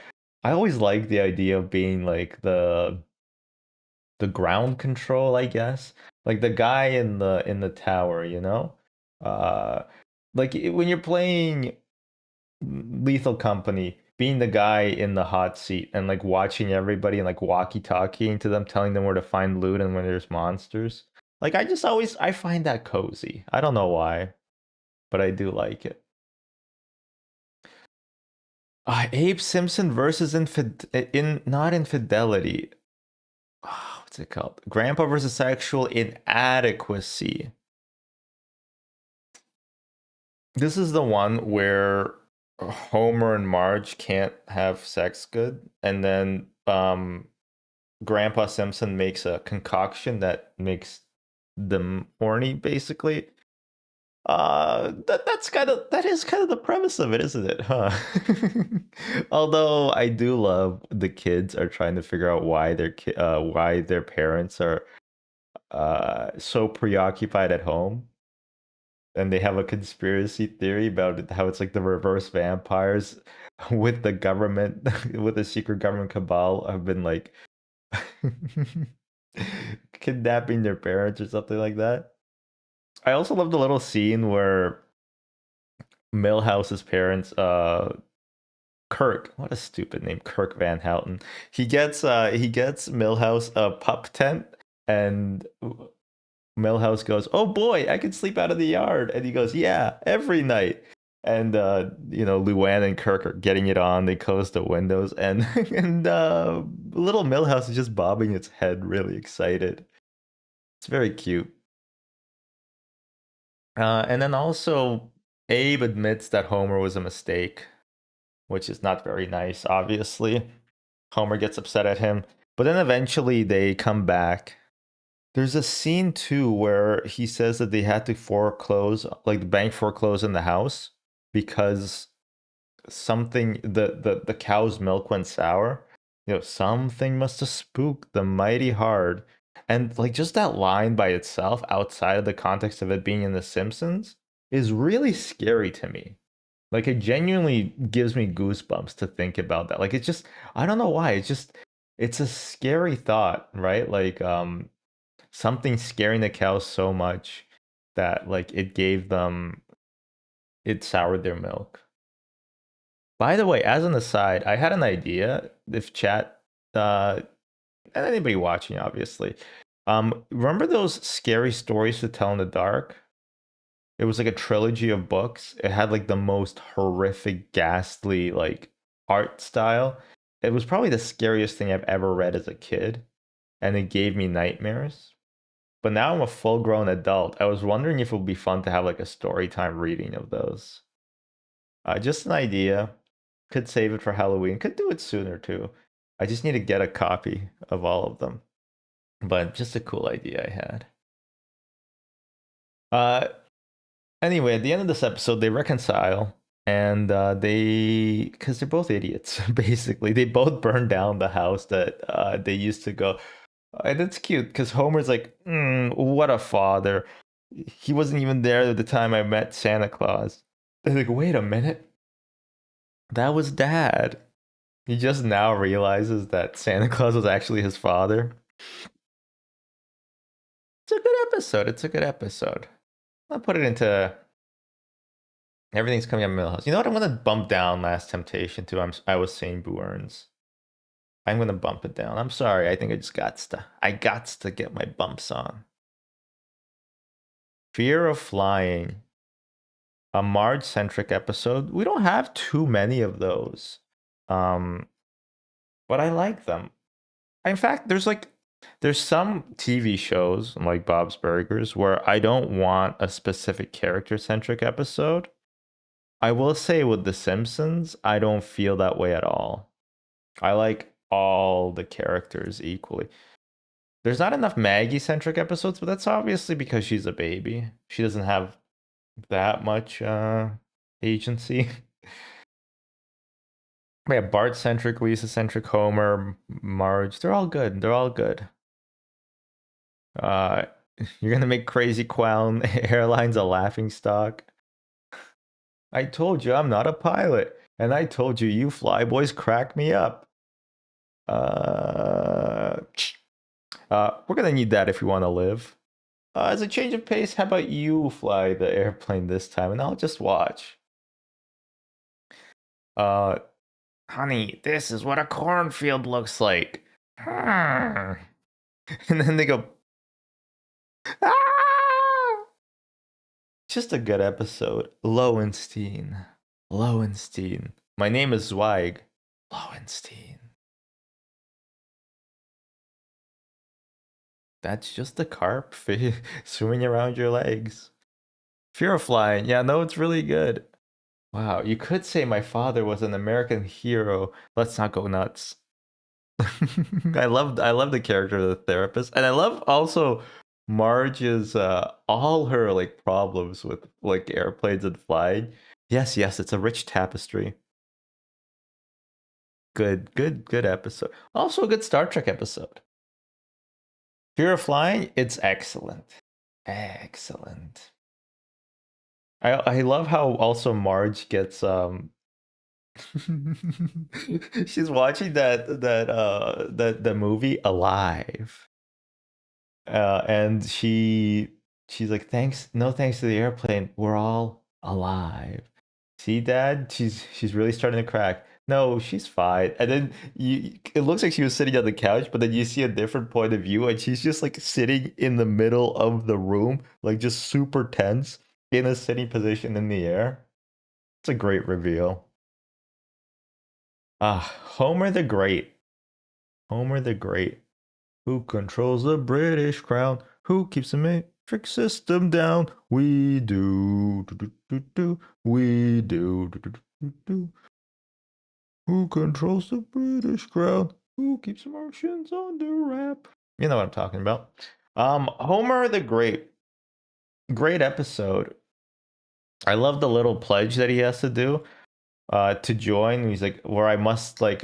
always like the idea of being like the ground control, I guess. Like the guy in the tower. Uh when you're playing Lethal Company, being the guy in the hot seat and like watching everybody and like walkie-talkieing to them, telling them where to find loot and when there's monsters. Like I find that cozy. I don't know why, but I do like it. Abe Simpson versus not infidelity. What's it called? Grandpa versus sexual inadequacy. This is the one where Homer and Marge can't have sex good, and then Grandpa Simpson makes a concoction that makes them horny, basically. That is kind of the premise of it, isn't it? Huh? Although I do love the kids are trying to figure out why their parents are so preoccupied at home, and they have a conspiracy theory about how it's like the reverse vampires with the government, with the secret government cabal have been like kidnapping their parents or something like that. I also love the little scene where Millhouse's parents, Kirk, what a stupid name, Kirk Van Houten. He gets Millhouse a pup tent, and Millhouse goes, "Oh boy, I can sleep out of the yard," and he goes, "Yeah, every night." And Luann and Kirk are getting it on. They close the windows, and and little Millhouse is just bobbing its head, really excited. It's very cute. And then also, Abe admits that Homer was a mistake, which is not very nice, obviously. Homer gets upset at him, but then eventually they come back. There's a scene too where he says that they had to foreclose, like the bank foreclosed in the house because something the cow's milk went sour. Something must have spooked them mighty hard. And like just that line by itself, outside of the context of it being in The Simpsons, is really scary to me. Like it genuinely gives me goosebumps to think about that. Like it's just I don't know why. It's a scary thought, right? Like something scaring the cows so much that like it soured their milk. By the way, as an aside, I had an idea. If chat, and anybody watching, obviously, remember those scary stories to tell in the dark? It was like a trilogy of books. It had like the most horrific, ghastly like art style. It was probably the scariest thing I've ever read as a kid, and it gave me nightmares. But now I'm a full-grown adult. I was wondering if it would be fun to have like a story time reading of those. Just an idea. Could save it for Halloween. Could do it sooner too. I just need to get a copy of all of them. But just a cool idea I had. Uh, anyway, at the end of this episode, they reconcile and because they're both idiots, basically. They both burn down the house that they used to go. And it's cute because Homer's like, what a father. He wasn't even there at the time I met Santa Claus. They're like, wait a minute. That was dad. He just now realizes that Santa Claus was actually his father. It's a good episode. It's a good episode. I'll put it into everything's coming up Millhouse. You know what? I'm gonna bump down Last Temptation too. I was saying Boo Earns. I'm gonna bump it down. I'm sorry. I think I got to get my bumps on. Fear of Flying, a Marge centric episode. We don't have too many of those, um, but I like them. In fact, there's some TV shows like Bob's Burgers where I don't want a specific character centric episode. I will say with The Simpsons, I don't feel that way at all. I like all the characters equally. There's not enough Maggie centric episodes, but that's obviously because she's a baby. She doesn't have that much agency. We have Bart centric, Lisa centric, Homer, Marge. They're all good. They're all good. Uh, you're gonna make Crazy Clown Airlines a laughing stock. I told you I'm not a pilot, and I told you you flyboys crack me up. Uh, we're gonna need that if we want to live. As a change of pace, how about you fly the airplane this time, and I'll just watch. Uh, honey, this is what a cornfield looks like. And then they go, ah! Just a good episode. Lowenstein. Lowenstein. My name is Zweig. Lowenstein. That's just a carp swimming around your legs. Fear of Flying. Yeah, no, it's really good. Wow, you could say my father was an American hero. Let's not go nuts. I love the character of the therapist, and I love also Marge's all her like problems with like airplanes and flying. Yes, yes, it's a rich tapestry. Good episode. Also a good Star Trek episode. Fear of Flying, it's excellent. Excellent. I love how also Marge gets she's watching that the movie Alive. And she's like, thanks, no thanks to the airplane, we're all alive. See, Dad, she's really starting to crack. No, she's fine. And then it looks like she was sitting on the couch, but then you see a different point of view, and she's just like sitting in the middle of the room, like just super tense in a sitting position in the air. It's a great reveal. Homer the Great. Homer the Great. Who controls the British crown? Who keeps the matrix system down? We do. Do, do, do, do. We do. Do, do, do, do, do. Who controls the British crown? Who keeps Martians under wrap? You know what I'm talking about. Homer the Great. Great episode. I love the little pledge that he has to do to join. He's like, where I must like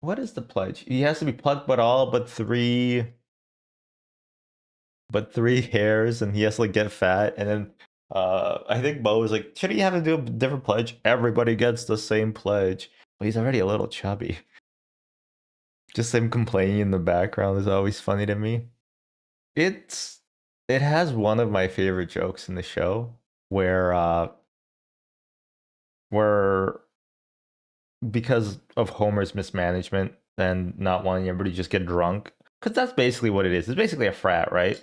what is the pledge? He has to be plucked but three hairs, and he has to like get fat, and then I think Mo was like, should he have to do a different pledge? Everybody gets the same pledge. But he's already a little chubby. Just him complaining in the background is always funny to me. It's it has one of my favorite jokes in the show where because of Homer's mismanagement and not wanting everybody to just get drunk, because that's basically what it is. It's basically a frat, right?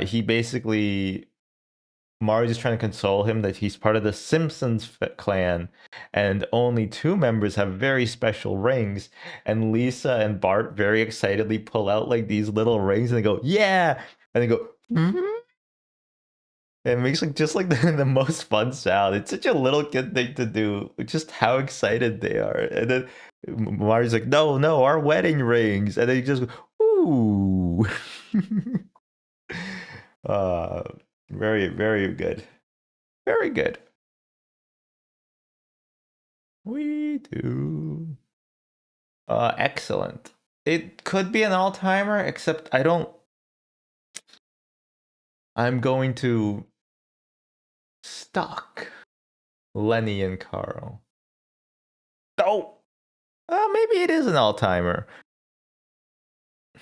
He basically Marge is trying to console him that he's part of the Simpsons clan, and only two members have very special rings. And Lisa and Bart very excitedly pull out like these little rings, and they go, "Yeah!" And they go, "Mhm." It makes like just like the most fun sound. It's such a little kid thing to do. Just how excited they are. And then Mario's like, no, no, our wedding rings. And then he just ooh. uh very, very good. Very good. We do. Excellent. It could be an all-timer, except I'm going to stock Lenny and Carl. Oh, maybe it is an all-timer.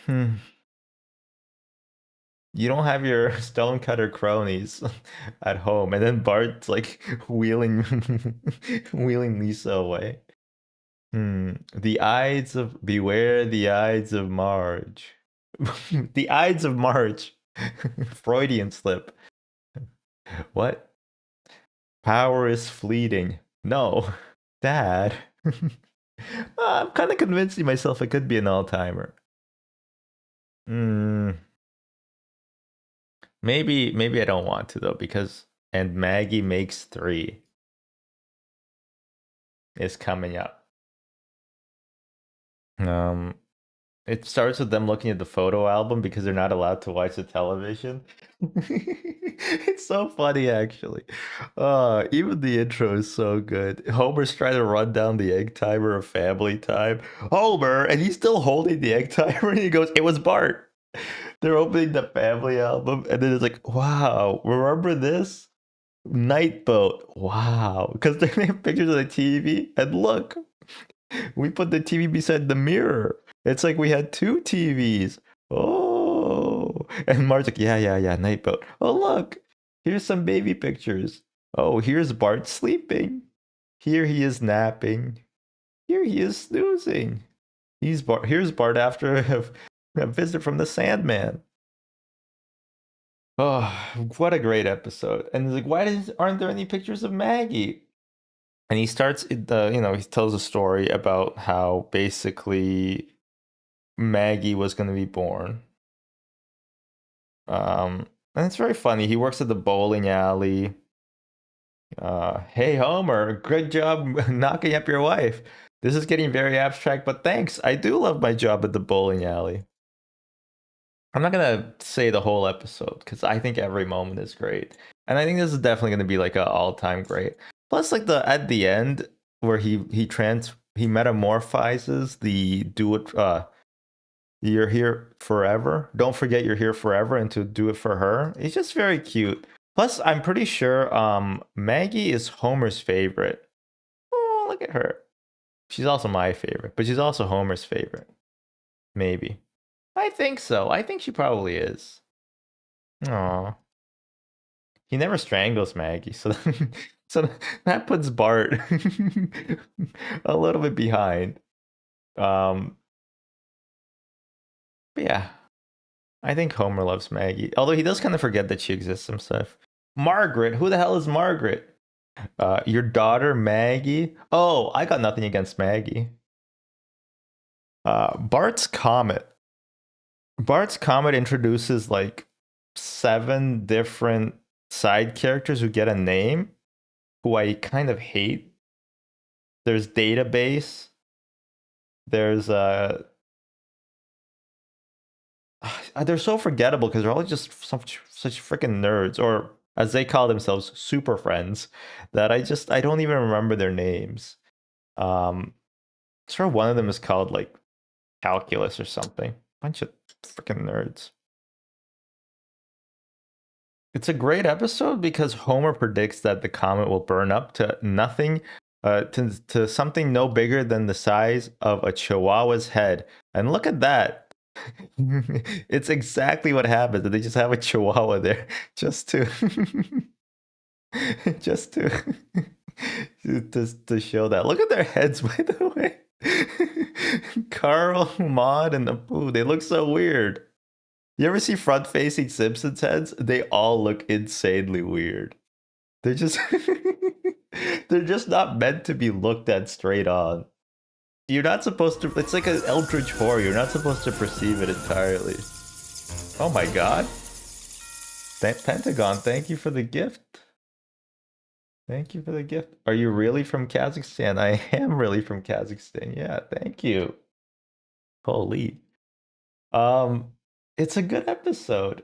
Hmm. You don't have your stonecutter cronies at home, and then Bart's like wheeling wheeling Lisa away. The Ides of Beware the Ides of Marge. The Ides of March. Freudian slip. What? Power is fleeting. No. Dad. I'm kind of convincing myself it could be an all-timer. Hmm. Maybe I don't want to though, because and Maggie makes three is coming up. Um, it starts with them looking at the photo album because they're not allowed to watch the television. It's so funny actually. Even the intro is so good. Homer's trying to run down the egg timer of family time. Homer, and he's still holding the egg timer, and he goes, "It was Bart." They're opening the family album, and then it's like, wow, remember this? Night Boat. Wow. Because they have pictures of the TV, and look, we put the TV beside the mirror. It's like we had two TVs. Oh. And Marge's like, yeah, yeah, yeah, Night Boat. Oh, look, here's some baby pictures. Oh, here's Bart sleeping. Here he is napping. Here he is snoozing. Here's Bart after a visit from the Sandman. Oh, what a great episode! And he's like, aren't there any pictures of Maggie? And he starts he tells a story about how basically Maggie was going to be born. And it's very funny. He works at the bowling alley. Hey Homer, good job knocking up your wife. This is getting very abstract, but thanks. I do love my job at the bowling alley. I'm not gonna say the whole episode because I think every moment is great, and I think this is definitely gonna be like an all-time great. Plus, like the at the end where he metamorphizes the do it you're here forever. Don't forget you're here forever, and to do it for her. It's just very cute. Plus, I'm pretty sure Maggie is Homer's favorite. Oh, look at her. She's also my favorite, but she's also Homer's favorite. Maybe. I think so. I think she probably is. Aw. He never strangles Maggie, so so that puts Bart a little bit behind. Um, but yeah, I think Homer loves Maggie, although he does kind of forget that she exists himself. Margaret, who the hell is Margaret? Your daughter Maggie? Oh, I got nothing against Maggie. Bart's comet. Bart's Comet introduces like 7 different side characters who get a name, who I kind of hate. There's Database. There's they're so forgettable because they're all just such freaking nerds, or as they call themselves, super friends. That I don't even remember their names. I'm sure one of them is called like Calculus or something. Bunch of freaking nerds. It's a great episode because Homer predicts that the comet will burn up to nothing, to something no bigger than the size of a chihuahua's head. And look at that. It's exactly what happens. They just have a chihuahua there just to just to show that. Look at their heads, by the way. Carl, Maud, and Apu, they look so weird. You ever see front-facing Simpsons heads? They all look insanely weird. They're just they're just not meant to be looked at straight on. You're not supposed to. It's like an eldritch horror. You're not supposed to perceive it entirely. Oh my god. Pentagon, thank you for the gift. Thank you for the gift. Are you really from Kazakhstan? I am really from Kazakhstan. Yeah, thank you. Holy. Um, it's a good episode.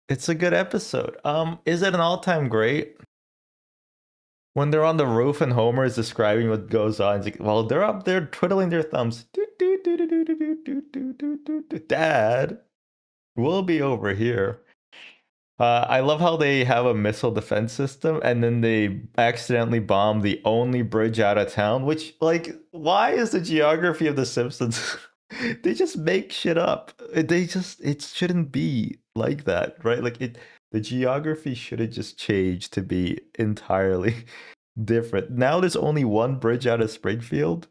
It's a good episode. Is it an all-time great? When they're on the roof and Homer is describing what goes on, it's like, well, they're up there twiddling their thumbs. Dad, we'll be over here. I love how they have a missile defense system and then they accidentally bomb the only bridge out of town, which, like, why is the geography of The Simpsons? They just make shit up. It shouldn't be like that, right? Like, the geography should have just changed to be entirely different. Now there's only one bridge out of Springfield.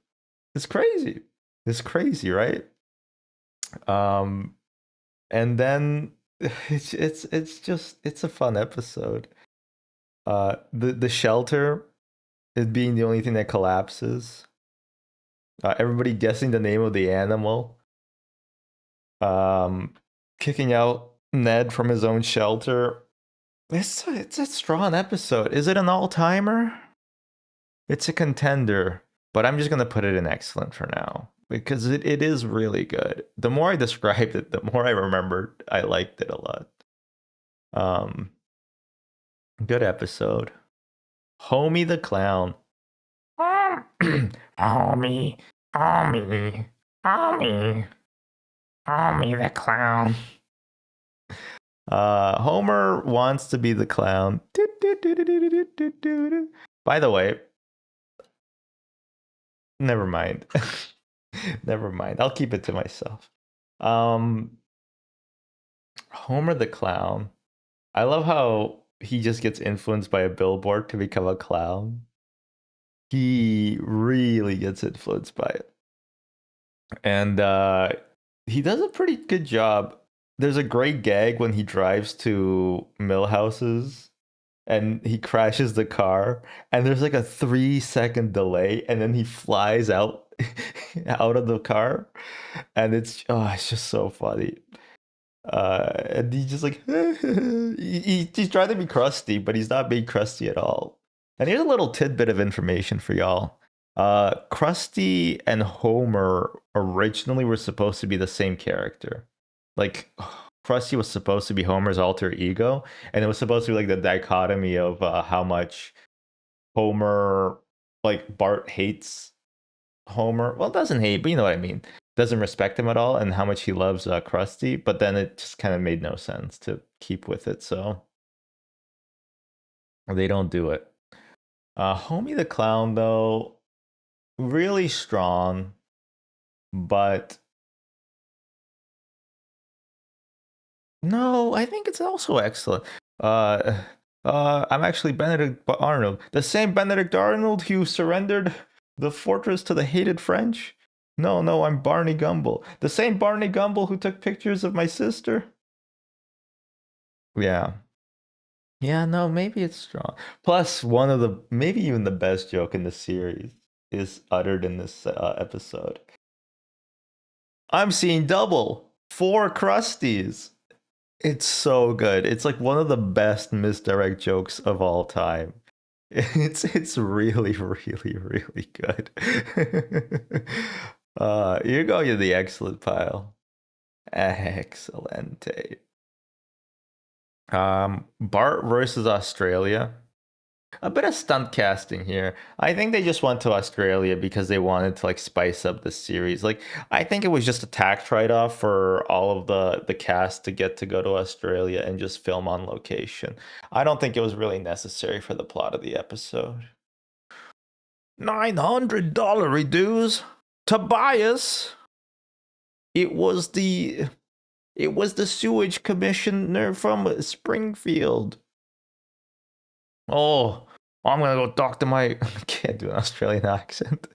It's crazy. It's crazy, right? Um, and then it's a fun episode. The shelter is being the only thing that collapses. Everybody guessing the name of the animal. Kicking out Ned from his own shelter. It's a strong episode. Is it an all timer? It's a contender, but I'm just gonna put it in excellent for now because it is really good. The more I described it, the more I remembered I liked it a lot. Um, Good episode. Homie the clown. Homie, homie, homie, homie the clown. Homer wants to be the clown. By the way, never mind. Never mind. I'll keep it to myself. Homer the clown. I love how he just gets influenced by a billboard to become a clown. He really gets influenced by it. And he does a pretty good job. There's a great gag when he drives to Millhouse's and he crashes the car and there's like a 3-second delay and then he flies out out of the car and it's just so funny. And he's just like he's trying to be crusty, but he's not being crusty at all. And here's a little tidbit of information for y'all. Krusty and Homer originally were supposed to be the same character. Like Krusty was supposed to be Homer's alter ego, and it was supposed to be like the dichotomy of how much Homer, like Bart hates Homer. Well, doesn't hate, but you know what I mean. Doesn't respect him at all, and how much he loves Krusty. But then it just kind of made no sense to keep with it, so they don't do it. Homie the Clown, though, really strong, but no, I think it's also excellent. I'm actually Benedict Arnold, the same Benedict Arnold who surrendered the fortress to the hated French. No, I'm Barney Gumble, the same Barney Gumble who took pictures of my sister. Yeah. Yeah, no, maybe it's strong. Plus, one of the maybe even the best joke in the series is uttered in this episode. I'm seeing double. 4 Krusties. It's so good. It's like one of the best misdirect jokes of all time. It's really, really, really good. You're going to the excellent pile. Excellente. Bart versus Australia. A bit of stunt casting here. I think they just went to Australia because they wanted to like spice up the series. Like I think it was just a tax write-off for all of the cast to get to go to Australia and just film on location. I don't think it was really necessary for the plot of the episode. $900 reduce. Tobias. It was the sewage commissioner from Springfield. Oh, I'm gonna go talk to my. I can't do an Australian accent.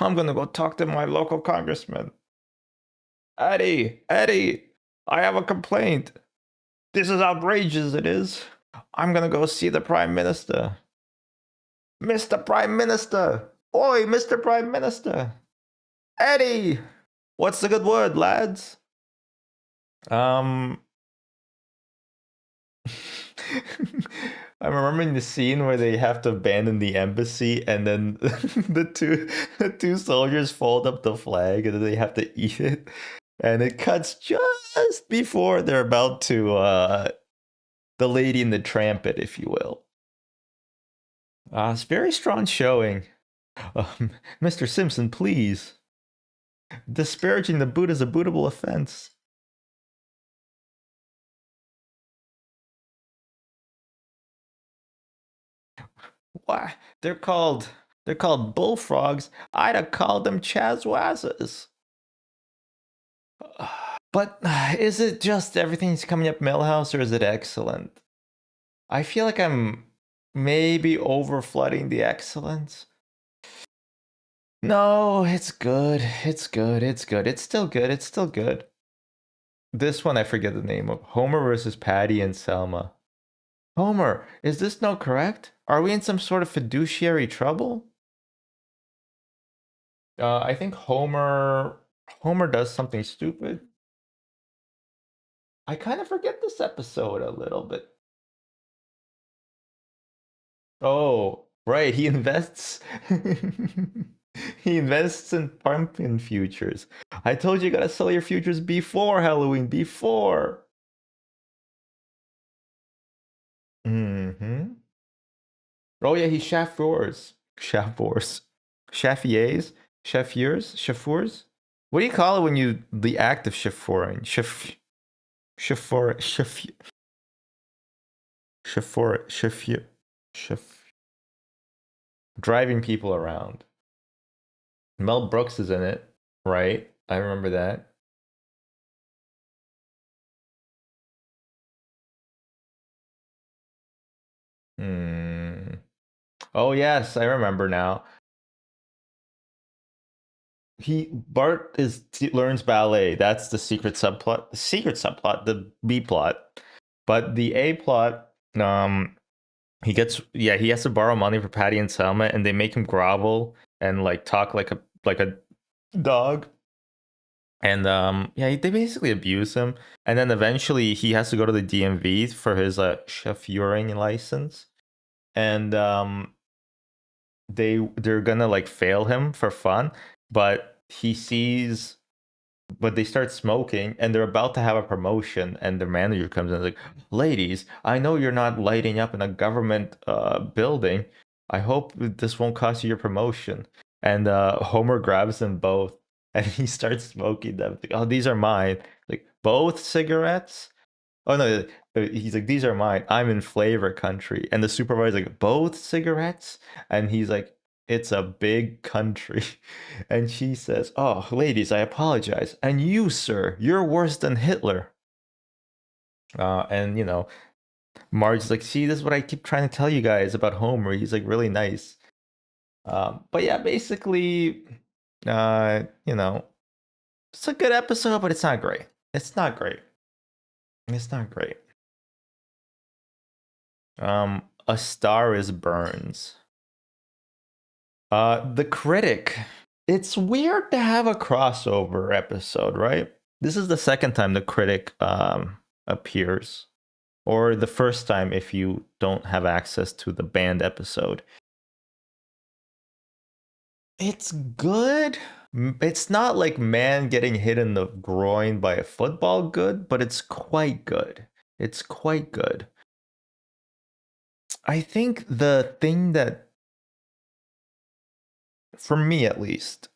I'm gonna go talk to my local congressman. Eddie, I have a complaint. This is outrageous, it is. I'm gonna go see the Prime Minister. Mr. Prime Minister! Oi, Mr. Prime Minister! Eddie! What's the good word, lads? I'm remembering the scene where they have to abandon the embassy, and then the two soldiers fold up the flag, and then they have to eat it, and it cuts just before they're about to the Lady in the Trampet, if you will. It's very strong showing. Mr. Simpson, please. Disparaging the boot is a bootable offense. Why? They're called bullfrogs. I'd have called them chazwazzas. But is it just everything's coming up Millhouse, or is it excellent? I feel like I'm maybe over flooding the excellence. No, it's good. It's good. It's good. It's still good. It's still good. This one I forget the name of. Homer versus Patty and Selma. Homer, is this no correct? Are we in some sort of fiduciary trouble? I think Homer does something stupid. I kind of forget this episode a little bit. Oh, right, he invests he invests in pumpkin futures. I told you gotta sell your futures before Halloween, before. Mm-hmm. Oh yeah, he chauffeurs. Chauffeurs. Chaffiers? Chauffeurs? Chauffeurs? What do you call it when you the act of chauffeuring? Chauffeur chauffeur chauff driving people around. Mel Brooks is in it, right? I remember that. Hmm. Oh yes, I remember now. Bart learns ballet. That's the secret subplot. The secret subplot, the B plot. But the A plot, he has to borrow money for Patty and Selma, and they make him grovel and like talk like a dog. And they basically abuse him. And then eventually he has to go to the DMV for his chauffeuring license. And they're gonna like fail him for fun, but they start smoking, and they're about to have a promotion, and the manager comes in and is like, ladies, I know you're not lighting up in a government building. I hope this won't cost you your promotion. And Homer grabs them both and he starts smoking them. Like, oh, these are mine. Like, both cigarettes? Oh no, he's like, these are mine. I'm in flavor country. And the supervisor's like, both cigarettes? And he's like, it's a big country. And she says, oh, ladies, I apologize. And you, sir, you're worse than Hitler. And Marge's like, see, this is what I keep trying to tell you guys about Homer. He's like really nice. But yeah, basically, it's a good episode, but it's not great. It's not great. It's not great. A Star is Burns. The Critic. It's weird to have a crossover episode, right? This is the second time the critic appears, or the first time if you don't have access to the banned episode. It's good. It's not like man getting hit in the groin by a football good, but it's quite good. It's quite good. I think the thing that, for me at least,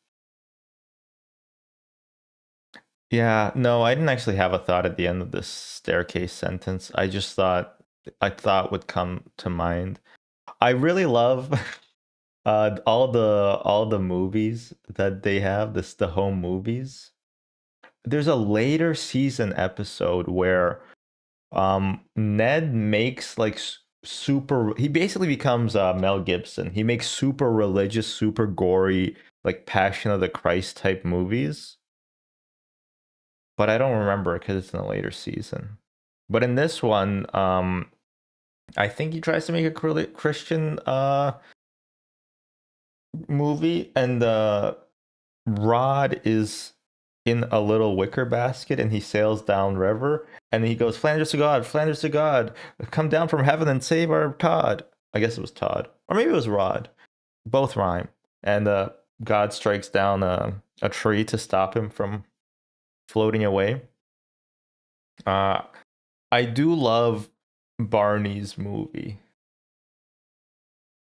yeah, no, I didn't actually have a thought at the end of this staircase sentence. I thought would come to mind. I really love all the movies that they have, the home movies. There's a later season episode where Ned makes like super, he basically becomes Mel Gibson. He makes super religious, super gory, like Passion of the Christ type movies. But I don't remember it because it's in a later season. But in this one, I think he tries to make a Christian movie, and Rod is in a little wicker basket, and he sails down river, and he goes, Flanders to God, come down from heaven and save our Todd. I guess it was Todd, or maybe it was Rod. Both rhyme, and God strikes down a tree to stop him from floating away. Uh, I do love Barney's movie.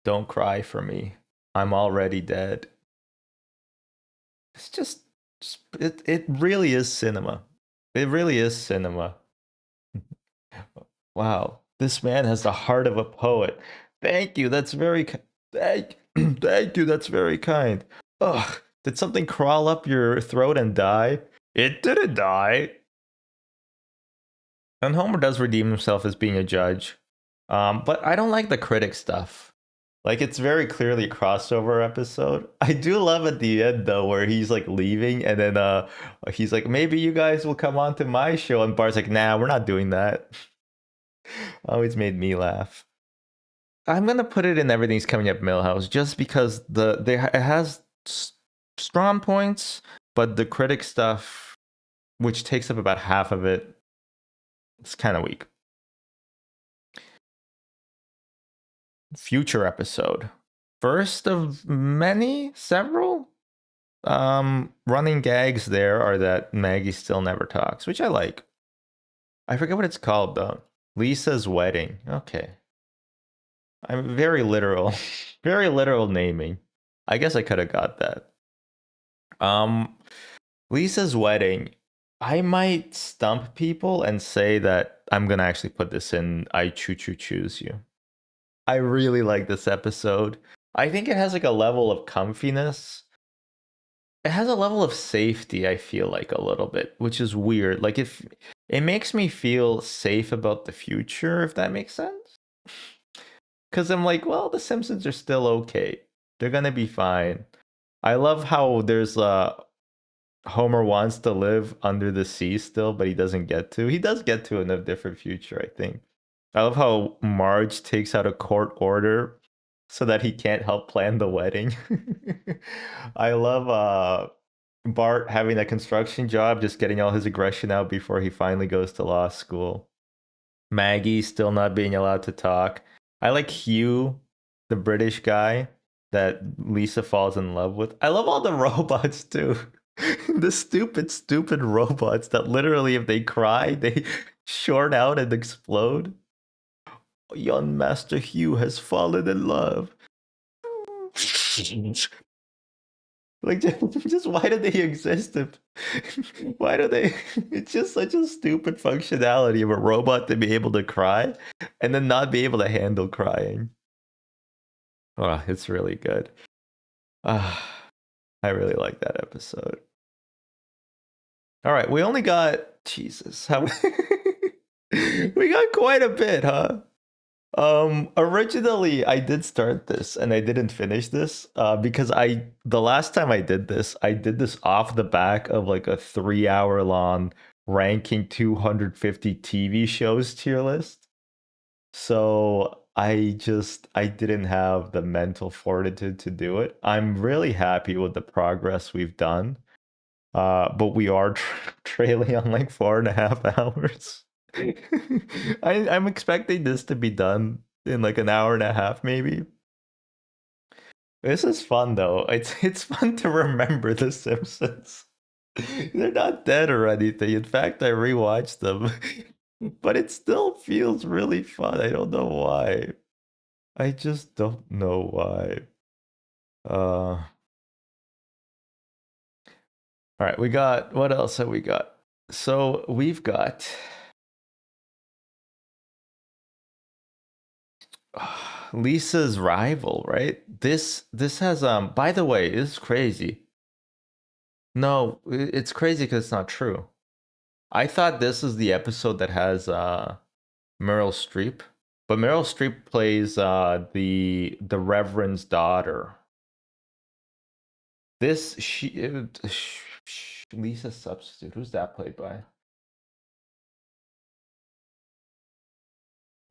Don't cry for me. I'm already dead. It's just it really is cinema. It really is cinema. Wow, this man has the heart of a poet. Thank you. That's very thank you. That's very kind. Ugh, did something crawl up your throat and die? It didn't die. And Homer does redeem himself as being a judge. But I don't like the critic stuff. Like, it's very clearly a crossover episode. I do love at the end though, where he's like leaving, and then he's like, maybe you guys will come on to my show, and Bart's like, nah, we're not doing that. Always made me laugh. I'm gonna put it in Everything's Coming Up Millhouse just because it has strong points, but the critic stuff, which takes up about half of it, it's kind of weak. Future episode. First of many, several. Running gags there are that Maggie still never talks, which I like. I forget what it's called though. Lisa's wedding. Okay. I'm very literal. Very literal naming. I guess I could have got that. Um Lisa's wedding. I might stump people and say that I'm gonna actually put this in I Choo Choo Choose You. I really like this episode. I think it has like a level of comfiness. It has a level of safety, I feel like a little bit, which is weird. Like, if it makes me feel safe about the future, if that makes sense. Cuz I'm like, well, the Simpsons are still okay. They're going to be fine. I love how there's Homer wants to live under the sea still, but he doesn't get to. He does get to in a different future, I think. I love how Marge takes out a court order so that he can't help plan the wedding. I love Bart having a construction job, just getting all his aggression out before he finally goes to law school. Maggie still not being allowed to talk. I like Hugh, the British guy that Lisa falls in love with. I love all the robots too. The stupid robots that literally, if they cry, they short out and explode. Young Master Hugh has fallen in love. Like, just why do they exist? Why do they? It's just such a stupid functionality of a robot to be able to cry and then not be able to handle crying. Oh, it's really good. I really like that episode. All right, we only got Jesus. How we got quite a bit, huh? Originally I did start this and I didn't finish this because the last time I did this off the back of like a 3 hour long ranking 250 TV shows tier list. So I didn't have the mental fortitude to do it. I'm really happy with the progress we've done. But we are trailing on like 4.5 hours. I'm expecting this to be done in like an hour and a half, maybe. This is fun though. It's fun to remember the Simpsons. They're not dead or anything. In fact, I rewatched them, but it still feels really fun. I don't know why. I just don't know why. All right, we got what else have we got? So we've got Lisa's rival, right? This has by the way, this is crazy. No, it's crazy because it's not true. I thought this is the episode that has Meryl Streep, but Meryl Streep plays the Reverend's daughter. This Lisa substitute. Who's that played by?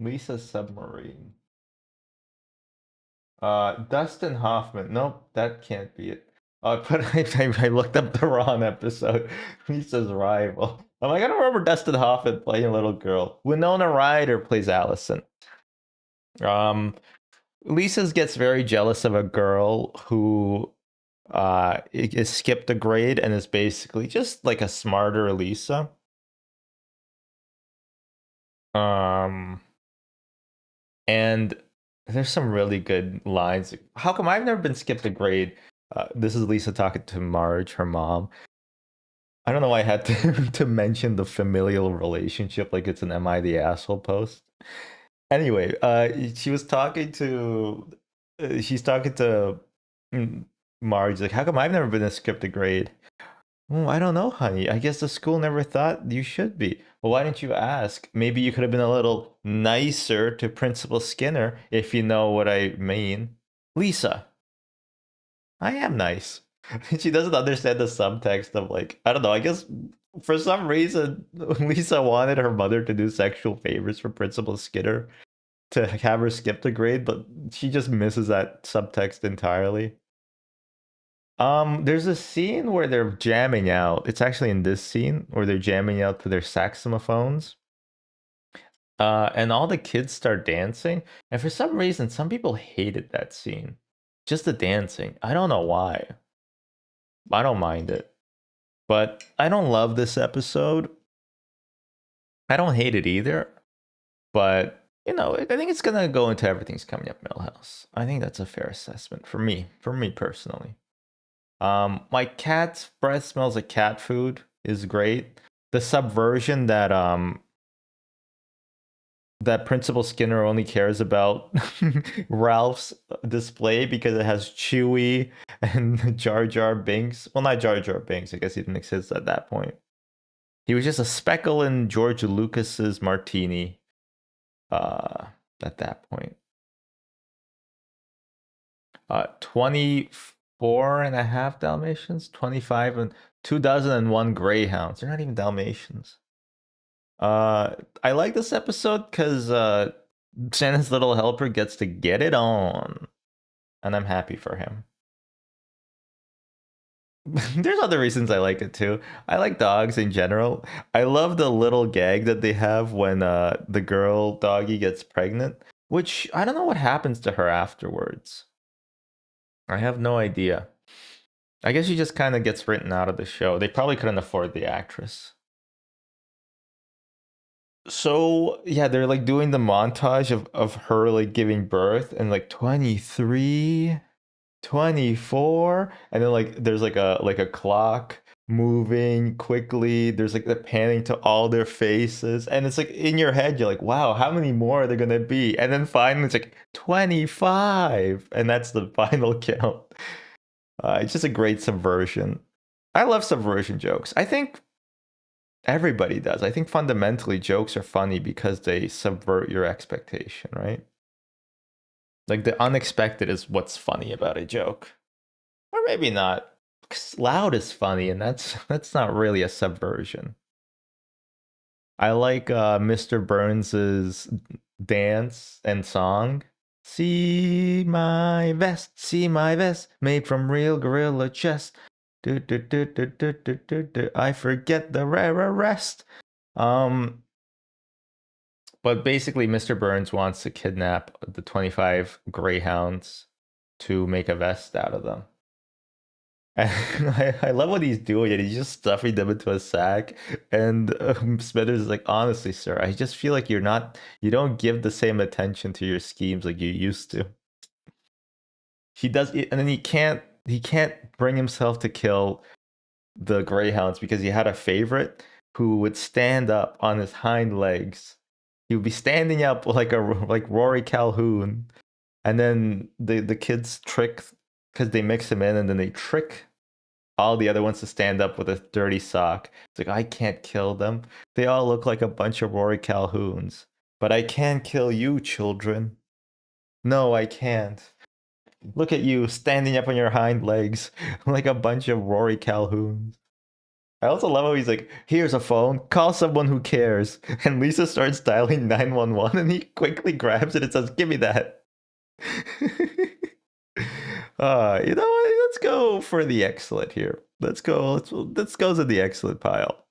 Lisa Submarine. Dustin Hoffman. Nope, that can't be it. But I looked up the wrong episode. Lisa's rival. I'm like, I don't remember Dustin Hoffman playing a little girl. Winona Ryder plays Allison. Um, Lisa's gets very jealous of a girl who is skipped a grade and is basically just like a smarter Lisa. Um, and there's some really good lines. How come I've never been skipped a grade? This is Lisa talking to Marge, her mom. I don't know why I had to mention the familial relationship like it's an "Am I the asshole" post. Anyway, she was talking to, she's talking to mm, Marge. Like, how come I've never been skipped a grade? Oh, I don't know, honey. I guess the school never thought you should be. Well, why didn't you ask? Maybe you could have been a little nicer to Principal Skinner, if you know what I mean. Lisa, I am nice. She doesn't understand the subtext of like, I don't know, I guess for some reason Lisa wanted her mother to do sexual favors for Principal Skinner to have her skip the grade, but she just misses that subtext entirely. There's a scene where they're jamming out. It's actually in this scene where they're jamming out to their saxophones. And all the kids start dancing. And for some reason, some people hated that scene. Just the dancing. I don't know why. I don't mind it. But I don't love this episode. I don't hate it either. But, you know, I think it's going to go into Everything's Coming Up Millhouse. I think that's a fair assessment for me personally. My cat's breath smells like cat food is great. The subversion that Principal Skinner only cares about Ralph's display because it has Chewie and Jar Jar Binks. Well, not Jar Jar Binks. I guess he didn't exist at that point. He was just a speckle in George Lucas's martini. At that point, 24 and a half Dalmatians, 25 and 2,001 Greyhounds. They're not even Dalmatians. I like this episode because Santa's little helper gets to get it on, and I'm happy for him. There's other reasons I like it too. I like dogs in general. I love the little gag that they have when the girl doggy gets pregnant, which I don't know what happens to her afterwards. I have no idea. I guess she just kind of gets written out of the show. They probably couldn't afford the actress. So yeah, they're like doing the montage of her like giving birth and like 23, 24, and then like there's like a clock moving quickly. There's like the panning to all their faces, and it's like in your head you're like, wow, how many more are there gonna be? And then finally it's like 25, and that's the final count. It's just a great subversion. I love subversion jokes. I think everybody does. I think fundamentally jokes are funny because they subvert your expectation, right? Like the unexpected is what's funny about a joke. Or maybe not. Loud is funny, and that's not really a subversion. I like Mr. Burns's dance and song. See my vest, made from real gorilla chest. I forget the rest. But basically, Mr. Burns wants to kidnap the 25 greyhounds to make a vest out of them. And I love what he's doing, and he's just stuffing them into a sack. And Smithers is like, honestly, sir, I just feel like you don't give the same attention to your schemes like you used to. He does, and then he can't bring himself to kill the greyhounds because he had a favorite who would stand up on his hind legs. He would be standing up like Rory Calhoun, and then the kids trick because they mix him in, and then they trick all the other ones to stand up with a dirty sock. It's like, I can't kill them. They all look like a bunch of Rory Calhouns, but I can kill you, children. No, I can't. Look at you standing up on your hind legs like a bunch of Rory Calhouns. I also love how he's like, here's a phone, call someone who cares. And Lisa starts dialing 911 and he quickly grabs it and says, give me that. You know what? Let's go for the excellent here. Let's go to the excellent pile.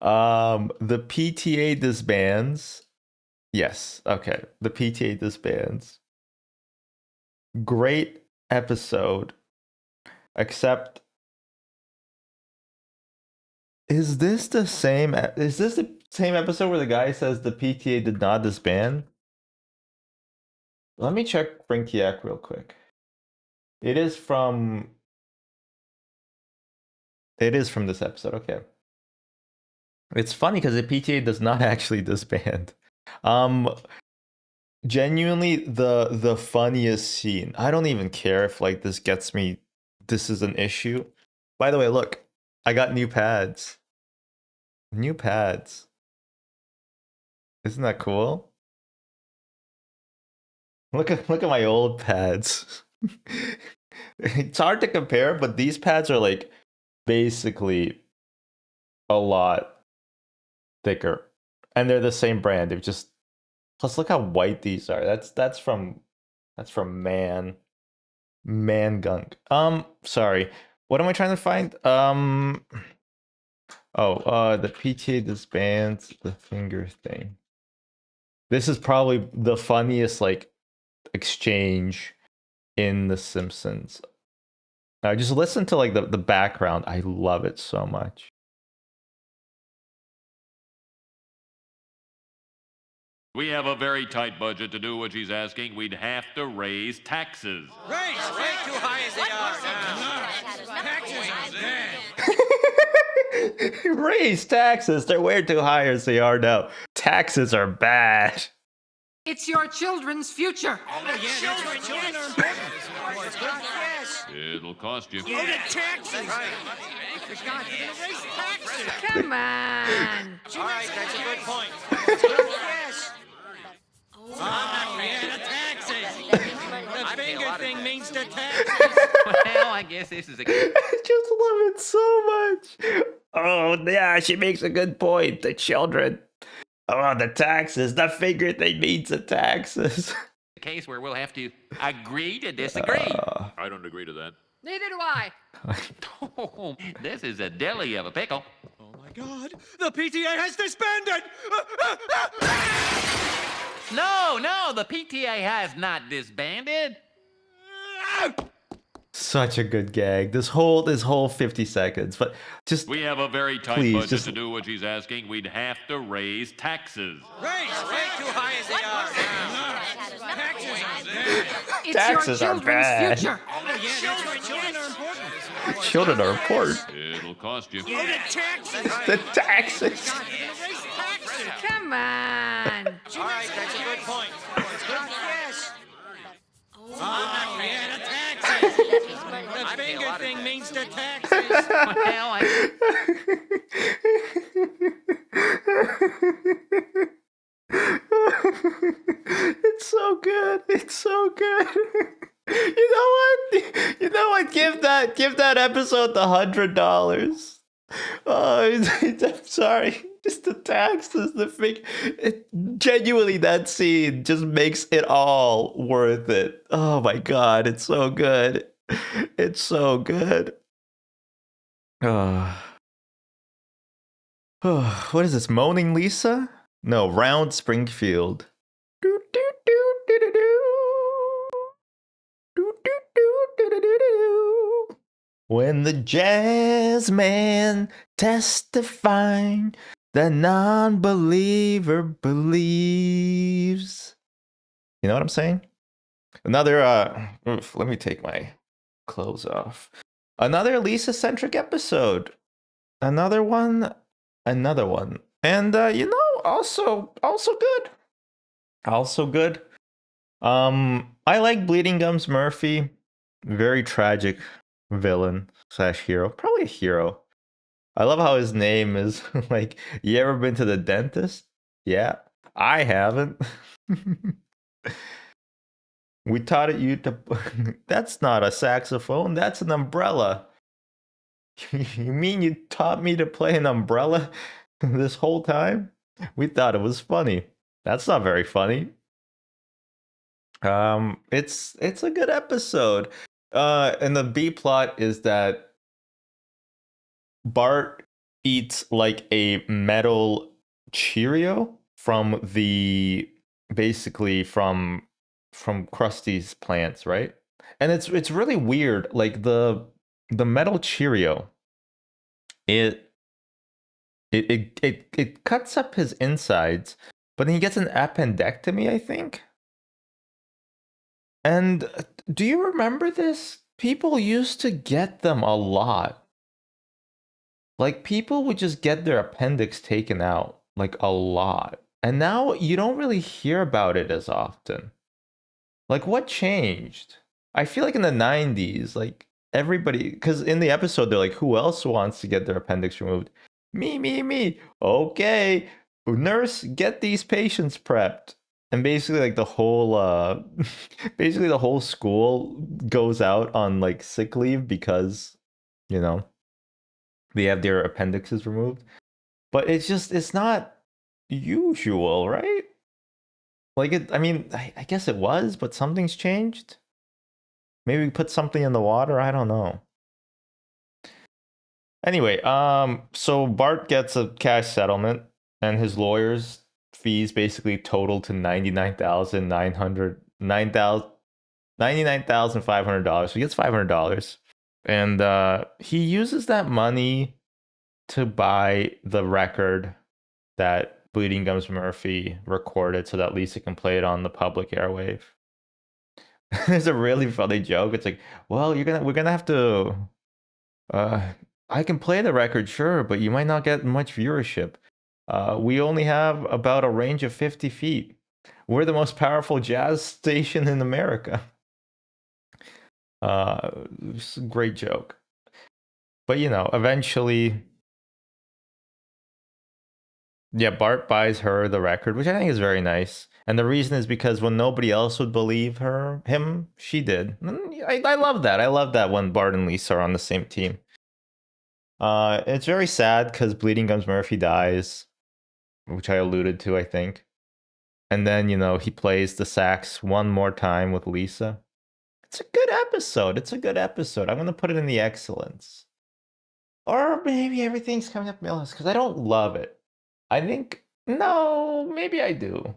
The PTA disbands. Yes, okay. The PTA disbands. Great episode. Except is this the same episode where the guy says the PTA did not disband? Let me check Brinkiac real quick. It is from this episode, okay. It's funny because the PTA does not actually disband. Genuinely the funniest scene. I don't even care if like this is an issue. By the way, look, I got new pads. New pads. Isn't that cool? Look at my old pads. It's hard to compare, but these pads are like basically a lot thicker. And they're the same brand. They've just plus look how white these are. That's from Man Gunk. Sorry. What am I trying to find? The PTA disbands the finger thing. This is probably the funniest like exchange in The Simpsons. Just listen to like the background. I love it so much. We have a very tight budget to do what she's asking. We'd have to raise taxes. Raise way too high as they are now. Taxes are bad. Raise taxes. They're way too high as they are now. Taxes are bad. It's your children's future. Oh, yeah, children are important. Yes. It'll cost you. Oh, the taxes. Right. God, you're going to raise taxes. Come on. All right, that's a good point. Yes. Oh, yeah, the taxes. The finger thing means the taxes. Well, I guess this is a I just love it so much. Oh, yeah, she makes a good point. The children. Oh, the taxes. The finger thing means the taxes. case where we'll have to agree to disagree. I don't agree to that. Neither do I. Oh, this is a deli of a pickle. Oh, my God. The PTA has disbanded. No, the PTA has not disbanded. Such a good gag. This whole 50 seconds. But just We have a very tight Please, budget just- to do what she's asking. We'd have to raise taxes. Raise way too high as they are now. Taxes are bad. It's Taxes your are children's bad. future. Oh, yeah, children are important. children are important. It'll cost you. Oh, the taxes. The taxes. God, you're going to raise taxes. Come on. All right, that's a good point. Yes. Oh, yeah, the taxes. The finger thing means the taxes. Well, It's so good. It's so good. You know what? You know what? Give that episode the $100. Oh, I'm sorry. Just the taxes, the fake. Genuinely, that scene just makes it all worth it. Oh my god, it's so good. It's so good. What is this? Moaning Lisa? No, Round Springfield. Do, do, do, do, do, do. Do, do, do, do, do, do, do. When the jazz man testifying, the non-believer believes. You know what I'm saying? Another let me take my clothes off. Another Lisa-centric episode. Another one. And also good. Also good. I like Bleeding Gums Murphy. Very tragic villain / hero. Probably a hero. I love how his name is like, you ever been to the dentist? Yeah, I haven't. We taught you to. That's not a saxophone. That's an umbrella. You mean you taught me to play an umbrella this whole time? We thought it was funny. That's not very funny. It's a good episode. And the B plot is that Bart eats like a metal Cheerio from Krusty's plants, right? And it's really weird. Like the metal Cheerio, it cuts up his insides, but then he gets an appendectomy, I think. And do you remember this? People used to get them a lot. Like, people would just get their appendix taken out, like, a lot. And now you don't really hear about it as often. Like, what changed? I feel like in the 90s, like, everybody, because in the episode, they're like, who else wants to get their appendix removed? Me. Okay, nurse, get these patients prepped. And basically, like, the whole basically the whole school goes out on like sick leave because, you know, they have their appendixes removed. But it's not usual, right? Like, I guess it was, but something's changed. Maybe we put something in the water, I don't know. Anyway, so Bart gets a cash settlement, and his lawyer's fees basically total to $99,500. So he gets $500, and he uses that money to buy the record that Bleeding Gums Murphy recorded, so that Lisa can play it on the public airwave. There's a really funny joke. It's like, well, we're gonna have to. I can play the record, sure, but you might not get much viewership. We only have about a range of 50 feet. We're the most powerful jazz station in America. It's a great joke. But, eventually, yeah, Bart buys her the record, which I think is very nice. And the reason is because when nobody else would believe him, she did. I love that. I love that when Bart and Lisa are on the same team. It's very sad because Bleeding Gums Murphy dies, which I alluded to, I think. And then, he plays the sax one more time with Lisa. It's a good episode. I'm going to put it in the excellence. Or maybe everything's coming up my list because I don't love it. I think, no, maybe I do.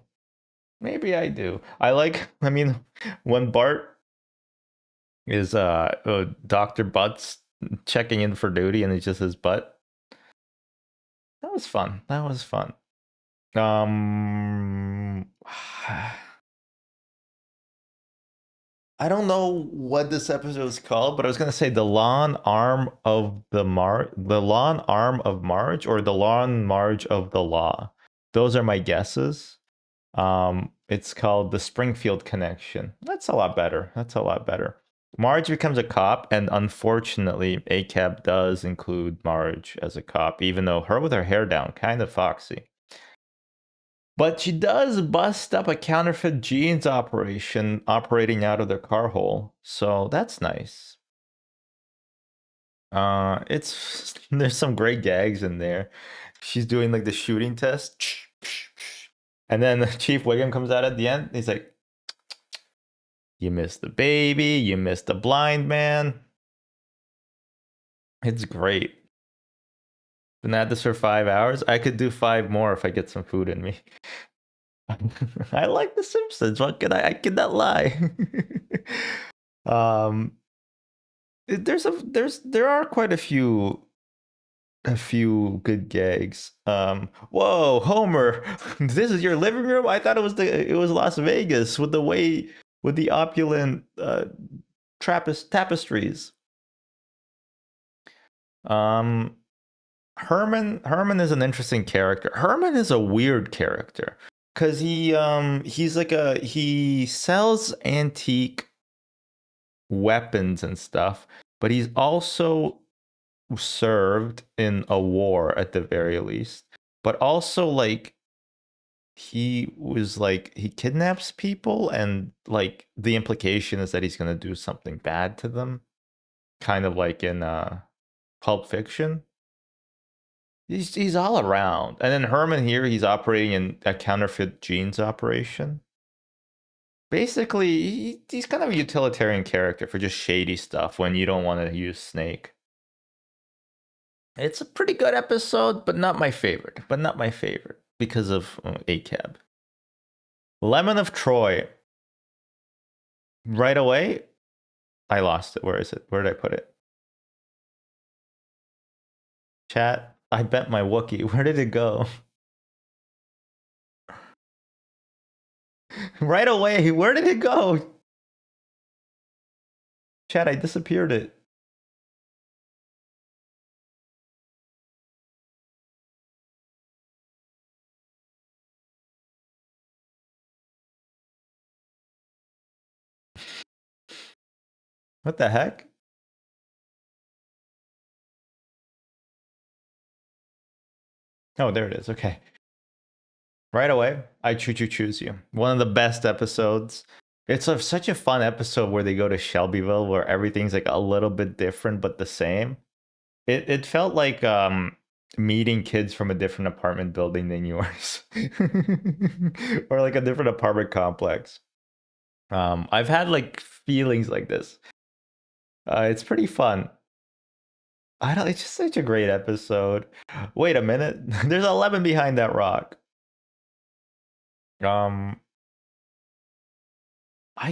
When Bart is Dr. Butts checking in for duty and it's just his butt. That was fun. I don't know what this episode is called, but I was gonna say the lawn arm of Marge, or the lawn Marge of the law. Those are my guesses. It's called the Springfield Connection. That's a lot better. Marge becomes a cop, and unfortunately, ACAB does include Marge as a cop, even though her with her hair down, kind of foxy. But she does bust up a counterfeit jeans operation operating out of their car hole, so that's nice. There's some great gags in there. She's doing like the shooting test, and then Chief Wiggum comes out at the end. He's like, "You missed the baby. You missed the blind man." It's great. Been at this for 5 hours. I could do 5 more if I get some food in me. I like The Simpsons. What can I cannot lie. um, there are quite a few good gags. Whoa, Homer, this is your living room? I thought it was Las Vegas with the opulent tapestries. Herman is an interesting character. Herman is a weird character because he sells antique weapons and stuff, but he's also served in a war at the very least. But also like he kidnaps people, and like the implication is that he's gonna do something bad to them, kind of like in Pulp Fiction. He's all around. And then Herman here, he's operating in a counterfeit jeans operation. Basically, he's kind of a utilitarian character for just shady stuff when you don't want to use Snake. It's a pretty good episode, but not my favorite. Because of ACAB. Lemon of Troy. Right away, I lost it. Where is it? Where did I put it? Chat. I bet my Wookiee. Where did it go? Right away. Where did it go? Chat, I disappeared it. What the heck? Oh, there it is. Okay. Right away, I choose you. One of the best episodes. It's such a fun episode where they go to Shelbyville, where everything's like a little bit different but the same. It felt like meeting kids from a different apartment building than yours, or like a different apartment complex. I've had like feelings like this. It's pretty fun. It's just such a great episode. Wait a minute. There's a lemon behind that rock. I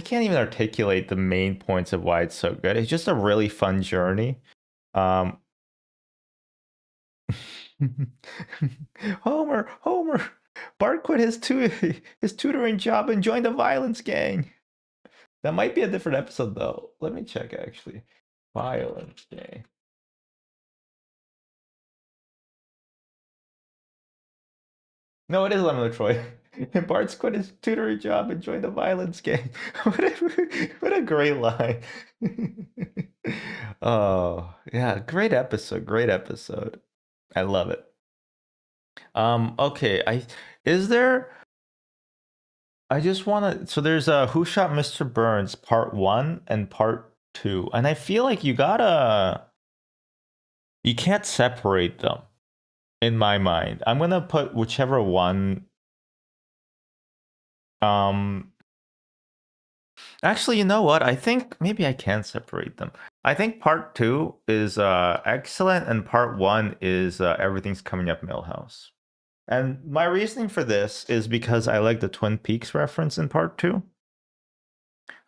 can't even articulate the main points of why it's so good. It's just a really fun journey. Homer, Bart quit his tutoring job and joined a violence gang. That might be a different episode though. Let me check actually. Violence gang. No, it is Lemon of Troy. Bart's quit his tutoring job and joined the violence gang. What a great line. Oh, yeah, great episode. I love it. Okay, I just want to, so there's Who Shot Mr. Burns part 1 and part 2. And I feel like you can't separate them in my mind. I'm going to put whichever one. Actually, you know what? I think maybe I can separate them. I think part 2 is excellent, and part 1 is Everything's Coming Up Millhouse. And my reasoning for this is because I like the Twin Peaks reference in part 2.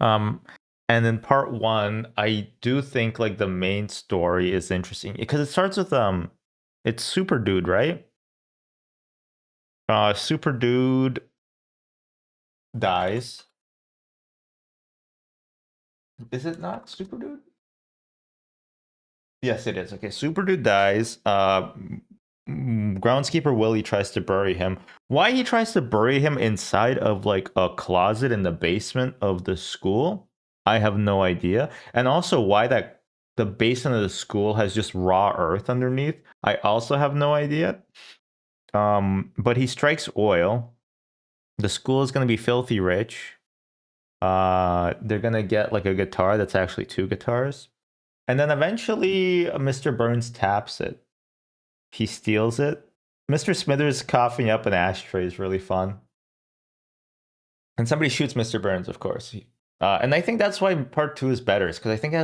And in part 1, I do think like the main story is interesting because it starts with it's Super Dude, right? Super Dude dies. Is it not Super Dude? Yes, it is. Okay, Super Dude dies. Groundskeeper Willie tries to bury him. Why he tries to bury him inside of like a closet in the basement of the school, I have no idea. And also why that the basement of the school has just raw earth underneath, I also have no idea. But he strikes oil. The school is going to be filthy rich. They're going to get like a guitar that's actually 2 guitars. And then eventually Mr. Burns taps it. He steals it. Mr. Smithers coughing up an ashtray is really fun. And somebody shoots Mr. Burns, of course. And I think that's why part 2 is better. Because I think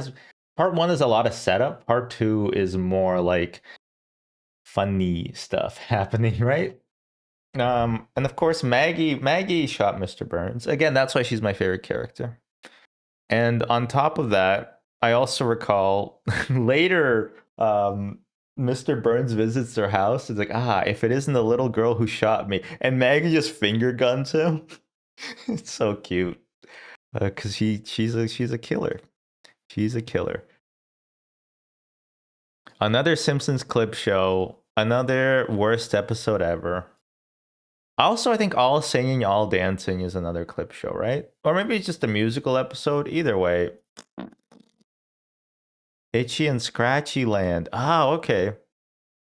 part 1 is a lot of setup. Part 2 is more like funny stuff happening, right? And of course, Maggie shot Mr. Burns. Again, that's why she's my favorite character. And on top of that, I also recall later, Mr. Burns visits their house. It's like, if it isn't the little girl who shot me, and Maggie just finger guns him. It's so cute, because she's a killer. She's a killer. Another Simpsons clip show. Another worst episode ever. Also, I think All Singing, All Dancing is another clip show, right? Or maybe it's just a musical episode. Either way. Itchy and Scratchy Land. Okay.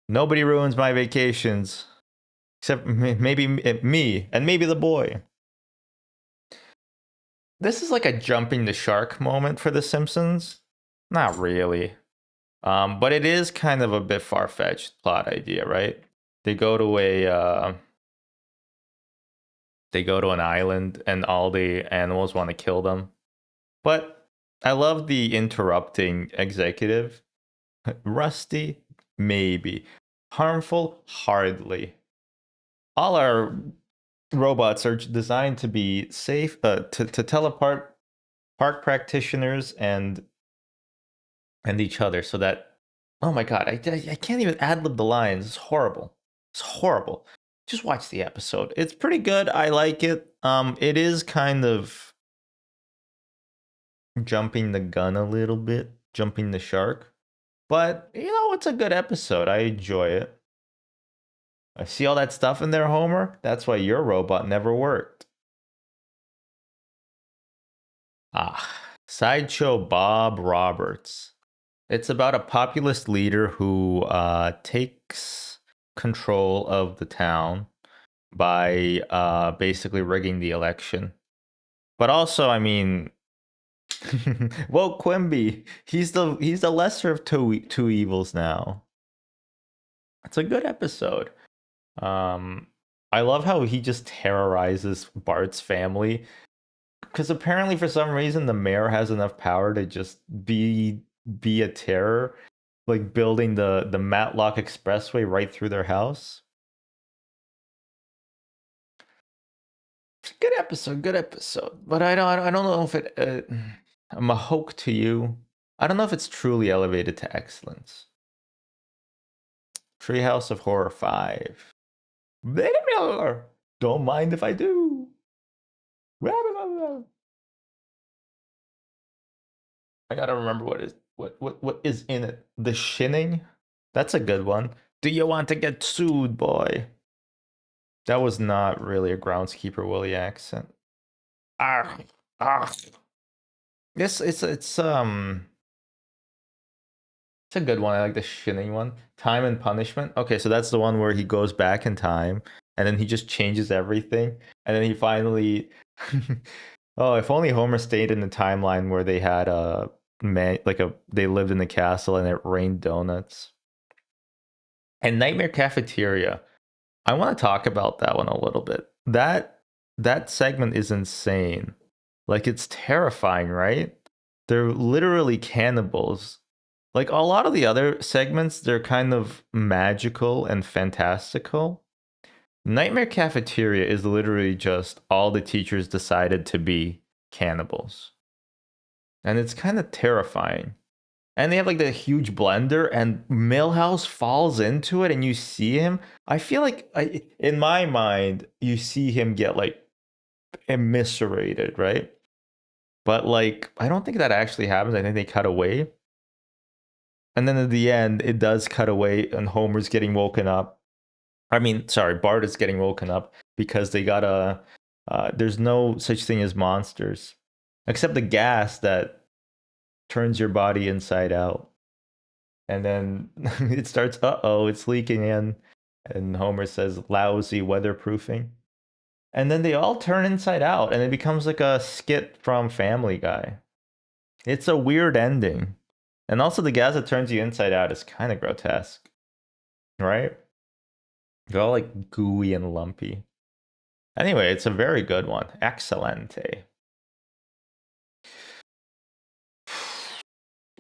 Nobody ruins my vacations. Except maybe me and maybe the boy. This is like a jumping the shark moment for The Simpsons. Not really. But it is kind of a bit far-fetched plot idea, right? They go to an island and all the animals want to kill them. But I love the interrupting executive. Rusty, maybe. Harmful, hardly. All our robots are designed to be safe, to tell apart park practitioners and each other, so that, oh my god, I can't even ad-lib the lines. It's horrible. It's horrible. Just watch the episode. It's pretty good. I like it. It is kind of jumping the gun a little bit, jumping the shark. But, it's a good episode. I enjoy it. I see all that stuff in there, Homer. That's why your robot never worked. Sideshow Bob Roberts. It's about a populist leader who takes control of the town by basically rigging the election. But also, I mean, well, Quimby, he's the lesser of two evils now. It's a good episode. I love how he just terrorizes Bart's family, because apparently for some reason the mayor has enough power to just be a terror, like building the Matlock Expressway right through their house. Good episode. But I don't know if it. I'm a hoke to you. I don't know if it's truly elevated to excellence. Treehouse of Horror 5. Don't mind if I do. I gotta remember what is in it. The Shinning. That's a good one. Do you want to get sued, boy? That was not really a groundskeeper Willie accent. It's a good one. I like the Shinning one. Time and Punishment. Okay, so that's the one where he goes back in time and then he just changes everything, and then he finally. Oh, if only Homer stayed in the timeline where they had they lived in the castle and it rained donuts. And Nightmare Cafeteria. I want to talk about that one a little bit. That segment is insane. Like, it's terrifying, right? They're literally cannibals. Like, a lot of the other segments, they're kind of magical and fantastical. Nightmare Cafeteria is literally just all the teachers decided to be cannibals. And it's kind of terrifying. And they have like the huge blender, and Milhouse falls into it, and you see him. I feel like, in my mind, you see him get like eviscerated, right? But like, I don't think that actually happens. I think they cut away. And then at the end, it does cut away, and Homer's getting woken up. Bart is getting woken up because they got there's no such thing as monsters, except the gas that turns your body inside out. And then it starts, it's leaking in. And Homer says, lousy weatherproofing. And then they all turn inside out, and it becomes like a skit from Family Guy. It's a weird ending. And also the gas that turns you inside out is kind of grotesque, right? They're all like gooey and lumpy. Anyway, it's a very good one. Excelente.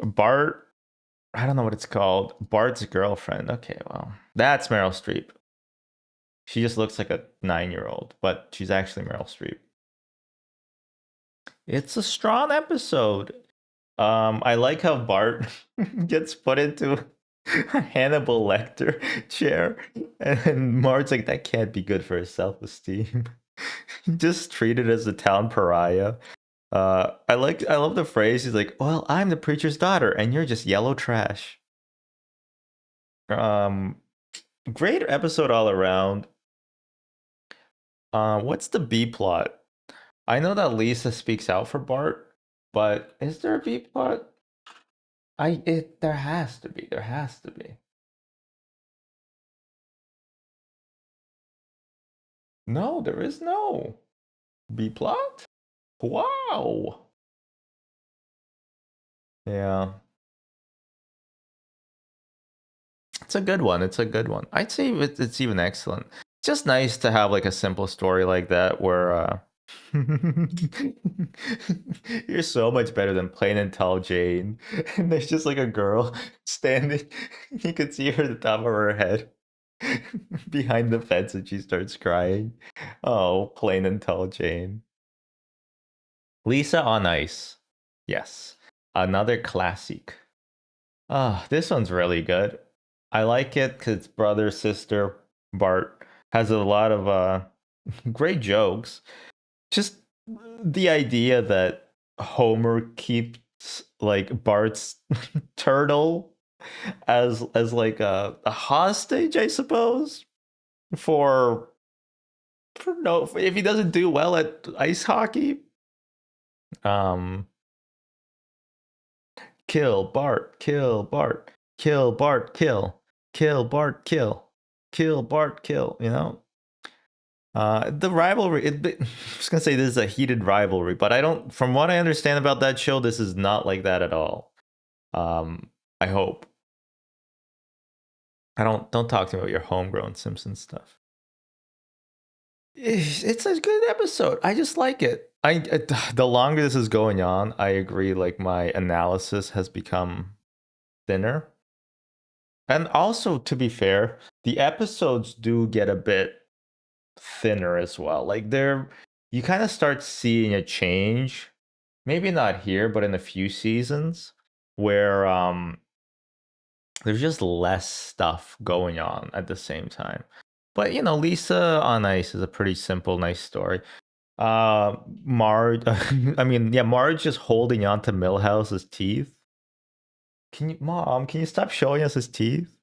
Bart I don't know what it's called. Bart's girlfriend. Okay, well, that's Meryl Streep. She just looks like a 9-year-old, but she's actually Meryl Streep. It's a strong episode. I like how Bart gets put into a Hannibal Lecter chair, and Mart's like, that can't be good for his self-esteem. Just treated as a town pariah. I love the phrase. He's like, "Well, I'm the preacher's daughter, and you're just yellow trash." Um, Great episode all around. What's the B plot? I know that Lisa speaks out for Bart, but is there a B plot? There has to be. There has to be. No, there is no B plot. Wow. Yeah. It's a good one. It's a good one. I'd say it's even excellent. It's just nice to have like a simple story like that where you're so much better than plain and tall Jane. And there's just like a girl standing. You could see her at the top of her head behind the fence and she starts crying. Oh, plain and tall Jane. Lisa on Ice. Yes. Another classic. Ah, this one's really good. I like it because brother, sister, Bart has a lot of great jokes. Just the idea that Homer keeps like Bart's turtle as like a hostage, I suppose, for no if he doesn't do well at ice hockey. Kill Bart, kill Bart, kill Bart, kill Bart, kill Bart, kill. You know, the rivalry. I was gonna say this is a heated rivalry, but I don't. From what I understand about that show, this is not like that at all. I hope. I don't talk to me about your homegrown Simpsons stuff. It's a good episode. I just like it. The longer this is going on, I agree. Like my analysis has become thinner. And also, to be fair, the episodes do get a bit thinner as well. Like you kind of start seeing a change. Maybe not here, but in a few seasons where there's just less stuff going on at the same time. But Lisa on Ice is a pretty simple, nice story. Marge, I mean, yeah, Marge just holding on to Milhouse's teeth. Mom, can you stop showing us his teeth?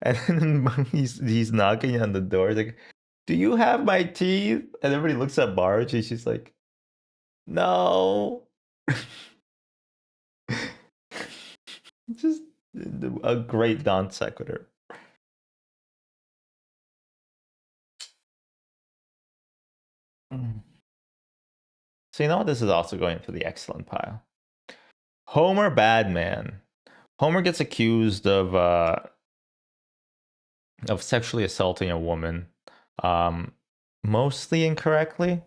And then he's knocking on the door. He's like, "Do you have my teeth?" And everybody looks at Marge, and she's like, "No." Just a great non sequitur. So you know what? This is also going for the excellent pile. Homer Badman. Homer gets accused of sexually assaulting a woman, mostly incorrectly.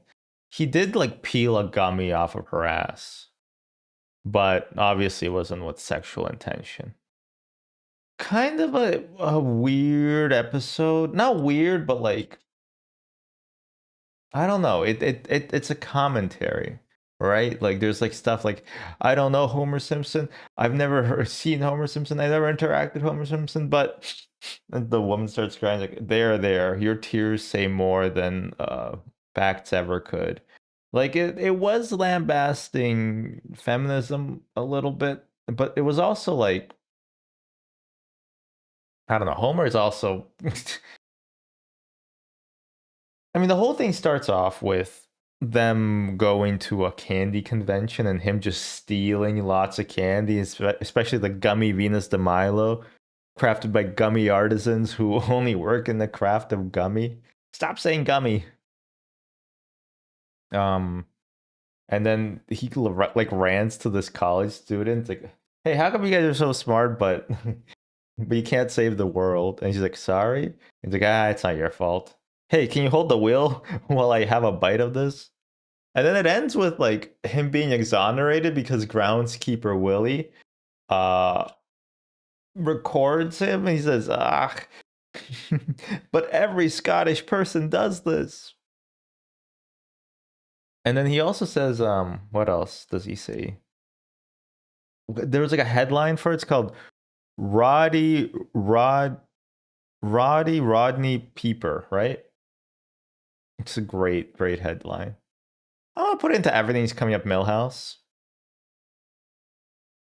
He did like peel a gummy off of her ass, but obviously it wasn't with sexual intention. Kind of a weird episode. Not weird, but like I don't know. It's a commentary, right? Like there's like stuff like I don't know Homer Simpson. I've never seen Homer Simpson. I never interacted with Homer Simpson, but and the woman starts crying like there. Your tears say more than facts ever could. Like it was lambasting feminism a little bit, but it was also like I don't know. Homer is also I mean, the whole thing starts off with them going to a candy convention and him just stealing lots of candy, especially the gummy Venus de Milo, crafted by gummy artisans who only work in the craft of gummy. Stop saying gummy. And then he like rants to this college student, like, "Hey, how come you guys are so smart, but but you can't save the world?" And she's like, "Sorry." And he's like, "It's not your fault. Hey, can you hold the wheel while I have a bite of this?" And then it ends with like him being exonerated because groundskeeper Willie records him and he says, "Ah, but every Scottish person does this." And then he also says, what else does he say? There was like a headline for it. It's called Rodney Peeper, right? It's a great headline. I'm gonna put it into Everything's Coming Up Millhouse.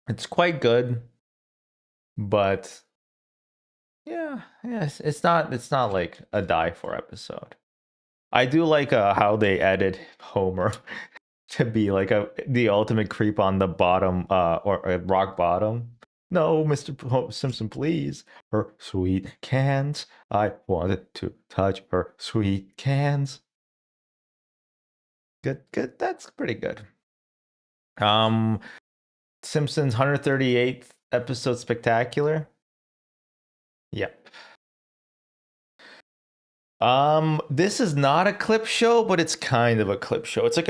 It's quite good, but yeah, it's not like a die for episode. I do like how they edit Homer to be like the ultimate creep on the bottom or rock bottom. No, Mr. Simpson, please. Her sweet cans. I wanted to touch her sweet cans. Good. That's pretty good. Simpsons 138th episode spectacular. Yep. This is not a clip show, but it's kind of a clip show. It's like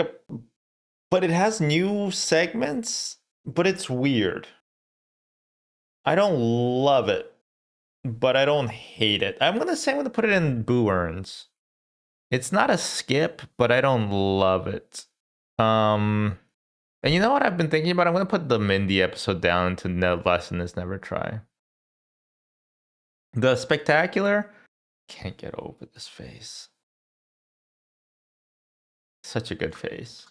but it has new segments, but it's weird. I don't love it, but I don't hate it. I'm gonna put it in Boo Earns. It's not a skip, but I don't love it. And you know what I've been thinking about? I'm gonna put the Mindy episode down to No Lesson Is Never Try. The spectacular, can't get over this face. Such a good face.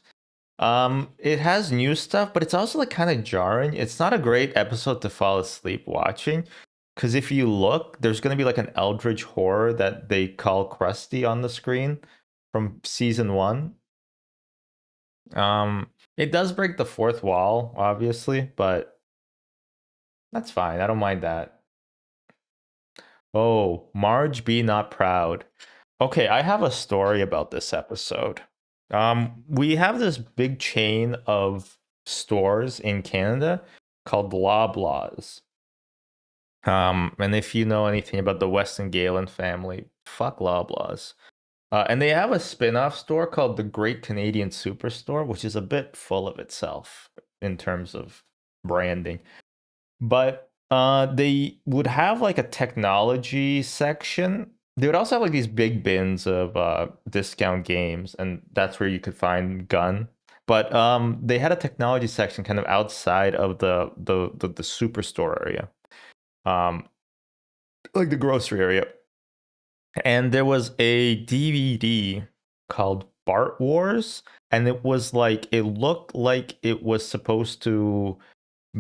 It has new stuff, but it's also like kind of jarring. It's not a great episode to fall asleep watching, because if you look, there's gonna be like an eldritch horror that they call Krusty on the screen from season 1. It does break the fourth wall, obviously, but that's fine. I don't mind that. Oh, Marge be not proud. Okay, I have a story about this episode. We have this big chain of stores in Canada called Loblaws. And if you know anything about the Weston Galen family, fuck Loblaws. And they have a spin-off store called the Great Canadian Superstore, which is a bit full of itself in terms of branding. But they would have like a technology section. They would also have like these big bins of discount games, and that's where you could find Gun. But they had a technology section kind of outside of the superstore area, like the grocery area. And there was a DVD called Bart Wars, and it looked like it was supposed to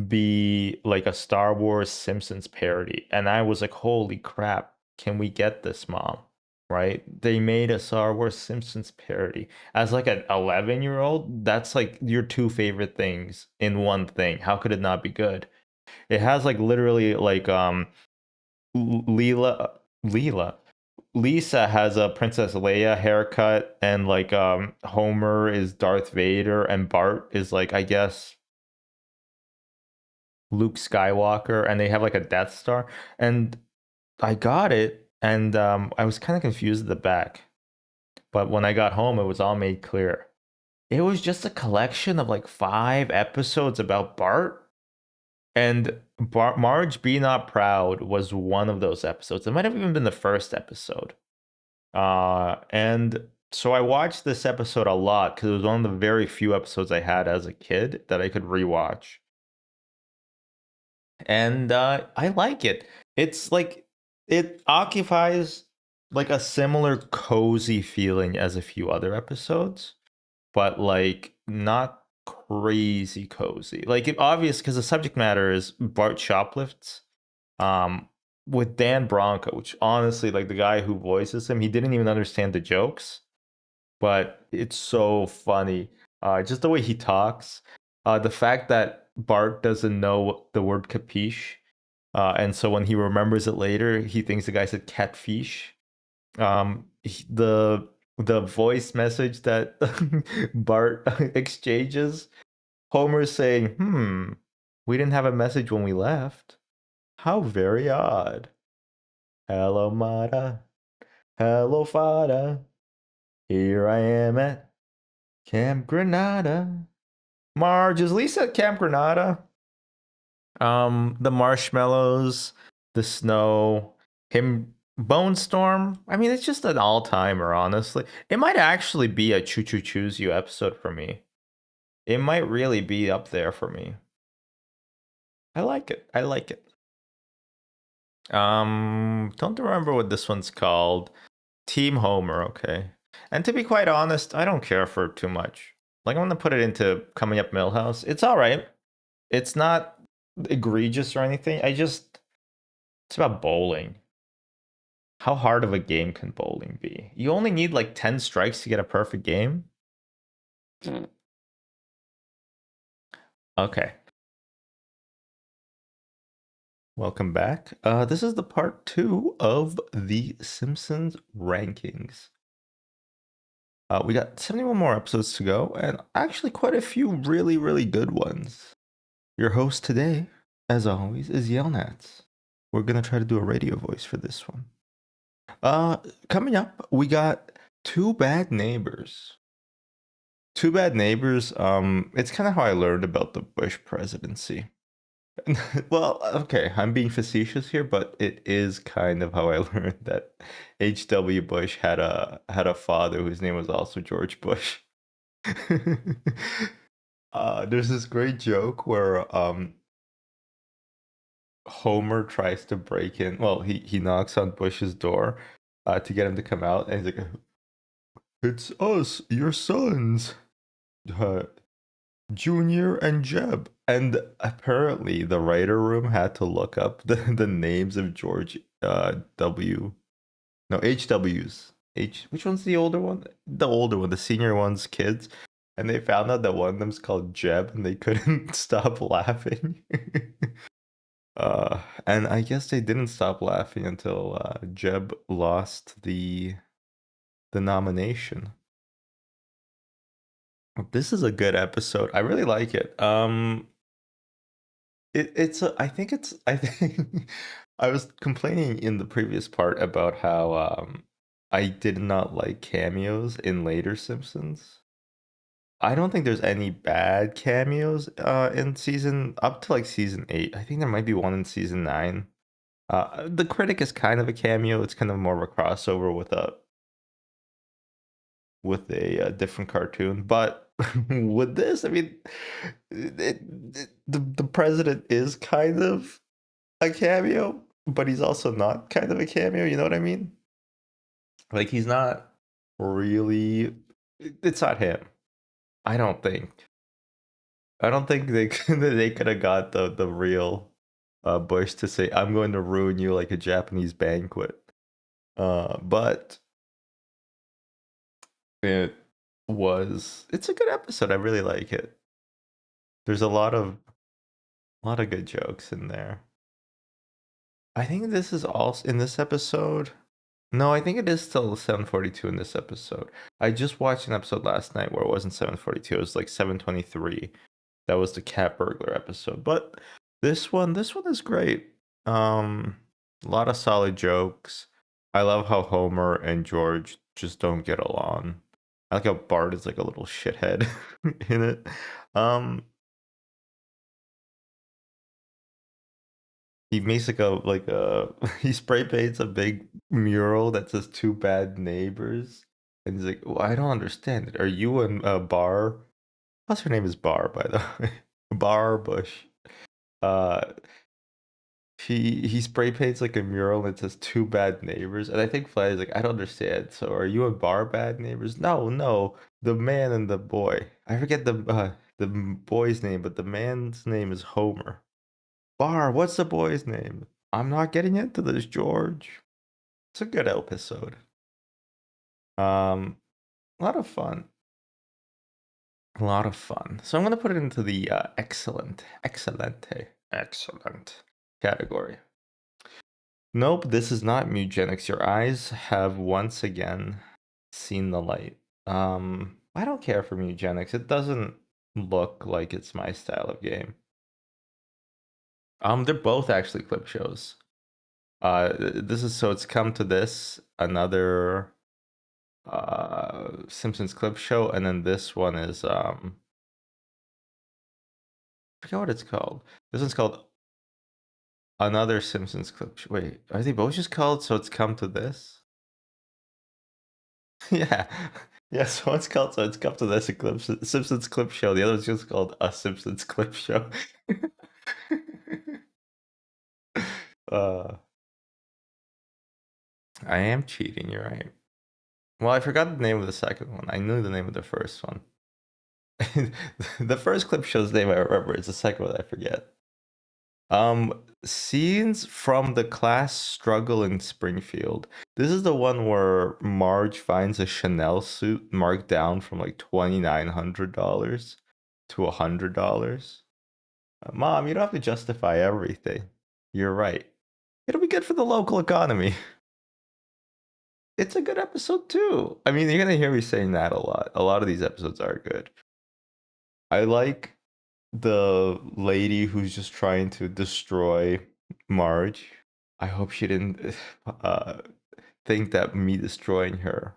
be like a Star Wars Simpsons parody. And I was like, holy crap, can we get this, Mom? Right? They made a Star Wars Simpsons parody. As like an 11-year-old, that's like your two favorite things in one thing. How could it not be good? It has like literally like Leela Lisa has a Princess Leia haircut, and like Homer is Darth Vader, and Bart is like, I guess, Luke Skywalker, and they have like a Death Star. And I got it, and I was kind of confused at the back, but when I got home, it was all made clear. It was just a collection of like 5 episodes about Bart. And Marge Be Not Proud was one of those episodes. It might have even been the first episode. And so I watched this episode a lot because it was one of the very few episodes I had as a kid that I could rewatch. And I like it. It's like it occupies like a similar cozy feeling as a few other episodes, but like not crazy cozy. Like it obvious because the subject matter is Bart shoplifts. With Dan Bronco, which honestly, like the guy who voices him, he didn't even understand the jokes, but it's so funny. Just the way he talks, the fact that Bart doesn't know the word capiche, and so when he remembers it later, he thinks the guy said catfish. The voice message that Bart exchanges, Homer's saying, we didn't have a message when we left. How very odd. Hello, Mata. Hello, Fada. Here I am at Camp Granada. Marge, is Lisa at Camp Granada? The marshmallows, the snow, him Bone Storm. I mean, it's just an all-timer, honestly. It might actually be a Choo Choo Choose You episode for me. It might really be up there for me. I like it. I like it. Don't remember what this one's called. Team Homer, okay. And to be quite honest, I don't care for it too much. Like, I'm gonna put it into Coming Up Millhouse. It's all right. It's not egregious or anything. It's about bowling. How hard of a game can bowling be? You only need like 10 strikes to get a perfect game. Okay. Welcome back. This is the part 2 of the Simpsons rankings. We got 71 more episodes to go, and actually quite a few really, really good ones. Your host today, as always, is Yelnats. We're gonna try to do a radio voice for this one. Coming up, we got Two Bad Neighbors. Two Bad Neighbors, it's kind of how I learned about the Bush presidency. Well, okay, I'm being facetious here, but it is kind of how I learned that H.W. Bush had a father whose name was also George Bush. There's this great joke where Homer tries to break in. Well, he knocks on Bush's door to get him to come out, and he's like, "It's us, your sons, Junior and Jeb." And apparently, the writer room had to look up the names of George HW's. Which one's the older one? The older one, the senior one's kids. And they found out that one of them's called Jeb, and they couldn't stop laughing. And I guess they didn't stop laughing until Jeb lost the nomination. This is a good episode. I really like it. I think I was complaining in the previous part about how I did not like cameos in later Simpsons. I don't think there's any bad cameos in season up to like season 8. I think there might be one in season 9. The critic is kind of a cameo. It's kind of more of a crossover with a different cartoon. But with this, I mean, the president is kind of a cameo, but he's also not kind of a cameo. You know what I mean? Like, he's not really. It's not him. I don't think. I don't think they could have got the real Bush to say, "I'm going to ruin you like a Japanese banquet." But it's a good episode. I really like it. There's a lot of good jokes in there. I think this is also in this episode. No, I think it is still 742 in this episode. I just watched an episode last night where it wasn't 742. It was like 723. That was the cat burglar episode. But this one is great. A lot of solid jokes. I love how Homer and George just don't get along. I like how Bart is like a little shithead in it. He makes he spray paints a big mural that says "Two Bad Neighbors," and he's like, "Well, I don't understand it. Are you and Bar? Plus, her name is Bar, by the way. Bar Bush. Uh, he spray paints like a mural that says "Two Bad Neighbors," and I think Fly's like, "I don't understand. So, are you and Bar bad neighbors?" No, the man and the boy. I forget the boy's name, but the man's name is Homer. Bar, what's the boy's name? I'm not getting into this, George. It's a good episode. A lot of fun. A lot of fun. So I'm gonna put it into the excellent category. Nope, this is not mutagenics. Your eyes have once again seen the light. I don't care for mutagenics. It doesn't look like it's my style of game. They're both actually clip shows. It's come to this, another Simpsons clip show, and then this one is I forget what it's called. This one's called another Simpsons clip. Wait, are they both just called So It's Come to This? Yeah. Yeah, so one's called So It's Come to This, a Simpsons clip show. The other one's just called A Simpsons Clip Show. uh, I am cheating, you're right. Well, I forgot the name of the second one. I knew the name of the first one. The first clip show's name I remember. It's the second one I forget. Scenes from the class struggle in Springfield. This is the one where Marge finds a Chanel suit marked down from like $2,900 to $100. Mom, you don't have to justify everything. You're right. It'll be good for the local economy. It's a good episode too. I mean, you're gonna hear me saying that a lot. A lot of these episodes are good. I like the lady who's just trying to destroy Marge. I hope she didn't think that me destroying her.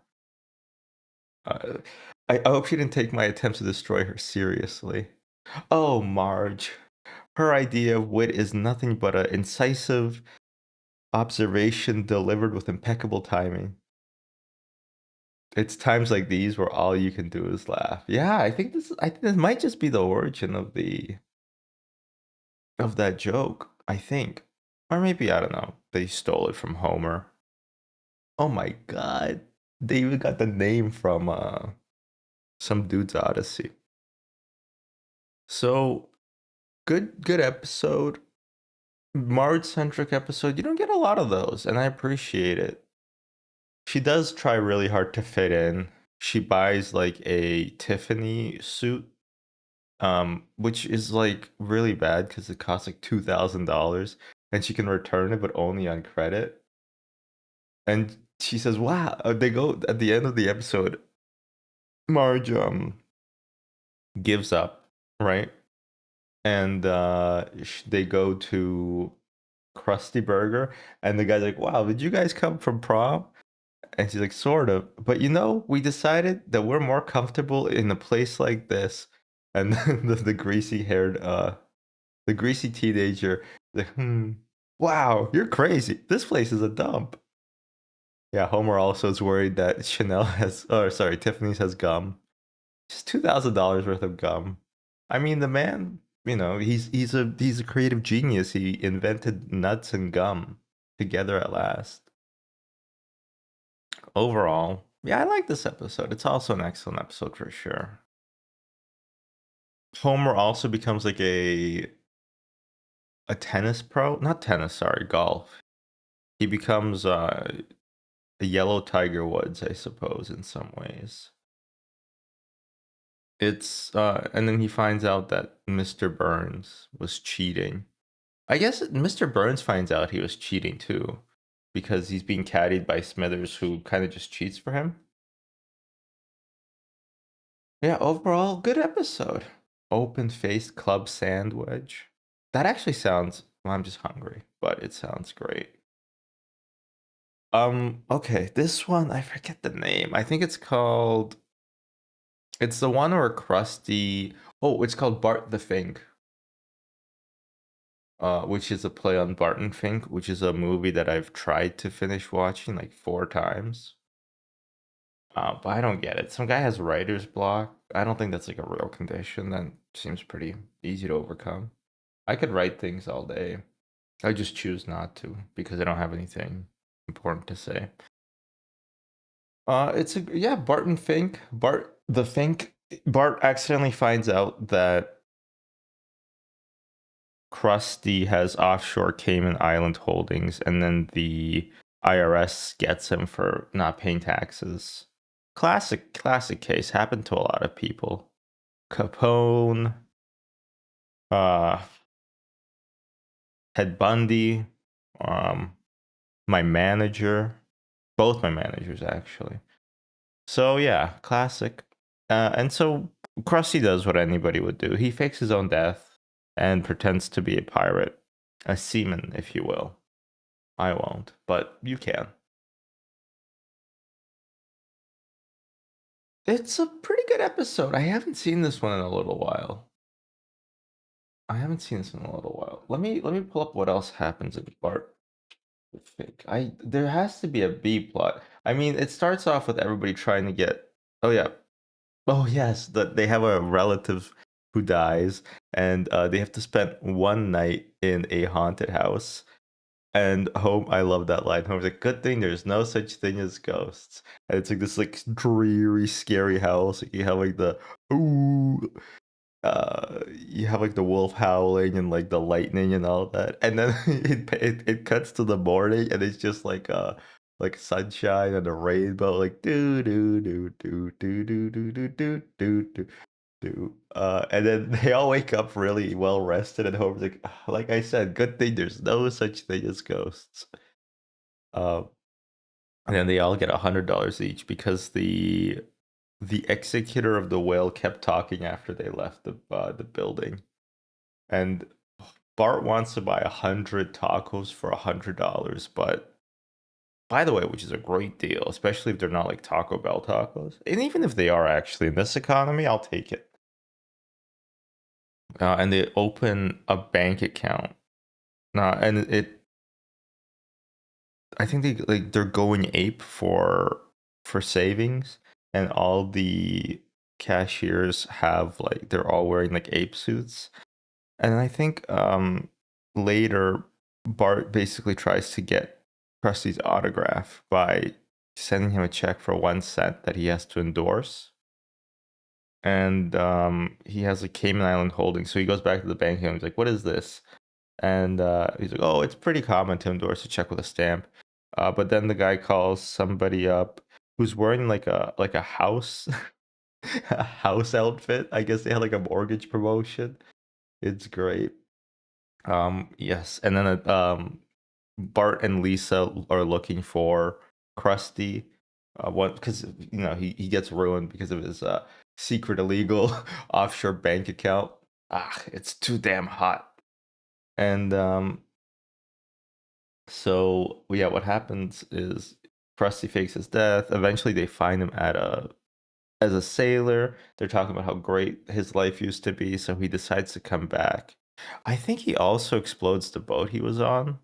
I hope she didn't take my attempts to destroy her seriously. Oh, Marge. Her idea of wit is nothing but an incisive observation delivered with impeccable timing. It's times like these where all you can do is laugh. Yeah, I think this might just be the origin of that joke, I think. Or maybe I don't know. They stole it from Homer. Oh my god. They even got the name from some dude's Odyssey. So good episode. Marge centric episode. You don't get a lot of those, and I appreciate it. She does try really hard to fit in. She buys like a Tiffany suit, which is like really bad because it costs like $2,000, and she can return it, but only on credit. And she says, "Wow!" They go at the end of the episode. Marge gives up, right? And they go to Krusty Burger, and the guy's like, "Wow, did you guys come from prom?" And she's like, "Sort of, but we decided that we're more comfortable in a place like this." And the greasy haired the greasy teenager, like, wow, you're crazy. This place is a dump. Yeah, Homer also is worried that Tiffany's has gum. It's $2,000 worth of gum. I mean, the man, he's a creative genius. He invented nuts and gum together at last. Overall, yeah, I like this episode. It's also an excellent episode for sure. Homer also becomes like a tennis pro, not tennis, sorry, golf. He becomes a yellow Tiger Woods, I suppose, in some ways. It's and then he finds out that Mr. Burns was cheating. I guess Mr. Burns finds out he was cheating too, because he's being caddied by Smithers, who kind of just cheats for him. Yeah, overall, good episode. Open-faced club sandwich. That actually sounds. Well, I'm just hungry, but it sounds great. Okay, this one I forget the name. I think it's called. It's the one where Krusty. Oh, it's called Bart the Fink. Which is a play on Barton Fink, which is a movie that I've tried to finish watching like 4 times. But I don't get it. Some guy has writer's block. I don't think that's like a real condition. That seems pretty easy to overcome. I could write things all day. I just choose not to because I don't have anything important to say. Barton Fink. Bart the Fink. Bart accidentally finds out that Krusty has offshore Cayman Island holdings, and then the IRS gets him for not paying taxes. Classic case. Happened to a lot of people. Capone, Ted Bundy, my manager, both my managers actually. So yeah, classic. And so Krusty does what anybody would do. He fakes his own death and pretends to be a pirate, a seaman, if you will. I won't, but you can. It's a pretty good episode. I haven't seen this one in a little while. haven't seen this in a little while. Let me pull up what else happens in Bart the Fake. There has to be a B plot. I mean, it starts off with everybody trying to get. Oh yeah. Oh yes, that they have a relative who dies, and they have to spend one night in a haunted house. And I love that line. Homer's like, "Good thing there's no such thing as ghosts." And it's like this like dreary, scary house. You have like the ooh, you have like the wolf howling and like the lightning and all that, and then it cuts to the morning, and it's just like sunshine and a rainbow, like do do do do do do do do do do do do. And then they all wake up really well rested, and Homer's like, "Ah, like I said, good thing there's no such thing as ghosts." Uh, and then they all get $100 each because the executor of the will kept talking after they left the building, and Bart wants to buy 100 tacos for $100, but by the way, which is a great deal, especially if they're not like Taco Bell tacos, and even if they are actually in this economy, I'll take it. And they open a bank account, and I think they're going ape for savings, and all the cashiers have like they're all wearing like ape suits, and I think later Bart basically tries to get Krusty's autograph by sending him a check for 1 cent that he has to endorse, and he has a Cayman Island holding, so he goes back to the bank and he's like, "What is this?" And he's like, "Oh, it's pretty common to endorse a check with a stamp." But then the guy calls somebody up who's wearing like a house a house outfit. I guess they had like a mortgage promotion. It's great. Yes, and then Bart and Lisa are looking for Krusty. What because he gets ruined because of his secret illegal offshore bank account. Ah, it's too damn hot. And so yeah, what happens is Krusty fakes his death. Eventually, they find him as a sailor. They're talking about how great his life used to be, so he decides to come back. I think he also explodes the boat he was on.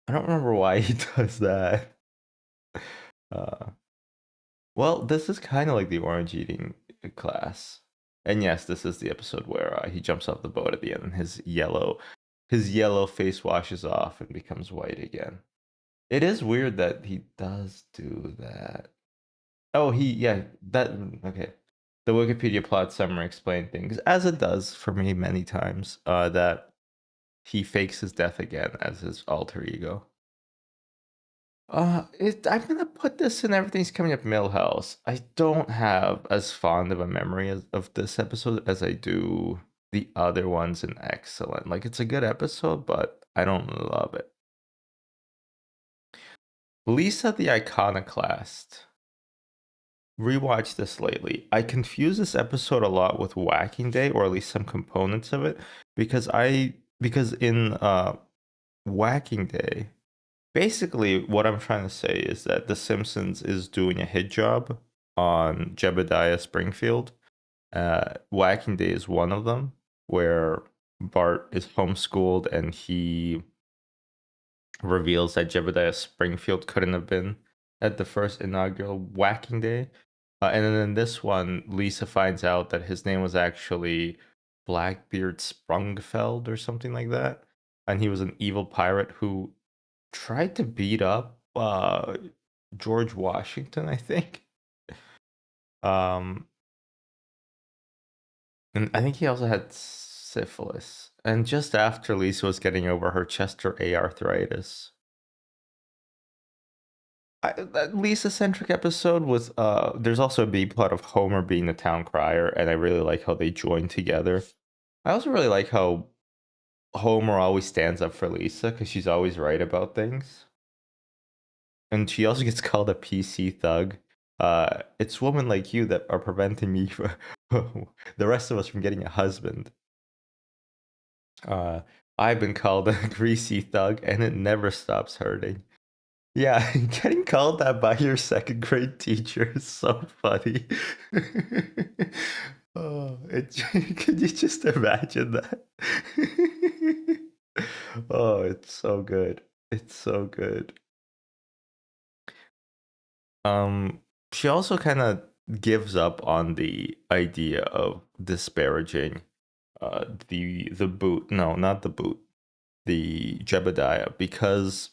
I don't remember why he does that. Uh, well, this is kind of like the orange eating class. And yes, this is the episode where he jumps off the boat at the end and his yellow face washes off and becomes white again. It is weird that he does do that. Oh, okay. The Wikipedia plot summary explained things, as it does for me many times, that he fakes his death again as his alter ego. I'm gonna put this in Everything's Coming Up Millhouse. I don't have as fond of a memory of this episode as I do the other ones in Excellent. Like, it's a good episode, but I don't love it. Lisa the Iconoclast. Rewatched this lately. I confuse this episode a lot with Whacking Day, or at least some components of it, because in Whacking Day, basically what I'm trying to say is that The Simpsons is doing a hit job on Jebediah Springfield. Whacking Day is one of them, where Bart is homeschooled and he reveals that Jebediah Springfield couldn't have been at the first inaugural Whacking Day. And then in this one, Lisa finds out that his name was actually Blackbeard Sprungfeld or something like that. And he was an evil pirate who tried to beat up George Washington, I think. And I think he also had syphilis. And just after Lisa was getting over her Chester A arthritis. That Lisa-centric episode with there's also a B plot of Homer being the town crier, and I really like how they join together. I also really like how Homer always stands up for Lisa because she's always right about things. And she also gets called a PC thug. It's women like you that are preventing me from the rest of us from getting a husband. I've been called a greasy thug, and it never stops hurting. Yeah, getting called that by your second grade teacher is so funny. Oh, could you just imagine that? Oh, it's so good. It's so good. Um, she also kind of gives up on the idea of disparaging the boot. No, not the boot. The Jebediah, because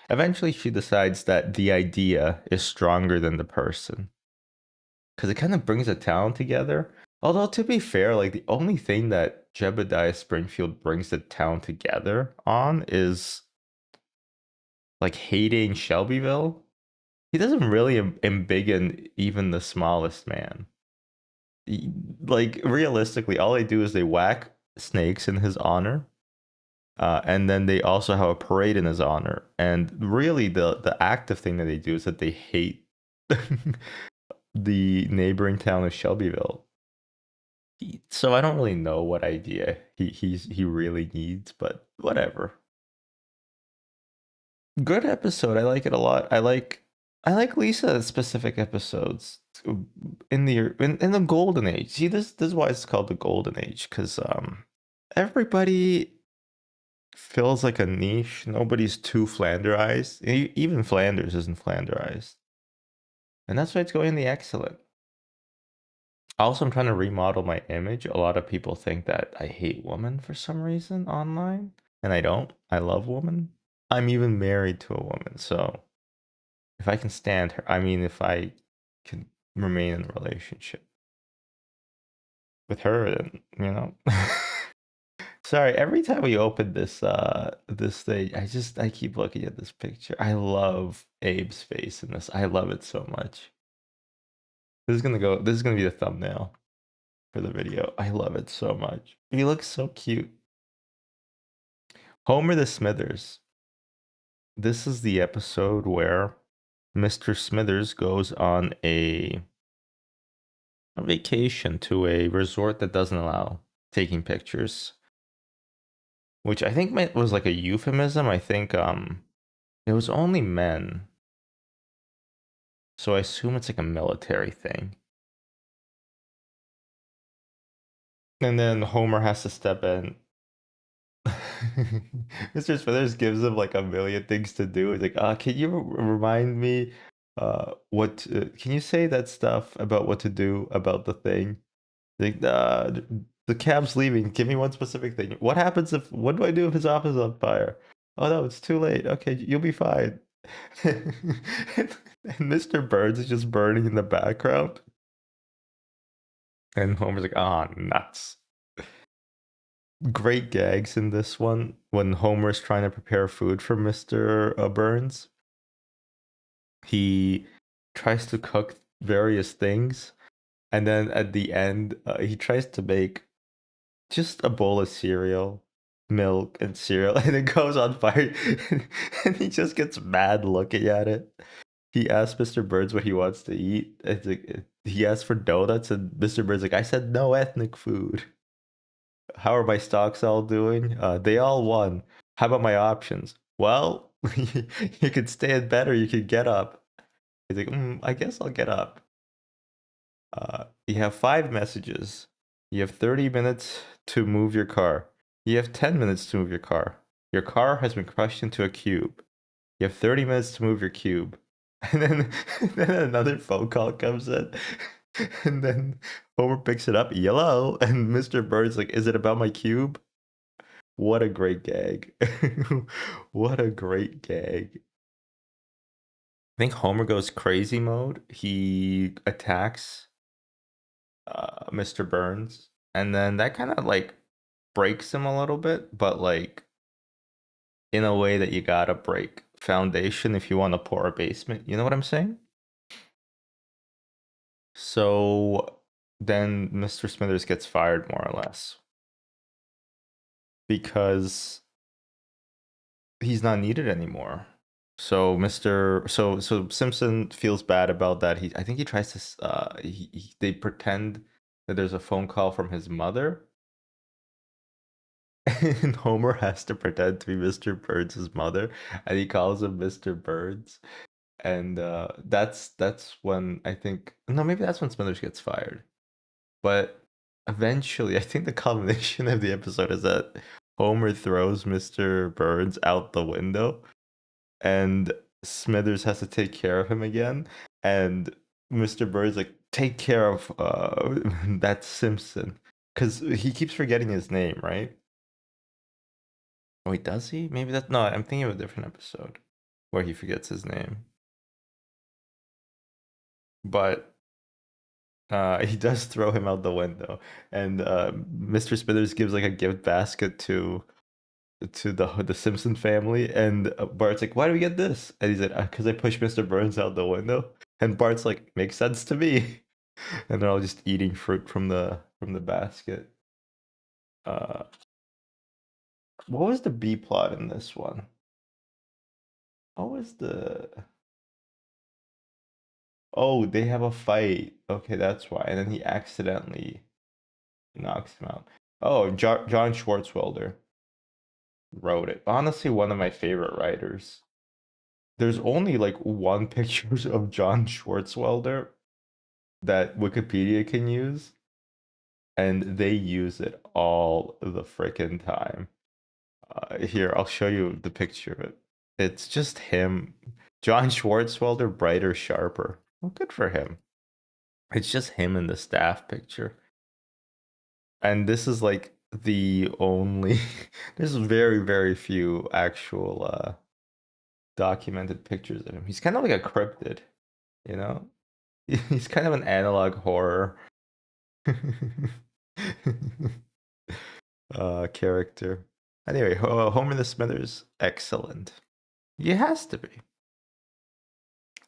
eventually she decides that the idea is stronger than the person. Because it kind of brings a town together. Although to be fair, like the only thing that Jebediah Springfield brings the town together on is like hating Shelbyville. He doesn't really embiggen even the smallest man. Like realistically, all they do is they whack snakes in his honor, and then they also have a parade in his honor. And really, the active thing that they do is that they hate the neighboring town of Shelbyville. So I don't really know what idea he really needs, but whatever. Good episode. I like it a lot. I like Lisa's specific episodes in the golden age. See, this is why it's called the golden age, because everybody feels like a niche. Nobody's too Flanderized. Even Flanders isn't Flanderized, and that's why it's going in the excellent. Also, I'm trying to remodel my image. A lot of people think that I hate women for some reason online, and I don't. I love women. I'm even married to a woman, so if I can stand her, I mean, if I can remain in a relationship with her, then Sorry, every time we open this thing, I keep looking at this picture. I love Abe's face in this. I love it so much. This is gonna be the thumbnail for the video. I love it so much. He looks so cute. Homer the Smithers. This is the episode where Mr. Smithers goes on a vacation to a resort that doesn't allow taking pictures, which I think was like a euphemism. I think it was only men, so I assume it's like a military thing. And then Homer has to step in. Mr. Smithers gives him like a million things to do. He's like, can you remind me can you say that stuff about what to do about the thing? Like, the cab's leaving. Give me one specific thing. What do I do if his office is on fire? Oh no, it's too late. Okay, you'll be fine. And Mr. Burns is just burning in the background. And Homer's like, nuts. Great gags in this one when Homer's trying to prepare food for Mr. Burns. He tries to cook various things, and then at the end, he tries to make just a bowl of cereal, milk, and cereal, and it goes on fire, and he just gets mad looking at it. He asks Mr. Burns what he wants to eat. It's like, he asks for donuts, and Mr. Burns like, I said no ethnic food. How are my stocks all doing? They all won. How about my options? Well, you could stay in bed or you could get up. He's like, I guess I'll get up. You have 5 messages. You have 30 minutes to move your car. You have 10 minutes to move your car. Your car has been crushed into a cube. You have 30 minutes to move your cube. And then another phone call comes in. And then Homer picks it up, yellow, and Mr. Bird's like, is it about my cube? What a great gag. What a great gag. I think Homer goes crazy mode. He attacks Mr. Burns, and then that kind of like breaks him a little bit, but like in a way that you gotta break foundation if you want to pour a basement. You know what I'm saying? So then Mr. Smithers gets fired more or less because he's not needed anymore. So so Simpson feels bad about that. I think he tries to they pretend that there's a phone call from his mother. And Homer has to pretend to be Mr. Burns' mother, and he calls him Mr. Burns. And that's when I think, no, maybe that's when Smithers gets fired. But eventually, I think the culmination of the episode is that Homer throws Mr. Burns out the window, and Smithers has to take care of him again. And Mr. Burns like, take care of that Simpson, because he keeps forgetting his name, right? Wait, does he? Maybe that's no. I'm thinking of a different episode where he forgets his name. But he does throw him out the window, and Mr. Smithers gives like a gift basket to the Simpson family, and Bart's like, "Why do we get this?" And he's like, "Because I pushed Mr. Burns out the window." And Bart's like, "Makes sense to me." And they're all just eating fruit from the basket. Uh, what was the B plot in this one? What was the? Oh, they have a fight. Okay, that's why. And then he accidentally knocks him out. Oh, John Schwartzwelder wrote it. Honestly, one of my favorite writers. There's only like one picture of John Schwartzwelder that Wikipedia can use, and they use it all the frickin' time. Here, I'll show you the picture of it. It's just him, John Schwartzwelder, brighter, sharper. Well, good for him. It's just him in the staff picture. And this is like the only, there's very, very few actual documented pictures of him. He's kind of like a cryptid, you know? He's kind of an analog horror character. Anyway, Homer the Smithers, excellent. He has to be.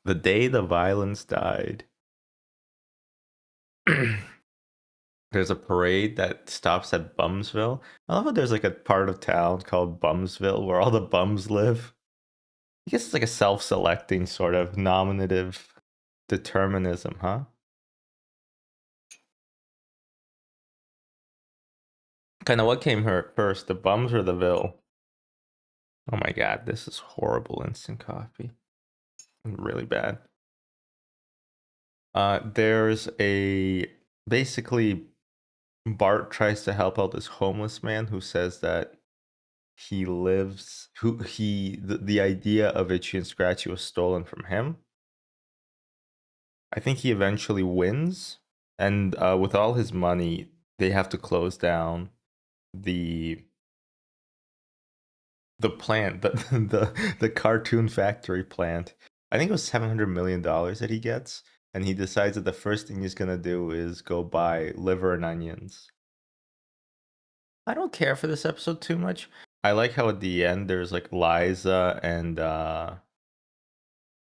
The day the violence died. There's a parade that stops at Bumsville. I love how there's like a part of town called Bumsville where all the bums live. I guess it's like a self-selecting sort of nominative determinism, huh? Kind of what came first, the bums or the Ville? Oh my god, this is horrible instant coffee. Really bad. There's a basically Bart tries to help out this homeless man who says that he lives the idea of Itchy and Scratchy was stolen from him. I think he eventually wins, and with all his money, they have to close down the plant, the cartoon factory plant. I think it was $700 million that he gets, and he decides that the first thing he's gonna do is go buy liver and onions. I don't care for this episode too much. I like how at the end there's like Liza and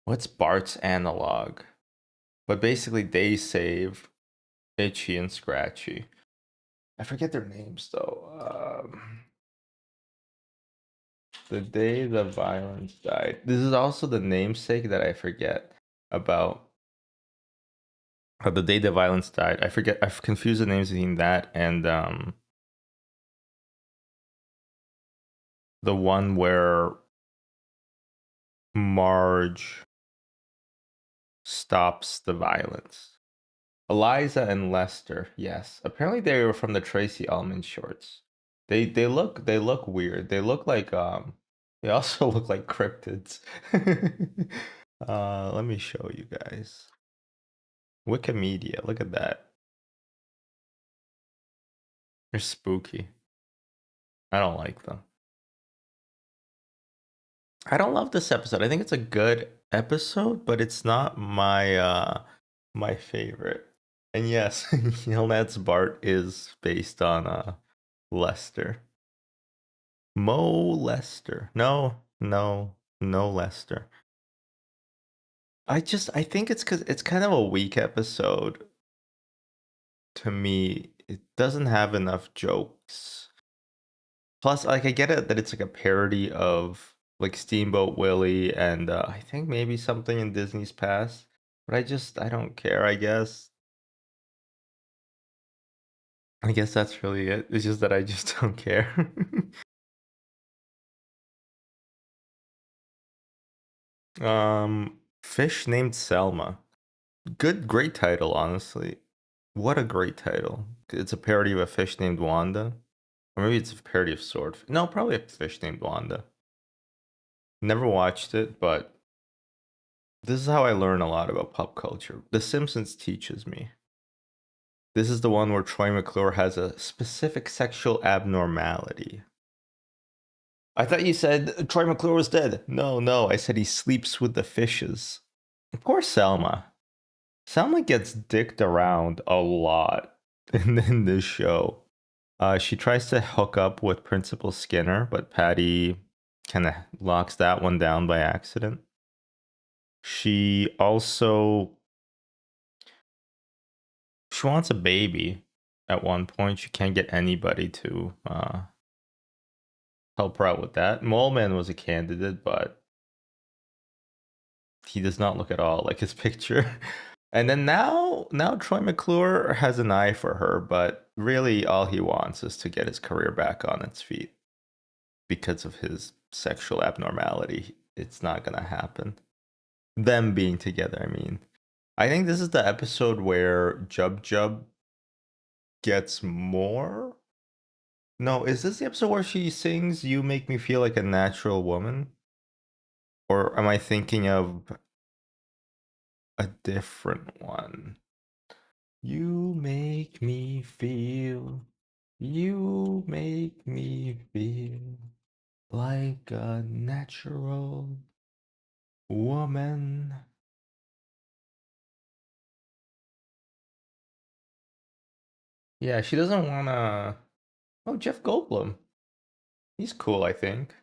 what's Bart's analog? But basically they save Itchy and Scratchy. I forget their names though. The day the violence died. This is also the namesake that I forget about. The day the violence died. I forget. I've confused the names between that and the one where Marge stops the violence. Eliza and Lester. Yes, apparently they were from the Tracy Ullman shorts. They look weird. They look like they also look like cryptids. Let me show you guys. Wikimedia, look at that. They're spooky. I don't like them. I don't love this episode. I think it's a good episode, but it's not my my favorite. And yes, Yelnats Bart is based on Lester. Mo Lester. No Lester. I think it's because it's kind of a weak episode. To me, it doesn't have enough jokes. Plus, like, I get it that it's like a parody of like Steamboat Willie and I think maybe something in Disney's past. But I don't care, I guess. I guess that's really it. It's just that I just don't care. Fish named Selma. Great title, honestly. What a great title. It's a parody of A Fish Named Wanda. Or maybe it's a parody of Swordfish. No, probably A Fish Named Wanda. Never watched it, but this is how I learn a lot about pop culture. The Simpsons teaches me. This is the one where Troy McClure has a specific sexual abnormality. I thought you said Troy McClure was dead. No, I said he sleeps with the fishes. Poor Selma. Selma gets dicked around a lot in this show. She tries to hook up with Principal Skinner, but Patty kind of locks that one down by accident. She also she wants a baby at one point. She can't get anybody to help her out with that. Moleman was a candidate, but he does not look at all like his picture. And then now Troy McClure has an eye for her, but really all he wants is to get his career back on its feet. Because of his sexual abnormality, it's not gonna happen. Them being together, I mean. I think this is the episode where Jub Jub gets more. No, is this the episode where she sings "You Make Me Feel Like a Natural Woman"? Or am I thinking of a different one? You make me feel, you make me feel like a natural woman. Yeah, she doesn't wanna. Oh, Jeff Goldblum. He's cool, I think.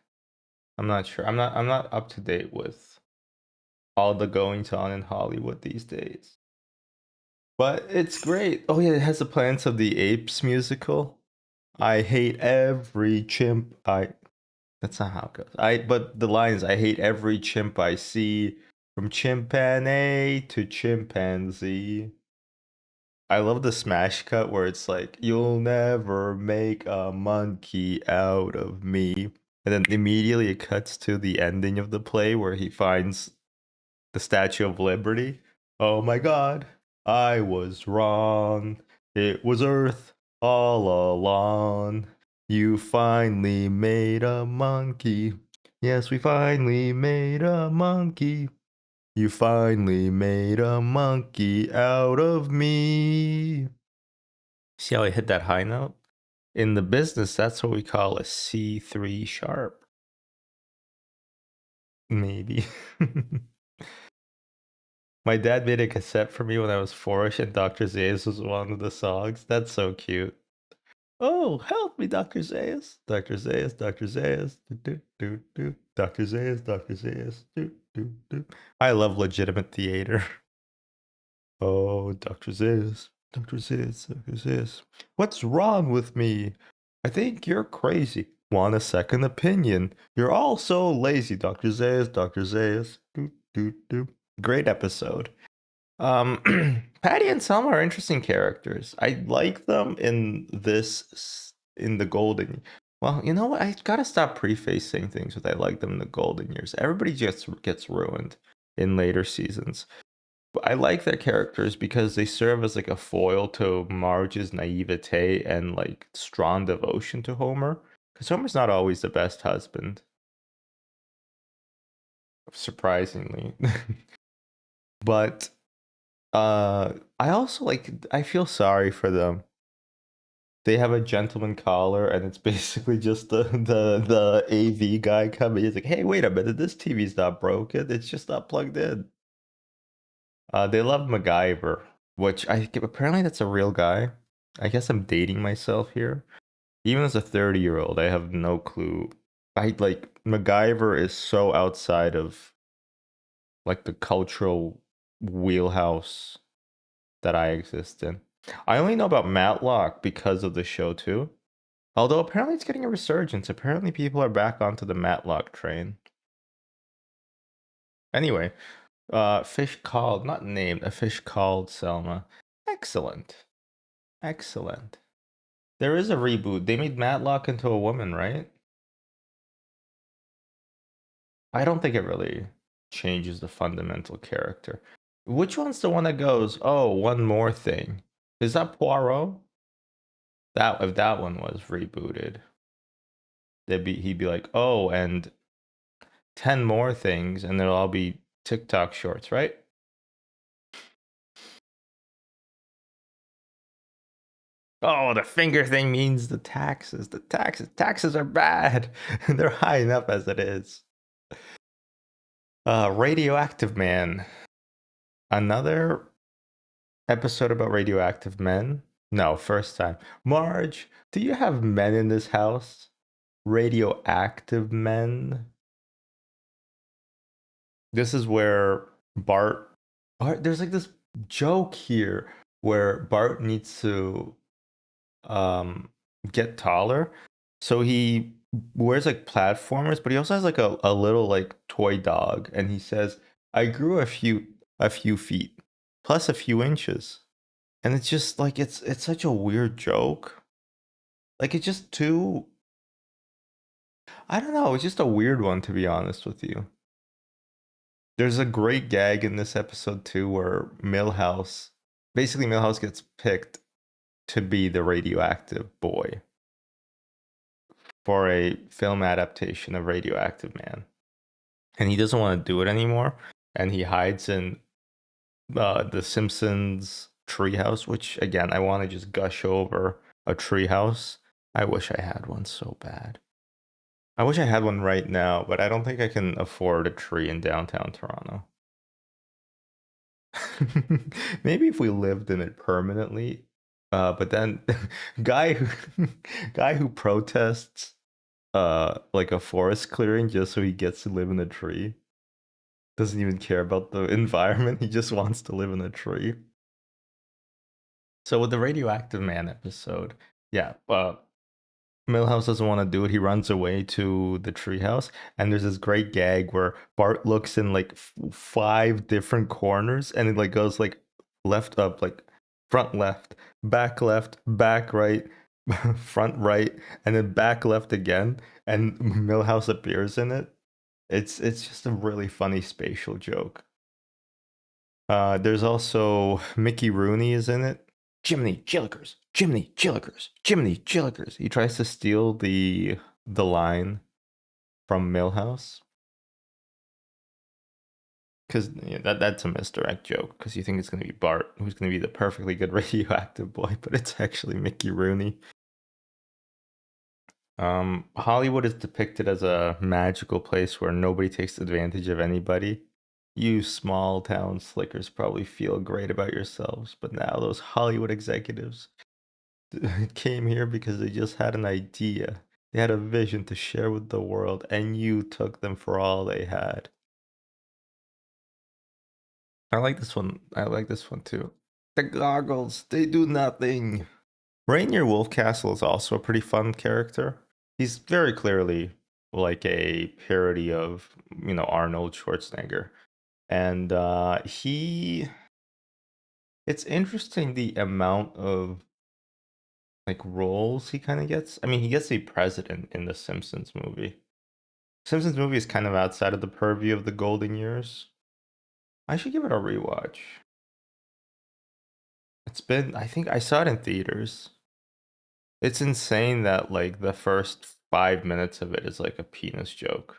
I'm not sure. I'm not up to date with all the goings on in Hollywood these days. But it's great. Oh yeah, it has the Plants of the Apes musical. I hate every chimp I That's not how it goes. But the lines, I hate every chimp I see, from chimpanzee to chimpanzee. I love the smash cut where it's like, you'll never make a monkey out of me. And then immediately it cuts to the ending of the play where he finds the Statue of Liberty. Oh my god, I was wrong. It was Earth all along. You finally made a monkey. Yes, we finally made a monkey. You finally made a monkey out of me. See how I hit that high note? In the business, that's what we call a C3 sharp. Maybe. My dad made a cassette for me when I was 4ish, and Dr. Zayas was one of the songs. That's so cute. Oh, help me, Dr. Zayas. Dr. Zayas, Dr. Zayas. Do, do, do. Dr. Zayas, Dr. Zayas. Do, do, do. I love legitimate theater. Oh, Dr. Zayas, Dr. Zayas, Dr. Zayas. What's wrong with me? I think you're crazy. Want a second opinion? You're all so lazy, Dr. Zayas, Dr. Zayas. Do, do, do. Great episode. Patty and Selma are interesting characters. I like them in the golden. Well, you know what? I gotta stop prefacing things with I like them in the golden years. Everybody just gets ruined in later seasons. But I like their characters because they serve as like a foil to Marge's naivete and like strong devotion to Homer. Because Homer's not always the best husband, surprisingly. But I also I feel sorry for them. They have a gentleman caller and it's basically just the AV guy coming. He's like, "Hey, wait a minute, this TV's not broken. It's just not plugged in." They love MacGyver, which apparently that's a real guy. I guess I'm dating myself here. Even as a 30-year-old, I have no clue. I like MacGyver is so outside of like the cultural wheelhouse that I exist in. I only know about Matlock because of the show too. Although apparently it's getting a resurgence. Apparently people are back onto the Matlock train. Anyway, fish called, not named, a fish called Selma. Excellent. Excellent. There is a reboot. They made Matlock into a woman, right? I don't think it really changes the fundamental character. Which one's the one that goes, oh, one more thing? Is that Poirot? That if that one was rebooted, he'd be like, oh, and 10 more things, and they'll all be TikTok shorts, right? Oh, the finger thing means the taxes. The taxes are bad. They're high enough as it is. Radioactive Man. Another episode about radioactive men? No, first time. Marge, do you have men in this house? Radioactive men? This is where Bart, there's like this joke here where Bart needs to get taller. So he wears like platformers, but he also has like a little like toy dog, and he says, I grew a few feet, plus a few inches. And it's just like it's such a weird joke. Like it's just too I don't know, it's just a weird one to be honest with you. There's a great gag in this episode too where Milhouse gets picked to be the radioactive boy for a film adaptation of Radioactive Man. And he doesn't want to do it anymore. And he hides in the Simpsons treehouse, which again, I want to just gush over a treehouse. I wish I had one so bad. I wish I had one right now, but I don't think I can afford a tree in downtown Toronto. Maybe if we lived in it permanently. But then guy who protests like a forest clearing just so he gets to live in a tree. Doesn't even care about the environment. He just wants to live in a tree. So with the Radioactive Man episode, yeah, Milhouse doesn't want to do it. He runs away to the treehouse, and there's this great gag where Bart looks in like 5 different corners, and it like goes like left up, like front left, back right, front right, and then back left again, and Milhouse appears in it. It's just a really funny spatial joke. There's also Mickey Rooney is in it. Jiminy Chillikers, Jiminy Chillikers, Jiminy Chillikers. He tries to steal the line from Milhouse. Because that's a misdirect joke, because you think it's going to be Bart, who's going to be the perfectly good radioactive boy, but it's actually Mickey Rooney. Hollywood is depicted as a magical place where nobody takes advantage of anybody. You small town slickers probably feel great about yourselves, but now those Hollywood executives came here because they just had an idea. They had a vision to share with the world, and you took them for all they had. I like this one. I like this one too. The goggles, they do nothing. Rainier Wolfcastle is also a pretty fun character. He's very clearly like a parody of, Arnold Schwarzenegger. And it's interesting the amount of like roles he kind of gets. I mean, he gets a president in the Simpsons movie. Simpsons movie is kind of outside of the purview of the golden years. I should give it a rewatch. I think I saw it in theaters. It's insane that like the first 5 minutes of it is like a penis joke,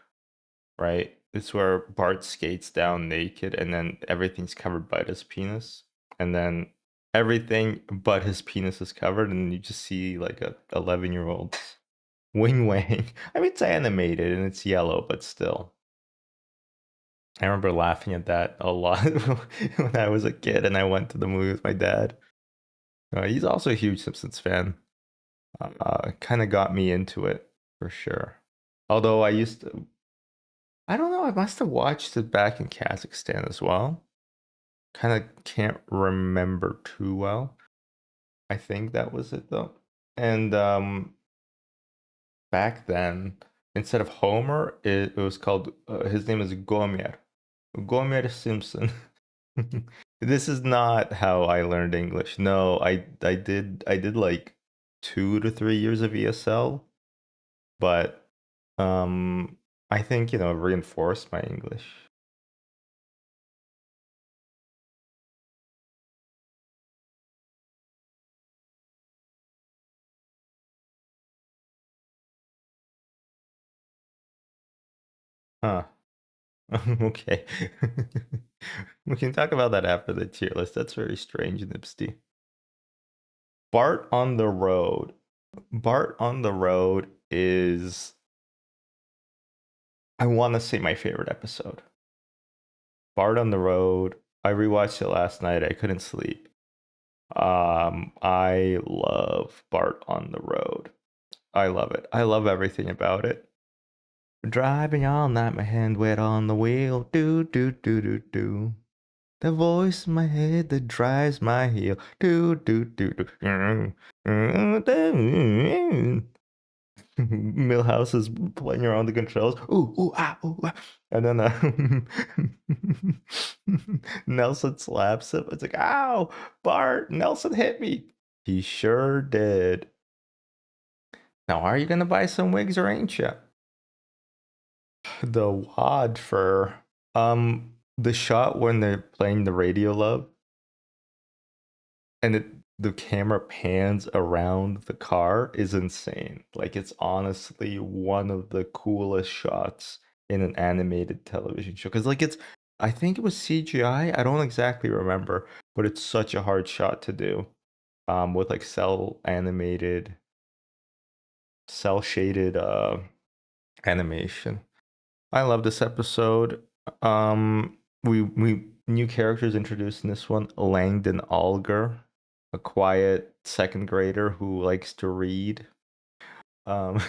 right? It's where Bart skates down naked and then everything's covered by his penis. And then everything but his penis is covered, and you just see like a 11-year-old wing wang. I mean, it's animated and it's yellow, but still. I remember laughing at that a lot when I was a kid and I went to the movie with my dad. He's also a huge Simpsons fan. Kind of got me into it for sure. Although I don't know, I must have watched it back in Kazakhstan as well. Kind of can't remember too well. I think that was it though. And back then, instead of Homer, it was called, his name is Gomer. Gomer Simpson. This is not how I learned English. No, I did like 2 to 3 years of ESL, but I think it reinforced my English. Huh. Okay. We can talk about that after the tier list. That's very strange, Nipsty. Bart on the Road. Bart on the Road is, I want to say, my favorite episode. Bart on the Road. I rewatched it last night. I couldn't sleep. I love Bart on the Road. I love it. I love everything about it. Driving all night, my hand wet on the wheel. Do do do do do. The voice in my head that drives my heel. Do do do do. Millhouse is playing around the controls. Ooh ooh ah ooh ah. And then Nelson slaps him. It's like, ow, Bart, Nelson hit me. He sure did. Now, are you gonna buy some wigs or ain't you? The wad for the shot when they're playing the Radio Love and the camera pans around the car is insane. Like, it's honestly one of the coolest shots in an animated television show. Because, like, I think it was CGI. I don't exactly remember, but it's such a hard shot to do. With like cell shaded animation. I love this episode. We new characters introduced in this one. Langdon Alger, a quiet second grader who likes to read. Um,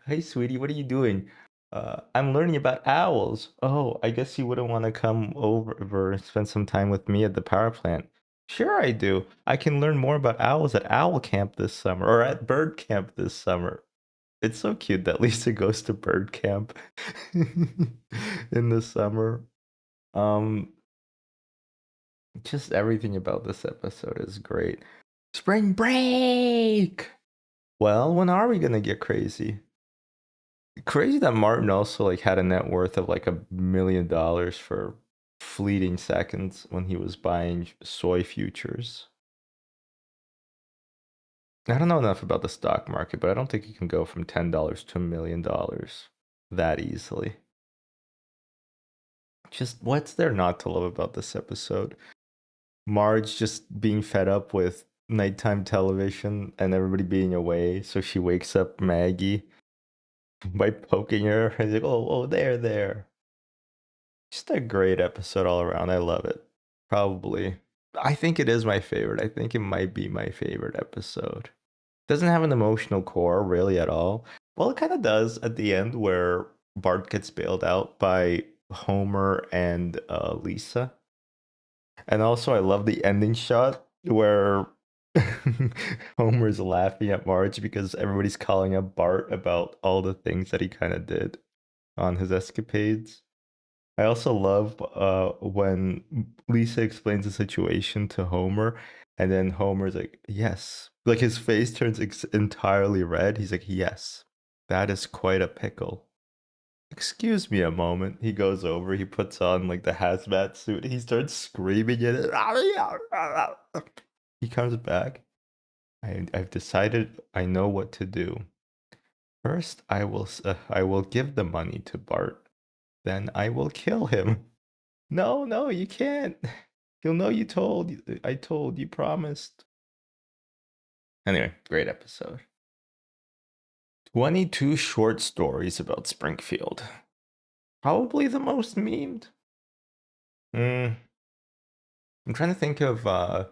hey sweetie, what are you doing? I'm learning about owls. Oh, I guess you wouldn't want to come over and spend some time with me at the power plant. Sure, I do. I can learn more about owls at owl camp this summer or at bird camp this summer. It's so cute that Lisa goes to bird camp in the summer. Um, just everything about this episode is great. Spring break. Well, when are we gonna get crazy? Crazy that Martin also like had a net worth of like $1 million for fleeting seconds when he was buying soy futures. I don't know enough about the stock market, but I don't think you can go from $10 to $1 million that easily. Just what's there not to love about this episode? Marge just being fed up with nighttime television and everybody being away, so she wakes up Maggie by poking her and like, oh, there. Just a great episode all around. I love it. Probably. I think it is my favorite. I think it might be my favorite episode. Doesn't have an emotional core really at all. Well, it kind of does at the end where Bart gets bailed out by Homer and Lisa. And also, I love the ending shot where Homer's laughing at Marge because everybody's calling up Bart about all the things that he kind of did on his escapades. I also love when Lisa explains the situation to Homer, and then Homer's like, yes. Like, his face turns entirely red. He's like, yes, that is quite a pickle. Excuse me a moment. He goes over, he puts on like the hazmat suit, he starts screaming at it. He comes back. I've decided I know what to do. First, I will give the money to Bart. Then I will kill him. No, you can't. He'll know I told, you promised. Anyway, great episode. 22 short stories about Springfield. Probably the most memed. I'm trying to think of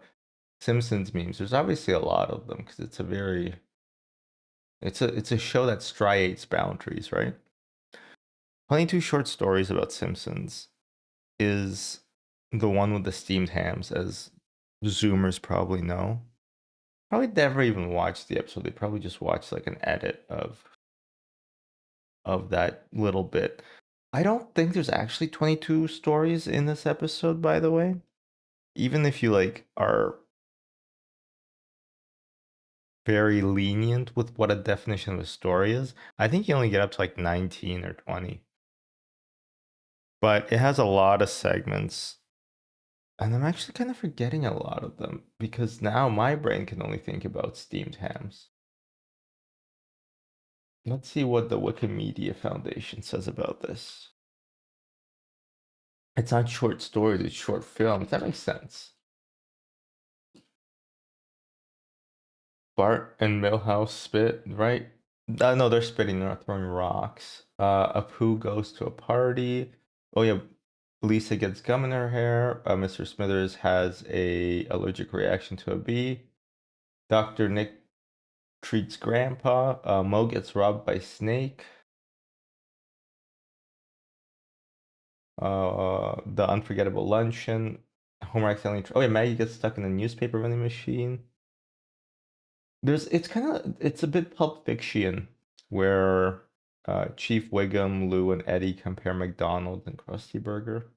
Simpsons memes. There's obviously a lot of them because it's a show that striates boundaries, right? 22 short stories about Simpsons is the one with the steamed hams, as Zoomers probably know. Probably never even watched the episode. They probably just watched like an edit of that little bit. I don't think there's actually 22 stories in this episode, by the way. Even if you like are very lenient with what a definition of a story is, I think you only get up to like 19 or 20. But it has a lot of segments. And I'm actually kind of forgetting a lot of them because now my brain can only think about steamed hams. Let's see what the Wikimedia Foundation says about this. It's not short stories, it's short films. That makes sense. Bart and Milhouse spit, right? No, they're spitting, they're not throwing rocks. Apu goes to a party. Oh yeah, Lisa gets gum in her hair. Mr. Smithers has a allergic reaction to a bee. Dr. Nick treats Grandpa. Mo gets robbed by Snake. The unforgettable luncheon. Homer accidentally. Oh yeah, Maggie gets stuck in the newspaper vending machine. It's a bit Pulp Fiction, where Chief Wiggum, Lou, and Eddie compare McDonald's and Krusty Burger.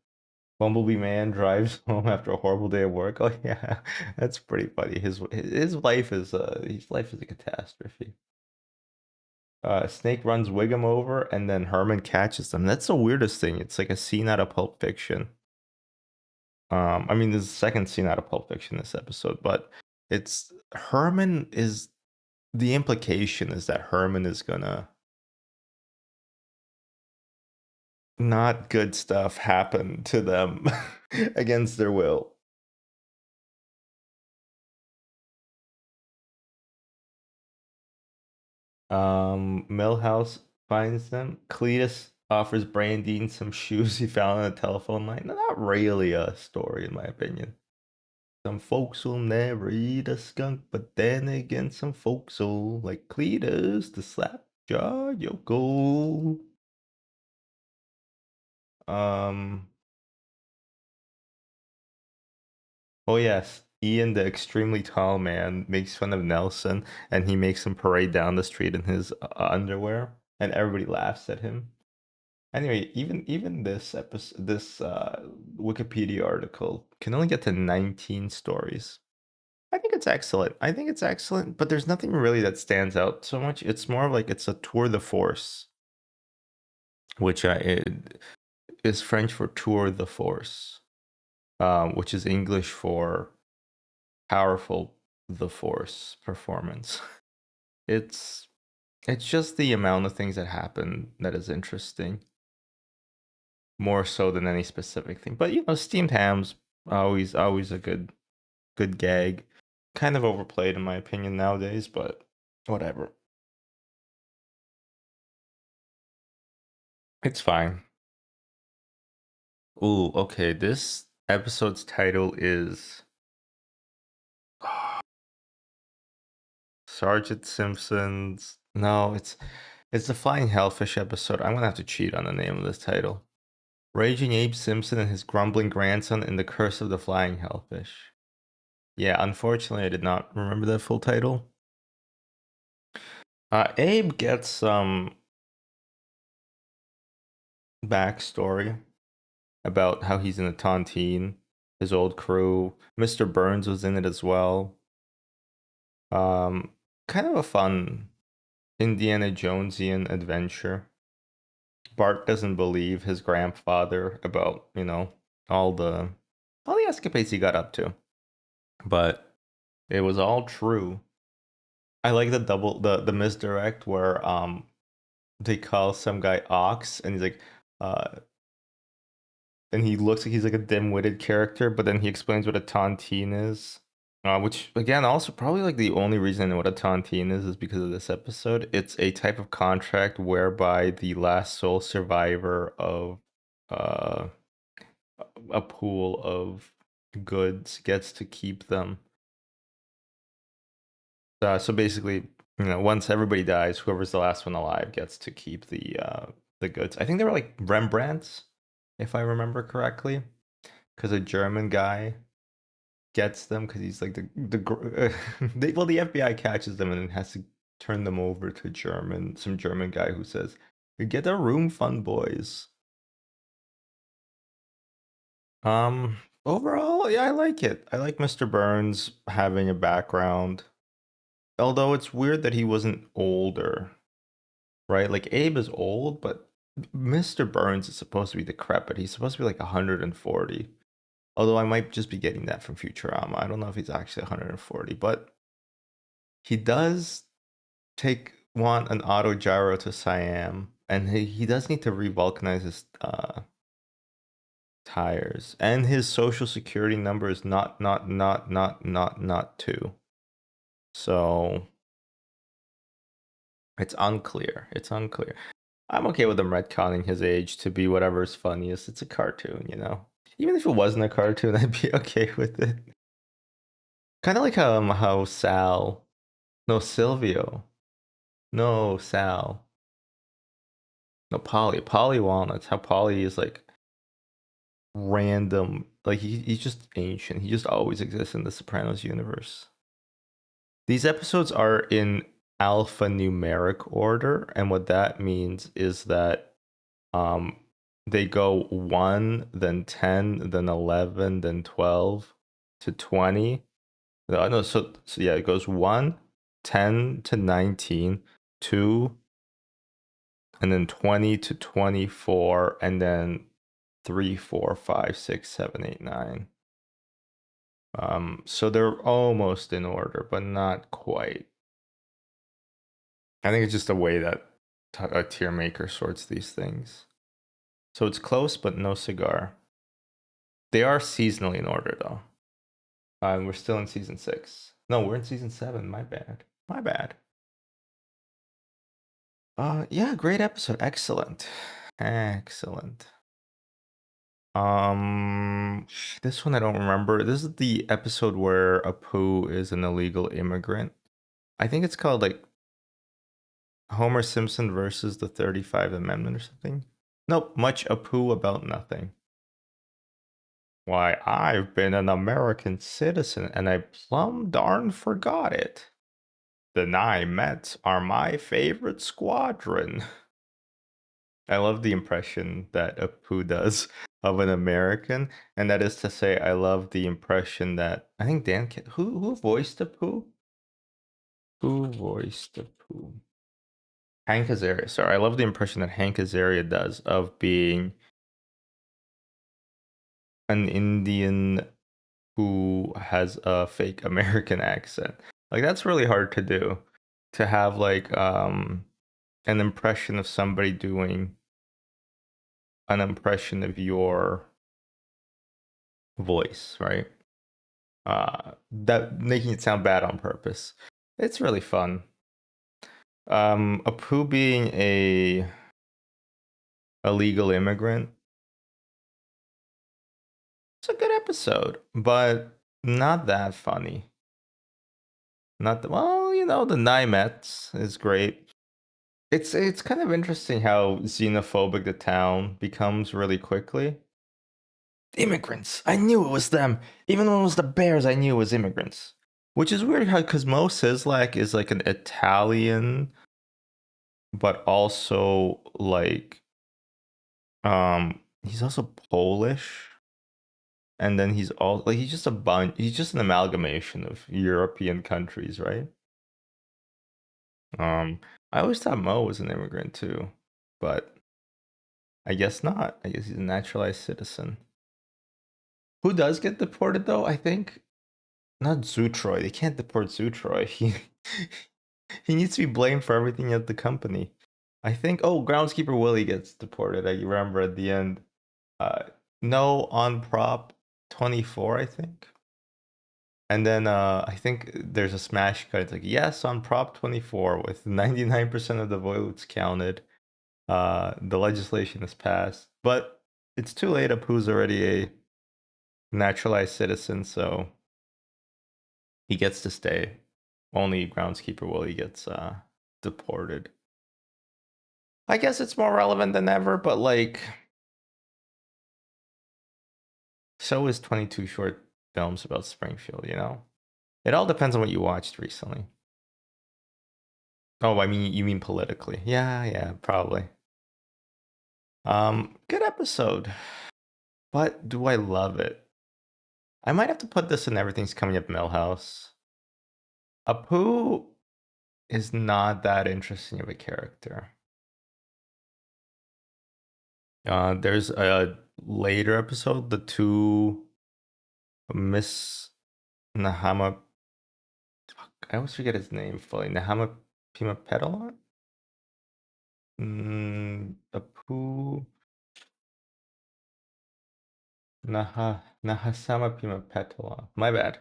Bumblebee Man drives home after a horrible day of work. Oh yeah, that's pretty funny. His life is a catastrophe. Snake runs Wiggum over, and then Herman catches them. That's the weirdest thing. It's like a scene out of Pulp Fiction. I mean, there's a second scene out of Pulp Fiction this episode, but it's Herman is the implication is that Herman is gonna not good stuff happen to them against their will. Millhouse finds them. Cletus offers Brandine some shoes he found on a telephone line. Not really a story, in my opinion. Some folks will never eat a skunk, but then again, some folks will, like Cletus, the slapjaw yokel. Oh yes, Ian, the extremely tall man, makes fun of Nelson, and he makes him parade down the street in his underwear, and everybody laughs at him. Anyway, even this episode, this Wikipedia article can only get to 19 stories. I think it's excellent. I think it's excellent, but there's nothing really that stands out so much. It's more like it's a tour de force, which is French for tour de force, which is English for powerful the force performance. It's just the amount of things that happen that is interesting, more so than any specific thing. But steamed hams always a good gag. Kind of overplayed in my opinion nowadays, but whatever. It's fine. Ooh, okay. This episode's title is Sergeant Simpson's. No, it's the Flying Hellfish episode. I'm gonna have to cheat on the name of this title. Raging Abe Simpson and his grumbling grandson in the Curse of the Flying Hellfish. Yeah, unfortunately, I did not remember that full title. Abe gets some backstory about how he's in the Tontine, his old crew. Mr. Burns was in it as well. Kind of a fun Indiana Jonesian adventure. Bart doesn't believe his grandfather about, all the escapades he got up to. But it was all true. I like the misdirect where they call some guy Ox and he's like and he looks like he's like a dim-witted character, but then he explains what a tontine is. Which again, also probably like the only reason I know what a tontine is because of this episode. It's a type of contract whereby the last sole survivor of a pool of goods gets to keep them. So basically, once everybody dies, whoever's the last one alive gets to keep the goods. I think they were like Rembrandts, if I remember correctly, because a German guy gets them because he's like the FBI catches them and then has to turn them over to some German guy who says, "You get a room fund, boys." Overall, yeah, I like it. I like Mr. Burns having a background. Although it's weird that he wasn't older, right? Like Abe is old, but Mr. Burns is supposed to be decrepit. He's supposed to be like 140. Although I might just be getting that from Futurama. I don't know if he's actually 140, but he does take want an auto gyro to Siam, and he does need to revulcanize his tires, and his social security number is not 2. So it's unclear. It's unclear. I'm okay with them retconning his age to be whatever is funniest. It's a cartoon, you know. Even if it wasn't a cartoon, I'd be okay with it. Kind of like how Sal, no Silvio, no Sal, no Polly Walnuts. How Polly is like random, like he's just ancient. He just always exists in the Sopranos universe. These episodes are in alphanumeric order, and what that means is that they go 1, then 10, then 11, then 12 to 20. No, so yeah, it goes 1, 10 to 19, 2, and then 20 to 24, and then 3, 4, 5, 6, 7, 8, 9. So they're almost in order, but not quite. I think it's just a way that a tier maker sorts these things. So it's close, but no cigar. They are seasonally in order, though. We're still in season 6. No, we're in season 7. My bad. My bad. Yeah, great episode. Excellent. Excellent. This one I don't remember. This is the episode where Apu is an illegal immigrant. I think it's called like Homer Simpson versus the 35th Amendment or something. Nope, much Apu about nothing. Why, I've been an American citizen and I plumb darn forgot it. The Nye Mets are my favorite squadron. I love the impression that Apu does of an American, and that is to say, I love the impression that I think who voiced Apu? Who voiced Apu? Hank Azaria. Sorry, I love the impression that Hank Azaria does of being an Indian who has a fake American accent. Like that's really hard to do. To have like an impression of somebody doing an impression of your voice, right? That making it sound bad on purpose. It's really fun. Apu being a illegal immigrant. It's a good episode, but not that funny. Well, you know, the Nymets is great. It's kind of interesting how xenophobic the town becomes really quickly. Immigrants. I knew it was them. Even when it was the Bears, I knew it was immigrants. Which is weird how because Mo Sizlak is like an Italian, but also like he's also Polish. And then he's all like he's just an amalgamation of European countries, right? I always thought Mo was an immigrant too, but I guess not. I guess he's a naturalized citizen. Who does get deported though? I think not Zutroy. They can't deport Zutroy. He needs to be blamed for everything at the company. I think groundskeeper Willie gets deported. I remember at the end. No on prop 24, I think. And then I think there's a smash cut. It's like, yes, on Prop 24 with 99% of the votes counted. The legislation is passed. But it's too late. Apu's already a naturalized citizen, so he gets to stay. Only groundskeeper Willie gets deported. I guess it's more relevant than ever, but like, so is 22 short films about Springfield, you know? It all depends on what you watched recently. Oh, I mean, you mean politically. Yeah, probably. Good episode. But do I love it? I might have to put this in Everything's Coming Up Millhouse. Apu is not that interesting of a character. There's a later episode, the two Miss Nahama. I always forget his name fully. Nahama Pima Pedalon? Nahasama Pima Petola. My bad.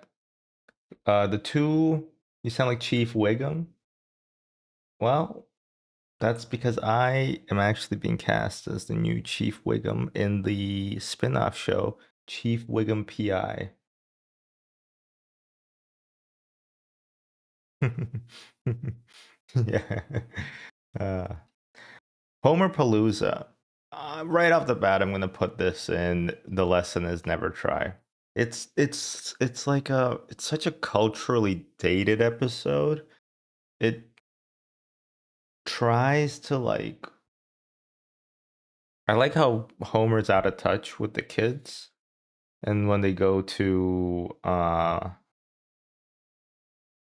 The two, you sound like Chief Wiggum. Well, that's because I am actually being cast as the new Chief Wiggum in the spin-off show, Chief Wiggum PI. Yeah. Uh, Homer Palooza. Right off the bat, I'm gonna put this in. The lesson is never try. It's like it's such a culturally dated episode. It tries to like. I like how Homer's out of touch with the kids, and when they go to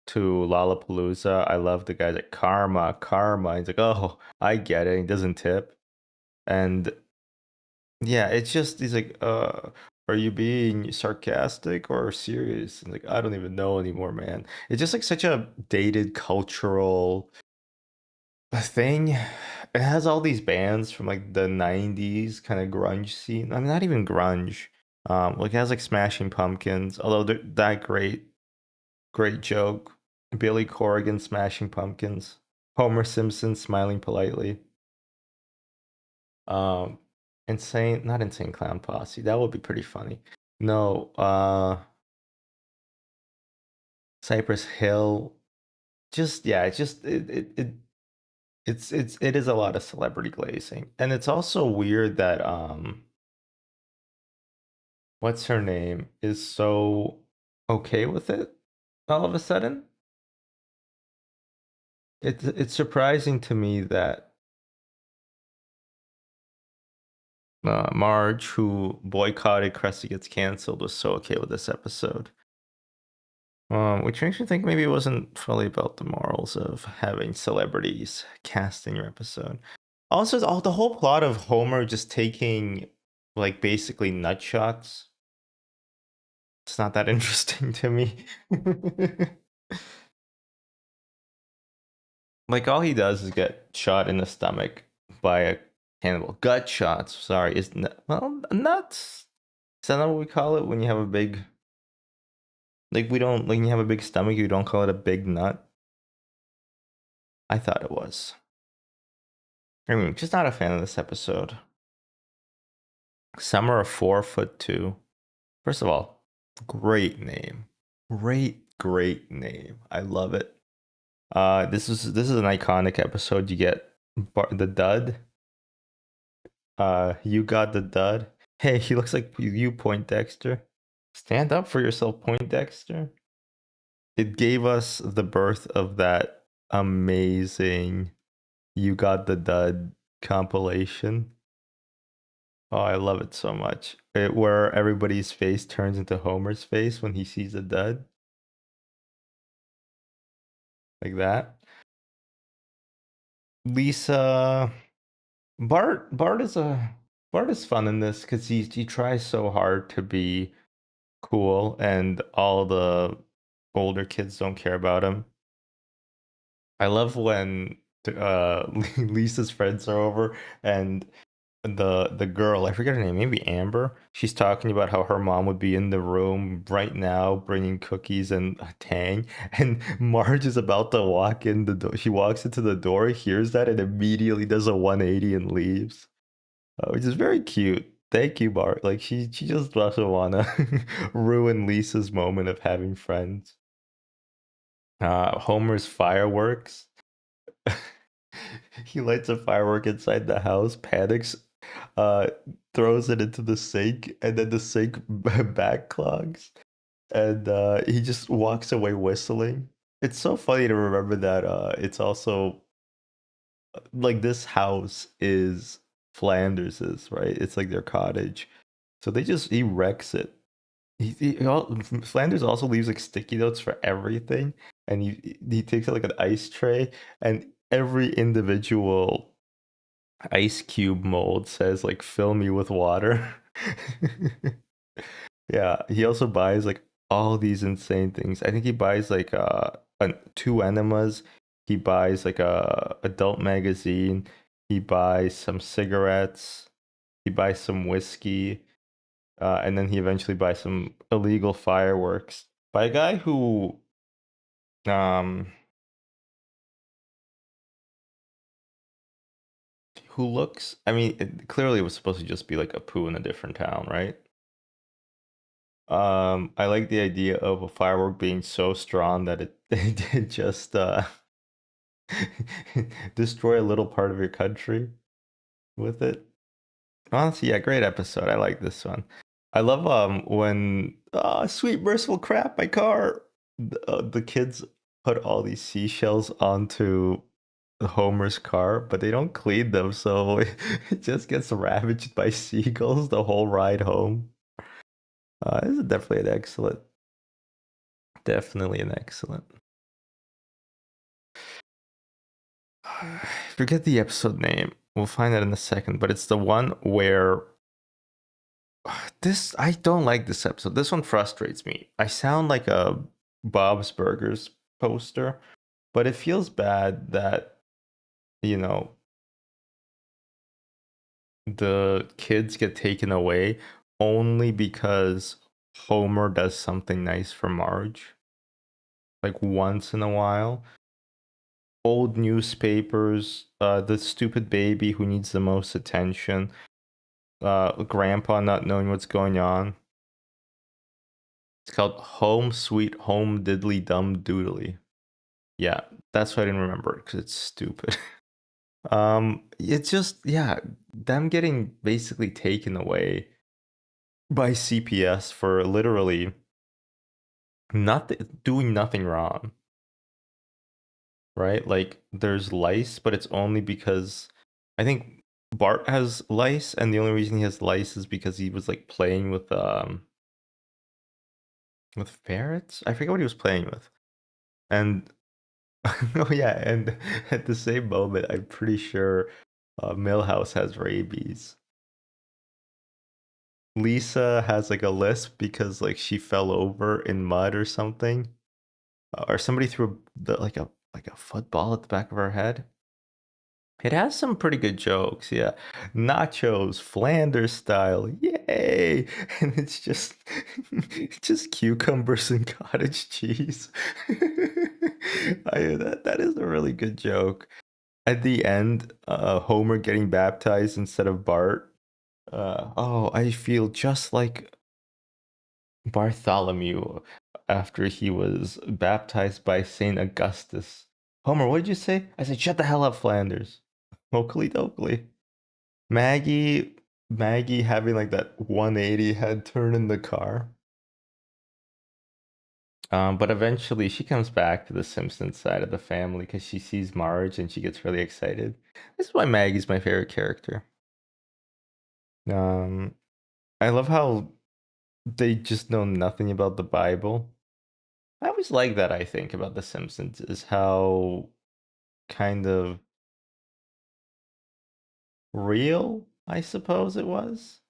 Lollapalooza, I love the guy's like karma, karma. He's like, oh, I get it. He doesn't tip, and yeah, it's just he's like, are you being sarcastic or serious? And like, I don't even know anymore, man. It's just like such a dated cultural thing. It has all these bands from like the 90s kind of grunge scene. I mean, not even grunge. Like it has like Smashing Pumpkins, although that great joke. Billy Corrigan, Smashing Pumpkins. Homer Simpson smiling politely. Um, not insane clown posse. That would be pretty funny. No, Cypress Hill. Just yeah, it's just it is a lot of celebrity glazing, and it's also weird that what's her name is so okay with it all of a sudden. It's surprising to me that Marge, who boycotted Krusty Gets Canceled, was so okay with this episode. Which makes me think maybe it wasn't fully about the morals of having celebrities cast in your episode. Also, the whole plot of Homer just taking like basically nut shots. It's not that interesting to me. Like all he does is get shot in the stomach by a cannibal. Gut shots. Sorry, well nuts. Is that not what we call it when you have a big? Like we don't when you have a big stomach, you don't call it a big nut. I thought it was. I mean, just not a fan of this episode. Summer of 4'2". First of all, great name. Great name. I love it. This is an iconic episode. You get the dud. You got the dud. Hey, he looks like you, Poindexter. Stand up for yourself, Poindexter. It gave us the birth of that amazing "You Got the Dud" compilation. Oh, I love it so much. Where everybody's face turns into Homer's face when he sees a dud. Like that. Lisa Bart is fun in this because he tries so hard to be cool and all the older kids don't care about him. I love when Lisa's friends are over and the girl, I forget her name, maybe Amber. She's talking about how her mom would be in the room right now bringing cookies and a Tang, and Marge is about to walk in the door. She walks into the door, hears that, and immediately does a 180 and leaves, which is very cute. Thank you, Bart. Like she just doesn't wanna ruin Lisa's moment of having friends. Homer's fireworks. He lights a firework inside the house, panics, uh, throws it into the sink, and then the sink backclogs, and he just walks away whistling. It's so funny to remember that it's also like this house is Flanders's, right? It's like their cottage, so he wrecks it. Flanders also leaves like sticky notes for everything, and he takes it like an ice tray, and every individual ice cube mold says like "fill me with water." Yeah, he also buys like all these insane things. I think he buys like two enemas. He buys like a adult magazine. He buys some cigarettes. He buys some whiskey. And then he eventually buys some illegal fireworks by a guy um who looks, I mean, clearly it was supposed to just be like a poo in a different town, right? I like the idea of a firework being so strong that it did just destroy a little part of your country with it. Honestly, yeah, great episode. I like this one. I love when sweet merciful crap, my car. The kids put all these seashells onto Homer's car, but they don't clean them, so it just gets ravaged by seagulls the whole ride home. This is definitely an excellent. Forget the episode name. We'll find that in a second, but it's the one where I don't like this episode. This one frustrates me. I sound like a Bob's Burgers poster, but it feels bad that, you know, the kids get taken away only because Homer does something nice for Marge. Like once in a while. Old newspapers, the stupid baby who needs the most attention, grandpa not knowing what's going on. It's called Home Sweet Home Diddly Dum Doodly. Yeah, that's why I didn't remember it, because it's stupid. It's just, yeah, them getting basically taken away by CPS for literally doing nothing wrong. Right? Like there's lice, but it's only because I think Bart has lice, and the only reason he has lice is because he was like playing with ferrets. I forget what he was playing with. And oh yeah, and at the same moment, I'm pretty sure Millhouse has rabies. Lisa has like a lisp because like she fell over in mud or something, or somebody threw like a football at the back of her head. It has some pretty good jokes, yeah. Nachos, Flanders style, yay! And it's just just cucumbers and cottage cheese. That is a really good joke. At the end, Homer getting baptized instead of Bart. Oh, I feel just like Bartholomew after he was baptized by Saint Augustus. Homer, what did you say? I said, shut the hell up, Flanders. Oakley dokley. Maggie, Maggie having like that 180 head turn in the car. But eventually she comes back to the Simpsons side of the family because she sees Marge and she gets really excited. This is why Maggie's my favorite character. Um, I love how they just know nothing about the Bible. I always like that, I think, about the Simpsons, is how kind of real, I suppose it was.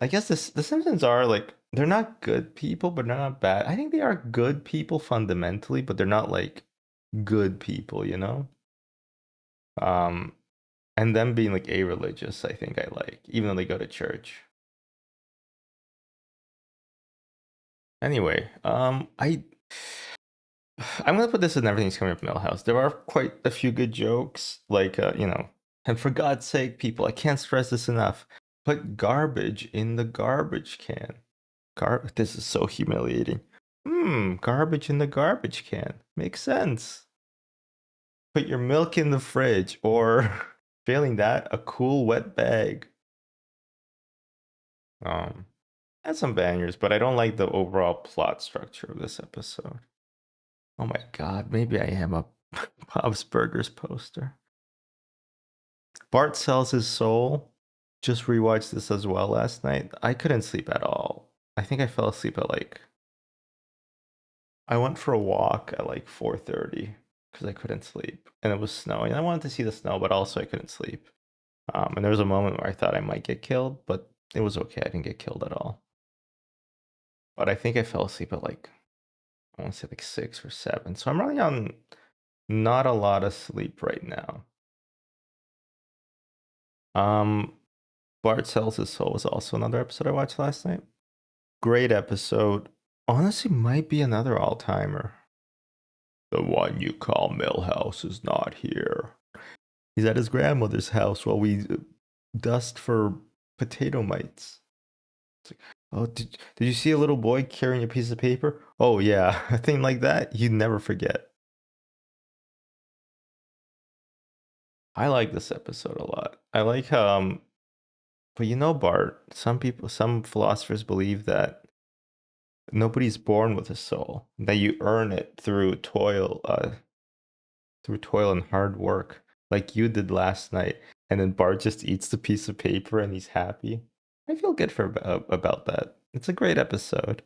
I guess the Simpsons are like, they're not good people, but they're not bad. I think they are good people fundamentally, but they're not like good people, you know? Um, and them being like a-religious, I think I like, even though they go to church. Anyway, I'm gonna put this in Everything's Coming Up Millhouse. There are quite a few good jokes, like and for God's sake, people, I can't stress this enough. Put garbage in the garbage can. This is so humiliating. Garbage in the garbage can. Makes sense. Put your milk in the fridge, or failing that, a cool wet bag. That's some bangers, but I don't like the overall plot structure of this episode. Oh my god, maybe I am a Bob's Burgers poster. Bart sells his soul. Just rewatched this as well last night. I couldn't sleep at all. I think I fell asleep at like, I went for a walk at like 4:30 because I couldn't sleep and it was snowing. I wanted to see the snow, but also I couldn't sleep. And there was a moment where I thought I might get killed, but it was okay. I didn't get killed at all. But I think I fell asleep at like, I want to say like 6 or 7. So I'm running on not a lot of sleep right now. Bart Sells His Soul was also another episode I watched last night. Great episode. Honestly, might be another all-timer. The one you call Millhouse is not here. He's at his grandmother's house while we dust for potato mites. It's like, oh, did you see a little boy carrying a piece of paper? Oh yeah, a thing like that you never forget. I like this episode a lot. I like how, but you know, Bart, some philosophers believe that nobody's born with a soul, that you earn it through toil and hard work, like you did last night. And then Bart just eats the piece of paper and he's happy. I feel good about that. It's a great episode.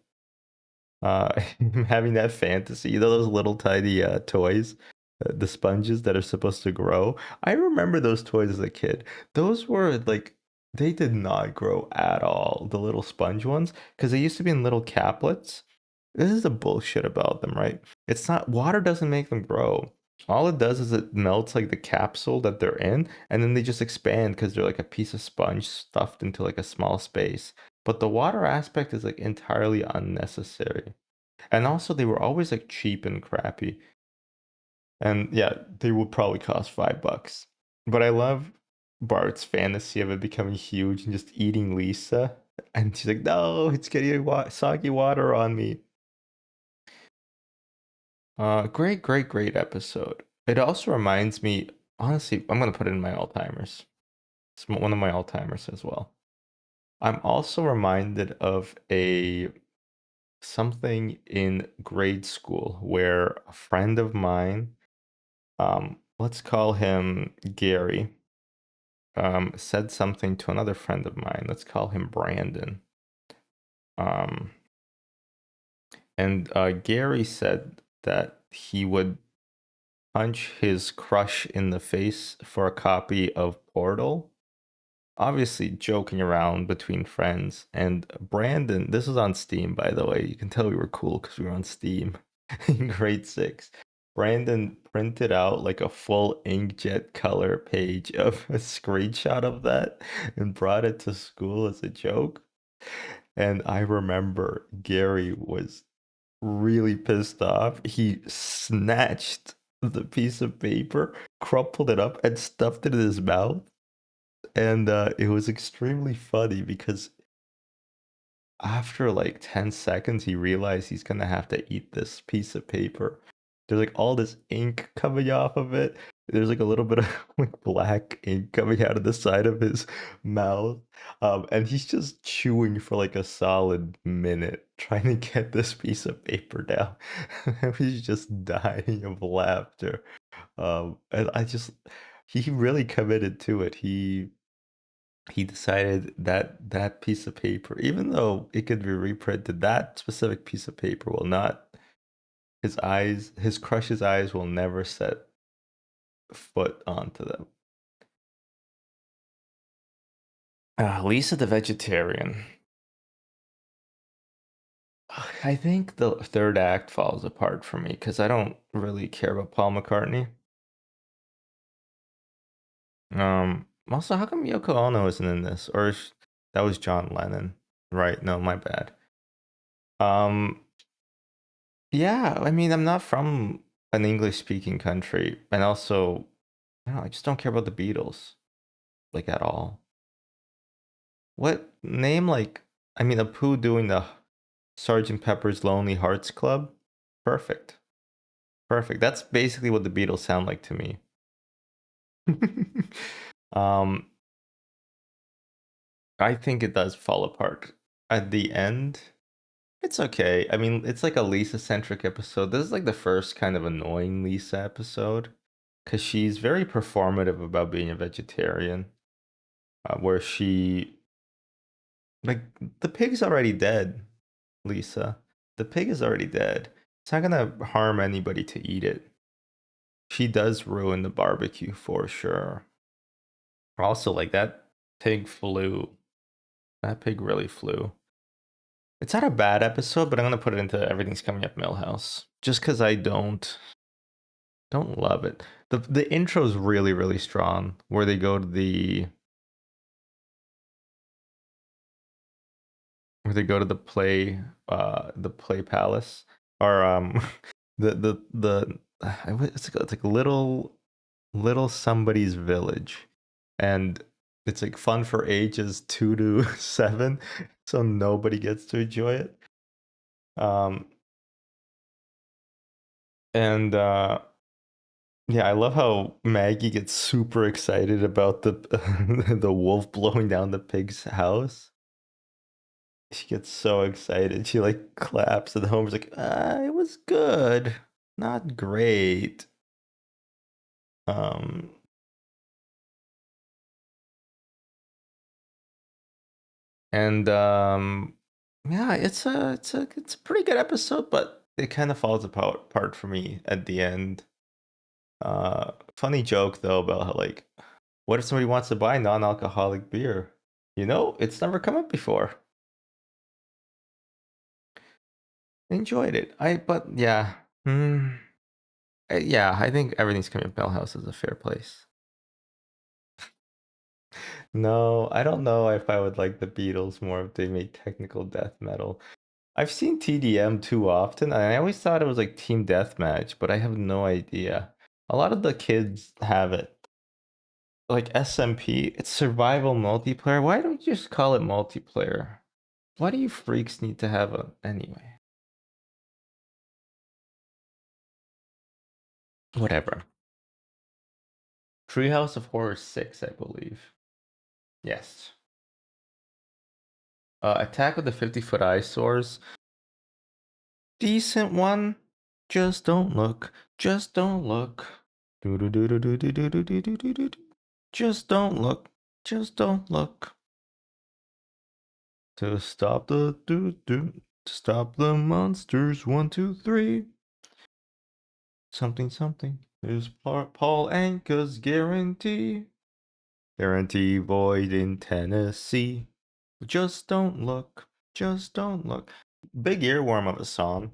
Having that fantasy, you know, those little tiny toys, the sponges that are supposed to grow. I remember those toys as a kid. Those were like, they did not grow at all, the little sponge ones, because they used to be in little caplets. This is the bullshit about them, right? It's not, water doesn't make them grow. All it does is it melts like the capsule that they're in, and then they just expand because they're like a piece of sponge stuffed into like a small space. But the water aspect is like entirely unnecessary. And also they were always like cheap and crappy. And yeah, they would probably cost $5. But I love Bart's fantasy of it becoming huge and just eating Lisa. And she's like, no, it's getting soggy water on me. Great episode. It also reminds me, honestly, I'm gonna put it in my all-timers. It's one of my all-timers as well. I'm also reminded of something in grade school where a friend of mine, let's call him Gary, said something to another friend of mine. Let's call him Brandon. And Gary said that he would punch his crush in the face for a copy of Portal. Obviously, joking around between friends. And Brandon, this was on Steam, by the way. You can tell we were cool because we were on Steam in grade 6. Brandon printed out like a full inkjet color page of a screenshot of that and brought it to school as a joke. And I remember Gary was really pissed off. He snatched the piece of paper, crumpled it up, and stuffed it in his mouth. And it was extremely funny because after like 10 seconds, he realized he's gonna have to eat this piece of paper. There's like all this ink coming off of it. There's like a little bit of like black ink coming out of the side of his mouth. And he's just chewing for like a solid minute trying to get this piece of paper down. And he's just dying of laughter. And he really committed to it. He decided that that piece of paper, even though it could be reprinted, that specific piece of paper will not, his crush's eyes will never set foot onto them. Lisa the vegetarian. I think the third act falls apart for me because I don't really care about Paul McCartney. Also, how come Yoko Ono isn't in this? That was John Lennon, right? No, my bad. Yeah, I mean, I'm not from an English-speaking country, and also, I just don't care about the Beatles, like at all. What name like? I mean, Apu doing the Sergeant Pepper's Lonely Hearts Club, perfect, perfect. That's basically what the Beatles sound like to me. um, I think it does fall apart at the end. It's okay. I mean, it's like a Lisa-centric episode. This is like the first kind of annoying Lisa episode because she's very performative about being a vegetarian, where like, the pig's already dead, Lisa. The pig is already dead. It's not gonna harm anybody to eat it. She does ruin the barbecue for sure. Also, like, that pig flew. That pig really flew. It's not a bad episode, but I'm gonna put it into Everything's Coming Up Millhouse. Just because I don't love it. The intro is really, really strong, where they go to where they go to the play palace, or the it's like little somebody's village, and it's like fun for ages 2 to 7, so nobody gets to enjoy it. And yeah, I love how Maggie gets super excited about the the wolf blowing down the pig's house. She gets so excited. She like claps, and Homer's like, it was good. Not great. Um and yeah, it's a pretty good episode, but it kind of falls apart for me at the end. Funny joke though about how, like, what if somebody wants to buy non-alcoholic beer? It's never come up before. Enjoyed it. But yeah. Yeah, I think everything's coming up. Bell House is a fair place. No, I don't know if I would like the Beatles more if they made technical death metal. I've seen TDM too often, and I always thought it was like Team Deathmatch, but I have no idea. A lot of the kids have it. Like SMP, it's survival multiplayer. Why don't you just call it multiplayer? Why do you freaks need to have a anyway? Whatever. Treehouse of Horror 6, I believe. Yes. Attack of the 50-Foot Eyesores. Decent one. Just don't look. Just don't look. Just don't look. Just don't look. To stop the to stop the monsters. 1, 2, 3. Something something. There's Paul Anka's guarantee. Guarantee void in Tennessee. Just don't look. Just don't look. Big earworm of a song.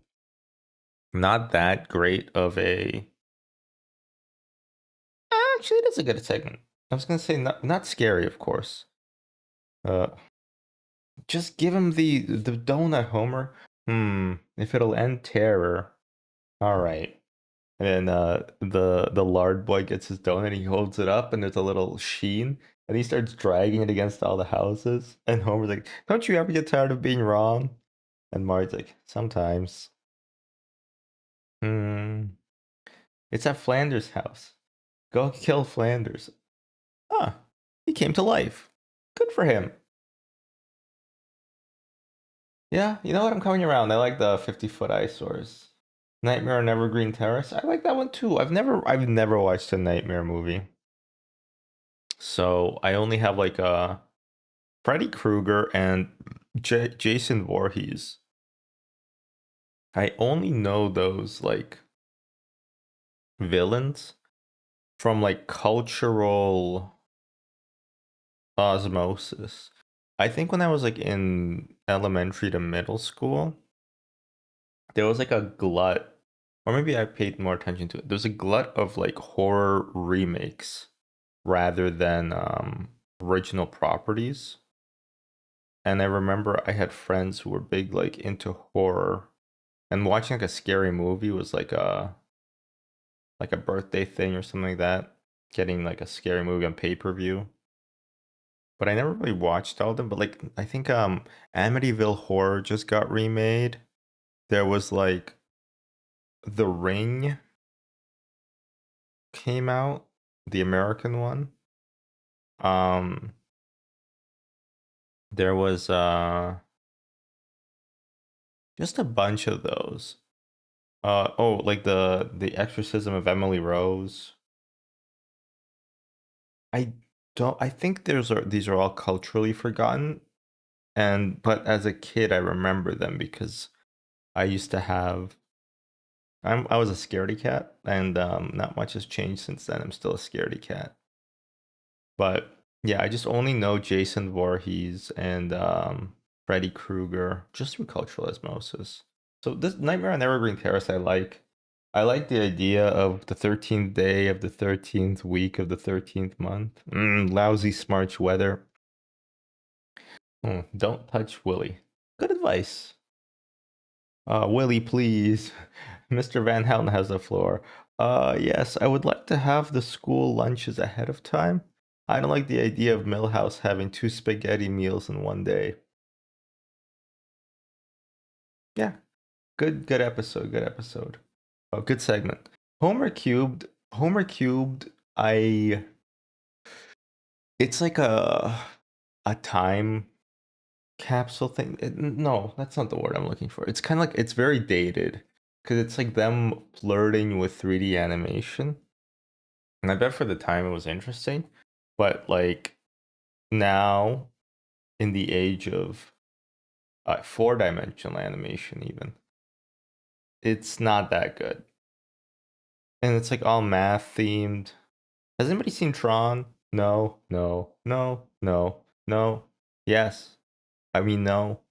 Not that great of a. Actually, that's a good segment. I was gonna say not scary, of course. Just give him the donut, Homer. If it'll end terror. All right. And then the lard boy gets his donut and he holds it up and there's a little sheen and he starts dragging it against all the houses. And Homer's like, "Don't you ever get tired of being wrong?" And Marge's like, "Sometimes." It's at Flanders' house. Go kill Flanders. Ah, he came to life. Good for him. Yeah, you know what? I'm coming around. I like the 50-Foot Eyesores. Nightmare on Evergreen Terrace. I like that one too. I've never watched a Nightmare movie. So I only have like Freddy Krueger and Jason Voorhees. I only know those like villains from like cultural osmosis. I think when I was like in elementary to middle school, there was like a glut, or maybe I paid more attention to it. There's a glut of like horror remakes rather than original properties. And I remember I had friends who were big like into horror, and watching like a scary movie was like a birthday thing or something like that. Getting like a scary movie on pay-per-view. But I never really watched all of them. But like I think Amityville Horror just got remade. There was like The Ring came out, the American one. There was just a bunch of those. Like the Exorcism of Emily Rose. I think these are all culturally forgotten, but as a kid I remember them because I used to have I was a scaredy cat, and not much has changed since then. I'm still a scaredy cat. But yeah, I just only know Jason Voorhees and Freddy Krueger just through cultural osmosis. So this Nightmare on Evergreen Terrace I like. I like the idea of the 13th day of the 13th week of the 13th month. Lousy smarch weather. Don't touch Willie. Good advice. Willie, please. Mr. Van Houten has the floor. Yes, I would like to have the school lunches ahead of time. I don't like the idea of Millhouse having 2 spaghetti meals in one day. Yeah, good episode, good episode. Oh, good segment. Homer Cubed, it's like a time capsule thing. No, that's not the word I'm looking for. It's kind of like, it's very dated because it's like them flirting with 3D animation. And I bet for the time it was interesting, but like now in the age of 4-dimensional animation, even it's not that good. And it's like all math themed. Has anybody seen Tron? No, no, no, no, no. Yes. I mean, no.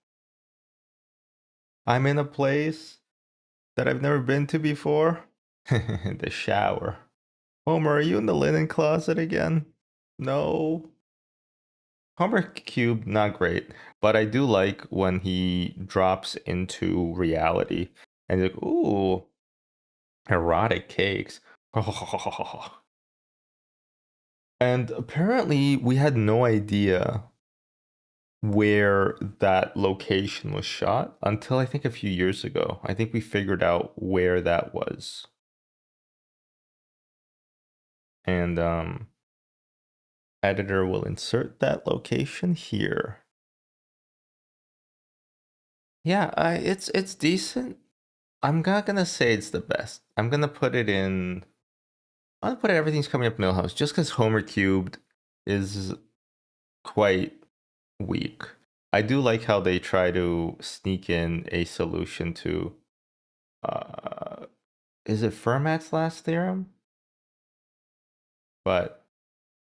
I'm in a place that I've never been to before. The shower. Homer, are you in the linen closet again? No. Homer Cube, not great, but I do like when he drops into reality and like, ooh, erotic cakes. And apparently we had no idea where that location was shot until I think a few years ago. I think we figured out where that was. And editor will insert that location here. Yeah, it's decent. I'm not gonna say it's the best. I'm gonna put it in. I'm gonna put Everything's Coming Up Millhouse just because Homer Cubed is quite weak. I do like how they try to sneak in a solution to is it Fermat's last theorem? But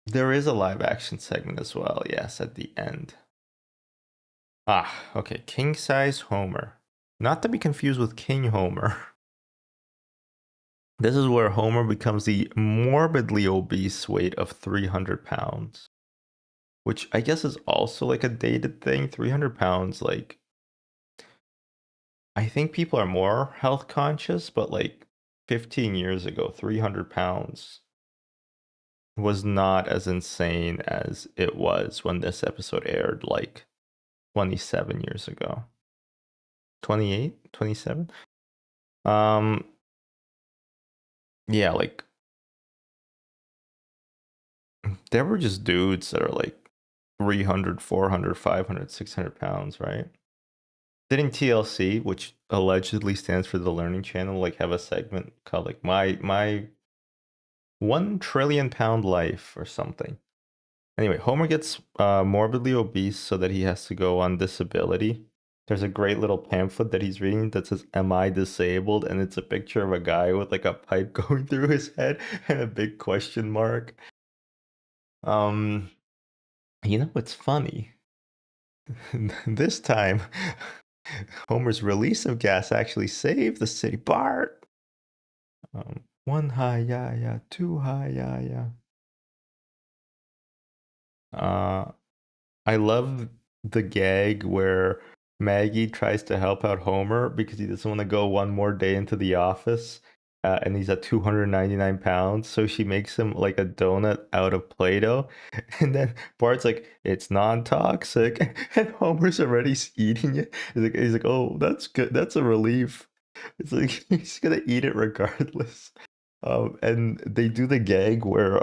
there is a live action segment as well, yes, at the end. Ah, okay, King Size Homer. Not to be confused with King Homer. This is where Homer becomes the morbidly obese weight of 300 pounds. Which I guess is also like a dated thing. 300 pounds, like, I think people are more health conscious, but like 15 years ago, 300 pounds was not as insane as it was when this episode aired like 27 years ago. 28, 27. Yeah, like there were just dudes that are like 300, 400, 500, 600 pounds, right? Didn't TLC, which allegedly stands for the Learning Channel, like have a segment called like my 1 trillion pound life or something? Anyway, Homer gets morbidly obese so that he has to go on disability. There's a great little pamphlet that he's reading that says, "Am I disabled?" And it's a picture of a guy with like a pipe going through his head and a big question mark. You know what's funny? This time, Homer's release of gas actually saved the city. Bart! 1 high, yeah, yeah. 2 high, yeah, yeah. I love the gag where Maggie tries to help out Homer because he doesn't want to go one more day into the office. And he's at 299 pounds. So she makes him like a donut out of Play Doh. And then Bart's like, it's non toxic. And Homer's already eating it. He's like, oh, that's good. That's a relief. It's like, he's going to eat it regardless. And they do the gag where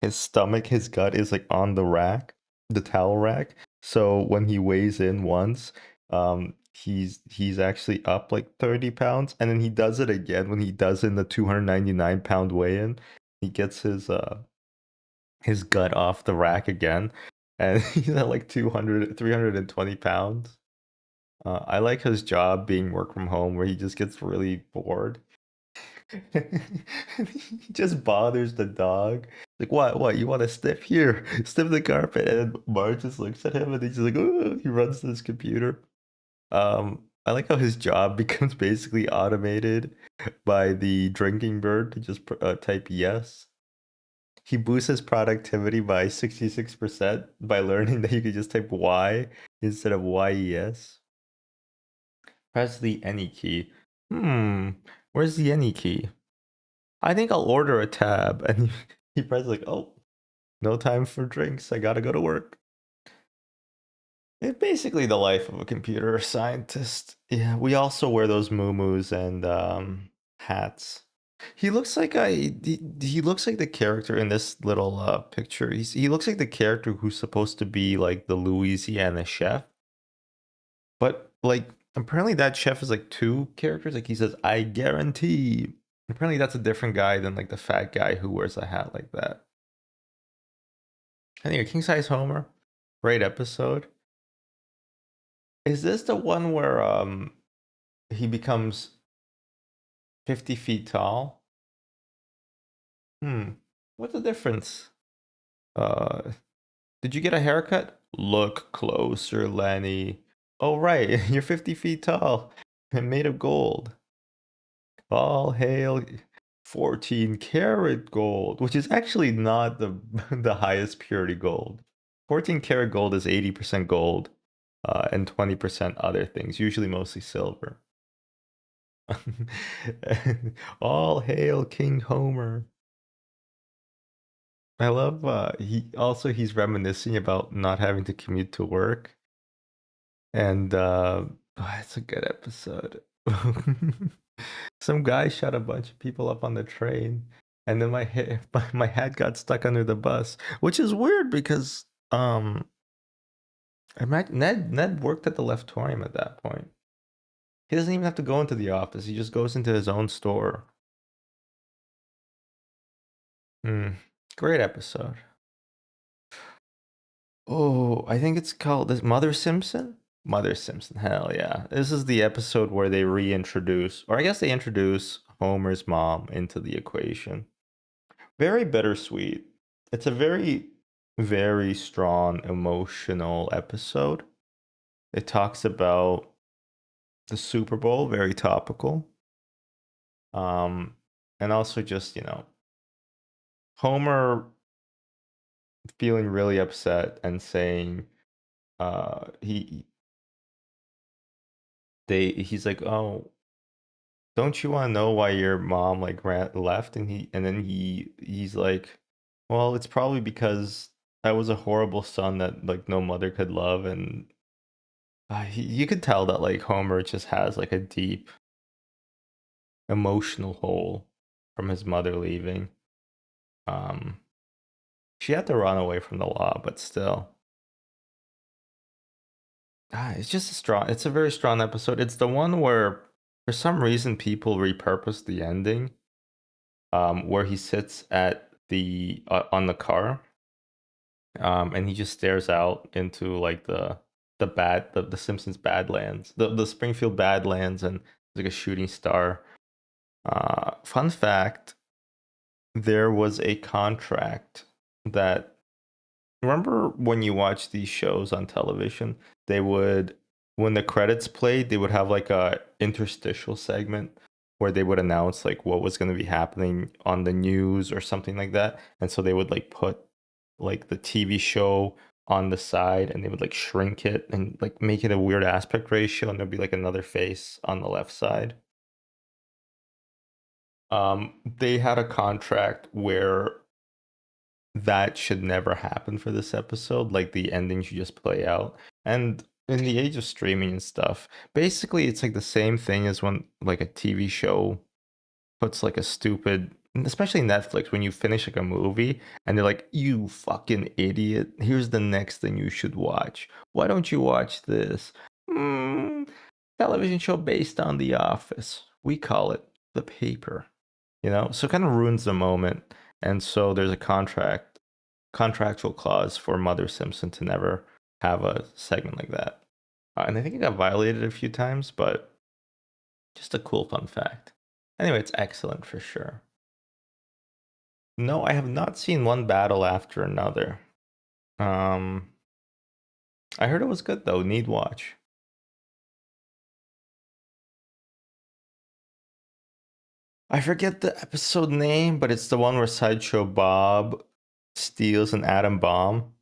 his stomach, his gut is like on the rack, the towel rack. So when he weighs in once, he's actually up like 30 pounds, and then he does it again when he does in the 299-pound weigh-in. He gets his gut off the rack again, and he's at like 320 pounds. I like his job being work from home where he just gets really bored. He just bothers the dog. Like, what? You want to sniff? Here, sniff the carpet. And Marge just looks at him and he's just like, oh, he runs to his computer. I like how his job becomes basically automated by the drinking bird to just type yes. He boosts his productivity by 66% by learning that you could just type Y instead of YES. Press the any key. Where's the any key? I think I'll order a tab. And he presses like, oh, no time for drinks. I gotta go to work. It's basically the life of a computer scientist. Yeah, we also wear those muumuus and hats. He looks like he looks like the character in this little picture. He looks like the character who's supposed to be like the Louisiana chef. But like apparently that chef is like two characters. Like he says, I guarantee. Apparently that's a different guy than like the fat guy who wears a hat like that. Anyway, King Size Homer, great episode. Is this the one where he becomes 50 feet tall? What's the difference? Did you get a haircut? Look closer, Lenny. Oh right, you're 50 feet tall and made of gold. All hail 14 karat gold, which is actually not the the highest purity gold. 14 karat gold is 80% gold, and 20% other things, usually mostly silver. All hail King Homer. I love he's reminiscing about not having to commute to work. And it's a good episode. Some guy shot a bunch of people up on the train, and then my hat got stuck under the bus, which is weird because I imagine Ned worked at the Leftorium at that point. He doesn't even have to go into the office. He just goes into his own store. Great episode. Oh, I think it's called this Mother Simpson? Mother Simpson, hell yeah. This is the episode where they reintroduce, or I guess they introduce Homer's mom into the equation. Very bittersweet. It's a very, very strong emotional episode. It talks about the Super Bowl, very topical. And also just, Homer feeling really upset and saying he's like, oh, don't you want to know why your mom like left? And then he's like, well, it's probably because I was a horrible son that like no mother could love. And you could tell that like Homer just has like a deep emotional hole from his mother leaving. She had to run away from the law, but still. It's just it's a very strong episode. It's the one where for some reason people repurposed the ending, where he sits at the on the car, and he just stares out into like the Simpsons Badlands, the Springfield Badlands, and like a shooting star. Fun fact: there was a contract that, remember when you watch these shows on television, they would, when the credits played, they would have like a interstitial segment where they would announce like what was going to be happening on the news or something like that. And so they would like put like the TV show on the side, and they would like shrink it and like make it a weird aspect ratio, and there'd be like another face on the left side. They had a contract where that should never happen for this episode. Like the ending should just play out. And in the age of streaming and stuff, basically it's like the same thing as when like a TV show puts like a stupid, especially Netflix, when you finish like a movie and they're like, you fucking idiot, here's the next thing you should watch. Why don't you watch this? Television show based on The Office. We call it The Paper. So it kind of ruins the moment. And so there's a contractual clause for Mother Simpson to never have a segment like that. And I think it got violated a few times, but just a cool fun fact. Anyway, it's excellent for sure. No, I have not seen one battle after another. I heard it was good though. Need watch. I forget the episode name, but it's the one where Sideshow Bob steals an atom bomb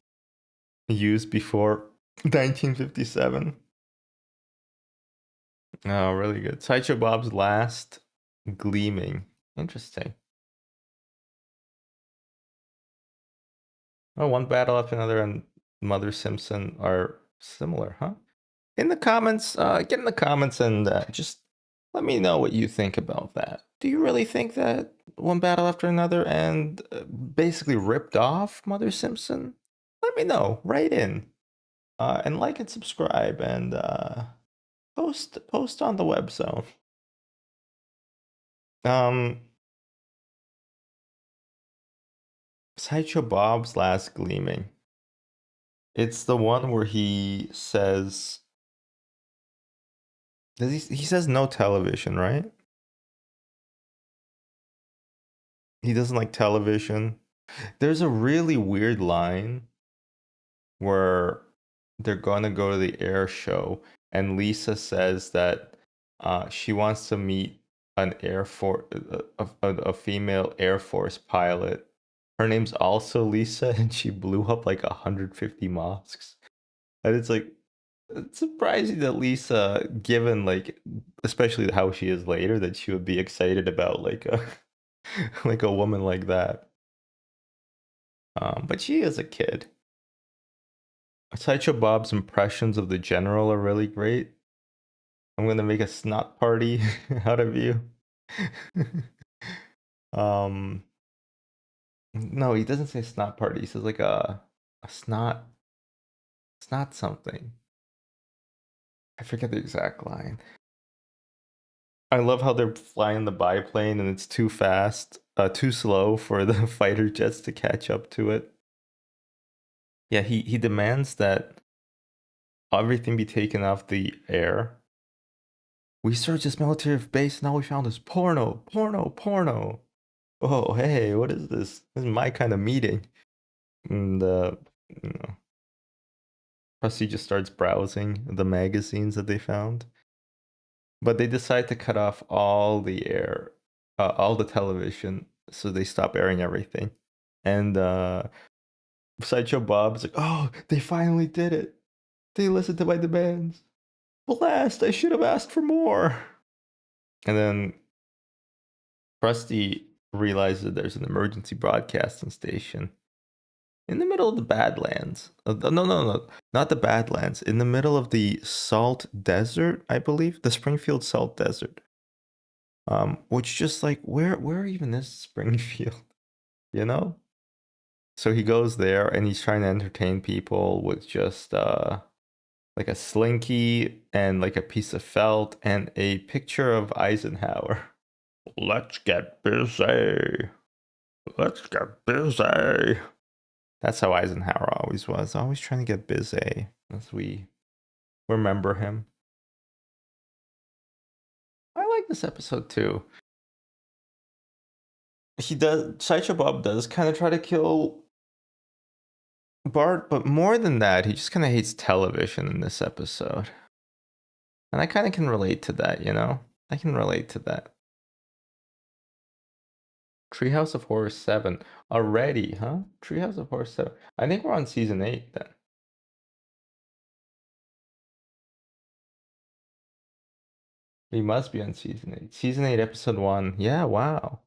used before 1957. Oh, really good. Sideshow Bob's last gleaming. Interesting. Oh, one battle after another and Mother Simpson are similar, huh? In the comments, get in the comments and just let me know what you think about that. Do you really think that one battle after another and basically ripped off Mother Simpson? Let me know. Write in. And like and subscribe and post on the web zone. Sideshow Bob's last gleaming. It's the one where he says he says no television, right? He doesn't like television. There's a really weird line where they're gonna go to the air show, and Lisa says that she wants to meet an Air Force, a female Air Force pilot. Her name's also Lisa, and she blew up like 150 mosques. And it's like, it's surprising that Lisa, given like, especially how she is later, that she would be excited about like a like a woman like that. But she is a kid. Sideshow Bob's impressions of the general are really great. I'm gonna make a snot party out of you. um, no, he doesn't say snot party. He says like a snot something. I forget the exact line. I love how they're flying the biplane and it's too fast, too slow for the fighter jets to catch up to it. Yeah, he demands that everything be taken off the air. We searched this military base and all we found is porno, porno, porno. Oh, hey, what is this? This is my kind of meeting. And you know, Krusty just starts browsing the magazines that they found. But they decide to cut off all the air, all the television, so they stop airing everything. And Sideshow Bob's like, oh, they finally did it. They listened to my demands. Blast, I should have asked for more. And then Krusty realizes that there's an emergency broadcasting station in the middle of the Badlands. No, not the Badlands. In the middle of the Salt Desert, I believe, the Springfield Salt Desert. Which just like where even is Springfield? You know? So he goes there and he's trying to entertain people with just like a slinky and like a piece of felt and a picture of Eisenhower. Let's get busy. Let's get busy. That's how Eisenhower always was, always trying to get busy, as we remember him. I like this episode too. Sideshow Bob does kind of try to kill Bart, but more than that, he just kind of hates television in this episode. And I kind of can relate to that, you know? I can relate to that. Treehouse of Horror 7. Already, huh? Treehouse of Horror 7. I think we're on season 8 then. We must be on season 8. Season 8, episode 1. Yeah, wow.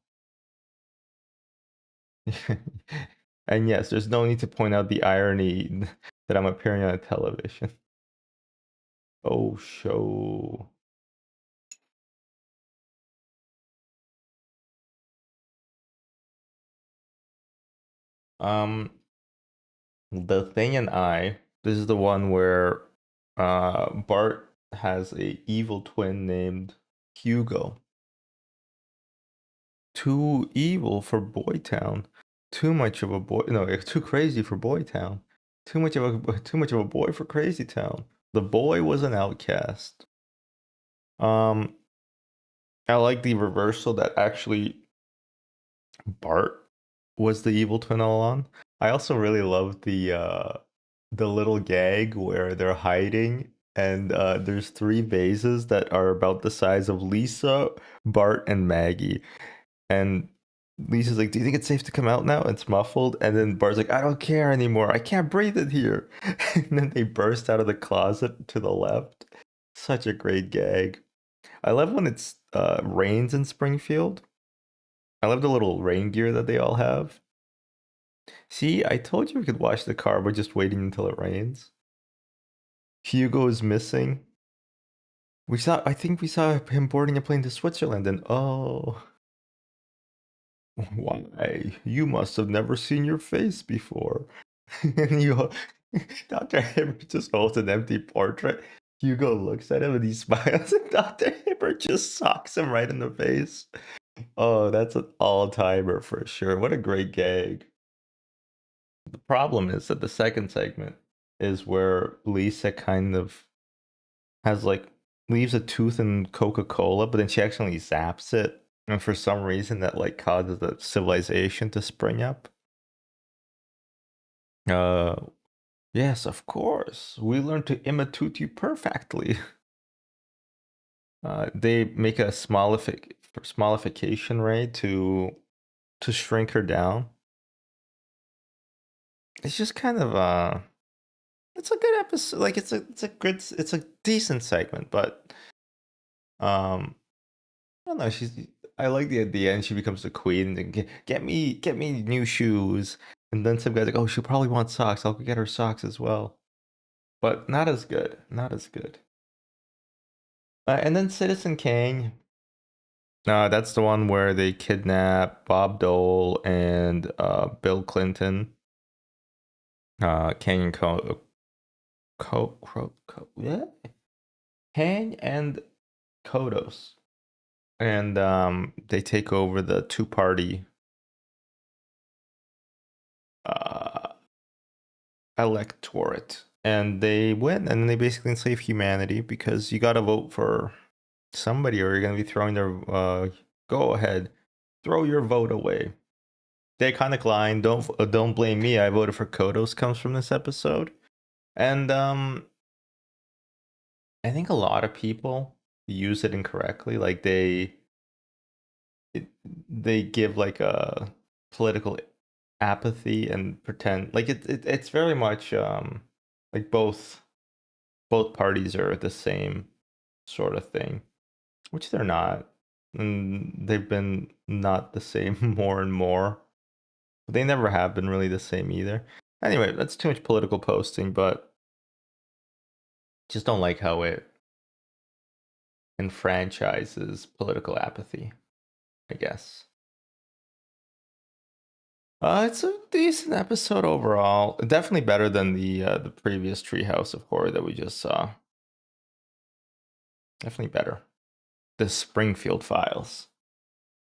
And yes, there's no need to point out the irony that I'm appearing on a television. Oh, show. The Thing and I. This is the one where Bart has a evil twin named Hugo. Too evil for Boytown. Too much of a boy. No, too crazy for Boytown. Too much of a boy for Crazy Town. The boy was an outcast. I like the reversal that actually Bart was the evil twin all along. I also really love the little gag where they're hiding and there's 3 vases that are about the size of Lisa, Bart, and Maggie. And Lisa's like, do you think it's safe to come out now? It's muffled. And then Bart's like, I don't care anymore. I can't breathe in here. And then they burst out of the closet to the left. Such a great gag. I love when it's rains in Springfield. I love the little rain gear that they all have. See, I told you we could wash the car by just waiting until it rains. Hugo is missing. I think we saw him boarding a plane to Switzerland, and oh, why? You must have never seen your face before. And Dr. Hibbert just holds an empty portrait. Hugo looks at him and he smiles, and Dr. Hibbert just socks him right in the face. Oh, that's an all-timer for sure. What a great gag. The problem is that the second segment is where Lisa kind of has like leaves a tooth in Coca-Cola, but then she actually zaps it. And for some reason that like causes the civilization to spring up. Yes, of course. We learned to imitate you perfectly. They make a smallification ray to shrink her down. It's just kind of it's a good episode. Like it's a decent segment, but I don't know. I like the at the end she becomes the queen and get me new shoes, and then some guy's like, oh, she'll probably want socks. I'll go get her socks as well, but not as good. Not as good. And then Citizen Kang. That's the one where they kidnap Bob Dole and Bill Clinton. Kang and yeah? Kang and Kodos. And they take over the two-party electorate. And they win, and they basically enslave humanity because you gotta vote for somebody or you're gonna be throwing their go ahead. Throw your vote away. The iconic line, don't blame me, I voted for Kodos, comes from this episode. And I think a lot of people use it incorrectly. Like they give like a political apathy and pretend like it's very much like both parties are the same sort of thing, which they're not. And they've been not the same more and more. They never have been really the same either. Anyway, that's too much political posting, but just don't like how it enfranchises political apathy, I guess. It's a decent episode overall. Definitely better than the previous Treehouse of Horror that we just saw. Definitely better. The Springfield Files.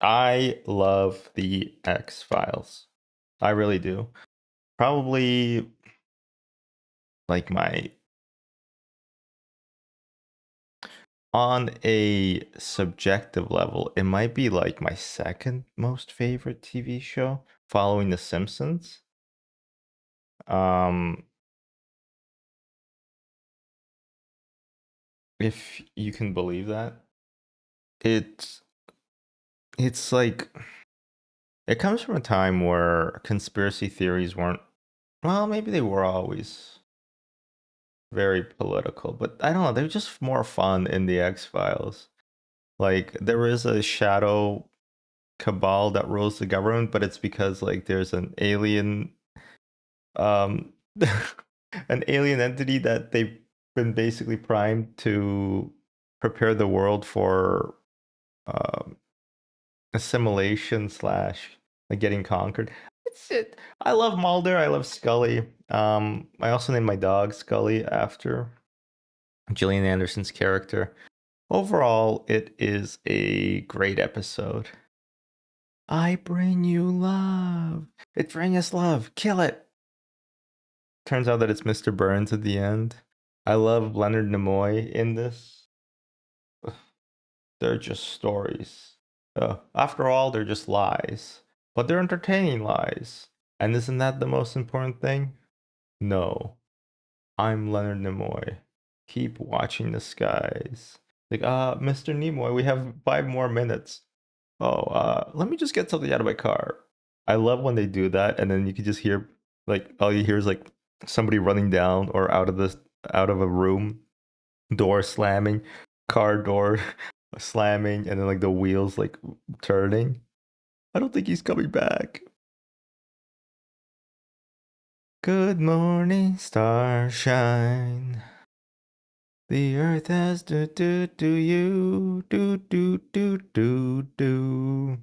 I love the X-Files. I really do. Probably like on a subjective level, it might be like my second most favorite TV show, following The Simpsons. If you can believe that. It's like it comes from a time where conspiracy theories weren't, well, maybe they were always very political, but I don't know, they're just more fun in the X-Files. Like there is a shadow cabal that rules the government, but it's because like there's an alien an alien entity that they've been basically primed to prepare the world for assimilation slash like getting conquered. It's it. I love Mulder. I love Scully. I also named my dog Scully after Gillian Anderson's character. Overall, it is a great episode. I bring you love. It bring us love. Kill it. Turns out that it's Mr. Burns at the end. I love Leonard Nimoy in this. They're just stories. After all, they're just lies. But they're entertaining lies. And isn't that the most important thing? No. I'm Leonard Nimoy. Keep watching the skies. Like, Mr. Nimoy, we have 5 more minutes. Oh, let me just get something out of my car. I love when they do that, and then you can just hear, like, all you hear is like somebody running down or out of a room, door slamming, car door slamming, and then like the wheels like turning. I don't think he's coming back. Good morning, starshine. The earth has do you do.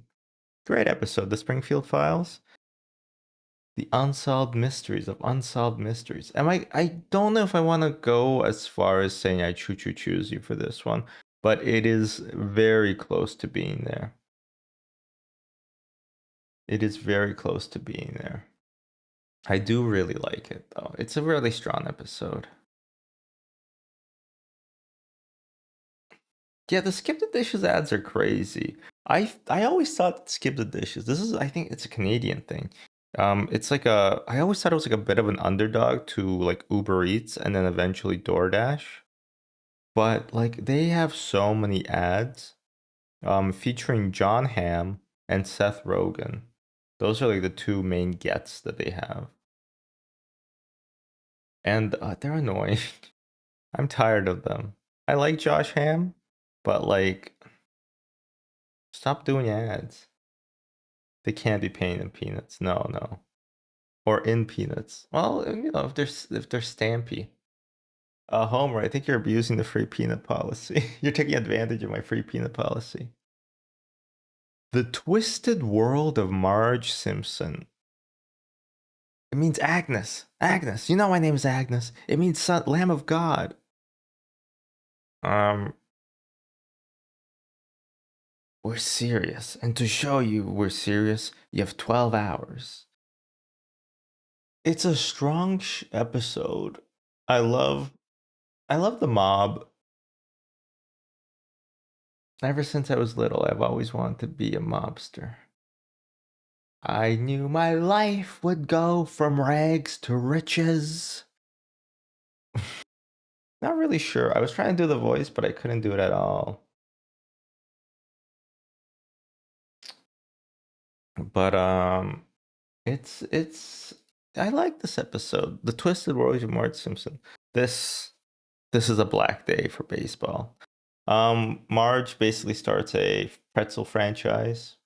Great episode, The Springfield Files. The unsolved mysteries of unsolved mysteries. I don't know if I want to go as far as saying I choose you for this one, but it is very close to being there. It is very close to being there. I do really like it though. It's a really strong episode. Yeah, the skip the dishes ads are crazy. I always thought skip the dishes. This is, I think it's a Canadian thing. It's like I always thought it was like a bit of an underdog to like Uber Eats and then eventually DoorDash. But like they have so many ads featuring John Hamm and Seth Rogen. Those are like the two main gets that they have. And they're annoying. I'm tired of them. I like Josh Hamm, but like stop doing ads. They can't be paying in peanuts. No. Or in peanuts. Well, you know, if they're stampy. Homer, I think you're abusing the free peanut policy. You're taking advantage of my free peanut policy. The Twisted World of Marge Simpson. It means Agnes. Agnes. You know my name is Agnes. It means son, Lamb of God. We're serious. And to show you we're serious, you have 12 hours. It's a strong episode. I love the mob. Ever since I was little, I've always wanted to be a mobster. I knew my life would go from rags to riches. Not really sure. I was trying to do the voice, but I couldn't do it at all. But it's I like this episode. The Twisted World of Marge Simpson. This is a black day for baseball. Marge basically starts a pretzel franchise.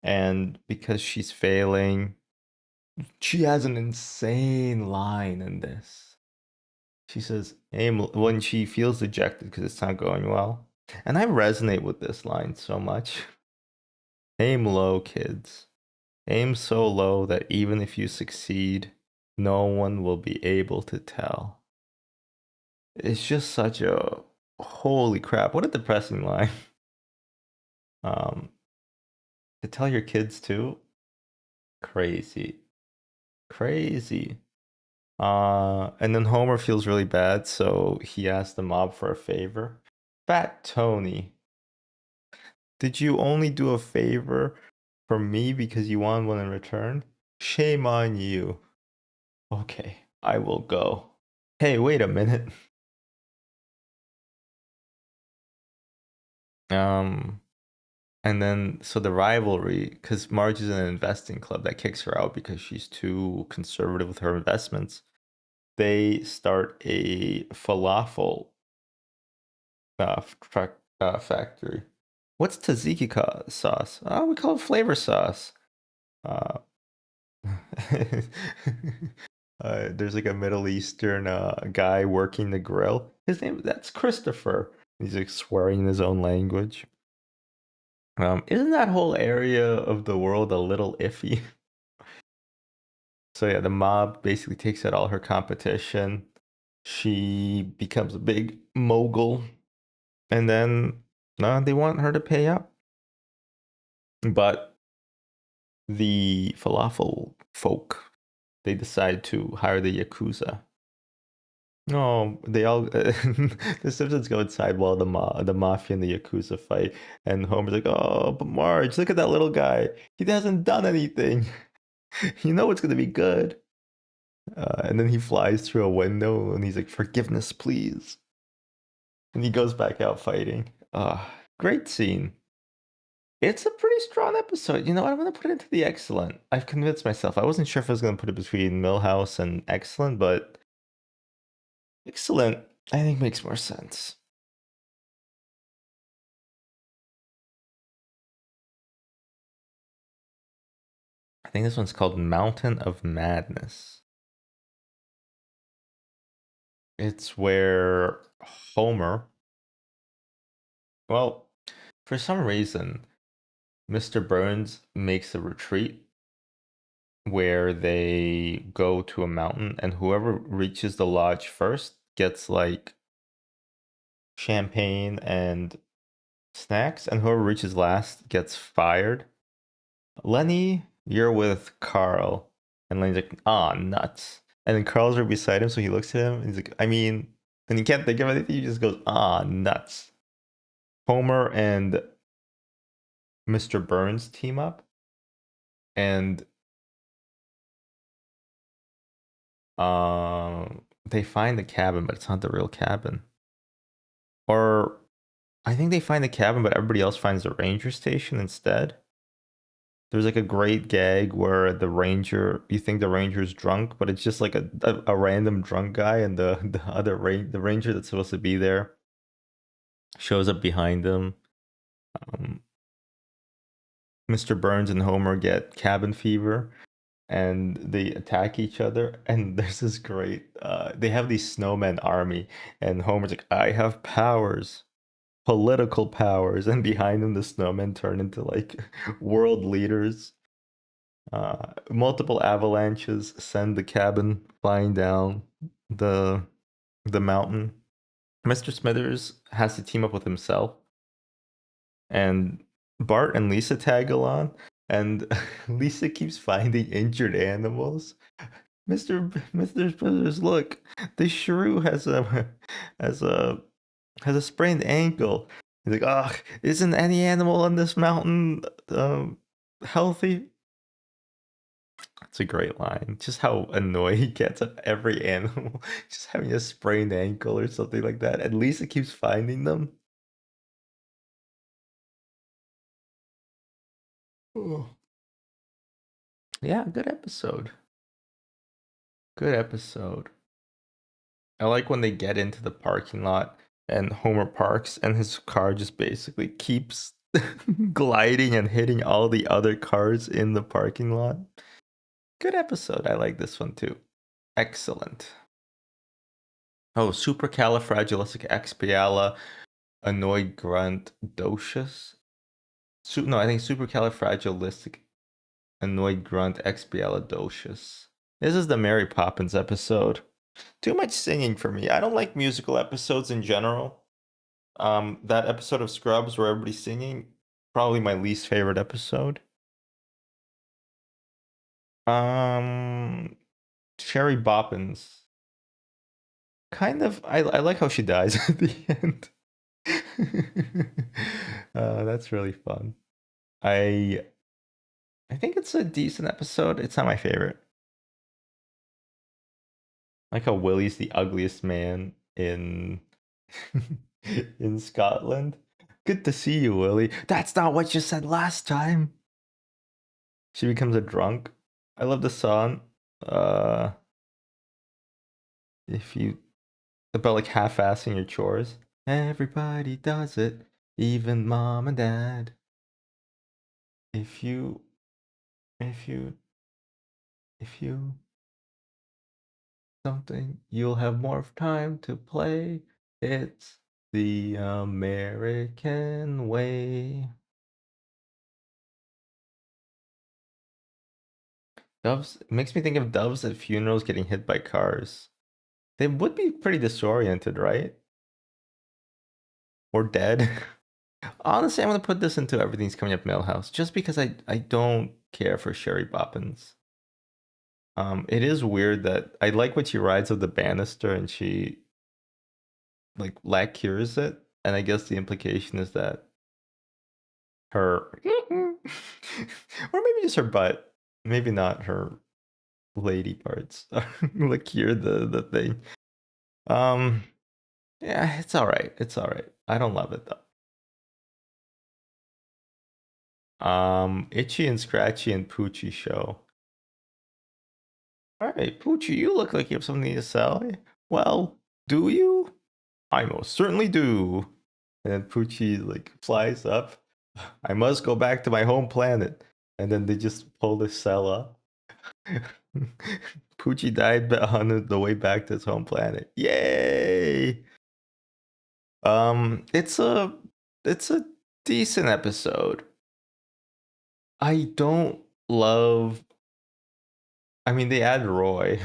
And because she's failing, she has an insane line in this. She says, aim when she feels dejected because it's not going well. And I resonate with this line so much. Aim low, kids. Aim so low that even if you succeed, no one will be able to tell. It's just such a holy crap. What a depressing line. To tell your kids too. Crazy. And then Homer feels really bad, so he asks the mob for a favor. Fat Tony, did you only do a favor for me because you want one in return? Shame on you. Okay, I will go. Hey, wait a minute. And then so the rivalry, because Marge is in an investing club that kicks her out because she's too conservative with her investments. They start a falafel factory. What's tzatziki sauce? Oh, we call it flavor sauce. There's like a Middle Eastern guy working the grill. His name, that's Christopher. He's like swearing in his own language. Isn't that whole area of the world a little iffy? So yeah, the mob basically takes out all her competition. She becomes a big mogul. And then they want her to pay up. But the falafel folk, they decide to hire the Yakuza. No, they all the Simpsons go inside while the mafia and the Yakuza fight, and Homer's like, "Oh, but Marge, look at that little guy. He hasn't done anything. You know it's gonna be good." And then he flies through a window, and he's like, "Forgiveness, please." And he goes back out fighting. Great scene. It's a pretty strong episode. You know, I'm going to put it into the excellent. I've convinced myself. I wasn't sure if I was going to put it between Millhouse and excellent, but excellent, I think, makes more sense. think this one's called Mountain of Madness. It's where Homer, well, for some reason, Mr. Burns makes a retreat where they go to a mountain, and whoever reaches the lodge first gets like champagne and snacks, and whoever reaches last gets fired. Lenny, you're with Carl. And Lenny's like, ah, nuts. And then Carl's right beside him, so he looks at him and he's like, I mean, and he can't think of anything, he just goes, ah, nuts. Homer and Mr. Burns team up, and they find the cabin, but it's not the real cabin. Or I think they find the cabin, but everybody else finds the ranger station instead. There's like a great gag where the ranger, you think the ranger's drunk, but it's just like a random drunk guy, and the the ranger that's supposed to be there shows up behind him. Mr. Burns and Homer get cabin fever, and they attack each other. And there's this great, they have these snowman army, and Homer's like, I have powers. Political powers, and behind them the snowmen turn into like world leaders. Multiple avalanches send the cabin flying down the mountain. Mr. Smithers has to team up with himself, and Bart and Lisa tag along, and Lisa keeps finding injured animals. Mr. Smithers, look, the shrew has a sprained ankle. He's like, oh, isn't any animal on this mountain healthy? It's a great line. Just how annoyed he gets at every animal just having a sprained ankle or something like that. And Lisa keeps finding them. Oh. Yeah, good episode. Good episode. I like when they get into the parking lot and Homer parks and his car just basically keeps gliding and hitting all the other cars in the parking lot. Good episode. I like this one too. Excellent. Oh, supercalifragilisticexpialidocious. Annoyed grunt docious. No, I think supercalifragilistic annoyed grunt expialidocious. This is the Mary Poppins episode. Too much singing for me. I don't like musical episodes in general. That episode of Scrubs where everybody's singing, probably my least favorite episode. Sherry Boppins. Kind of, I like how she dies at the end. That's really fun. I think it's a decent episode. It's not my favorite. Like how Willie's the ugliest man in in Scotland. Good to see you, Willie. That's not what you said last time. She becomes a drunk. I love the song. If you about like half-assing your chores. Everybody does it, even mom and dad. If you something, you'll have more time to play. It's the American way. Doves makes me think of doves at funerals getting hit by cars. They would be pretty disoriented, right? Or dead. Honestly, I'm gonna put this into Everything's Coming Up Millhouse just because I don't care for Sherry Boppins. It is weird that I like when she rides up the banister and she like lack cures it, and I guess the implication is that her or maybe just her butt, maybe not her lady parts like cure the thing. Yeah, it's all right. It's all right. I don't love it though. Itchy and Scratchy and Poochie show. All right, Poochie, you look like you have something to sell. Well, do you? I most certainly do. And then Poochie like flies up. I must go back to my home planet. and then they just pull the cell up. Poochie died on the way back to his home planet. Yay! It's a decent episode. I don't love. I mean, they add Roy.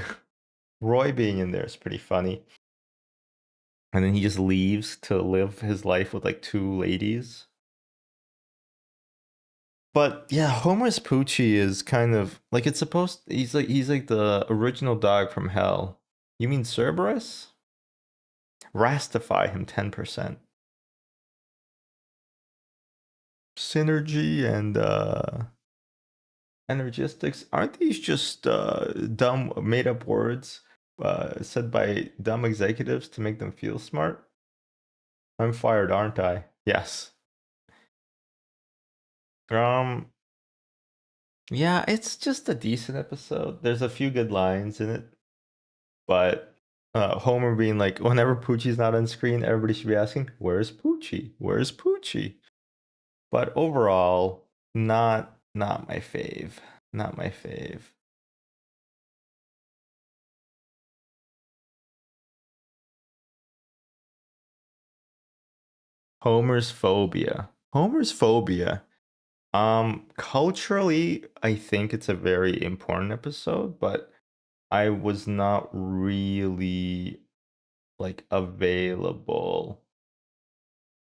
Roy being in there is pretty funny. And then he just leaves to live his life with like two ladies. But yeah, Homer's Poochie is kind of like it's supposed. He's like the original dog from hell. You mean Cerberus? Rastify him 10%. Synergy and energistics, aren't these just dumb made up words said by dumb executives to make them feel smart? I'm fired, aren't I? Yes. Yeah, it's just a decent episode. There's a few good lines in it, but Homer being like, whenever Poochie's not on screen, everybody should be asking, "Where's Poochie? Where's Poochie?" But overall, not my fave. Not my fave. Homer's phobia. Homer's phobia. Culturally, I think it's a very important episode, but I was not really like available.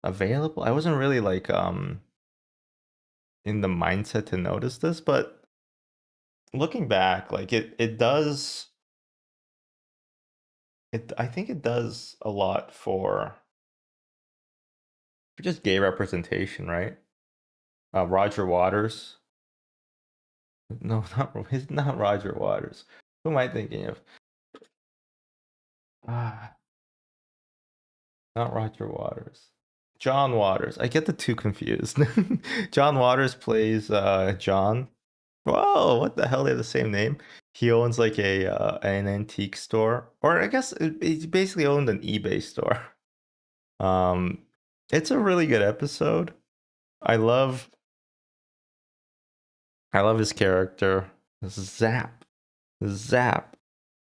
Available? I wasn't really like in the mindset to notice this, but looking back, like it does I think it does a lot for just gay representation, right? Roger Waters. No, he's not Roger Waters. Who am I thinking of? Ah, not Roger Waters. John Waters. I get the two confused. John Waters plays John. Whoa, what the hell? They have the same name. He owns like an antique store, or I guess he basically owned an eBay store. Um, it's a really good episode. I love his character. Zap.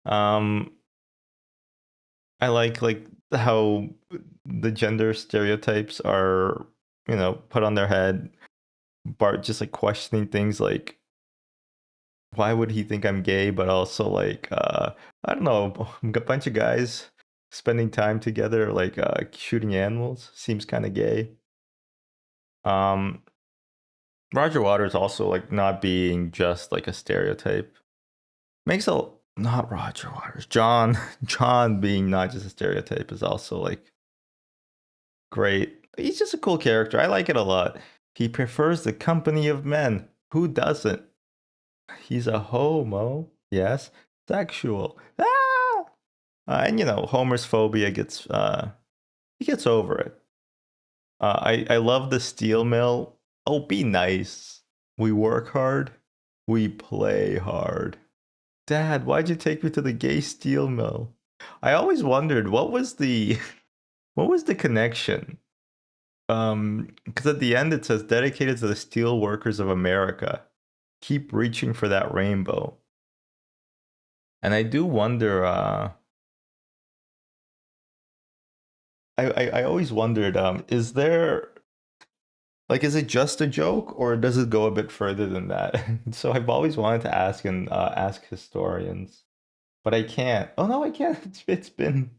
Um, I like how the gender stereotypes are, put on their head. Bart just like questioning things like, why would he think I'm gay? But also like, I don't know, a bunch of guys spending time together, like shooting animals seems kind of gay. Roger Waters also like not being just like a stereotype makes a not Roger Waters. John being not just a stereotype is also like great. He's just a cool character. I like it a lot. He prefers the company of men. Who doesn't? He's a homo. Yes. Sexual. Ah! And Homer's phobia gets he gets over it. I love the steel mill. Oh, be nice. We work hard. We play hard. Dad, why'd you take me to the gay steel mill? I always wondered what was the connection. Because at the end it says dedicated to the steel workers of America. Keep reaching for that rainbow. And I do wonder. I always wondered. Is there is it just a joke or does it go a bit further than that? So I've always wanted to ask and ask historians, but I can't. Oh no, I can't. It's been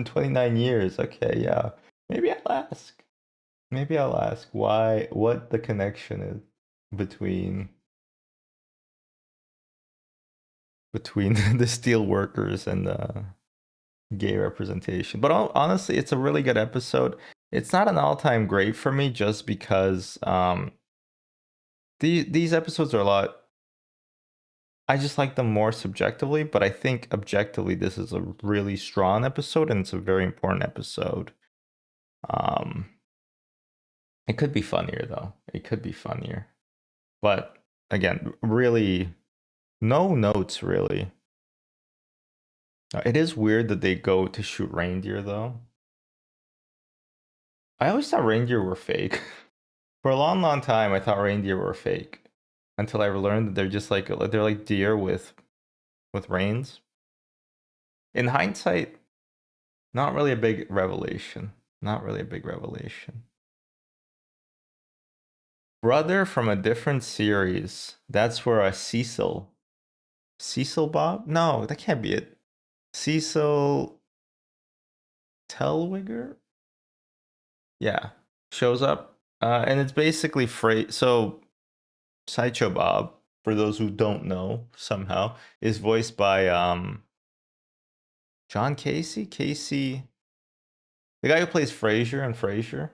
29 years. Okay, yeah. Maybe I'll ask. Maybe I'll ask what the connection is between the steel workers and the gay representation. But honestly, it's a really good episode. It's not an all-time great for me just because these episodes are a lot. I just like them more subjectively, but I think objectively this is a really strong episode and it's a very important episode. It could be funnier though. It could be funnier. But again, really no notes really. It is weird that they go to shoot reindeer though. I always thought reindeer were fake. For a long, long time, I thought reindeer were fake. until I learned that they're like deer with reins. In hindsight, not really a big revelation. Not really a big revelation. Brother from a different series. That's where Cecil Bob? No, that can't be it. Cecil Telwiger? Yeah, shows up. And it's basically so Sideshow Bob, for those who don't know somehow, is voiced by John Casey, the guy who plays Frasier and Frasier,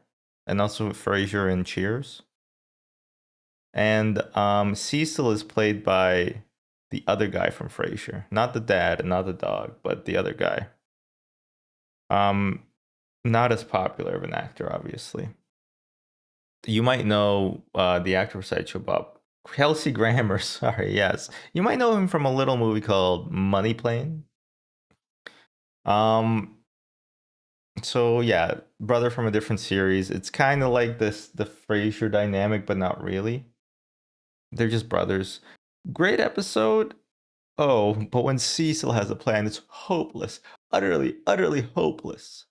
and also Frasier in Cheers. And Cecil is played by the other guy from Frasier, not the dad and not the dog, but the other guy. Not as popular of an actor, obviously. You might know the actor for Sideshow Bob, Kelsey Grammer. Sorry, yes, you might know him from a little movie called Money Plane. So yeah, brother from a different series. It's kind of like the Frasier dynamic, but not really. They're just brothers. Great episode. Oh, but when Cecil has a plan, it's hopeless. Utterly hopeless.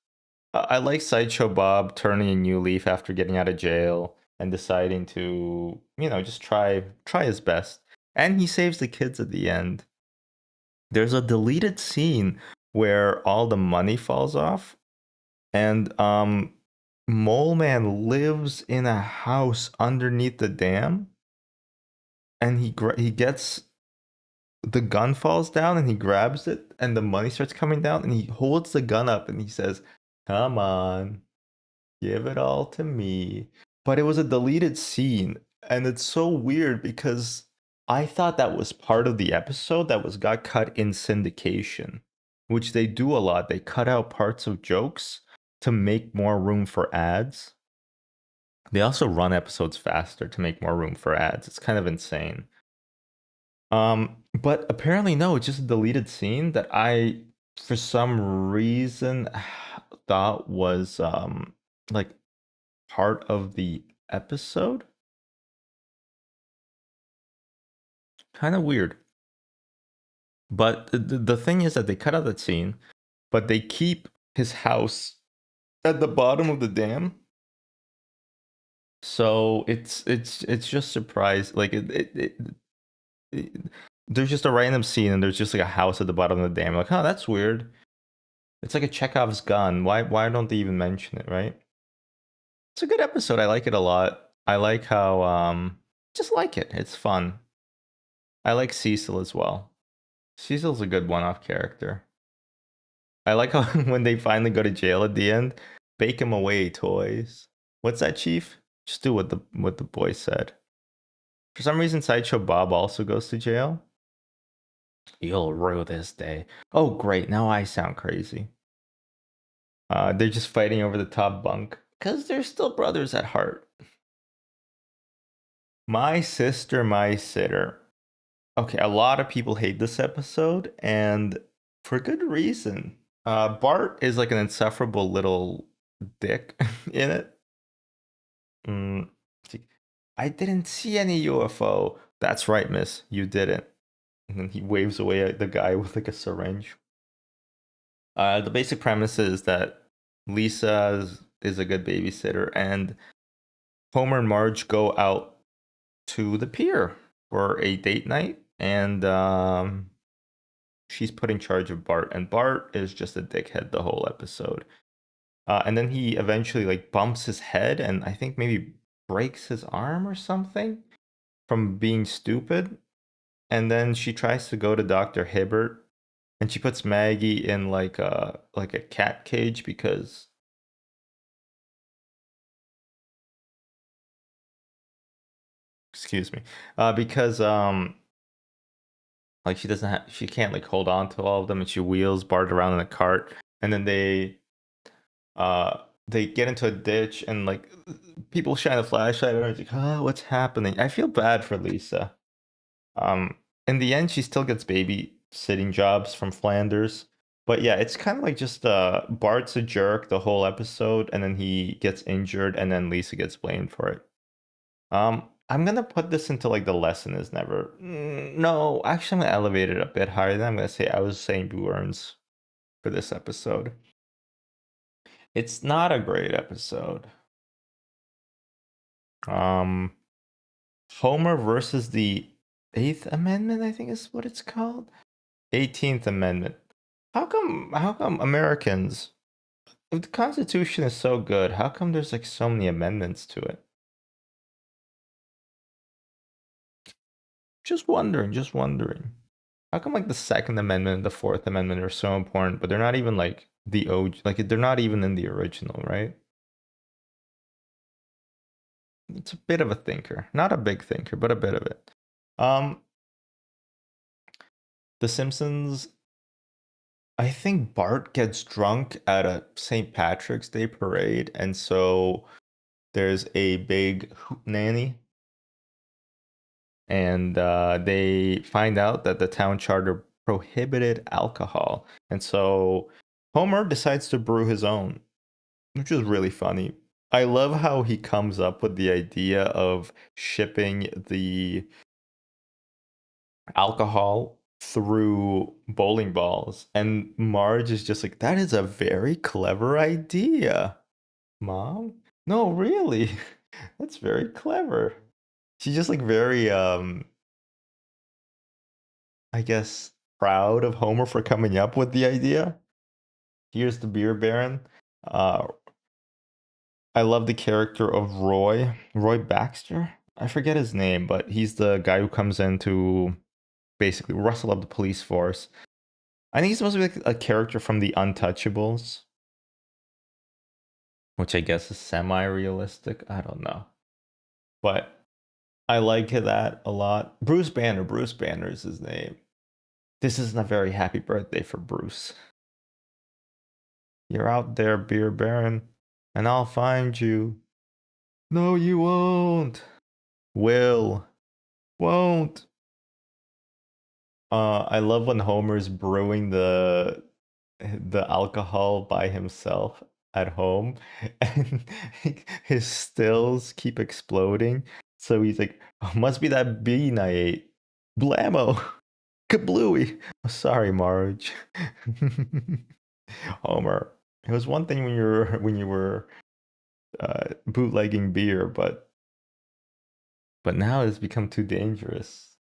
I like Sideshow Bob turning a new leaf after getting out of jail and deciding to, just try his best. And he saves the kids at the end. There's a deleted scene where all the money falls off, and Mole Man lives in a house underneath the dam, and he gets the gun falls down and he grabs it and the money starts coming down and he holds the gun up and he says, "Come on, give it all to me." But it was a deleted scene, and it's so weird because I thought that was part of the episode that got cut in syndication, which they do a lot. They cut out parts of jokes to make more room for ads. They also run episodes faster to make more room for ads. It's kind of insane. But apparently no, it's just a deleted scene that I, for some reason, thought was like part of the episode. Kind of weird. But the thing is that they cut out that scene, but they keep his house at the bottom of the dam. So it's just surprise, like there's just a random scene and there's just like a house at the bottom of the dam. Like, oh, that's weird. It's like a Chekhov's gun. Why don't they even mention it, right? It's a good episode. I like it a lot. I like how just like it. It's fun. I like Cecil as well. Cecil's a good one-off character. I like how when they finally go to jail at the end, bake him away, toys. What's that, Chief? Just do what the boy said. For some reason, Sideshow Bob also goes to jail. You'll rue this day. Oh, great. Now I sound crazy. They're just fighting over the top bunk because they're still brothers at heart. My Sister, My Sitter. Okay, a lot of people hate this episode, and for good reason. Bart is like an insufferable little dick in it. I didn't see any UFO. That's right, miss. You didn't. And then he waves away at the guy with like a syringe. The basic premise is that Lisa is a good babysitter, and Homer and Marge go out to the pier for a date night, and she's put in charge of Bart, and Bart is just a dickhead the whole episode. And then he eventually like bumps his head and I think maybe breaks his arm or something from being stupid. And then she tries to go to Dr. Hibbert, and she puts Maggie in like a cat cage because excuse me. Because like she can't like hold on to all of them, and she wheels Bart around in a cart, and then they get into a ditch and like people shine a flashlight at her. It's like, oh, what's happening? I feel bad for Lisa. In the end, she still gets babysitting jobs from Flanders. But yeah, it's kind of like just Bart's a jerk the whole episode, and then he gets injured, and then Lisa gets blamed for it. I'm gonna put this into like the lesson is never. No, actually, I'm gonna elevate it a bit higher. Then I'm gonna say I was saying Boo Earns for this episode. It's not a great episode. Homer versus the Eighth Amendment, I think is what it's called. 18th Amendment. How come Americans, if the Constitution is so good, how come there's like so many amendments to it? Just wondering. How come like the Second Amendment and the Fourth Amendment are so important, but they're not even like the OG, like they're not even in the original, right? It's a bit of a thinker. Not a big thinker, but a bit of it. The Simpsons, I think Bart gets drunk at a St. Patrick's Day parade, and so there's a big hootenanny, and they find out that the town charter prohibited alcohol, and so Homer decides to brew his own, which is really funny. I love how he comes up with the idea of shipping the alcohol through bowling balls, and Marge is just like, that is a very clever idea, Mom. No, really. That's very clever. She's just like very I guess proud of Homer for coming up with the idea. Here's the beer baron. uh I love the character of Roy Baxter. I forget his name, but he's the guy who comes in to basically rustle up the police force. I think he's supposed to be like a character from the Untouchables, which I guess is semi-realistic. I don't know, but I like that a lot. Bruce Banner. Bruce Banner is his name. This isn't a very happy birthday for Bruce. You're out there, beer baron, and I'll find you. No, you won't. Will. Won't. I love when Homer's brewing the alcohol by himself at home, and his stills keep exploding. So he's like, oh, must be that bean I ate. Blammo. Kablooey. Oh, sorry, Marge. Homer. It was one thing when you were bootlegging beer, but now it's become too dangerous.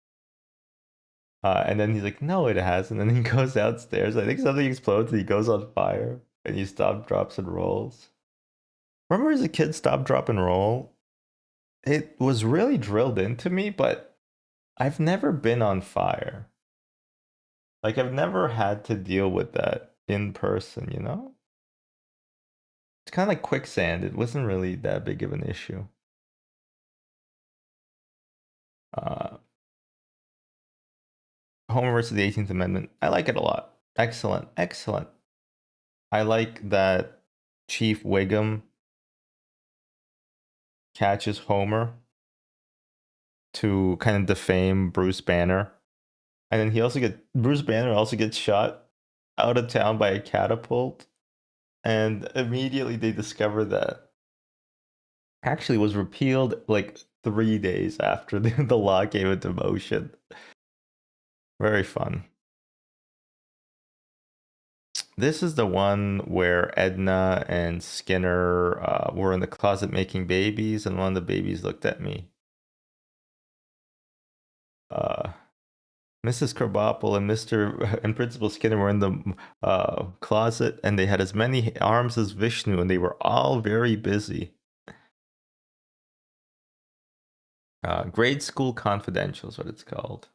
And then he's like, no, it hasn't. And then he goes downstairs. I think something explodes and he goes on fire. And he stop, drops, and rolls. Remember as a kid, stop, drop, and roll? It was really drilled into me, but I've never been on fire. Like, I've never had to deal with that in person, you know? It's kind of like quicksand. It wasn't really that big of an issue. Homer versus the 18th Amendment. I like it a lot. Excellent. Excellent. I like that Chief Wiggum catches Homer to kind of defame Bruce Banner. And then Bruce Banner also gets shot out of town by a catapult. And immediately they discover that actually was repealed like 3 days after the law came into motion. Very fun. This is the one where Edna and Skinner were in the closet making babies, and one of the babies looked at me. Mrs. Krabappel and Mr. and Principal Skinner were in the closet, and they had as many arms as Vishnu, and they were all very busy. Grade School Confidential is what it's called.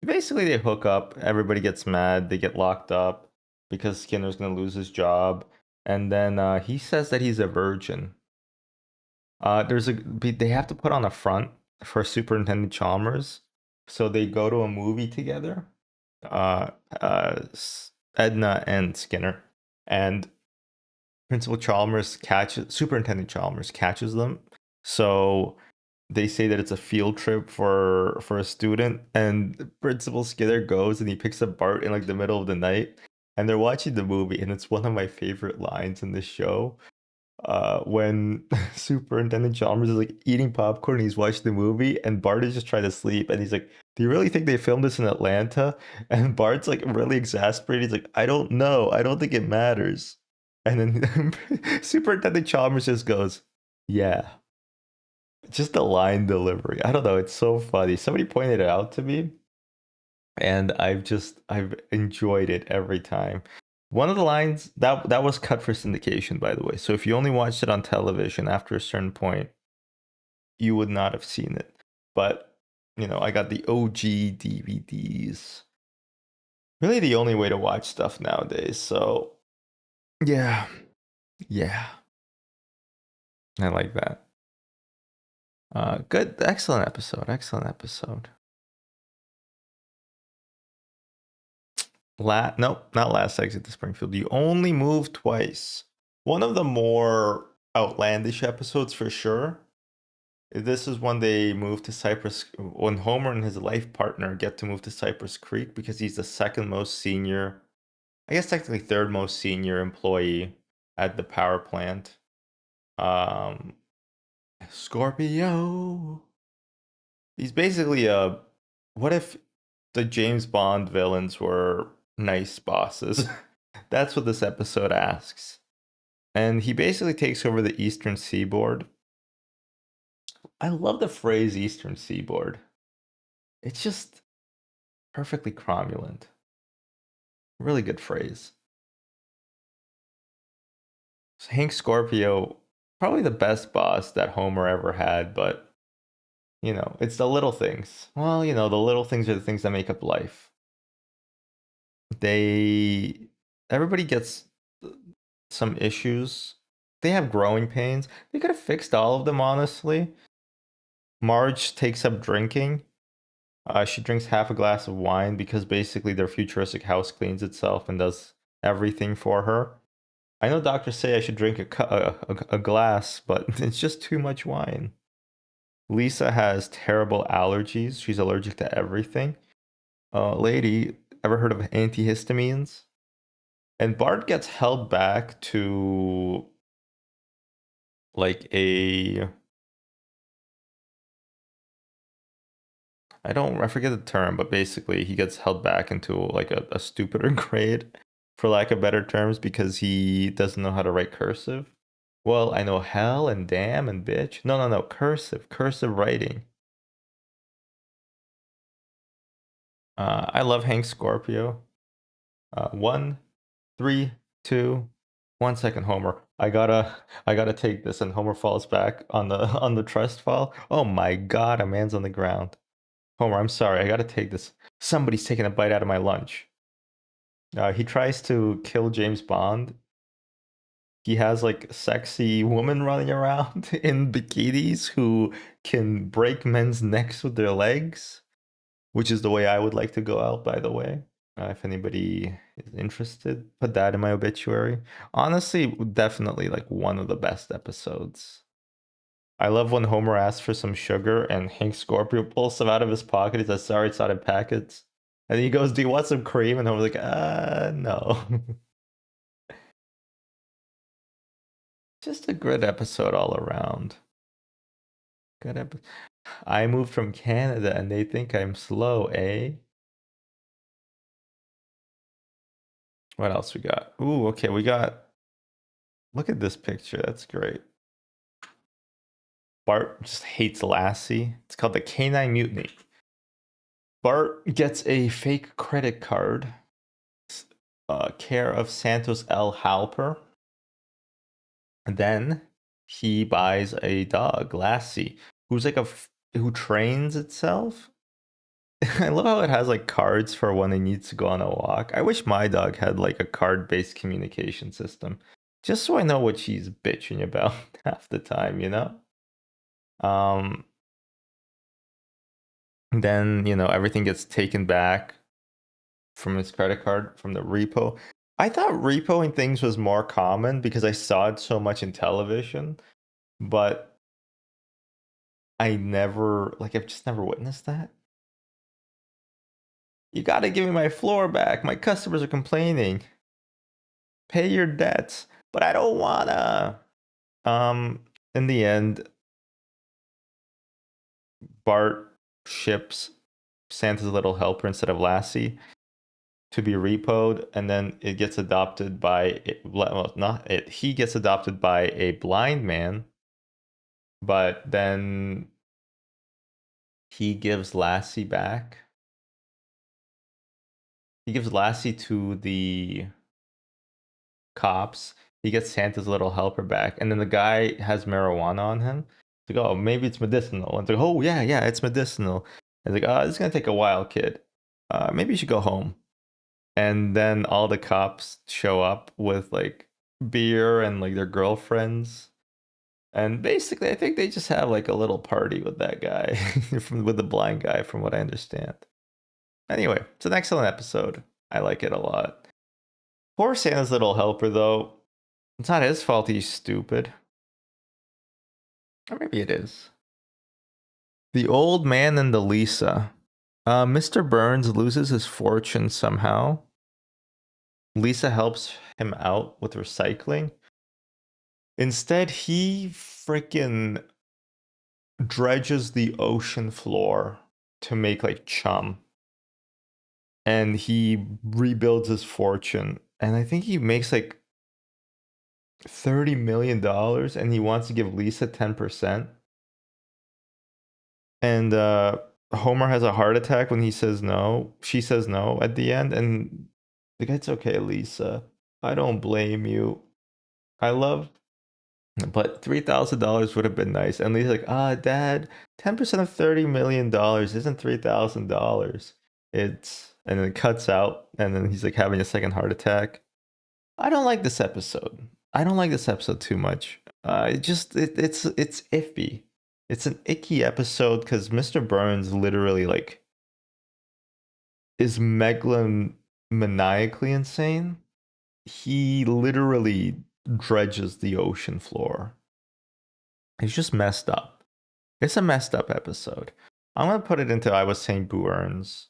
Basically they hook up, everybody gets mad, they get locked up because Skinner's gonna lose his job, and then he says that he's a virgin. They have to put on a front for Superintendent Chalmers, so they go to a movie together, Edna and Skinner, and Superintendent Chalmers catches them. So they say that it's a field trip for a student, and Principal Skinner goes and he picks up Bart in like the middle of the night, and they're watching the movie, and it's one of my favorite lines in the show when Superintendent Chalmers is like eating popcorn and he's watching the movie, and Bart is just trying to sleep, and he's like, "Do you really think they filmed this in Atlanta?" And Bart's like really exasperated. He's like, "I don't know. I don't think it matters." And then Superintendent Chalmers just goes, "Yeah." Just the line delivery. I don't know. It's so funny. Somebody pointed it out to me, and I've enjoyed it every time. One of the lines that was cut for syndication, by the way. So if you only watched it on television after a certain point, you would not have seen it. But I got the OG DVDs. Really, the only way to watch stuff nowadays. So yeah, I like that. Good, excellent episode. Nope, not last exit to Springfield. You only move twice. One of the more outlandish episodes for sure. This is when they move to Cypress, when Homer and his life partner get to move to Cypress Creek because he's the second most senior, I guess technically third most senior employee at the power plant. Scorpio. He's basically what if the James Bond villains were nice bosses? That's what this episode asks. And he basically takes over the Eastern Seaboard. I love the phrase Eastern Seaboard. It's just perfectly cromulent. Really good phrase. So Hank Scorpio, probably the best boss that Homer ever had, but it's the little things. Well, the little things are the things that make up life. Everybody gets some issues. They have growing pains. They could have fixed all of them, honestly. Marge takes up drinking. She drinks half a glass of wine because basically their futuristic house cleans itself and does everything for her. I know doctors say I should drink a glass, but it's just too much wine. Lisa has terrible allergies. She's allergic to everything. Lady, ever heard of antihistamines? And Bart gets held back to like I forget the term, but basically he gets held back into like a stupider grade, for lack of better terms, because he doesn't know how to write cursive. Well, I know hell and damn and bitch. No, cursive writing. I love Hank Scorpio. 1, 3, 2, 1 second, Homer. I gotta take this, and Homer falls back on the on the trust fall. Oh my god, a man's on the ground. Homer, I'm sorry, I gotta take this. Somebody's taking a bite out of my lunch. He tries to kill James Bond. He has like sexy women running around in bikinis who can break men's necks with their legs, which is the way I would like to go out, by the way. If anybody is interested, put that in my obituary. Honestly, definitely like one of the best episodes. I love when Homer asks for some sugar and Hank Scorpio pulls some out of his pocket. He says, "Sorry, it's out in packets." And he goes, "Do you want some cream?" And Homer's like, no. Just a good episode all around. Good episode. I moved from Canada and they think I'm slow, eh? What else we got? Ooh, okay, we got... Look at this picture. That's great. Bart just hates Lassie. It's called the Canine Mutiny. Bart gets a fake credit card, care of Santos L. Halper. And then he buys a dog, Lassie, who's like who trains itself. I love how it has like cards for when it needs to go on a walk. I wish my dog had like a card-based communication system, just so I know what she's bitching about half the time, Then, everything gets taken back from his credit card, from the repo. I thought repoing things was more common because I saw it so much in television, but I've just never witnessed that. You gotta give me my floor back. My customers are complaining. Pay your debts. But I don't wanna. In the end, Bart ships Santa's little helper instead of Lassie to be repoed, and then it gets adopted by well, not it. He gets adopted by a blind man, but then he gives Lassie back. He gives Lassie to the cops. He gets Santa's little helper back, and then the guy has marijuana on him. It's like, oh, maybe it's medicinal. And it's like, oh yeah, it's medicinal. And it's like, oh, this is gonna take a while, kid. Maybe you should go home. And then all the cops show up with like beer and like their girlfriends. And basically, I think they just have like a little party with that guy, with the blind guy, from what I understand. Anyway, it's an excellent episode. I like it a lot. Poor Santa's little helper, though. It's not his fault he's stupid. Or maybe it is. The Old Man and the Lisa. Mr. Burns loses his fortune somehow. Lisa helps him out with recycling. Instead, he freaking dredges the ocean floor to make like chum. And he rebuilds his fortune. And I think he makes like $30 million, and he wants to give Lisa 10%. And Homer has a heart attack when he says no. She says no at the end. And the guy's okay, Lisa. I don't blame you. But $3,000 would have been nice. And Lisa's like, Dad, 10% of $30 million isn't $3,000. And then it cuts out, and then he's like having a second heart attack. I don't like this episode. I don't like this episode too much. It's iffy. It's an icky episode because Mr. Burns literally like is megalomaniacally insane. He literally dredges the ocean floor. He's just messed up. It's a messed up episode. I'm gonna put it into I Was Saying Boo Earns.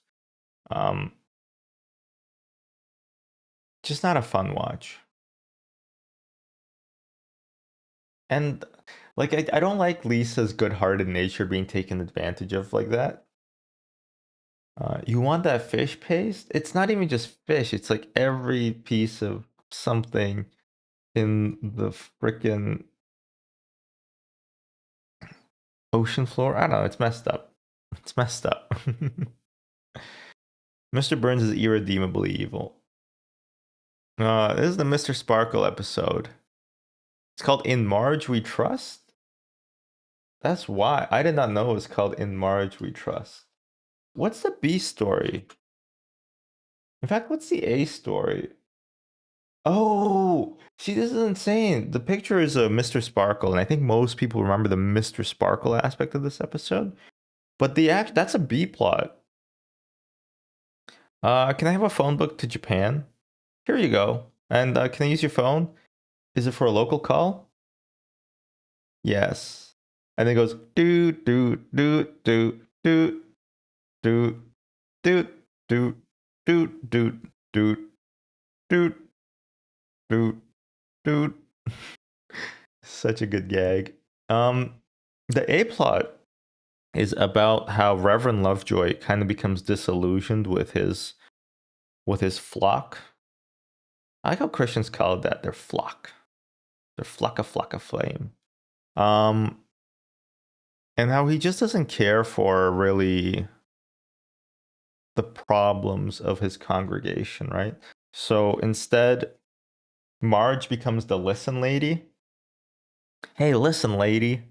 Just not a fun watch. And like I don't like Lisa's good-hearted nature being taken advantage of like that. You want that fish paste? It's not even just fish. It's like every piece of something in the frickin' ocean floor. I don't know. It's messed up. It's messed up. Mr. Burns is irredeemably evil. This is the Mr. Sparkle episode. It's called In Marge We Trust. That's why. I did not know it was called In Marge We Trust. What's the B story? In fact, what's the A story? Oh, see, this is insane. The picture is a Mr. Sparkle, and I think most people remember the Mr. Sparkle aspect of this episode. But that's a B plot. Can I have a phone book to Japan? Here you go. And can I use your phone? Is it for a local call? Yes. And then it goes do do do do do do do do do do do do do do. Such a good gag. The A plot is about how Reverend Lovejoy kind of becomes disillusioned with his flock. I like how Christians call it that, their flock. Their flock of flame. And how he just doesn't care for really the problems of his congregation, right? So instead, Marge becomes the listen lady. Hey, listen, lady.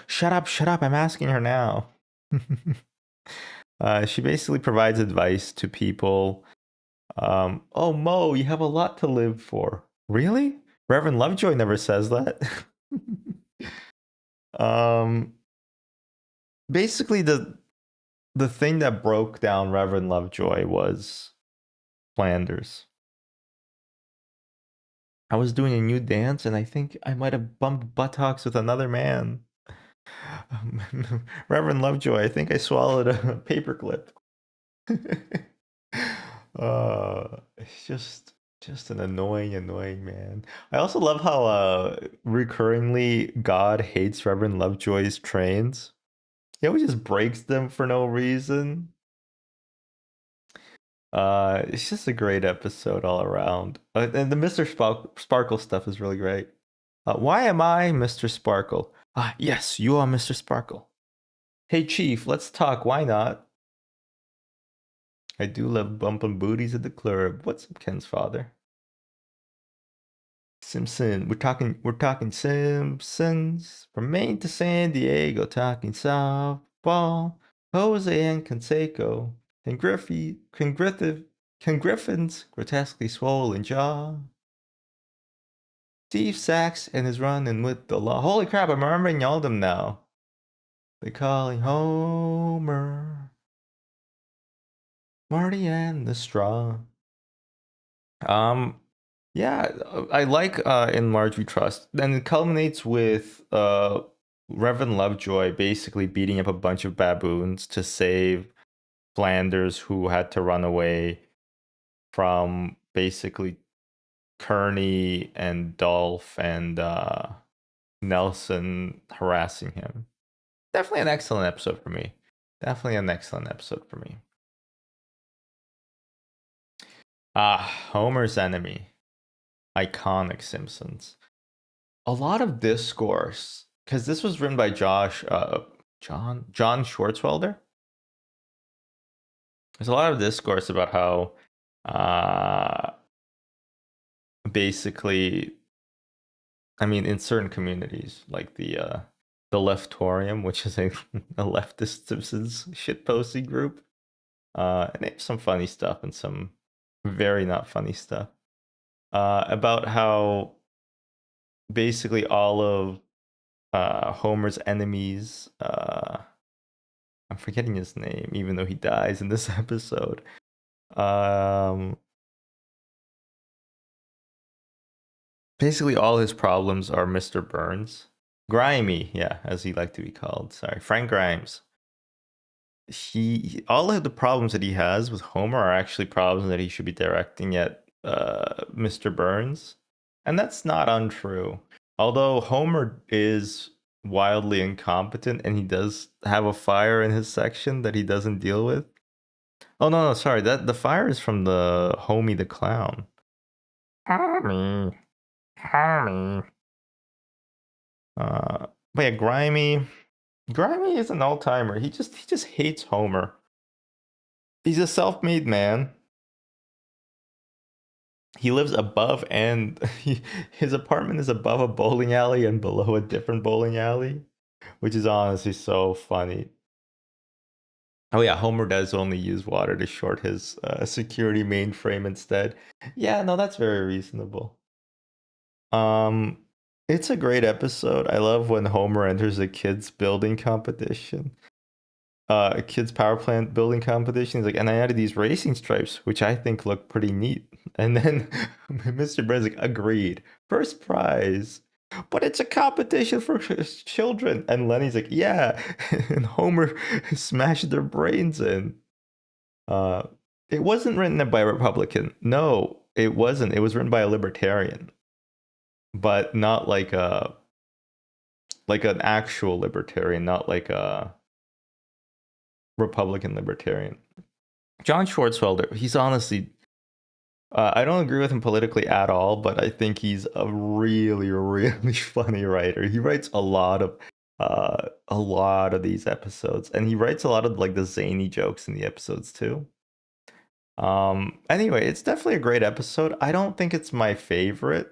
Shut up, I'm asking her now. She basically provides advice to people. Oh, Mo, you have a lot to live for. Really? Reverend Lovejoy never says that. Basically, the thing that broke down Reverend Lovejoy was Flanders. I was doing a new dance, and I think I might have bumped buttocks with another man. Reverend Lovejoy, I think I swallowed a paperclip. It's just Just an annoying man. I also love how recurringly God hates Reverend Lovejoy's trains. He always just breaks them for no reason. It's just a great episode all around. And the Mr. Sparkle stuff is really great. Why am I Mr. Sparkle? Ah, yes, you are Mr. Sparkle. Hey, Chief, let's talk. Why not? I do love bumping booties at the club. What's up, Ken's father? Simpson. We're talking Simpsons. From Maine to San Diego, talking softball. Jose and Canseco. And Griffin's grotesquely swollen jaw. Steve Sachs and his running with the law. Holy crap, I'm remembering all of them now. They calling Homer. Marty and the straw. Yeah, I like In Marge We Trust. And it culminates with Reverend Lovejoy basically beating up a bunch of baboons to save Flanders, who had to run away from basically Kearney and Dolph and Nelson harassing him. Definitely an excellent episode for me. Homer's Enemy. Iconic Simpsons. A lot of discourse, because this was written by John Schwartzwelder. There's a lot of discourse about how basically, I mean, in certain communities, like the Leftorium, which is a leftist Simpsons shitposting group, and they have some funny stuff and some very not funny stuff. About how basically all of Homer's enemies, I'm forgetting his name, even though he dies in this episode. Basically, all his problems are Mr. Burns. Grimy, yeah, as he liked to be called. Sorry, Frank Grimes. All of the problems that he has with Homer are actually problems that he should be directing at Mr. Burns. And that's not untrue. Although Homer is wildly incompetent and he does have a fire in his section that he doesn't deal with. Oh no, sorry, that the fire is from the Homie the Clown. Homie. But yeah, Grimy is an all-timer. He just hates Homer. He's a self-made man. He lives above and his apartment is above a bowling alley and below a different bowling alley, which is honestly so funny. Oh yeah, Homer does only use water to short his security mainframe instead. Yeah, no, that's very reasonable. It's a great episode. I love when Homer enters a kids building competition. A kids power plant building competition. He's like, and I added these racing stripes, which I think look pretty neat. And then Mr. Burns like, agreed. First prize. But it's a competition for children. And Lenny's like, yeah. And Homer smashed their brains in. It wasn't written by a Republican. No, it wasn't. It was written by a libertarian. But not like an actual libertarian, not like a Republican libertarian. John Schwartzwelder, he's honestly, I don't agree with him politically at all, but I think he's a really, really funny writer. He writes a lot of these episodes, and he writes a lot of like the zany jokes in the episodes too. Anyway, it's definitely a great episode. I don't think it's my favorite,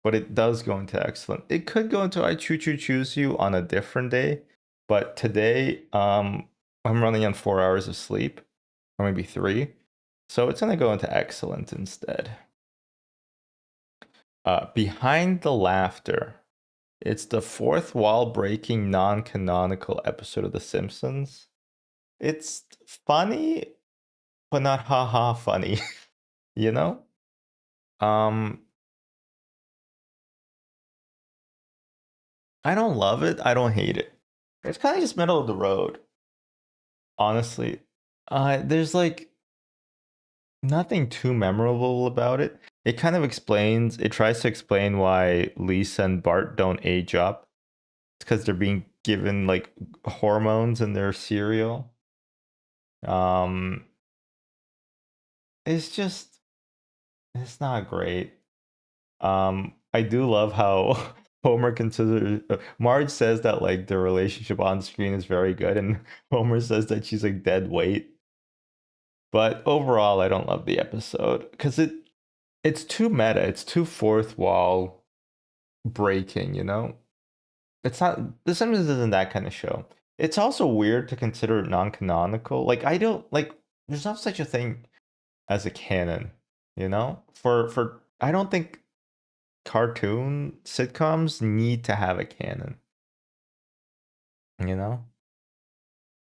but it does go into excellent. It could go into I Choo Choo Choose You on a different day, but today, I'm running on 4 hours of sleep, or maybe 3, so it's gonna go into excellent instead. Behind the Laughter. It's the fourth wall-breaking, non-canonical episode of The Simpsons. It's funny, but not haha funny, you know? I don't love it. I don't hate it. It's kind of just middle of the road. Honestly, there's like nothing too memorable about it. it kind of explains. It tries to explain why Lisa and Bart don't age up. It's because they're being given like hormones in their cereal. Um, it's just it's not great. I do love how Homer considers Marge says that like their relationship on screen is very good, and Homer says that she's like dead weight. But overall, I don't love the episode because it's too meta. It's too fourth wall breaking. It's not. The Simpsons isn't that kind of show. It's also weird to consider it non-canonical. Like I don't like. There's not such a thing as a canon. For I don't think cartoon sitcoms need to have a canon. You know,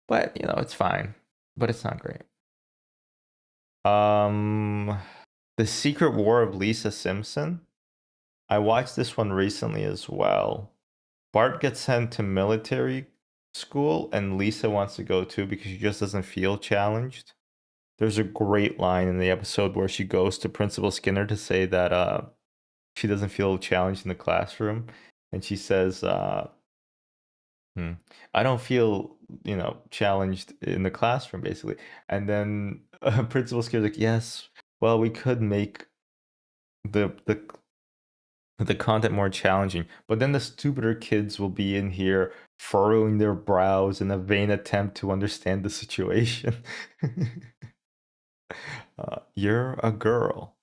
but it's fine. But it's not great. The Secret War of Lisa Simpson. I watched this one recently as well. Bart gets sent to military school, and Lisa wants to go too because she just doesn't feel challenged. There's a great line in the episode where she goes to Principal Skinner to say that she doesn't feel challenged in the classroom, and she says, "I don't feel challenged in the classroom," basically. And then Principal Skinner's like, "Yes, well, we could make the content more challenging, but then the stupider kids will be in here furrowing their brows in a vain attempt to understand the situation." You're a girl.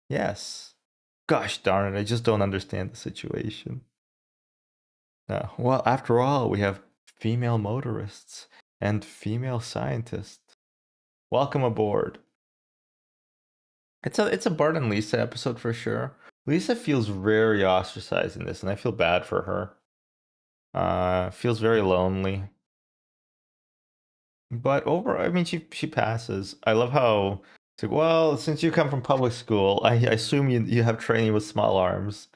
Yes. Gosh darn it, I just don't understand the situation. Well, after all, we have female motorists and female scientists. Welcome aboard. It's a Bart and Lisa episode for sure. Lisa feels very ostracized in this, and I feel bad for her. Feels very lonely. But I mean, she passes. I love how it's like, well, since you come from public school, I assume you have training with small arms.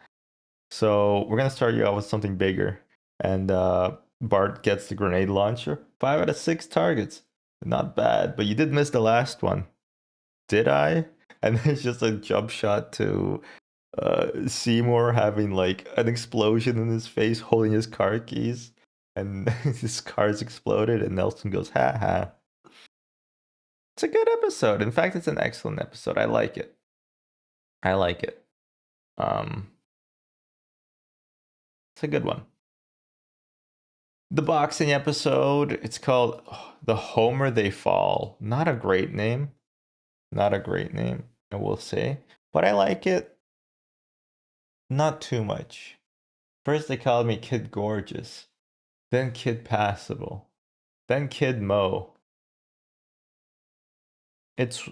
So we're gonna start you out with something bigger. And Bart gets the grenade launcher. 5 out of 6 targets. Not bad, but you did miss the last one. Did I? And then it's just a jump shot to Seymour having like an explosion in his face, holding his car keys, and his car's exploded, and Nelson goes, "Ha ha." It's a good episode. In fact, it's an excellent episode. I like it. I like it. It's a good one. The boxing episode, it's called The Homer They Fall. Not a great name. Not a great name, I will say. But I like it. Not too much. First they called me Kid Gorgeous. Then Kid Passable. Then Kid Mo. It's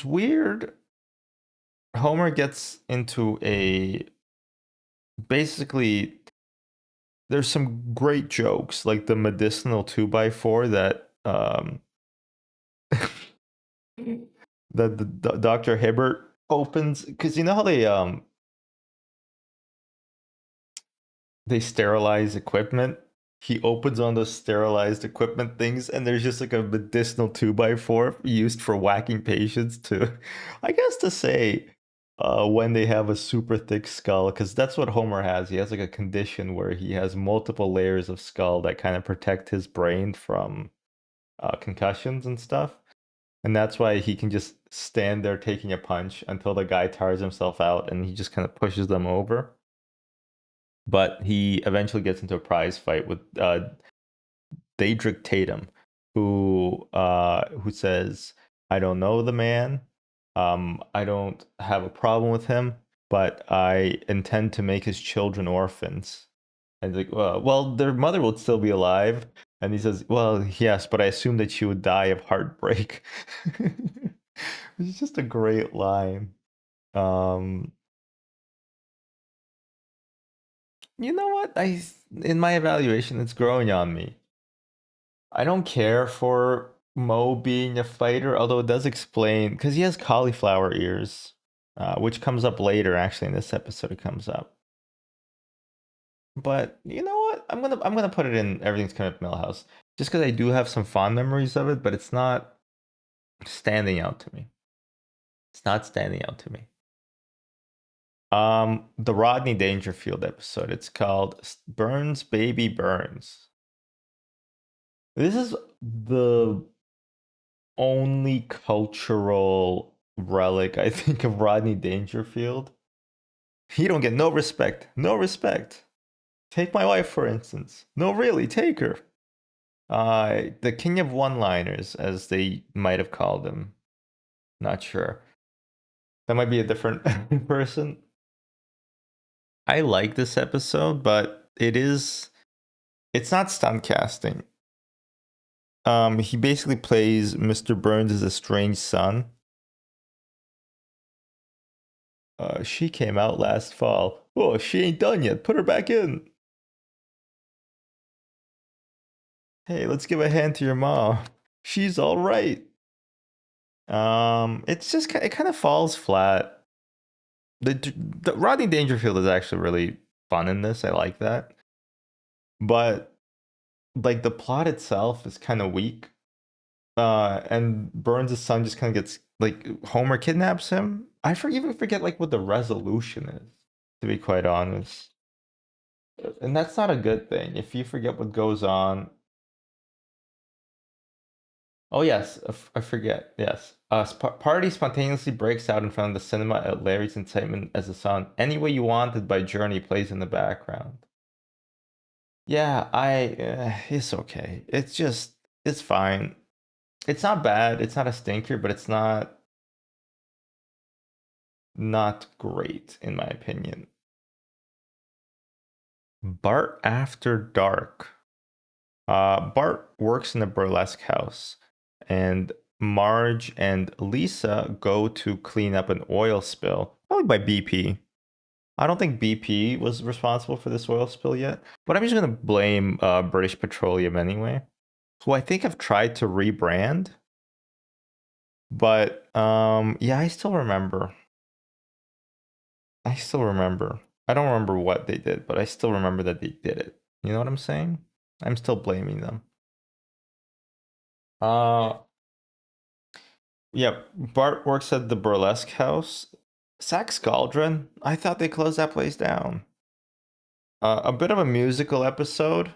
weird. Homer gets into basically there's some great jokes like the medicinal 2x4 that that the Dr. Hibbert opens, because you know how they sterilize equipment. He opens on those sterilized equipment things, and there's just like a medicinal 2x4 used for whacking patients to, I guess, to say when they have a super thick skull, because that's what Homer has. He has like a condition where he has multiple layers of skull that kind of protect his brain from concussions and stuff. And that's why he can just stand there taking a punch until the guy tires himself out and he just kind of pushes them over. But he eventually gets into a prize fight with Daedric Tatum, who says, "I don't know the man. I don't have a problem with him, but I intend to make his children orphans." And like, well, their mother will still be alive. And he says, "Well, yes, but I assume that she would die of heartbreak." It's just a great line. You know what? In my evaluation, it's growing on me. I don't care for Mo being a fighter, although it does explain because he has cauliflower ears, which comes up later. Actually, in this episode, it comes up. But you know what? I'm gonna put it in Everything's Coming Up Millhouse just because I do have some fond memories of it, but it's not standing out to me. It's not standing out to me. The Rodney Dangerfield episode. It's called Burns Baby Burns. This is the only cultural relic I think of Rodney Dangerfield. He don't get no respect. No respect. Take my wife, for instance. No, really, take her. The king of one-liners, as they might have called him. Not sure. That might be a different person. I like this episode, but it's not stunt casting. He basically plays Mr. Burns' estranged son. She came out last fall. Oh, she ain't done yet. Put her back in. Hey, let's give a hand to your mom. She's all right. It's just it kind of falls flat. The Rodney Dangerfield is actually really fun in this. I like that, but like the plot itself is kind of weak. And Burns' son just kind of gets like Homer kidnaps him. I even forget like what the resolution is, to be quite honest. And that's not a good thing if you forget what goes on. Oh yes, I forget. Yes, party spontaneously breaks out in front of the cinema at Larry's incitement as the song "Any Way You Wanted" by Journey plays in the background. Yeah, it's okay. It's fine. It's not bad. It's not a stinker, but it's not great in my opinion. Bart After Dark. Bart works in a burlesque house, and Marge and Lisa go to clean up an oil spill, probably by BP. I don't think BP was responsible for this oil spill yet, but I'm just gonna blame British Petroleum anyway, who I think have tried to rebrand. But yeah, I still remember. I don't remember what they did, but I still remember that they did it. You know what I'm saying? I'm still blaming them. Yeah, Bart works at the burlesque house. Zach Scaldron, I thought they closed that place down. A bit of a musical episode.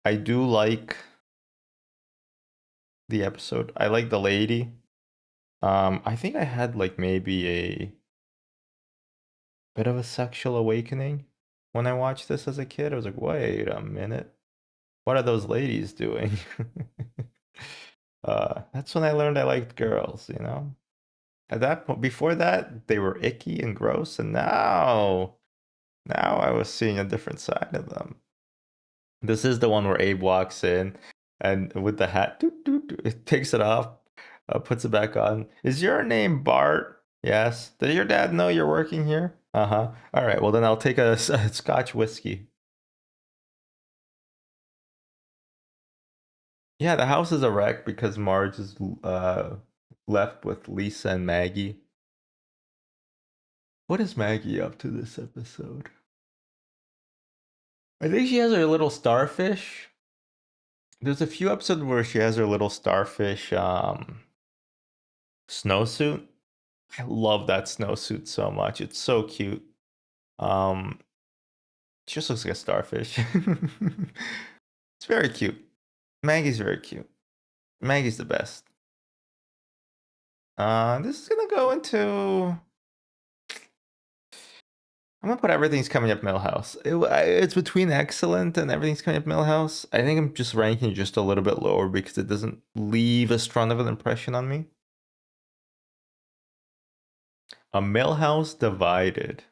I do like the episode. I like the lady. I think I had like maybe a bit of a sexual awakening when I watched this as a kid. I was like, wait a minute. What are those ladies doing? That's when I learned I liked girls, you know? At that point, before that, they were icky and gross, and now I was seeing a different side of them. This is the one where Abe walks in and with the hat, it takes it off, puts it back on. Is your name Bart? Yes. Did your dad know you're working here? Uh-huh. All right, well then I'll take a Scotch whiskey. Yeah, the house is a wreck because Marge is left with Lisa and Maggie. What is Maggie up to this episode? I think she has her little starfish. There's a few episodes where she has her little starfish snowsuit. I love that snowsuit so much. It's so cute. She just looks like a starfish. It's very cute. Maggie's very cute. Maggie's the best. This is gonna go into. I'm gonna put Everything's Coming Up Millhouse. It's between excellent and Everything's Coming Up Millhouse. I think I'm just ranking it just a little bit lower because it doesn't leave as strong of an impression on me. A Millhouse Divided.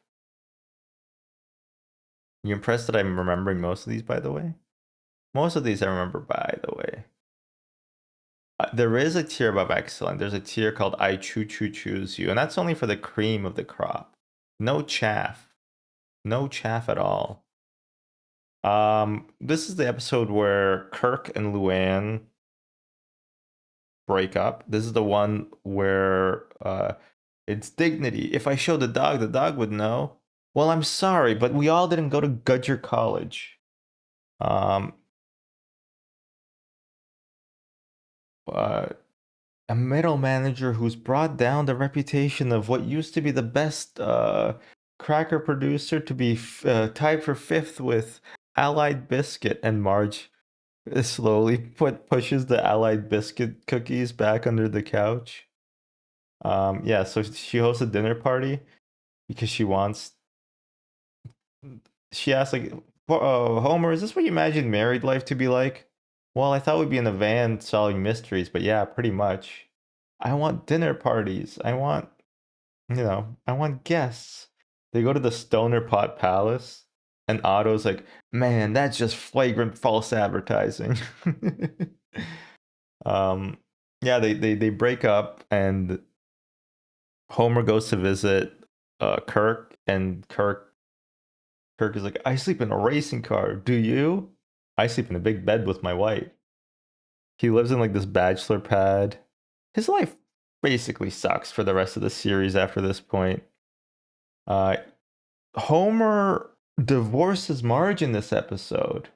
You impressed that I'm remembering most of these, by the way? Most of these I remember, by the way. There is a tier above excellent. There's a tier called I Choose You, and that's only for the cream of the crop. No chaff. No chaff at all. This is the episode where Kirk and Luann break up. This is the one where it's dignity. If I showed the dog would know. Well, I'm sorry, but we all didn't go to Gudger College. a middle manager who's brought down the reputation of what used to be the best cracker producer to be tied for fifth with Allied Biscuit, and Marge slowly pushes the Allied Biscuit cookies back under the couch. Yeah, so she hosts a dinner party because she asks like, Homer, is this what you imagined married life to be like? Well, I thought we'd be in a van solving mysteries, but yeah, pretty much. I want dinner parties. I want guests. They go to the Stoner Pot Palace, and Otto's like, man, that's just flagrant false advertising. Yeah, they break up, and Homer goes to visit Kirk, and Kirk is like, I sleep in a racing car. Do you? I sleep in a big bed with my wife. He lives in like this bachelor pad. His life basically sucks for the rest of the series after this point. Homer divorces Marge in this episode.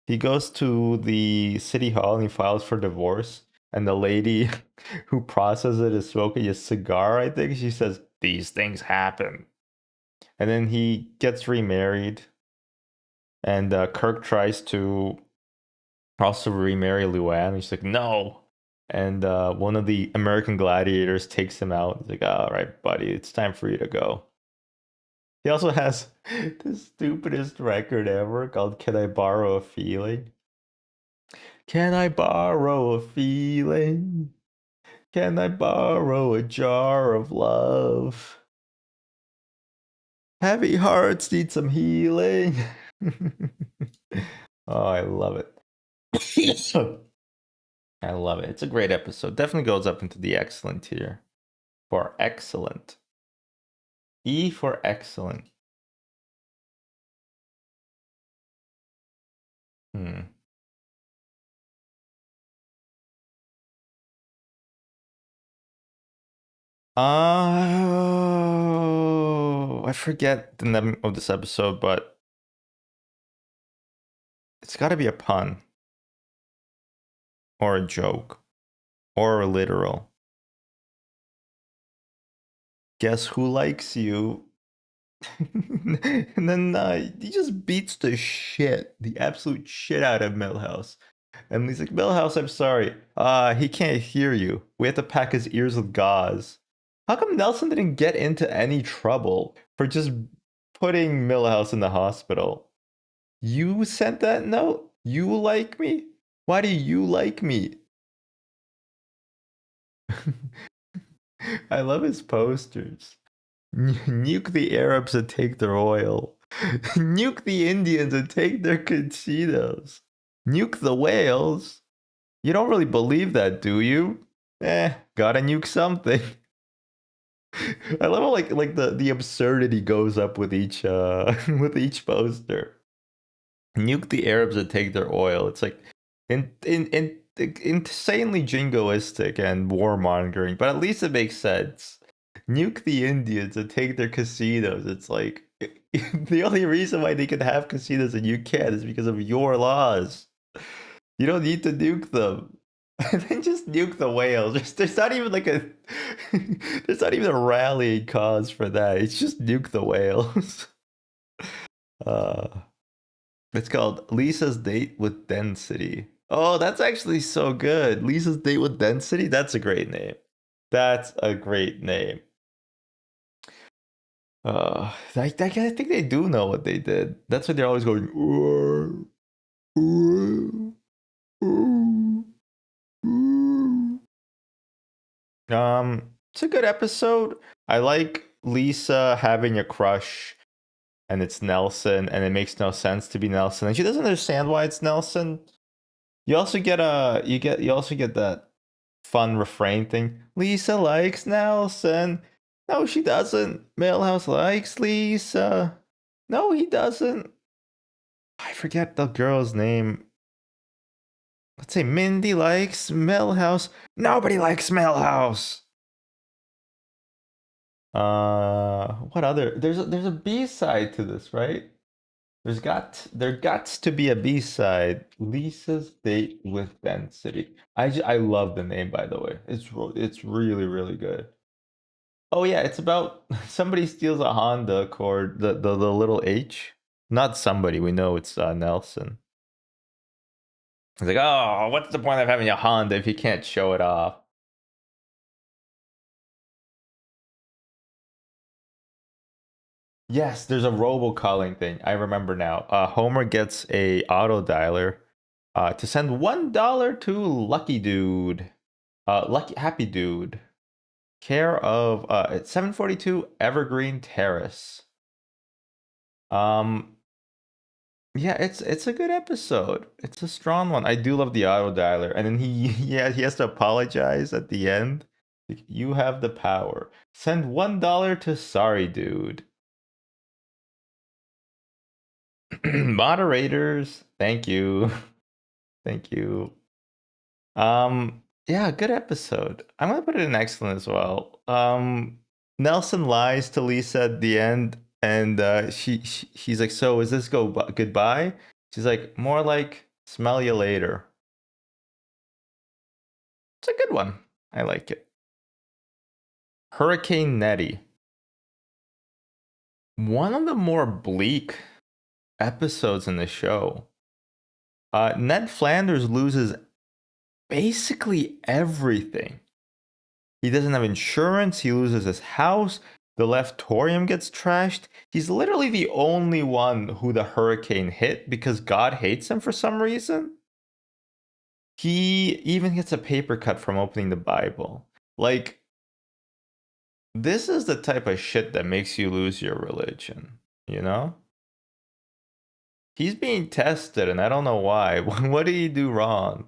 He goes to the city hall and he files for divorce. And the lady who processes it is smoking a cigar, I think. She says, these things happen. And then he gets remarried. And Kirk tries to also remarry Luann. And she's like, no. And one of the American gladiators takes him out. He's like, all right, buddy, it's time for you to go. He also has the stupidest record ever called Can I Borrow a Feeling? Can I borrow a feeling? Can I borrow a jar of love? Heavy hearts need some healing. Oh, I love it. I love it. It's a great episode. Definitely goes up into the excellent tier. For excellent. E for excellent. Oh, I forget the name of this episode, but it's got to be a pun or a joke or a literal. Guess who likes you? And then he just beats the absolute shit out of Milhouse. And he's like, Milhouse, I'm sorry. He can't hear you. We have to pack his ears with gauze. How come Nelson didn't get into any trouble for just putting Milhouse in the hospital? You sent that note? You like me? Why do you like me? I love his posters. Nuke the Arabs and take their oil. Nuke the Indians and take their casinos. Nuke the whales. You don't really believe that, do you? Gotta nuke something. I love how like the absurdity goes up with each with each poster. Nuke the Arabs and take their oil. It's like insanely jingoistic and warmongering, but at least it makes sense. Nuke the Indians and take their casinos. It's like the only reason why they can have casinos and you can't is because of your laws. You don't need to nuke them. And then just nuke the whales. There's not even like there's not even a rallying cause for that. It's just nuke the whales. It's called Lisa's Date with Density. Oh, that's actually so good. Lisa's Date with Density? That's a great name. That's a great name. I think they do know what they did. That's why they're always going. It's a good episode. I like Lisa having a crush, and it's Nelson, and it makes no sense to be Nelson, and she doesn't understand why it's Nelson. You also get that fun refrain thing. Lisa likes Nelson. No, she doesn't. Milhouse likes Lisa. No, he doesn't. I forget the girl's name. Let's say Mindy likes Milhouse. Nobody likes Milhouse. What other? There's a B side to this, right? There gots to be a B-side. Lisa's date with Density. I love the name, by the way. It's really really good. Oh yeah, it's about somebody steals a Honda Accord, the little H. Not somebody, we know it's Nelson. It's like, oh, what's the point of having a Honda if you can't show it off? Yes, there's a robocalling thing. I remember now. Homer gets a auto dialer to send $1 to Lucky Dude. Lucky Happy Dude. Care of 742 Evergreen Terrace. Yeah, it's a good episode. It's a strong one. I do love the auto dialer, and then he yeah he has to apologize at the end. Like, you have the power. Send $1 to Sorry Dude. Moderators, thank you, thank you. Yeah, good episode. I'm gonna put it in excellent as well. Nelson lies to Lisa at the end, and he's like, "So is this goodbye?" She's like, "More like smell you later." It's a good one. I like it. Hurricane Nettie. One of the more bleak episodes in the show. Ned Flanders loses basically everything. He doesn't have insurance. He loses his house. The Leftorium gets trashed. He's literally the only one who the hurricane hit because God hates him for some reason. He even gets a paper cut from opening the Bible. Like, this is the type of shit that makes you lose your religion, you know? He's being tested, and I don't know why. What did he do wrong?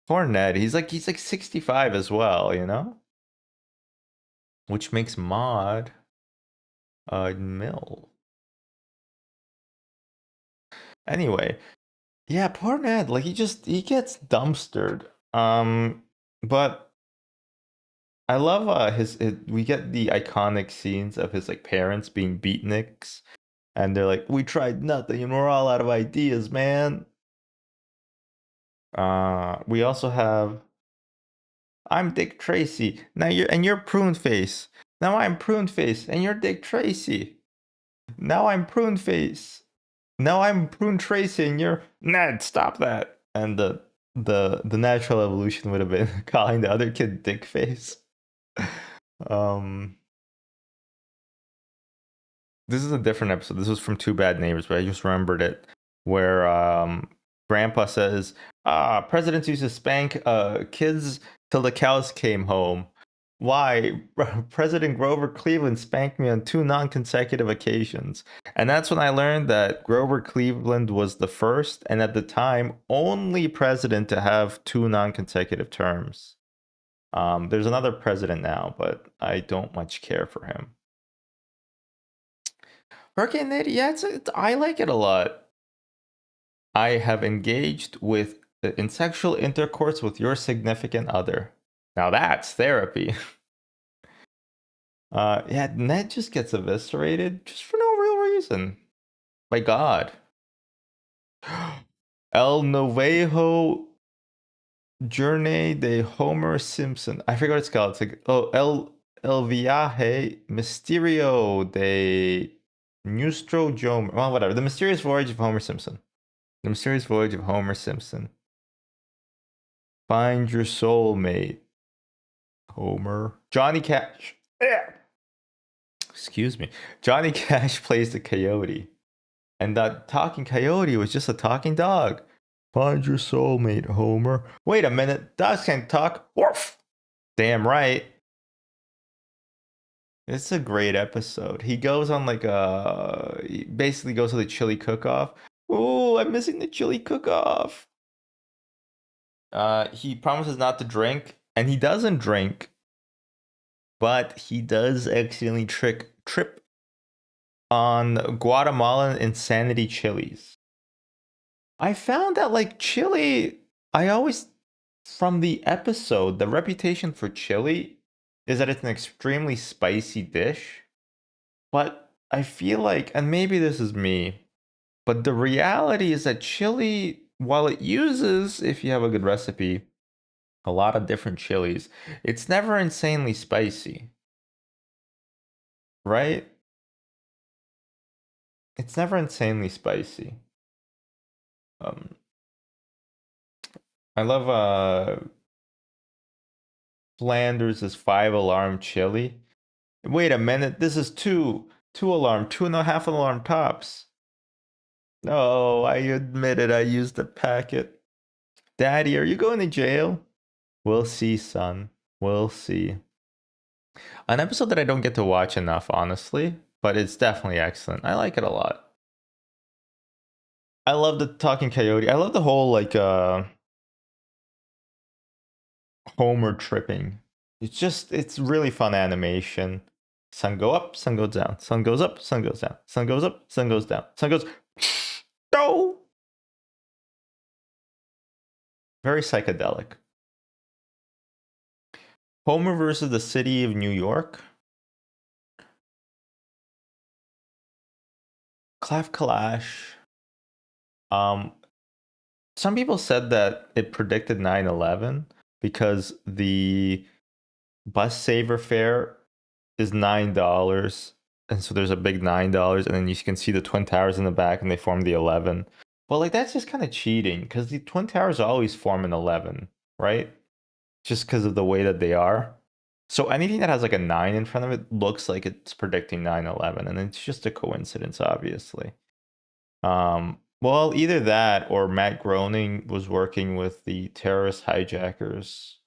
Poor Ned. He's like 65 as well, you know? Which makes Maud Mill. Anyway, yeah, poor Ned. Like he gets dumpstered. But I love we get the iconic scenes of his like parents being beatniks, and they're like, "We tried nothing, and we're all out of ideas, man." We also have I'm Dick Tracy. Now you're Prune Face. Now I'm Prune Face, and you're Dick Tracy. Now I'm Prune Face. Now I'm Prune Tracy, and you're Ned. Stop that. And the natural evolution would have been calling the other kid Dick Face. This is a different episode. This was from Two Bad Neighbors, but I just remembered it where Grandpa says, presidents used to spank kids till the cows came home. Why? President Grover Cleveland spanked me on 2 non-consecutive occasions. And that's when I learned that Grover Cleveland was the first, and at the time, only president to have 2 non-consecutive terms. There's another president now, but I don't much care for him. Hurricane Nitty, yeah, I like it a lot. I have engaged in sexual intercourse with your significant other. Now that's therapy. Yeah, Ned just gets eviscerated just for no real reason. By God. El Novejo Journey de Homer Simpson. I forgot what it's called. It's like, El Viaje Misterio de Nuestro Jomer. Well, whatever. The Mysterious Voyage of Homer Simpson. The Mysterious Voyage of Homer Simpson. Find your soulmate, Homer. Johnny Cash. Excuse me. Johnny Cash plays the coyote. And that talking coyote was just a talking dog. Find your soulmate, Homer. Wait a minute. Dogs can't talk. Woof. Damn right. It's a great episode. He goes on he basically goes to the chili cook-off. Oh, I'm missing the chili cook-off. He promises not to drink, and he doesn't drink, but he does accidentally trip on Guatemalan insanity chilies. I found that chili, from the episode, the reputation for chili is that it's an extremely spicy dish. But I feel like, and maybe this is me, But the reality is that chili, while it uses, if you have a good recipe, a lot of different chilies, it's never insanely spicy. Right? It's never insanely spicy. Um, I love Flanders' 5 alarm chili. Wait a minute, this is two alarm, 2.5 alarm tops. No, I admit it, I used the packet. Daddy, are you going to jail? We'll see, son. We'll see. An episode that I don't get to watch enough, honestly, but it's definitely excellent. I like it a lot. I love the talking coyote. I love the whole like Homer tripping. It's really fun animation. Sun go up, sun goes down. Sun goes up, sun goes down. Sun goes up, sun goes down. Sun goes no. Very psychedelic. Homer versus the city of New York. Clav Kalash. Some people said that it predicted 9/11 because the bus saver fare is $9, and so there's a big $9, and then you can see the Twin Towers in the back, and they form the 11. But like that's just kind of cheating because the Twin Towers always form an 11, right? Just because of the way that they are. So anything that has like a 9 in front of it looks like it's predicting 9/11, and it's just a coincidence, obviously. Well, either that or Matt Groening was working with the terrorist hijackers,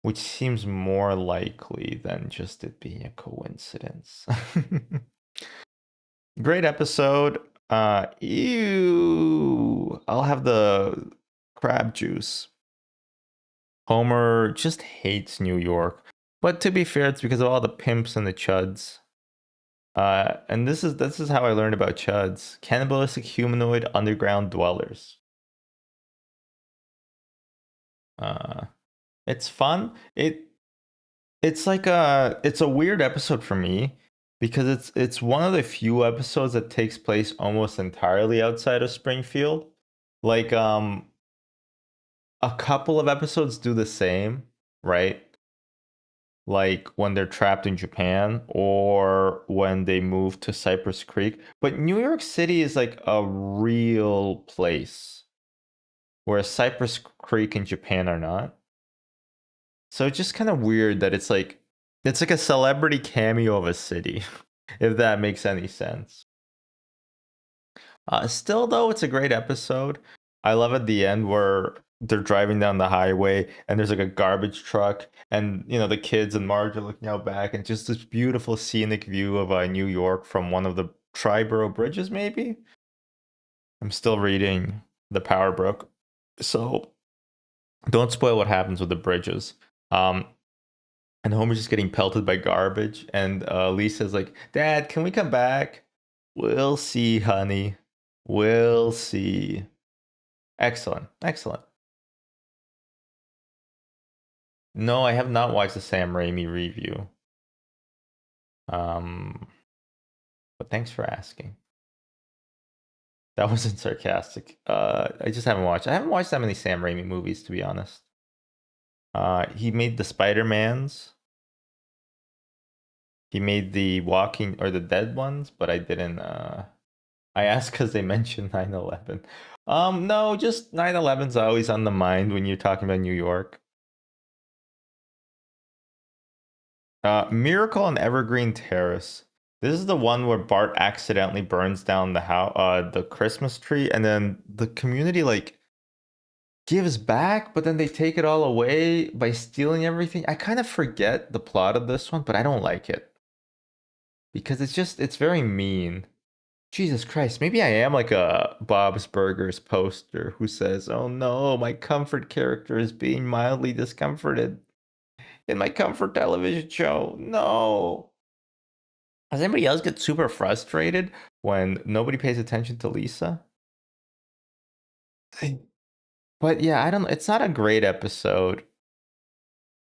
which seems more likely than just it being a coincidence. Great episode. Ew. I'll have the crab juice. Homer just hates New York. But to be fair, it's because of all the pimps and the chuds. And this is how I learned about chuds. Cannibalistic humanoid underground dwellers. It's fun. It's like it's a weird episode for me because it's one of the few episodes that takes place almost entirely outside of Springfield. Like a couple of episodes do the same, right? Like when they're trapped in Japan or when they move to Cypress Creek. But New York City is like a real place, whereas Cypress Creek and Japan are not. So it's just kind of weird that it's like a celebrity cameo of a city, if that makes any sense. Still though, it's a great episode. I love at the end where they're driving down the highway and there's like a garbage truck and the kids and Marge are looking out back and just this beautiful scenic view of New York from one of the Triborough bridges maybe. I'm still reading The Power Brook, so don't spoil what happens with the bridges. And Homer's just getting pelted by garbage and Lisa's like, Dad, can we come back? We'll see, honey. We'll see. Excellent. No, I have not watched the Sam Raimi review. But thanks for asking. That wasn't sarcastic. I just haven't watched. I haven't watched that many Sam Raimi movies, to be honest. He made the Spider-Mans. He made the Walking or the Dead ones, but I didn't. I asked because they mentioned 9/11. No, just 9/11's always on the mind when you're talking about New York. Miracle on Evergreen Terrace. This is the one where Bart accidentally burns down the Christmas tree, and then the community like gives back, but then they take it all away by stealing everything. I kind of forget the plot of this one, but I don't like it because it's very mean. Jesus Christ, maybe I am like a Bob's Burgers poster who says, "Oh no, my comfort character is being mildly discomforted in my comfort television show." No. Does anybody else get super frustrated when nobody pays attention to Lisa? But yeah, I don't. It's not a great episode.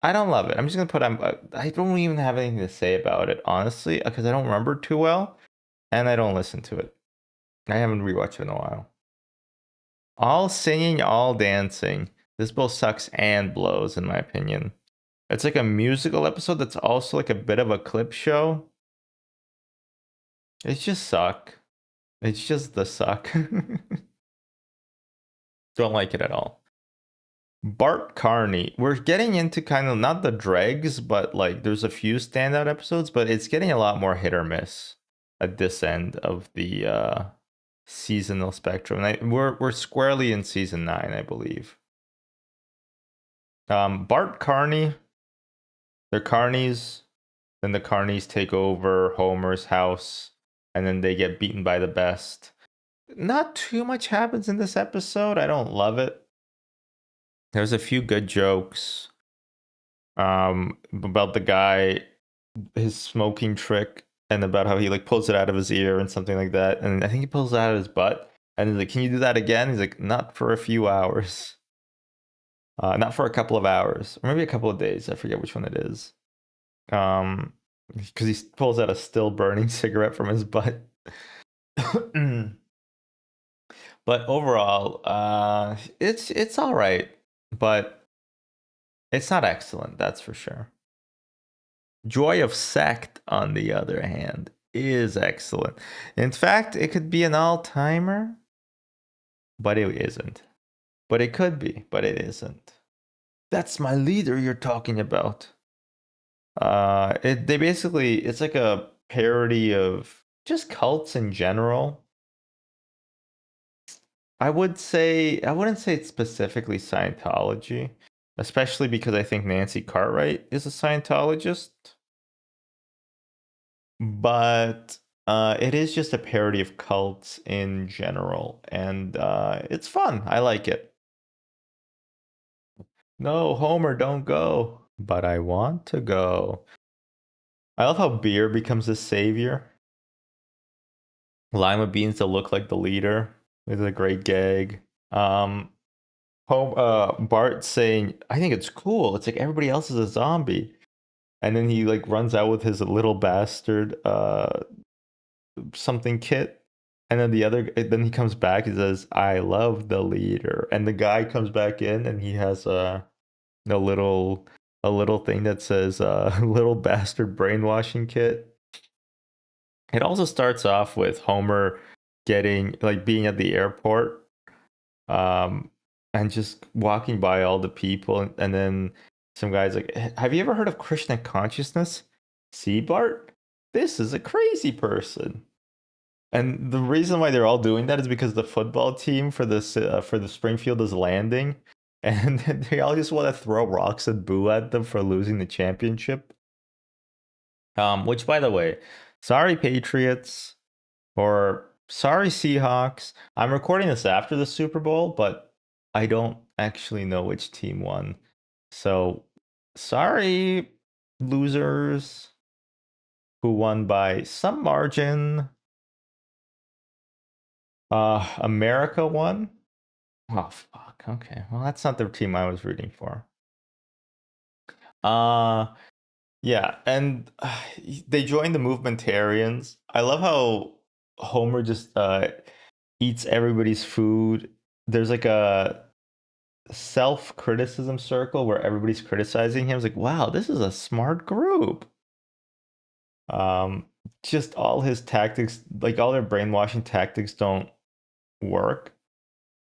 I don't love it. I'm just gonna put. I don't even have anything to say about it, honestly, because I don't remember too well, and I don't listen to it. I haven't rewatched it in a while. All singing, all dancing. This both sucks and blows, in my opinion. It's like a musical episode that's also like a bit of a clip show. It's just suck. It's just the suck. Don't like it at all. Bart Carney. We're getting into kind of not the dregs, but like there's a few standout episodes, but it's getting a lot more hit or miss at this end of the seasonal spectrum. And we're squarely in season 9, I believe. Bart Carney. They're Carnies. Then the Carnies take over Homer's house, and then they get beaten by the best. Not too much happens in this episode. I don't love it. There's a few good jokes about the guy, his smoking trick, and about how he like pulls it out of his ear and something like that. And I think he pulls it out of his butt. And he's like, "Can you do that again?" He's like, "Not for a few hours. Not for a couple of hours, or maybe a couple of days. I forget which one it is." Because he pulls out a still burning cigarette from his butt. But overall, it's all right, but it's not excellent, that's for sure. Joy of Sect, on the other hand, is excellent. In fact, it could be an all-timer, but it isn't. But it could be, but it isn't. That's my leader you're talking about. It's like a parody of just cults in general. I wouldn't say it's specifically Scientology, especially because I think Nancy Cartwright is a Scientologist. But it is just a parody of cults in general, and it's fun. I like it. No, Homer, don't go. But I want to go. I love how beer becomes the savior. Lima beans that look like the leader. It's a great gag. Bart saying, "I think it's cool. It's like everybody else is a zombie," and then he like runs out with his little bastard something kit, and then then he comes back and says, "I love the leader," and the guy comes back in and he has a little thing that says little bastard brainwashing kit. It also starts off with Homer being at the airport, and just walking by all the people, and then some guy's like, "Have you ever heard of Krishna consciousness? See, Bart, this is a crazy person." And the reason why they're all doing that is because the football team for the Springfield is landing, and they all just want to throw rocks and boo at them for losing the championship. Which, by the way, sorry Patriots, or sorry Seahawks. I'm recording this after the Super Bowl, but I don't actually know which team won. So, sorry, losers who won by some margin. America won. Oh, fuck. Okay. Well, that's not the team I was rooting for. Yeah, and they joined the Movementarians. I love how Homer just eats everybody's food. There's like a self-criticism circle where everybody's criticizing him. It's like, wow, this is a smart group. Just all his tactics, like all their brainwashing tactics, don't work.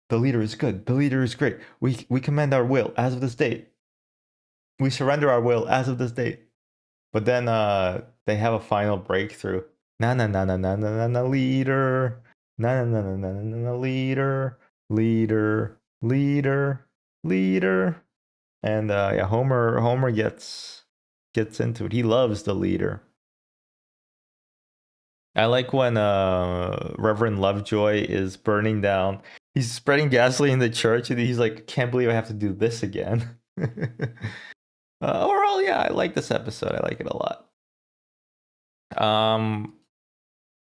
The leader is good. The leader is great. We commend our will as of this date. We surrender our will as of this date. But then they have a final breakthrough. Na na na na na na na na leader. Na na na na na na na leader. Leader. Leader. Leader. And yeah, Homer gets into it. He loves the leader. I like when Reverend Lovejoy is burning down. He's spreading gasoline in the church, and he's like, "Can't believe I have to do this again." Overall, yeah, I like this episode. I like it a lot.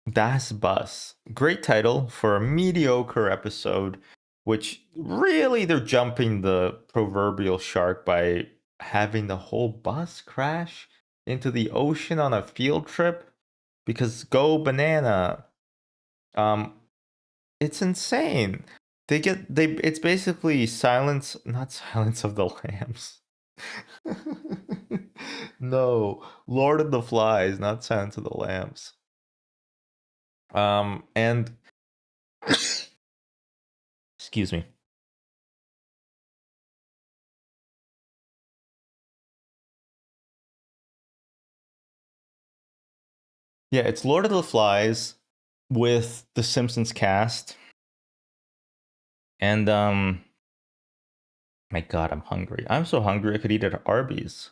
Das Bus. Great title for a mediocre episode, which really they're jumping the proverbial shark by having the whole bus crash into the ocean on a field trip because go banana. It's insane. It's basically silence, not Silence of the Lambs. No, Lord of the Flies, not Silence of the Lambs. And excuse me. Yeah, it's Lord of the Flies with the Simpsons cast. And my God, I'm hungry. I'm so hungry I could eat at Arby's.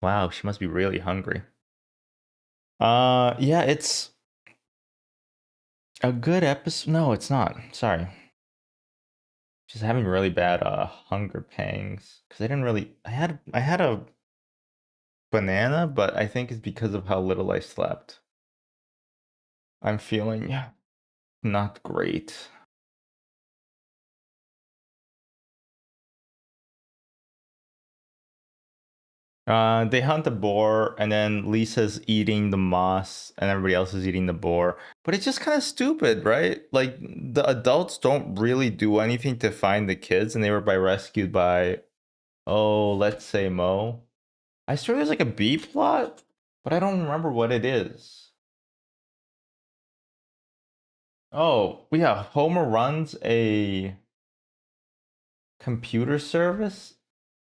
Wow, she must be really hungry. Yeah, it's a good episode. No, it's not. Sorry. Just having really bad hunger pangs because I didn't really. I had a banana, but I think it's because of how little I slept. I'm feeling not great. They hunt the boar, and then Lisa's eating the moss, and everybody else is eating the boar. But it's just kind of stupid, right? Like the adults don't really do anything to find the kids, and they were rescued by, oh, let's say Mo. I swear there's like a B plot, but I don't remember what it is. Oh, yeah, Homer runs a computer service.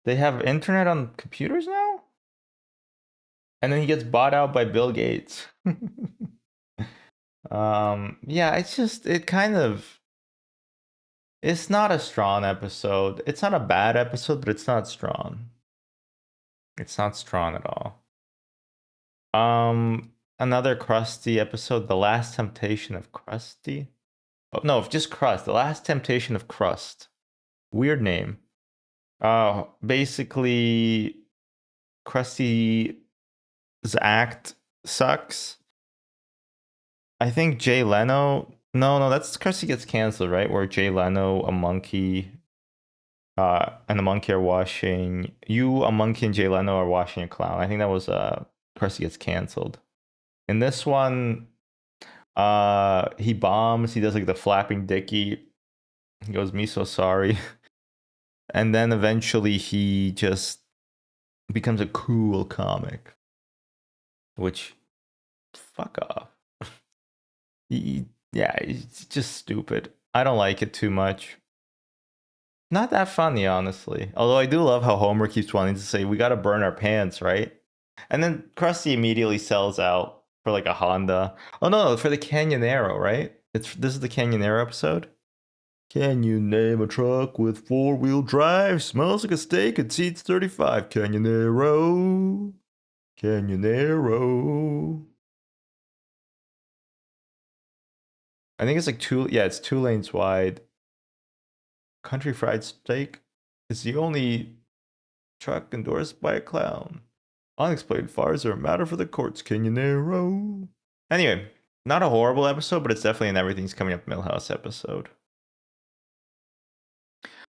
They have internet on computers now? And then he gets bought out by Bill Gates. Yeah, it's not a strong episode. It's not a bad episode, but it's not strong. It's not strong at all. Another Krusty episode, The Last Temptation of Krusty. Oh, no, just Crust. The Last Temptation of Crust. Weird name. Basically, Krusty's act sucks. I think Jay Leno. No, that's Krusty Gets Canceled, right? Where Jay Leno, a monkey, and the monkey are washing. A monkey, and Jay Leno are washing a clown. I think that was Krusty Gets Canceled. In this one, he bombs. He does like the flapping dicky. He goes, "Me so sorry," and then eventually he just becomes a cool comic. Which, fuck off. Yeah, it's just stupid. I don't like it too much. Not that funny, honestly. Although I do love how Homer keeps wanting to say, "We gotta burn our pants," right? And then Krusty immediately sells out for like a Honda. Oh no, for the Canyonero, right? This is the Canyonero episode. Can you name a truck with 4-wheel drive? Smells like a steak and seats 35. Canyonero. Canyonero. I think it's like it's 2 lanes wide. Country Fried Steak is the only truck endorsed by a clown. Unexplained fires are a matter for the courts, Canyonero. Anyway, not a horrible episode, but it's definitely an Everything's Coming Up Millhouse episode.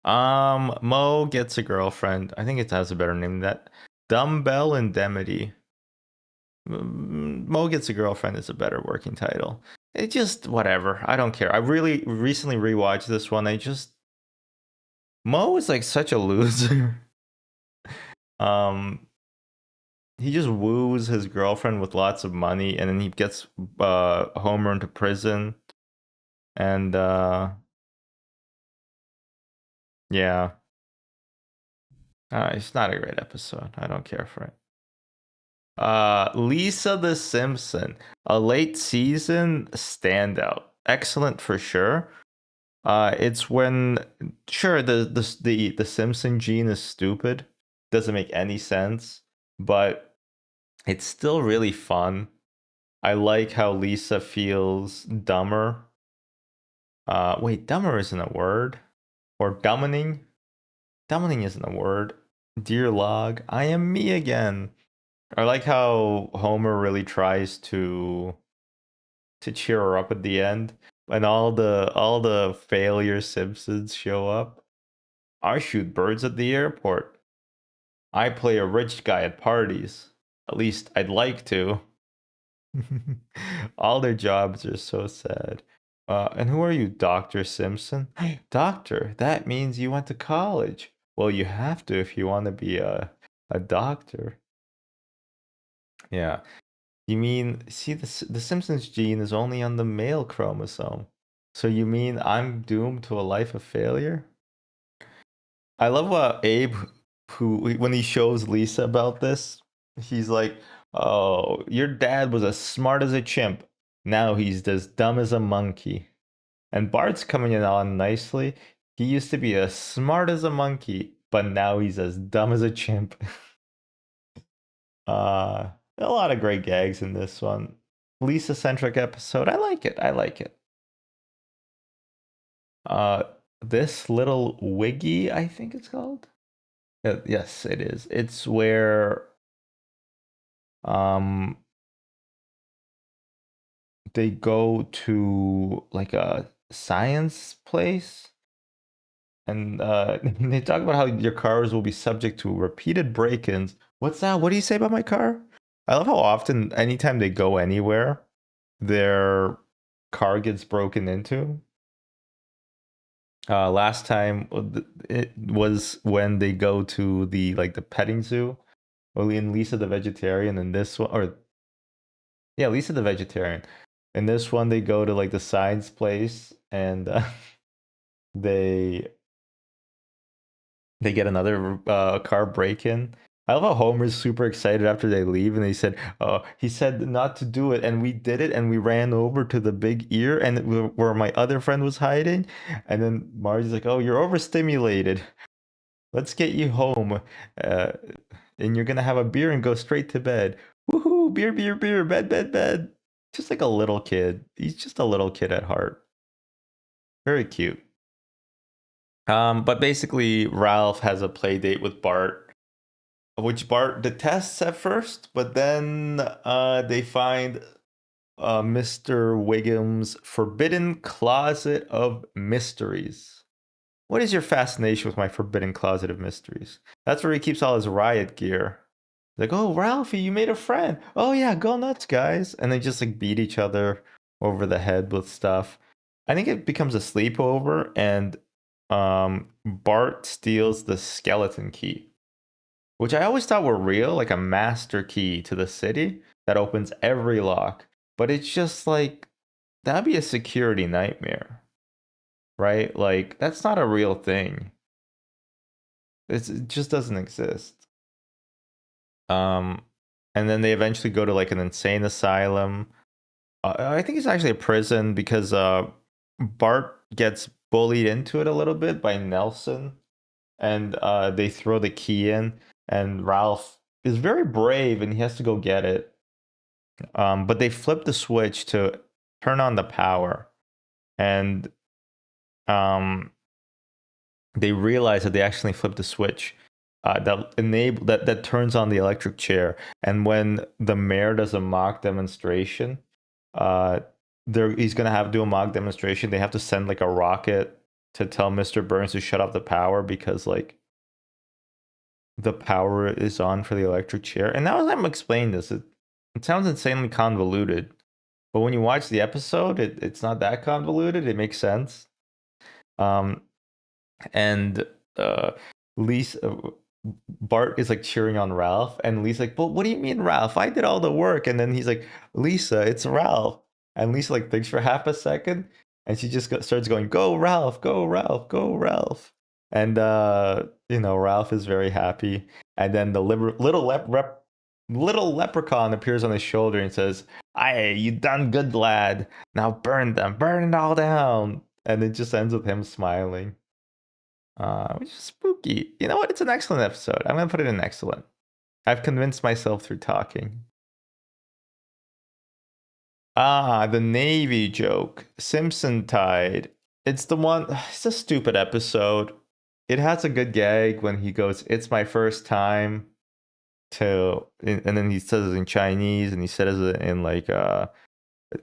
Mo Gets a Girlfriend. I think it has a better name than that. Dumbbell Indemnity. Mo Gets a Girlfriend is a better working title. It just, whatever. I don't care. I really recently rewatched this one. Mo is like such a loser. He just woos his girlfriend with lots of money, and then he gets Homer into prison. And yeah. It's not a great episode. I don't care for it. Lisa the Simpson, a late season standout. Excellent for sure. It's when the Simpson gene is stupid, doesn't make any sense, but it's still really fun. I like how Lisa feels dumber. Wait, dumber isn't a word, or dummening. Dummening isn't a word. Dear log, I am me again. I like how Homer really tries to cheer her up at the end, and all the failure Simpsons show up. I shoot birds at the airport. I play a rich guy at parties. At least I'd like to. All their jobs are so sad. And who are you, Dr. Simpson? Doctor, that means you went to college. Well, you have to if you want to be a doctor. Yeah. You mean, see, the Simpsons gene is only on the male chromosome. So you mean I'm doomed to a life of failure? I love what Abe, who when he shows Lisa about this, he's like, "Oh, your dad was as smart as a chimp. Now he's as dumb as a monkey." And Bart's coming in on nicely. He used to be as smart as a monkey, but now he's as dumb as a chimp. A lot of great gags in this one. Lisa centric episode. I like it. I like it. This little wiggy, I think it's called. Yes, it is. It's where they go to like a science place, and they talk about how your cars will be subject to repeated break-ins. What's that? What do you say about my car? I love how often, anytime they go anywhere, their car gets broken into. Last time it was when they go to the petting zoo. In Lisa the vegetarian, and this one, or yeah, Lisa the vegetarian. In this one, they go to like the science place, and they get another car break-in. I love how Homer's super excited after they leave, and he said not to do it, and we did it, and we ran over to the big ear, and where my other friend was hiding, and then Marge's like, "Oh, you're overstimulated. Let's get you home, and you're gonna have a beer and go straight to bed. Woohoo! Beer, beer, beer, bed, bed, bed." Just like a little kid. He's just a little kid at heart. Very cute. But basically, Ralph has a play date with Bart, which Bart detests at first, but then they find Mr. Wiggum's forbidden closet of mysteries. What is your fascination with my forbidden closet of mysteries? That's where he keeps all his riot gear. Like, "Oh, Ralphie, you made a friend. Oh yeah, go nuts, guys." And they just like beat each other over the head with stuff. I think it becomes a sleepover, and Bart steals the skeleton key, which I always thought were real, like a master key to the city that opens every lock. But it's just like, that'd be a security nightmare, right? Like, that's not a real thing. It just doesn't exist. And then they eventually go to like an insane asylum. I think it's actually a prison, because Bart gets bullied into it a little bit by Nelson, and they throw the key in, and Ralph is very brave and he has to go get it. But they flip the switch to turn on the power, and they realize that they accidentally flipped the switch that turns on the electric chair. And when the mayor does a mock demonstration, he's gonna have to do a mock demonstration. They have to send like a rocket to tell Mr. Burns to shut off the power, because like the power is on for the electric chair. And now as I'm explaining this, it sounds insanely convoluted, but when you watch the episode, it's not that convoluted. It makes sense. And Lisa, Bart is like cheering on Ralph, and Lisa's like, "But what do you mean, Ralph? I did all the work." And then he's like, "Lisa, it's Ralph." And Lisa like thinks for half a second, and she just starts going, "Go Ralph, go Ralph, go Ralph." And Ralph is very happy. And then the little leprechaun appears on his shoulder and says, "Aye, you done good, lad. Now burn them, burn it all down." And it just ends with him smiling. Which is spooky. You know what? It's an excellent episode. I'm going to put it in excellent. I've convinced myself through talking. The Navy joke. Simpson Tide. It's the one. It's a stupid episode. It has a good gag when he goes, "It's my first time," and then he says it in Chinese, and he says it in like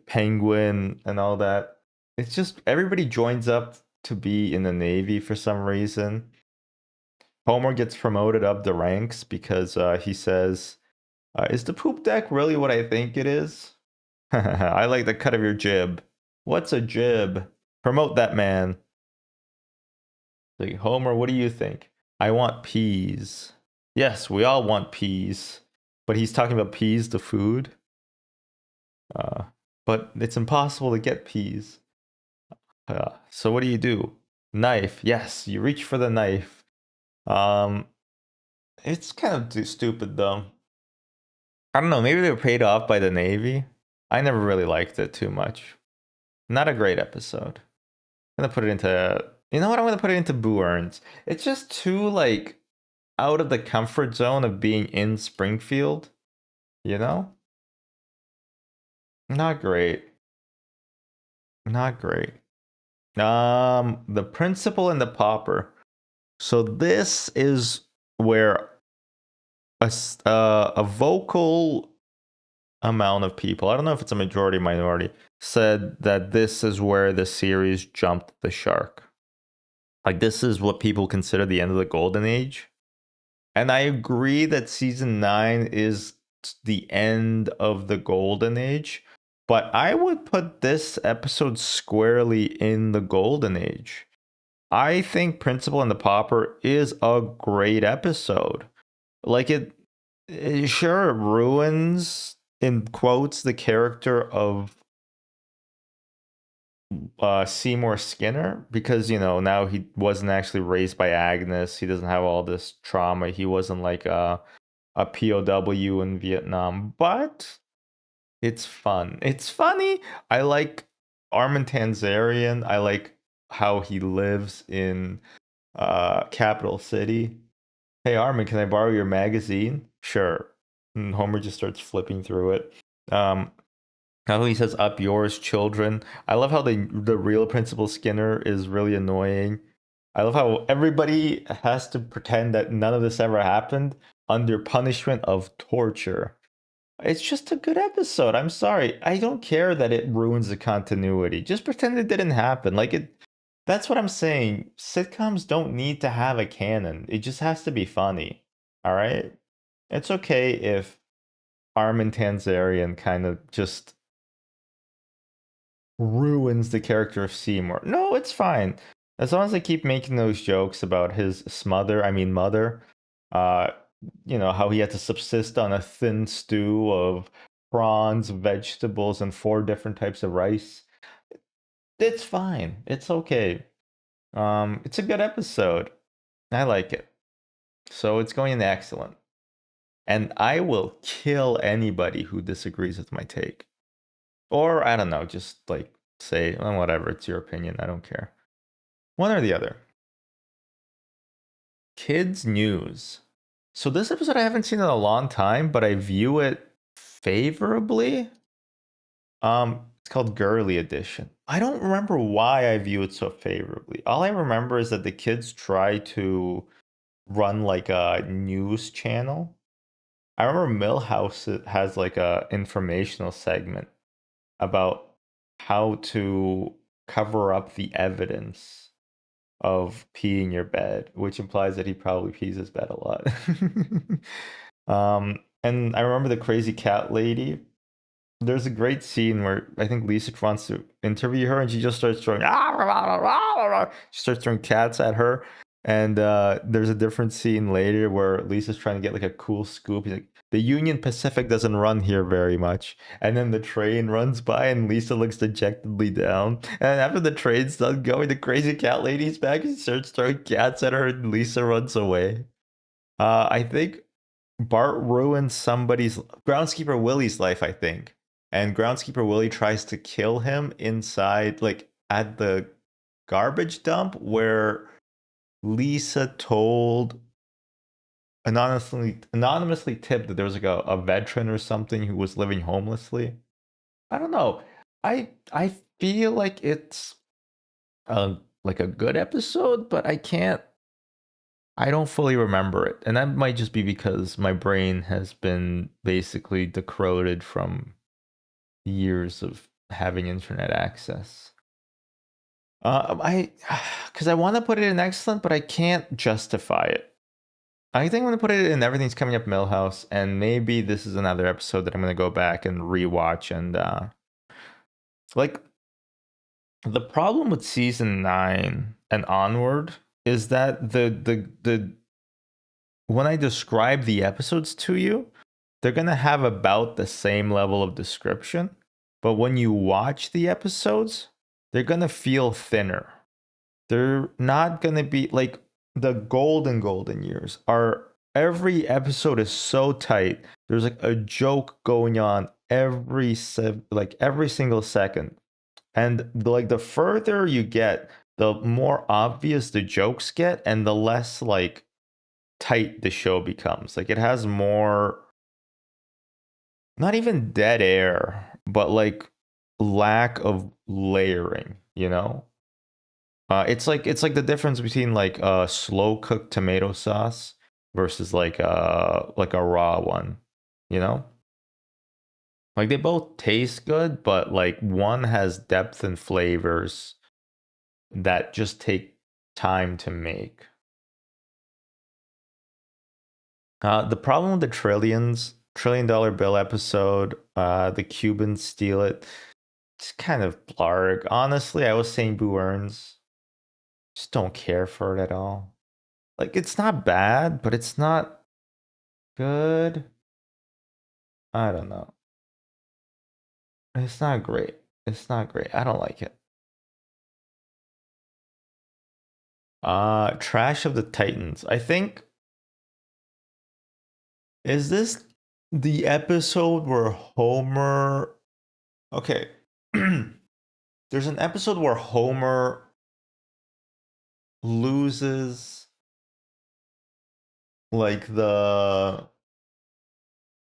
penguin and all that. It's just everybody joins up to be in the Navy for some reason. Homer gets promoted up the ranks because he says, "Is the poop deck really what I think it is? I like the cut of your jib." What's a jib? Promote that man. Like, Homer, what do you think? I want peas. Yes, we all want peas. But he's talking about peas, the food. But it's impossible to get peas. So what do? Knife. Yes, you reach for the knife. It's kind of stupid though. I don't know. Maybe they were paid off by the Navy. I never really liked it too much. Not a great episode. I'm gonna put it into. You know what? I'm gonna put it into Boo Earns. It's just too like out of the comfort zone of being in Springfield. You know? Not great. Not great. The Principal and the Pauper. So this is where a vocal amount of people, I don't know if it's a majority minority, said that this is where the series jumped the shark. Like, this is what people consider the end of the golden age. And I agree that season 9 is the end of the golden age, but I would put this episode squarely in the golden age. I think Principal and the Pauper is a great episode. Like, it sure, it ruins, in quotes, the character of Seymour Skinner, because, you know, now he wasn't actually raised by Agnes. He doesn't have all this trauma. He wasn't like a POW in Vietnam, but it's fun. It's funny. I like Armin Tanzarian. I like how he lives in Capital City. Hey Armin, can I borrow your magazine? Sure. And Homer just starts flipping through it. How he says "up yours, children." I love how the real Principal Skinner is really annoying. I love how everybody has to pretend that none of this ever happened under punishment of torture. It's just a good episode. I'm sorry. I don't care that it ruins the continuity. Just pretend it didn't happen. Like, it. That's what I'm saying. Sitcoms don't need to have a canon. It just has to be funny. All right? It's okay if Armin Tanzarian kind of just ruins the character of Seymour. No, it's fine. As long as they keep making those jokes about his mother, uh, you know, how he had to subsist on a thin stew of prawns, vegetables, and 4 different types of rice. It's fine. It's okay. It's a good episode. I like it. So it's going in excellent. And I will kill anybody who disagrees with my take. Or, I don't know, just like say, well, whatever, it's your opinion. I don't care. One or the other. Kids News. So this episode I haven't seen in a long time, but I view it favorably. It's called Girly Edition. I don't remember why I view it so favorably. All I remember is that the kids try to run like a news channel. I remember Millhouse has like a informational segment about how to cover up the evidence of peeing your bed, which implies that he probably pees his bed a lot. And I remember the crazy cat lady. There's a great scene where I think Lisa wants to interview her, and she just starts throwing. She starts throwing cats at her, and there's a different scene later where Lisa's trying to get like a cool scoop. He's like, "The Union Pacific doesn't run here very much," and then the train runs by, and Lisa looks dejectedly down. And after the train's done going, the crazy cat lady's back, and she starts throwing cats at her, and Lisa runs away. I think Bart ruins somebody's groundskeeper Willie's life, I think. And groundskeeper Willie tries to kill him inside, like at the garbage dump where Lisa told anonymously tipped that there was like a veteran or something who was living homelessly. I don't know. I feel like it's like a good episode, but I don't fully remember it. And that might just be because my brain has been basically decroded from years of having internet access. Because I want to put it in excellent, but I can't justify it. I think I'm going to put it in Everything's Coming Up Millhouse, and maybe this is another episode that I'm going to go back and rewatch and like The problem with season 9 and onward is that the when I describe the episodes to you, they're gonna have about the same level of description, but when you watch the episodes, they're gonna feel thinner. They're not gonna be like the golden years are. Every episode is so tight. There's like a joke going on every single second, and like the further you get, the more obvious the jokes get, and the less like tight the show becomes. Like it has more, not even dead air, but like lack of layering, you know? It's like the difference between like a slow cooked tomato sauce versus like a raw one, you know? Like they both taste good, but like one has depth and flavors that just take time to make. The problem with the trillion dollar bill episode, the Cubans steal it. It's kind of blarg. Honestly, I was saying Boo Earns. Just don't care for it at all. Like it's not bad, but it's not good. I don't know. It's not great. It's not great. I don't like it. Trash of the Titans. I think, is this the episode where Homer, okay. There's an episode where Homer loses like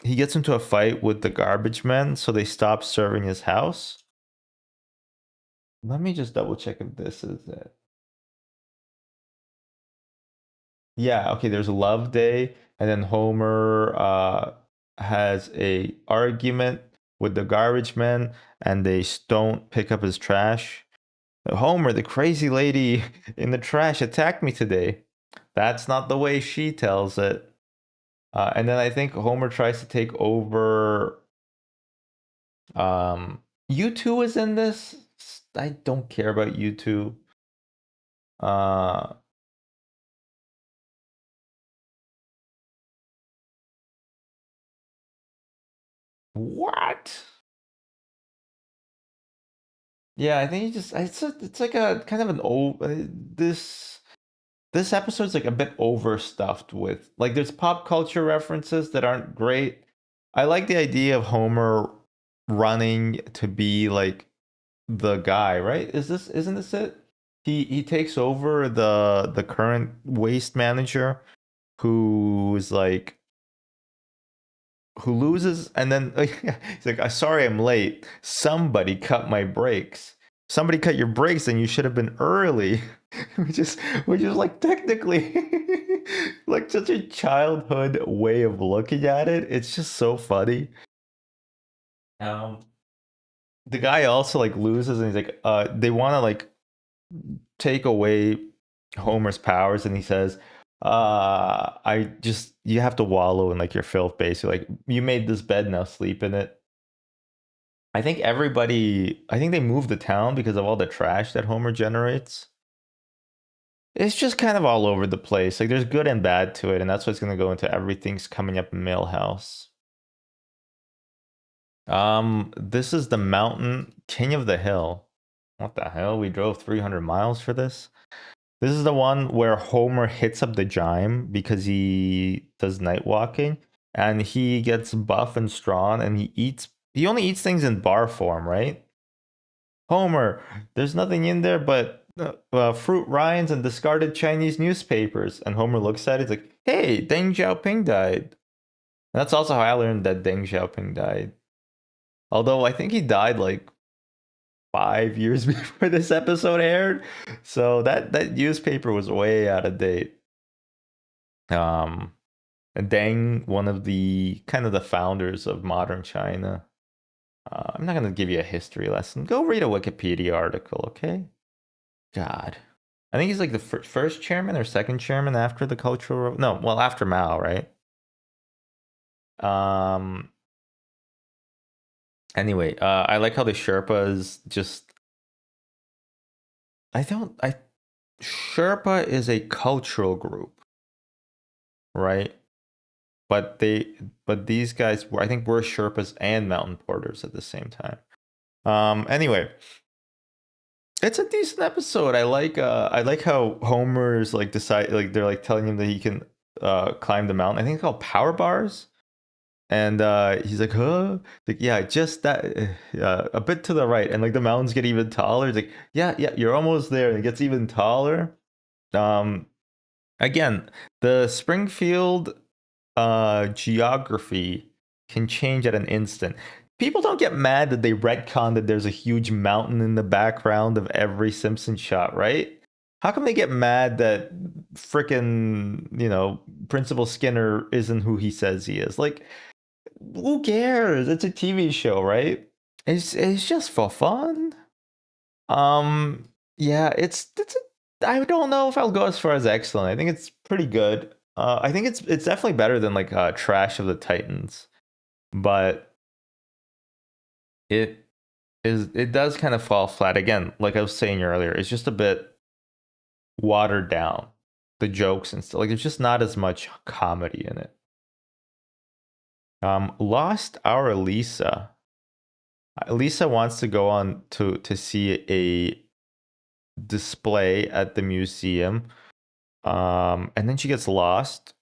he gets into a fight with the garbage men, so they stop serving his house. Let me just double check if this is it. Yeah, okay, there's a love day, and then Homer has a argument with the garbage men, and they don't pick up his trash. Homer, the crazy lady in the trash attacked me today. That's not the way she tells it. And then I think Homer tries to take over. U2 is in this. I don't care about U2. What? Yeah, I think he just it's like a kind of an old this episode's like a bit overstuffed with like there's pop culture references that aren't great. I like the idea of Homer running to be like the guy, right? Isn't this it? He takes over the current waste manager who's like who loses, and then he's like, sorry I'm late. Somebody cut my brakes. Somebody cut your brakes, and you should have been early. which is like technically like such a childhood way of looking at it. It's just so funny. Um the guy also like loses, and he's like, they want to like take away Homer's powers, and he says, I just you have to wallow in like your filth, basically. Like you made this bed, now sleep in it. I think they moved the town because of all the trash that Homer generates. It's just kind of all over the place. Like there's good and bad to it, and that's what's gonna go into everything's coming up in Millhouse. This is the mountain king of the hill. What the hell? We drove 300 miles for this? This is the one where Homer hits up the Gime because he does night walking, and he gets buff and strong, and he only eats things in bar form, right? Homer, there's nothing in there but fruit rinds and discarded Chinese newspapers. And Homer looks at it, he's like, hey, Deng Xiaoping died. And that's also how I learned that Deng Xiaoping died. Although I think he died like 5 years before this episode aired, so that newspaper was way out of date. And Deng, one of the kind of the founders of modern China. I'm not gonna give you a history lesson. Go read a Wikipedia article, okay? God, I think he's like the first chairman or second chairman after the Cultural no, well after Mao, right? Anyway, I like how the Sherpas just Sherpa is a cultural group, right? But these guys, I think, were Sherpas and mountain porters at the same time. Anyway, it's a decent episode. I like how Homer's like they're like telling him that he can climb the mountain. I think it's called power bars. And he's like, huh? Like, yeah, just that, a bit to the right, and like the mountains get even taller. He's like, yeah, you're almost there, and it gets even taller. Again, the Springfield geography can change at an instant. People don't get mad that they retcon that there's a huge mountain in the background of every Simpson shot, right? How come they get mad that frickin', Principal Skinner isn't who he says he is? Like, who cares? It's a TV show, right? It's just for fun. Yeah, I don't know if I'll go as far as excellent. I think it's pretty good. I think it's definitely better than like Trash of the Titans, but it does kind of fall flat again. Like I was saying earlier, it's just a bit watered down. The jokes and stuff, like there's just not as much comedy in it. Lost Our Lisa. Lisa wants to go on to see a display at the museum. And then she gets lost.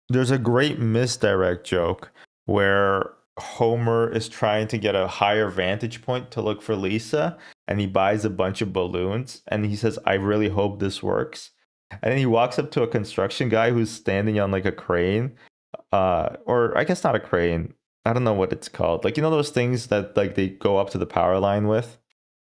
There's a great misdirect joke where Homer is trying to get a higher vantage point to look for Lisa, and he buys a bunch of balloons, and he says, "I really hope this works." And then he walks up to a construction guy who's standing on like a crane, or I guess not a crane. I don't know what it's called. Like, those things that like they go up to the power line with.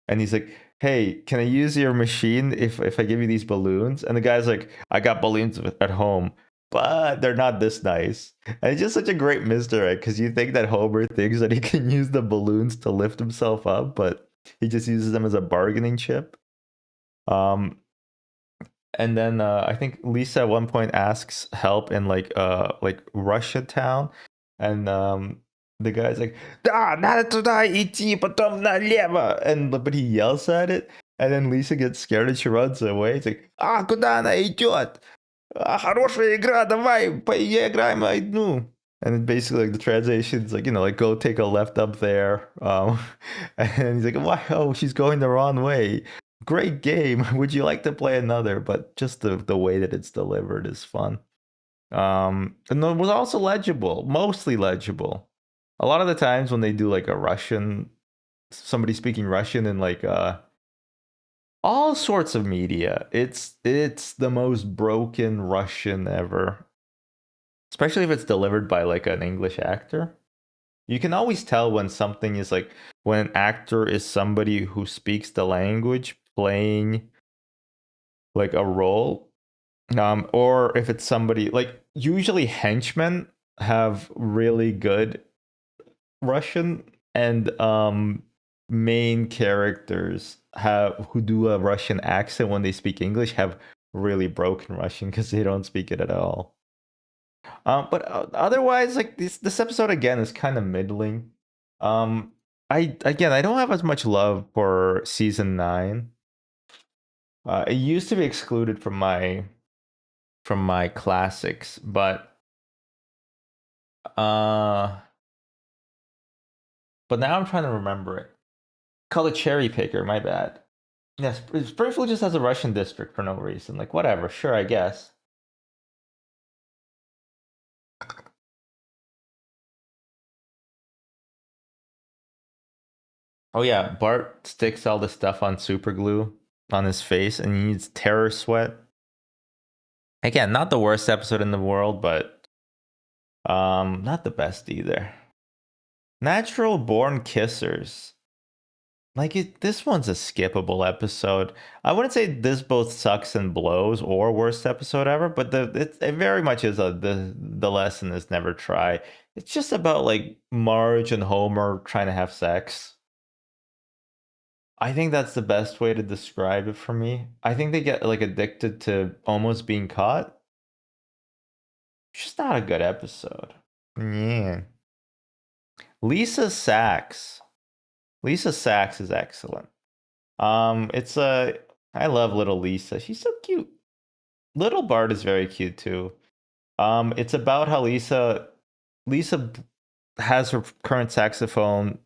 And he's like, "Hey, can I use your machine if I give you these balloons?" And the guy's like, "I got balloons at home, but they're not this nice." And it's just such a great misdirect, because you think that Homer thinks that he can use the balloons to lift himself up, but he just uses them as a bargaining chip. And then I think Lisa at one point asks help in like Russia town, and the guy's like, "Да, надо туда идти, потом налево," but he yells at it, and then Lisa gets scared and she runs away. It's like, куда она идет? Хорошая игра, давай поиграем одну. And then basically like the translation is like, like go take a left up there. And he's like, "Wow, oh, she's going the wrong way. Great game. Would you like to play another?" But just the way that it's delivered is fun. And it was also legible, mostly legible. A lot of the times when they do like somebody speaking Russian in like all sorts of media, it's the most broken Russian ever. Especially if it's delivered by like an English actor. You can always tell when something is like, when an actor is somebody who speaks the language playing like a role, or if it's somebody like, usually henchmen have really good Russian, and main characters who do a Russian accent when they speak English have really broken Russian because they don't speak it at all. But otherwise, like this episode again is kind of middling. I don't have as much love for season 9. It used to be excluded from my classics, but now I'm trying to remember it. Called a cherry picker. My bad. Yes, Springfield just has a Russian district for no reason. Like, whatever. Sure, I guess. Oh yeah, Bart sticks all the stuff on super glue on his face, and he needs terror sweat. Again, not the worst episode in the world, but not the best either. Natural Born Kissers. Like this one's a skippable episode. I wouldn't say this both sucks and blows or worst episode ever, but it very much is the lesson is never try. It's just about like Marge and Homer trying to have sex. I think that's the best way to describe it for me. I think they get like addicted to almost being caught. It's just not a good episode. Yeah. Lisa Sachs. Lisa Sachs is excellent. It's I love little Lisa. She's so cute. Little Bart is very cute too. It's about how Lisa has her current saxophone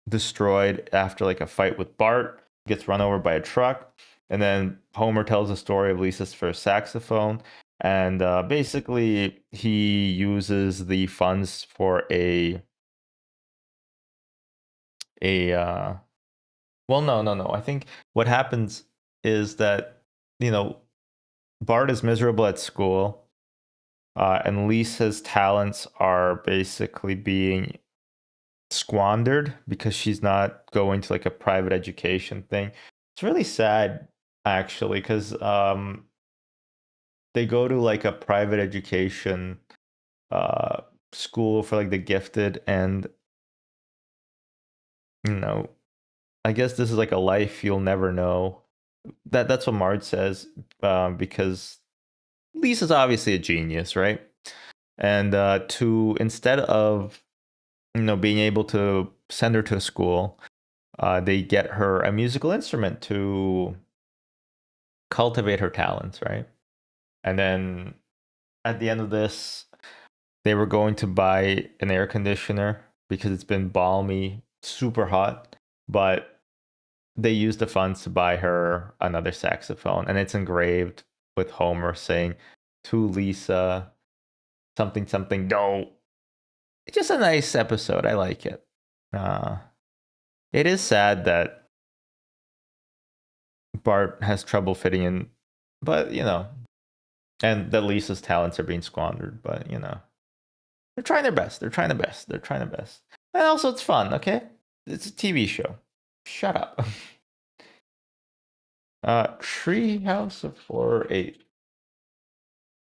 destroyed after like a fight with Bart, gets run over by a truck, and then Homer tells the story of Lisa's first saxophone, and basically he uses the funds for a well, no. I think what happens is that you know Bart is miserable at school, and Lisa's talents are basically being squandered because she's not going to like a private education thing. It's really sad actually because they go to like a private education uh school for like the gifted, and you know, I guess this is like a life you'll never know. That's what Marge says, because Lisa's obviously a genius, right? And to instead of being able to send her to a school, they get her a musical instrument to cultivate her talents, right? And then at the end of this, they were going to buy an air conditioner because it's been balmy, super hot, but they used the funds to buy her another saxophone, and it's engraved with Homer saying, "To Lisa, something something no." It's just a nice episode. I like it. Uh, it is sad that Bart has trouble fitting in, but and that Lisa's talents are being squandered. But they're trying their best. They're trying their best. They're trying their best. And also, it's fun. Okay, it's a TV show. Shut up. Treehouse of Horror 8.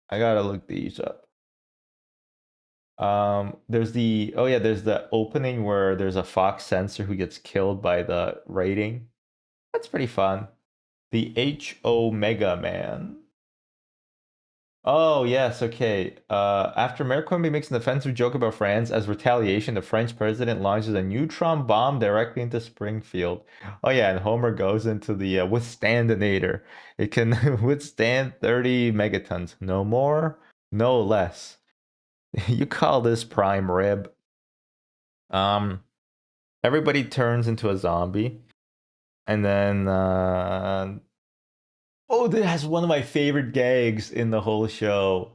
I gotta look these up. There's the opening where there's a Fox censor who gets killed by the rating. That's pretty fun. The H.O. Mega Man. Oh, yes, okay. After Mayor Quimby makes an offensive joke about France, as retaliation, the French president launches a neutron bomb directly into Springfield. Oh, yeah, and Homer goes into the withstandinator. It can withstand 30 megatons. No more, no less. You call this prime rib. Everybody turns into a zombie. And then oh, that has one of my favorite gags in the whole show.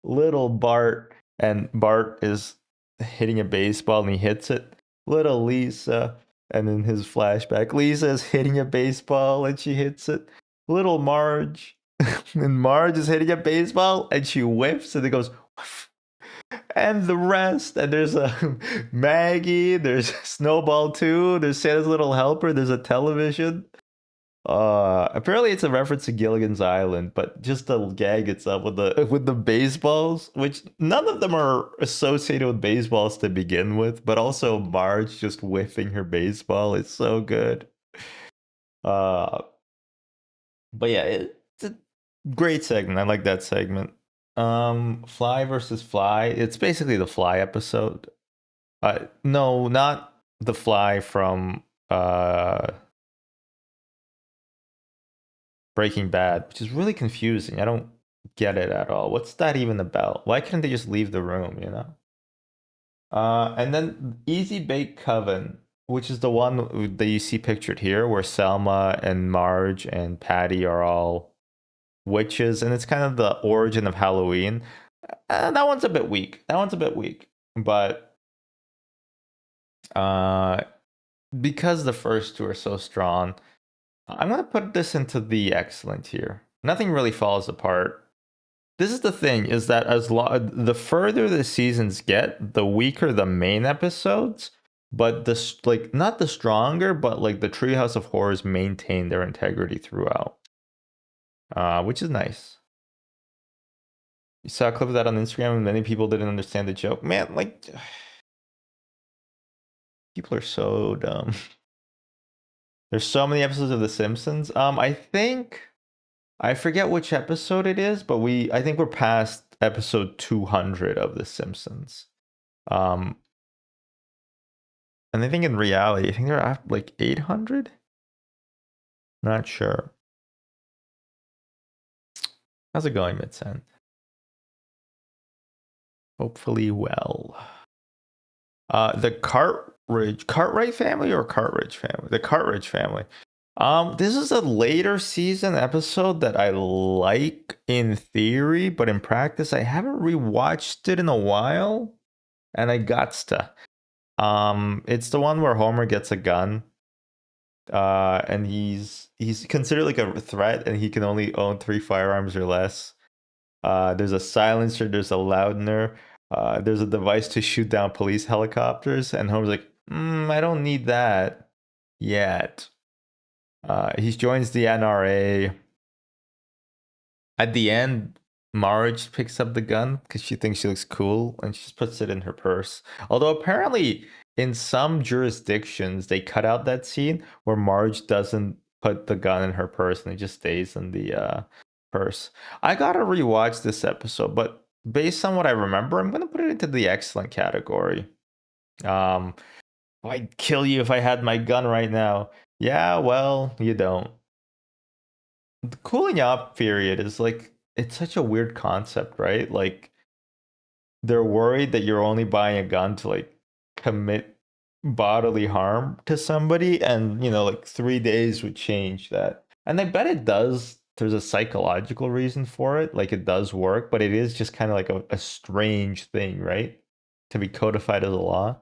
Little Bart, and Bart is hitting a baseball and he hits it. Little Lisa, and in his flashback, Lisa is hitting a baseball and she hits it. Little Marge, and Marge is hitting a baseball and she whiffs and it goes, whiff. And the rest, and there's a Maggie, there's Snowball too, there's Santa's Little Helper, there's a television. Apparently it's a reference to Gilligan's Island, but just the gag itself with the baseballs, which none of them are associated with baseballs to begin with, but also Marge just whiffing her baseball is so good. Uh, but yeah, it's a great segment. I like that segment. Fly versus Fly. It's basically the Fly episode. No, not the Fly from Breaking Bad, which is really confusing. I don't get it at all. What's that even about? Why couldn't they just leave the room? And then Easy Bake Coven, which is the one that you see pictured here, where Selma and Marge and Patty are all witches, and it's kind of the origin of Halloween. That one's a bit weak. But because the first two are so strong, I'm going to put this into the excellent tier. Nothing really falls apart. This is the thing, is that the further the seasons get, the weaker the main episodes, but not the stronger, but like the Treehouse of Horrors maintain their integrity throughout, which is nice. You saw a clip of that on Instagram, and many people didn't understand the joke. Man, like, people are so dumb. There's so many episodes of The Simpsons. I forget which episode it is, but I think we're past episode 200 of The Simpsons. And I think in reality, I think they're at like 800. Not sure. How's it going, Midsen? Hopefully well. The Cartwright family or Cartridge family? The Cartridge family. This is a later season episode that I like in theory, but in practice I haven't rewatched it in a while, and I gots to. It's the one where Homer gets a gun, and he's considered like a threat, and he can only own 3 firearms or less. There's a silencer, there's a loudener, there's a device to shoot down police helicopters, and Homer's like, I don't need that yet. He joins the NRA. At the end, Marge picks up the gun because she thinks she looks cool, and she just puts it in her purse. Although apparently in some jurisdictions they cut out that scene where Marge doesn't put the gun in her purse and it just stays in the purse. I gotta rewatch this episode, but based on what I remember, I'm gonna put it into the excellent category. I'd kill you if I had my gun right now. Yeah, well, you don't. The cooling off period is like, it's such a weird concept, right? Like, they're worried that you're only buying a gun to like commit bodily harm to somebody, and like 3 days would change that. And I bet it does. There's a psychological reason for it. Like, it does work, but it is just kind of like a strange thing, right? To be codified as a law.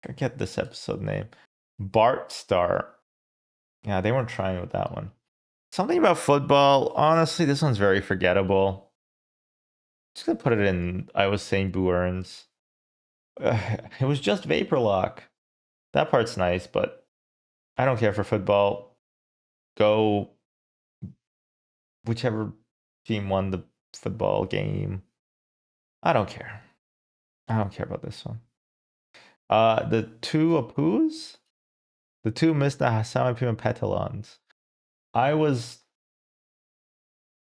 Forget this episode name. Bart Star. Yeah, they weren't trying with that one. Something about football. Honestly, this one's very forgettable. Just gonna put it in. I was saying Boo Earns. It was just Vapor Lock. That part's nice, but I don't care for football. Go whichever team won the football game. I don't care. I don't care about this one. The 2 Apus? The 2 Mr. Hassan Pima Petalons. I was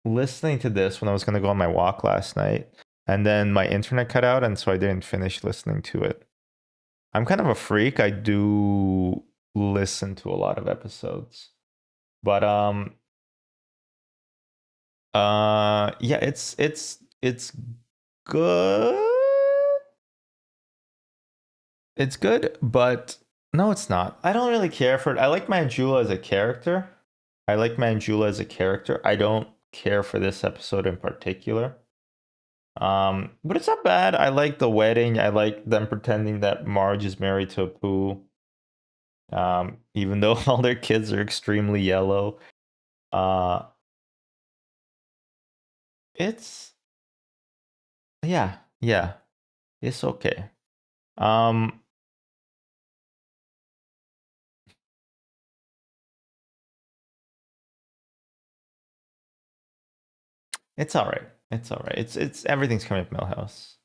listening to this when I was going to go on my walk last night, and then my internet cut out, and so I didn't finish listening to it. I'm kind of a freak. I do listen to a lot of episodes. But yeah, it's good. It's good, but no, it's not. I don't really care for it. I like Manjula as a character. I don't care for this episode in particular. But it's not bad. I like the wedding. I like them pretending that Marge is married to Apu. Even though all their kids are extremely yellow. It's yeah, it's okay. It's all right. It's everything's coming up Millhouse.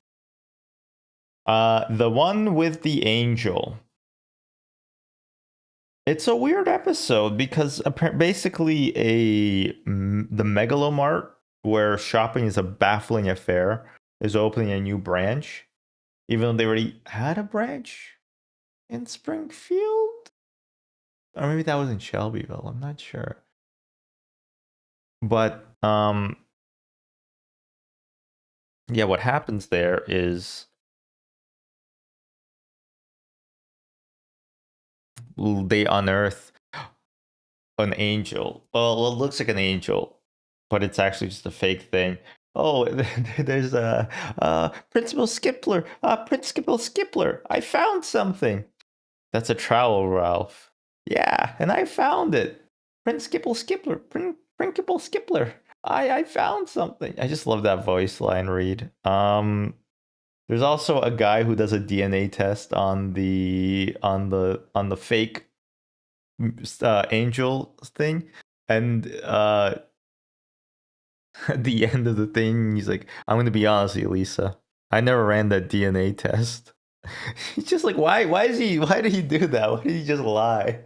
The one with the angel. It's a weird episode because basically the Megalomart, where shopping is a baffling affair, is opening a new branch, even though they already had a branch in Springfield, or maybe that was in Shelbyville. I'm not sure, but yeah, what happens there is they unearth an angel. Well, it looks like an angel, but it's actually just a fake thing. Oh, there's a Principal Skippler. Principal Skippler, I found something. That's a trowel, Ralph. Yeah, and I found it. Principal Skippler. Principal Skippler. I found something. I just love that voice line read. There's also a guy who does a DNA test on the fake angel thing, and at the end of the thing, he's like, "I'm gonna be honest with you, Lisa. I never ran that DNA test." He's just like, why did he do that? Why did he just lie?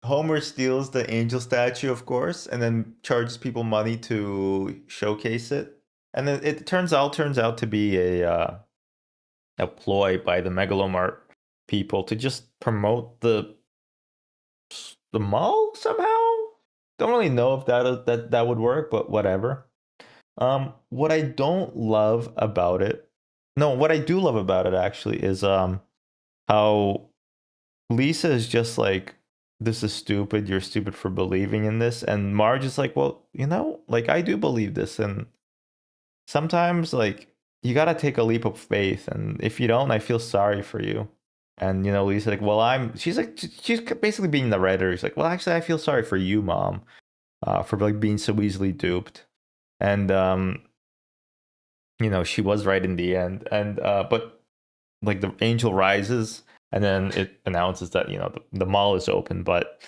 Homer steals the angel statue, of course, and then charges people money to showcase it. And then it turns out to be a ploy by the Megalomart people to just promote the mall somehow. Don't really know if that would work, but whatever. What I don't love about it, no, what I do love about it actually is how Lisa is just like, this is stupid. You're stupid for believing in this, and Marge is like, well, like I do believe this, and sometimes like you gotta take a leap of faith, and if you don't, I feel sorry for you. And Lisa's like, well, she's basically being the writer. She's like, well, actually, I feel sorry for you, Mom, for like being so easily duped. And she was right in the end. And but like the angel rises, and then it announces that the mall is open. But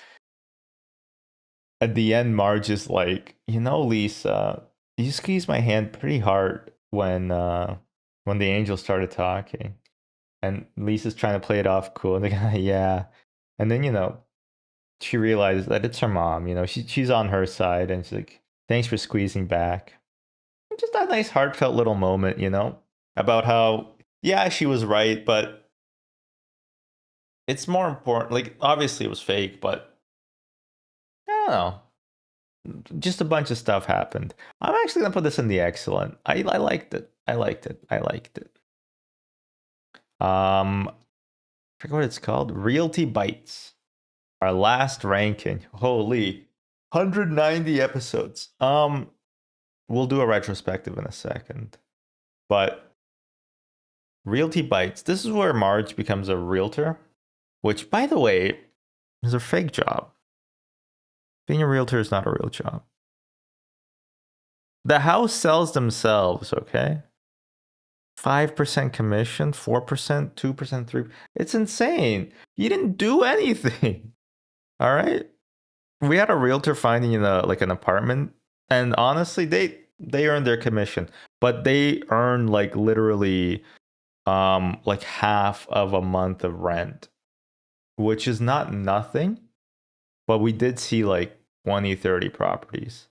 at the end, Marge is like, Lisa, you squeezed my hand pretty hard when the angel started talking. And Lisa's trying to play it off cool. And the guy, yeah. And then, she realizes that it's her mom. She's on her side. And she's like, thanks for squeezing back. Just that nice heartfelt little moment, about how, yeah, she was right. But it's more important. Like, obviously it was fake, but I don't know. Just a bunch of stuff happened. I'm actually going to put this in the excellent. I liked it. I liked it. I forget what it's called. Realty Bites. Our last ranking. Holy, 190 episodes. We'll do a retrospective in a second. But Realty Bites. This is where Marge becomes a realtor, which, by the way, is a fake job. Being a realtor is not a real job. The house sells themselves, okay? 5% commission, 4%, 2%, 3%. It's insane. You didn't do anything. All right. We had a realtor finding an apartment, and honestly, they earned their commission, but they earned like literally like half of a month of rent, which is not nothing, but we did see like 20, 30 properties,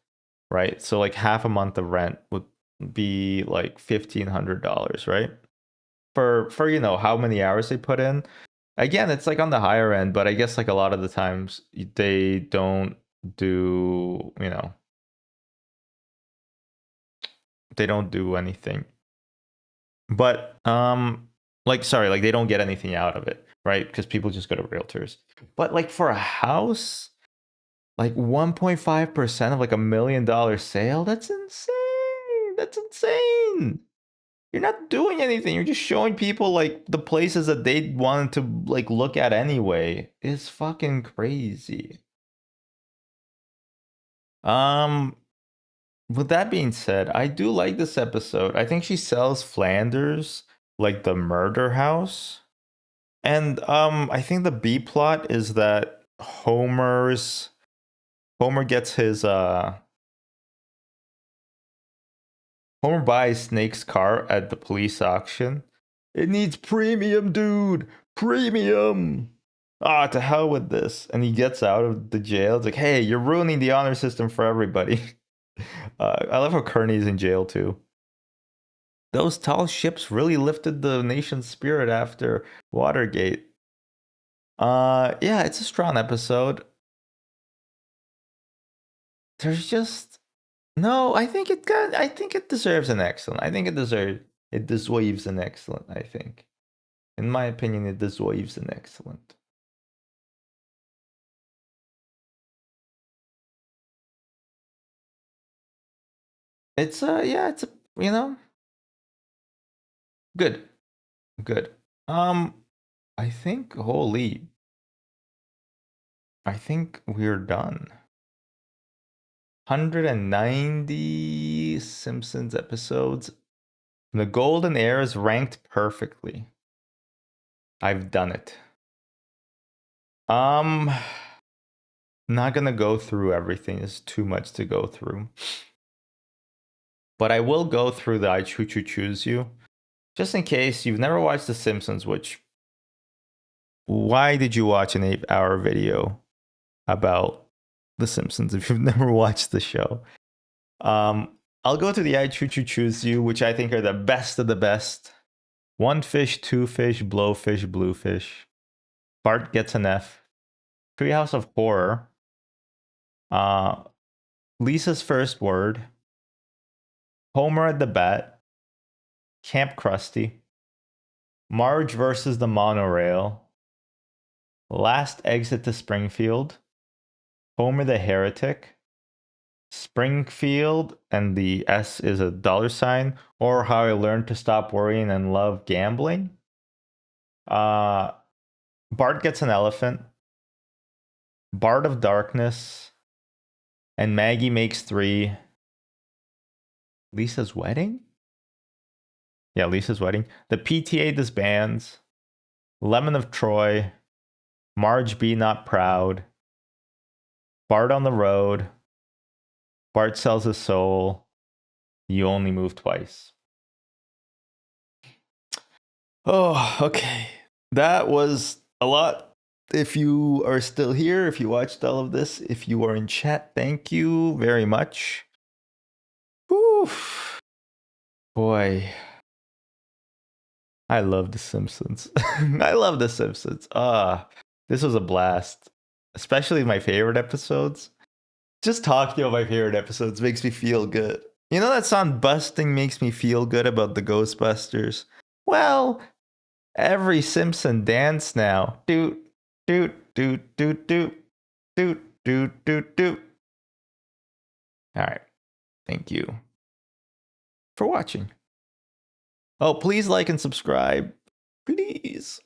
right? So like half a month of rent would be like $1,500, right? For how many hours they put in. Again, it's like on the higher end, but I guess like a lot of the times they don't do, they don't do anything. But like they don't get anything out of it, right? Because people just go to realtors. But like for a house, like 1.5% of like $1 million sale, that's insane. That's insane. You're not doing anything. You're just showing people like the places that they wanted to like look at anyway. It's fucking crazy. With that being said, I do like this episode. I think she sells Flanders like the murder house. And I think the B plot is that Homer gets his Homer buys Snake's car at the police auction. It needs premium, dude. Premium. Ah, to hell with this. And he gets out of the jail. It's like, hey, you're ruining the honor system for everybody. I love how Kearney's in jail too. Those tall ships really lifted the nation's spirit after Watergate. Yeah, it's a strong episode. There's just no. I think it deserves an excellent. I think it deserves an excellent. I think, in my opinion, it deserves an excellent. It's good. I think we're done. 190 Simpsons episodes. The golden era is ranked perfectly. I've done it. Not gonna go through everything. It's too much to go through. But I will go through the I choose you. Just in case you've never watched The Simpsons, which, why did you watch an 8-hour video about The Simpsons if you've never watched the show? I'll go to the I choose you, which I think are the best of the best. One fish, two fish, blowfish, bluefish. Bart gets an F. Treehouse of Horror. Lisa's First Word. Homer at the Bat. Camp Krusty. Marge versus the Monorail. Last Exit to Springfield. Homer the Heretic. Springfield, and the S is a $, or How I Learned to Stop Worrying and Love Gambling. Bart Gets an Elephant. Bart of Darkness. And Maggie Makes 3. Lisa's Wedding? Yeah, Lisa's Wedding. The PTA Disbands. Lemon of Troy. Marge Be Not Proud. Bart on the Road. Bart Sells His Soul. You Only Move Twice. Oh, okay. That was a lot. If you are still here, if you watched all of this, if you are in chat, thank you very much. Whew. Boy. I love The Simpsons. I love The Simpsons. This was a blast. Especially my favorite episodes. Just talking about my favorite episodes makes me feel good. You know that song Busting makes me feel good about the Ghostbusters? Well, every Simpson dance now. Doot, doot, doot, doot, doot, doot, doot, doot, doot. All right. Thank you for watching. Oh, please like and subscribe. Please.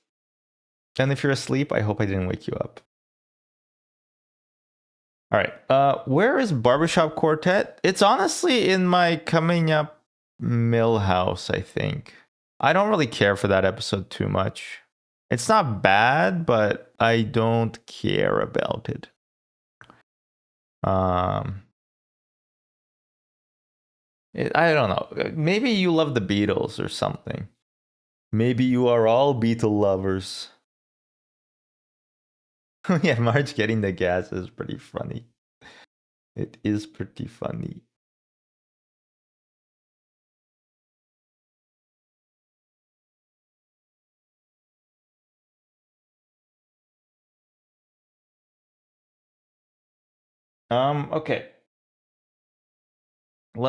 And if you're asleep, I hope I didn't wake you up. All right. Where is Barbershop Quartet? It's honestly in my coming up Millhouse, I think. I don't really care for that episode too much. It's not bad, but I don't care about it. I don't know. Maybe you love the Beatles or something. Maybe you are all Beatle lovers. Yeah, Marge getting the gas is pretty funny. It is pretty funny. Okay.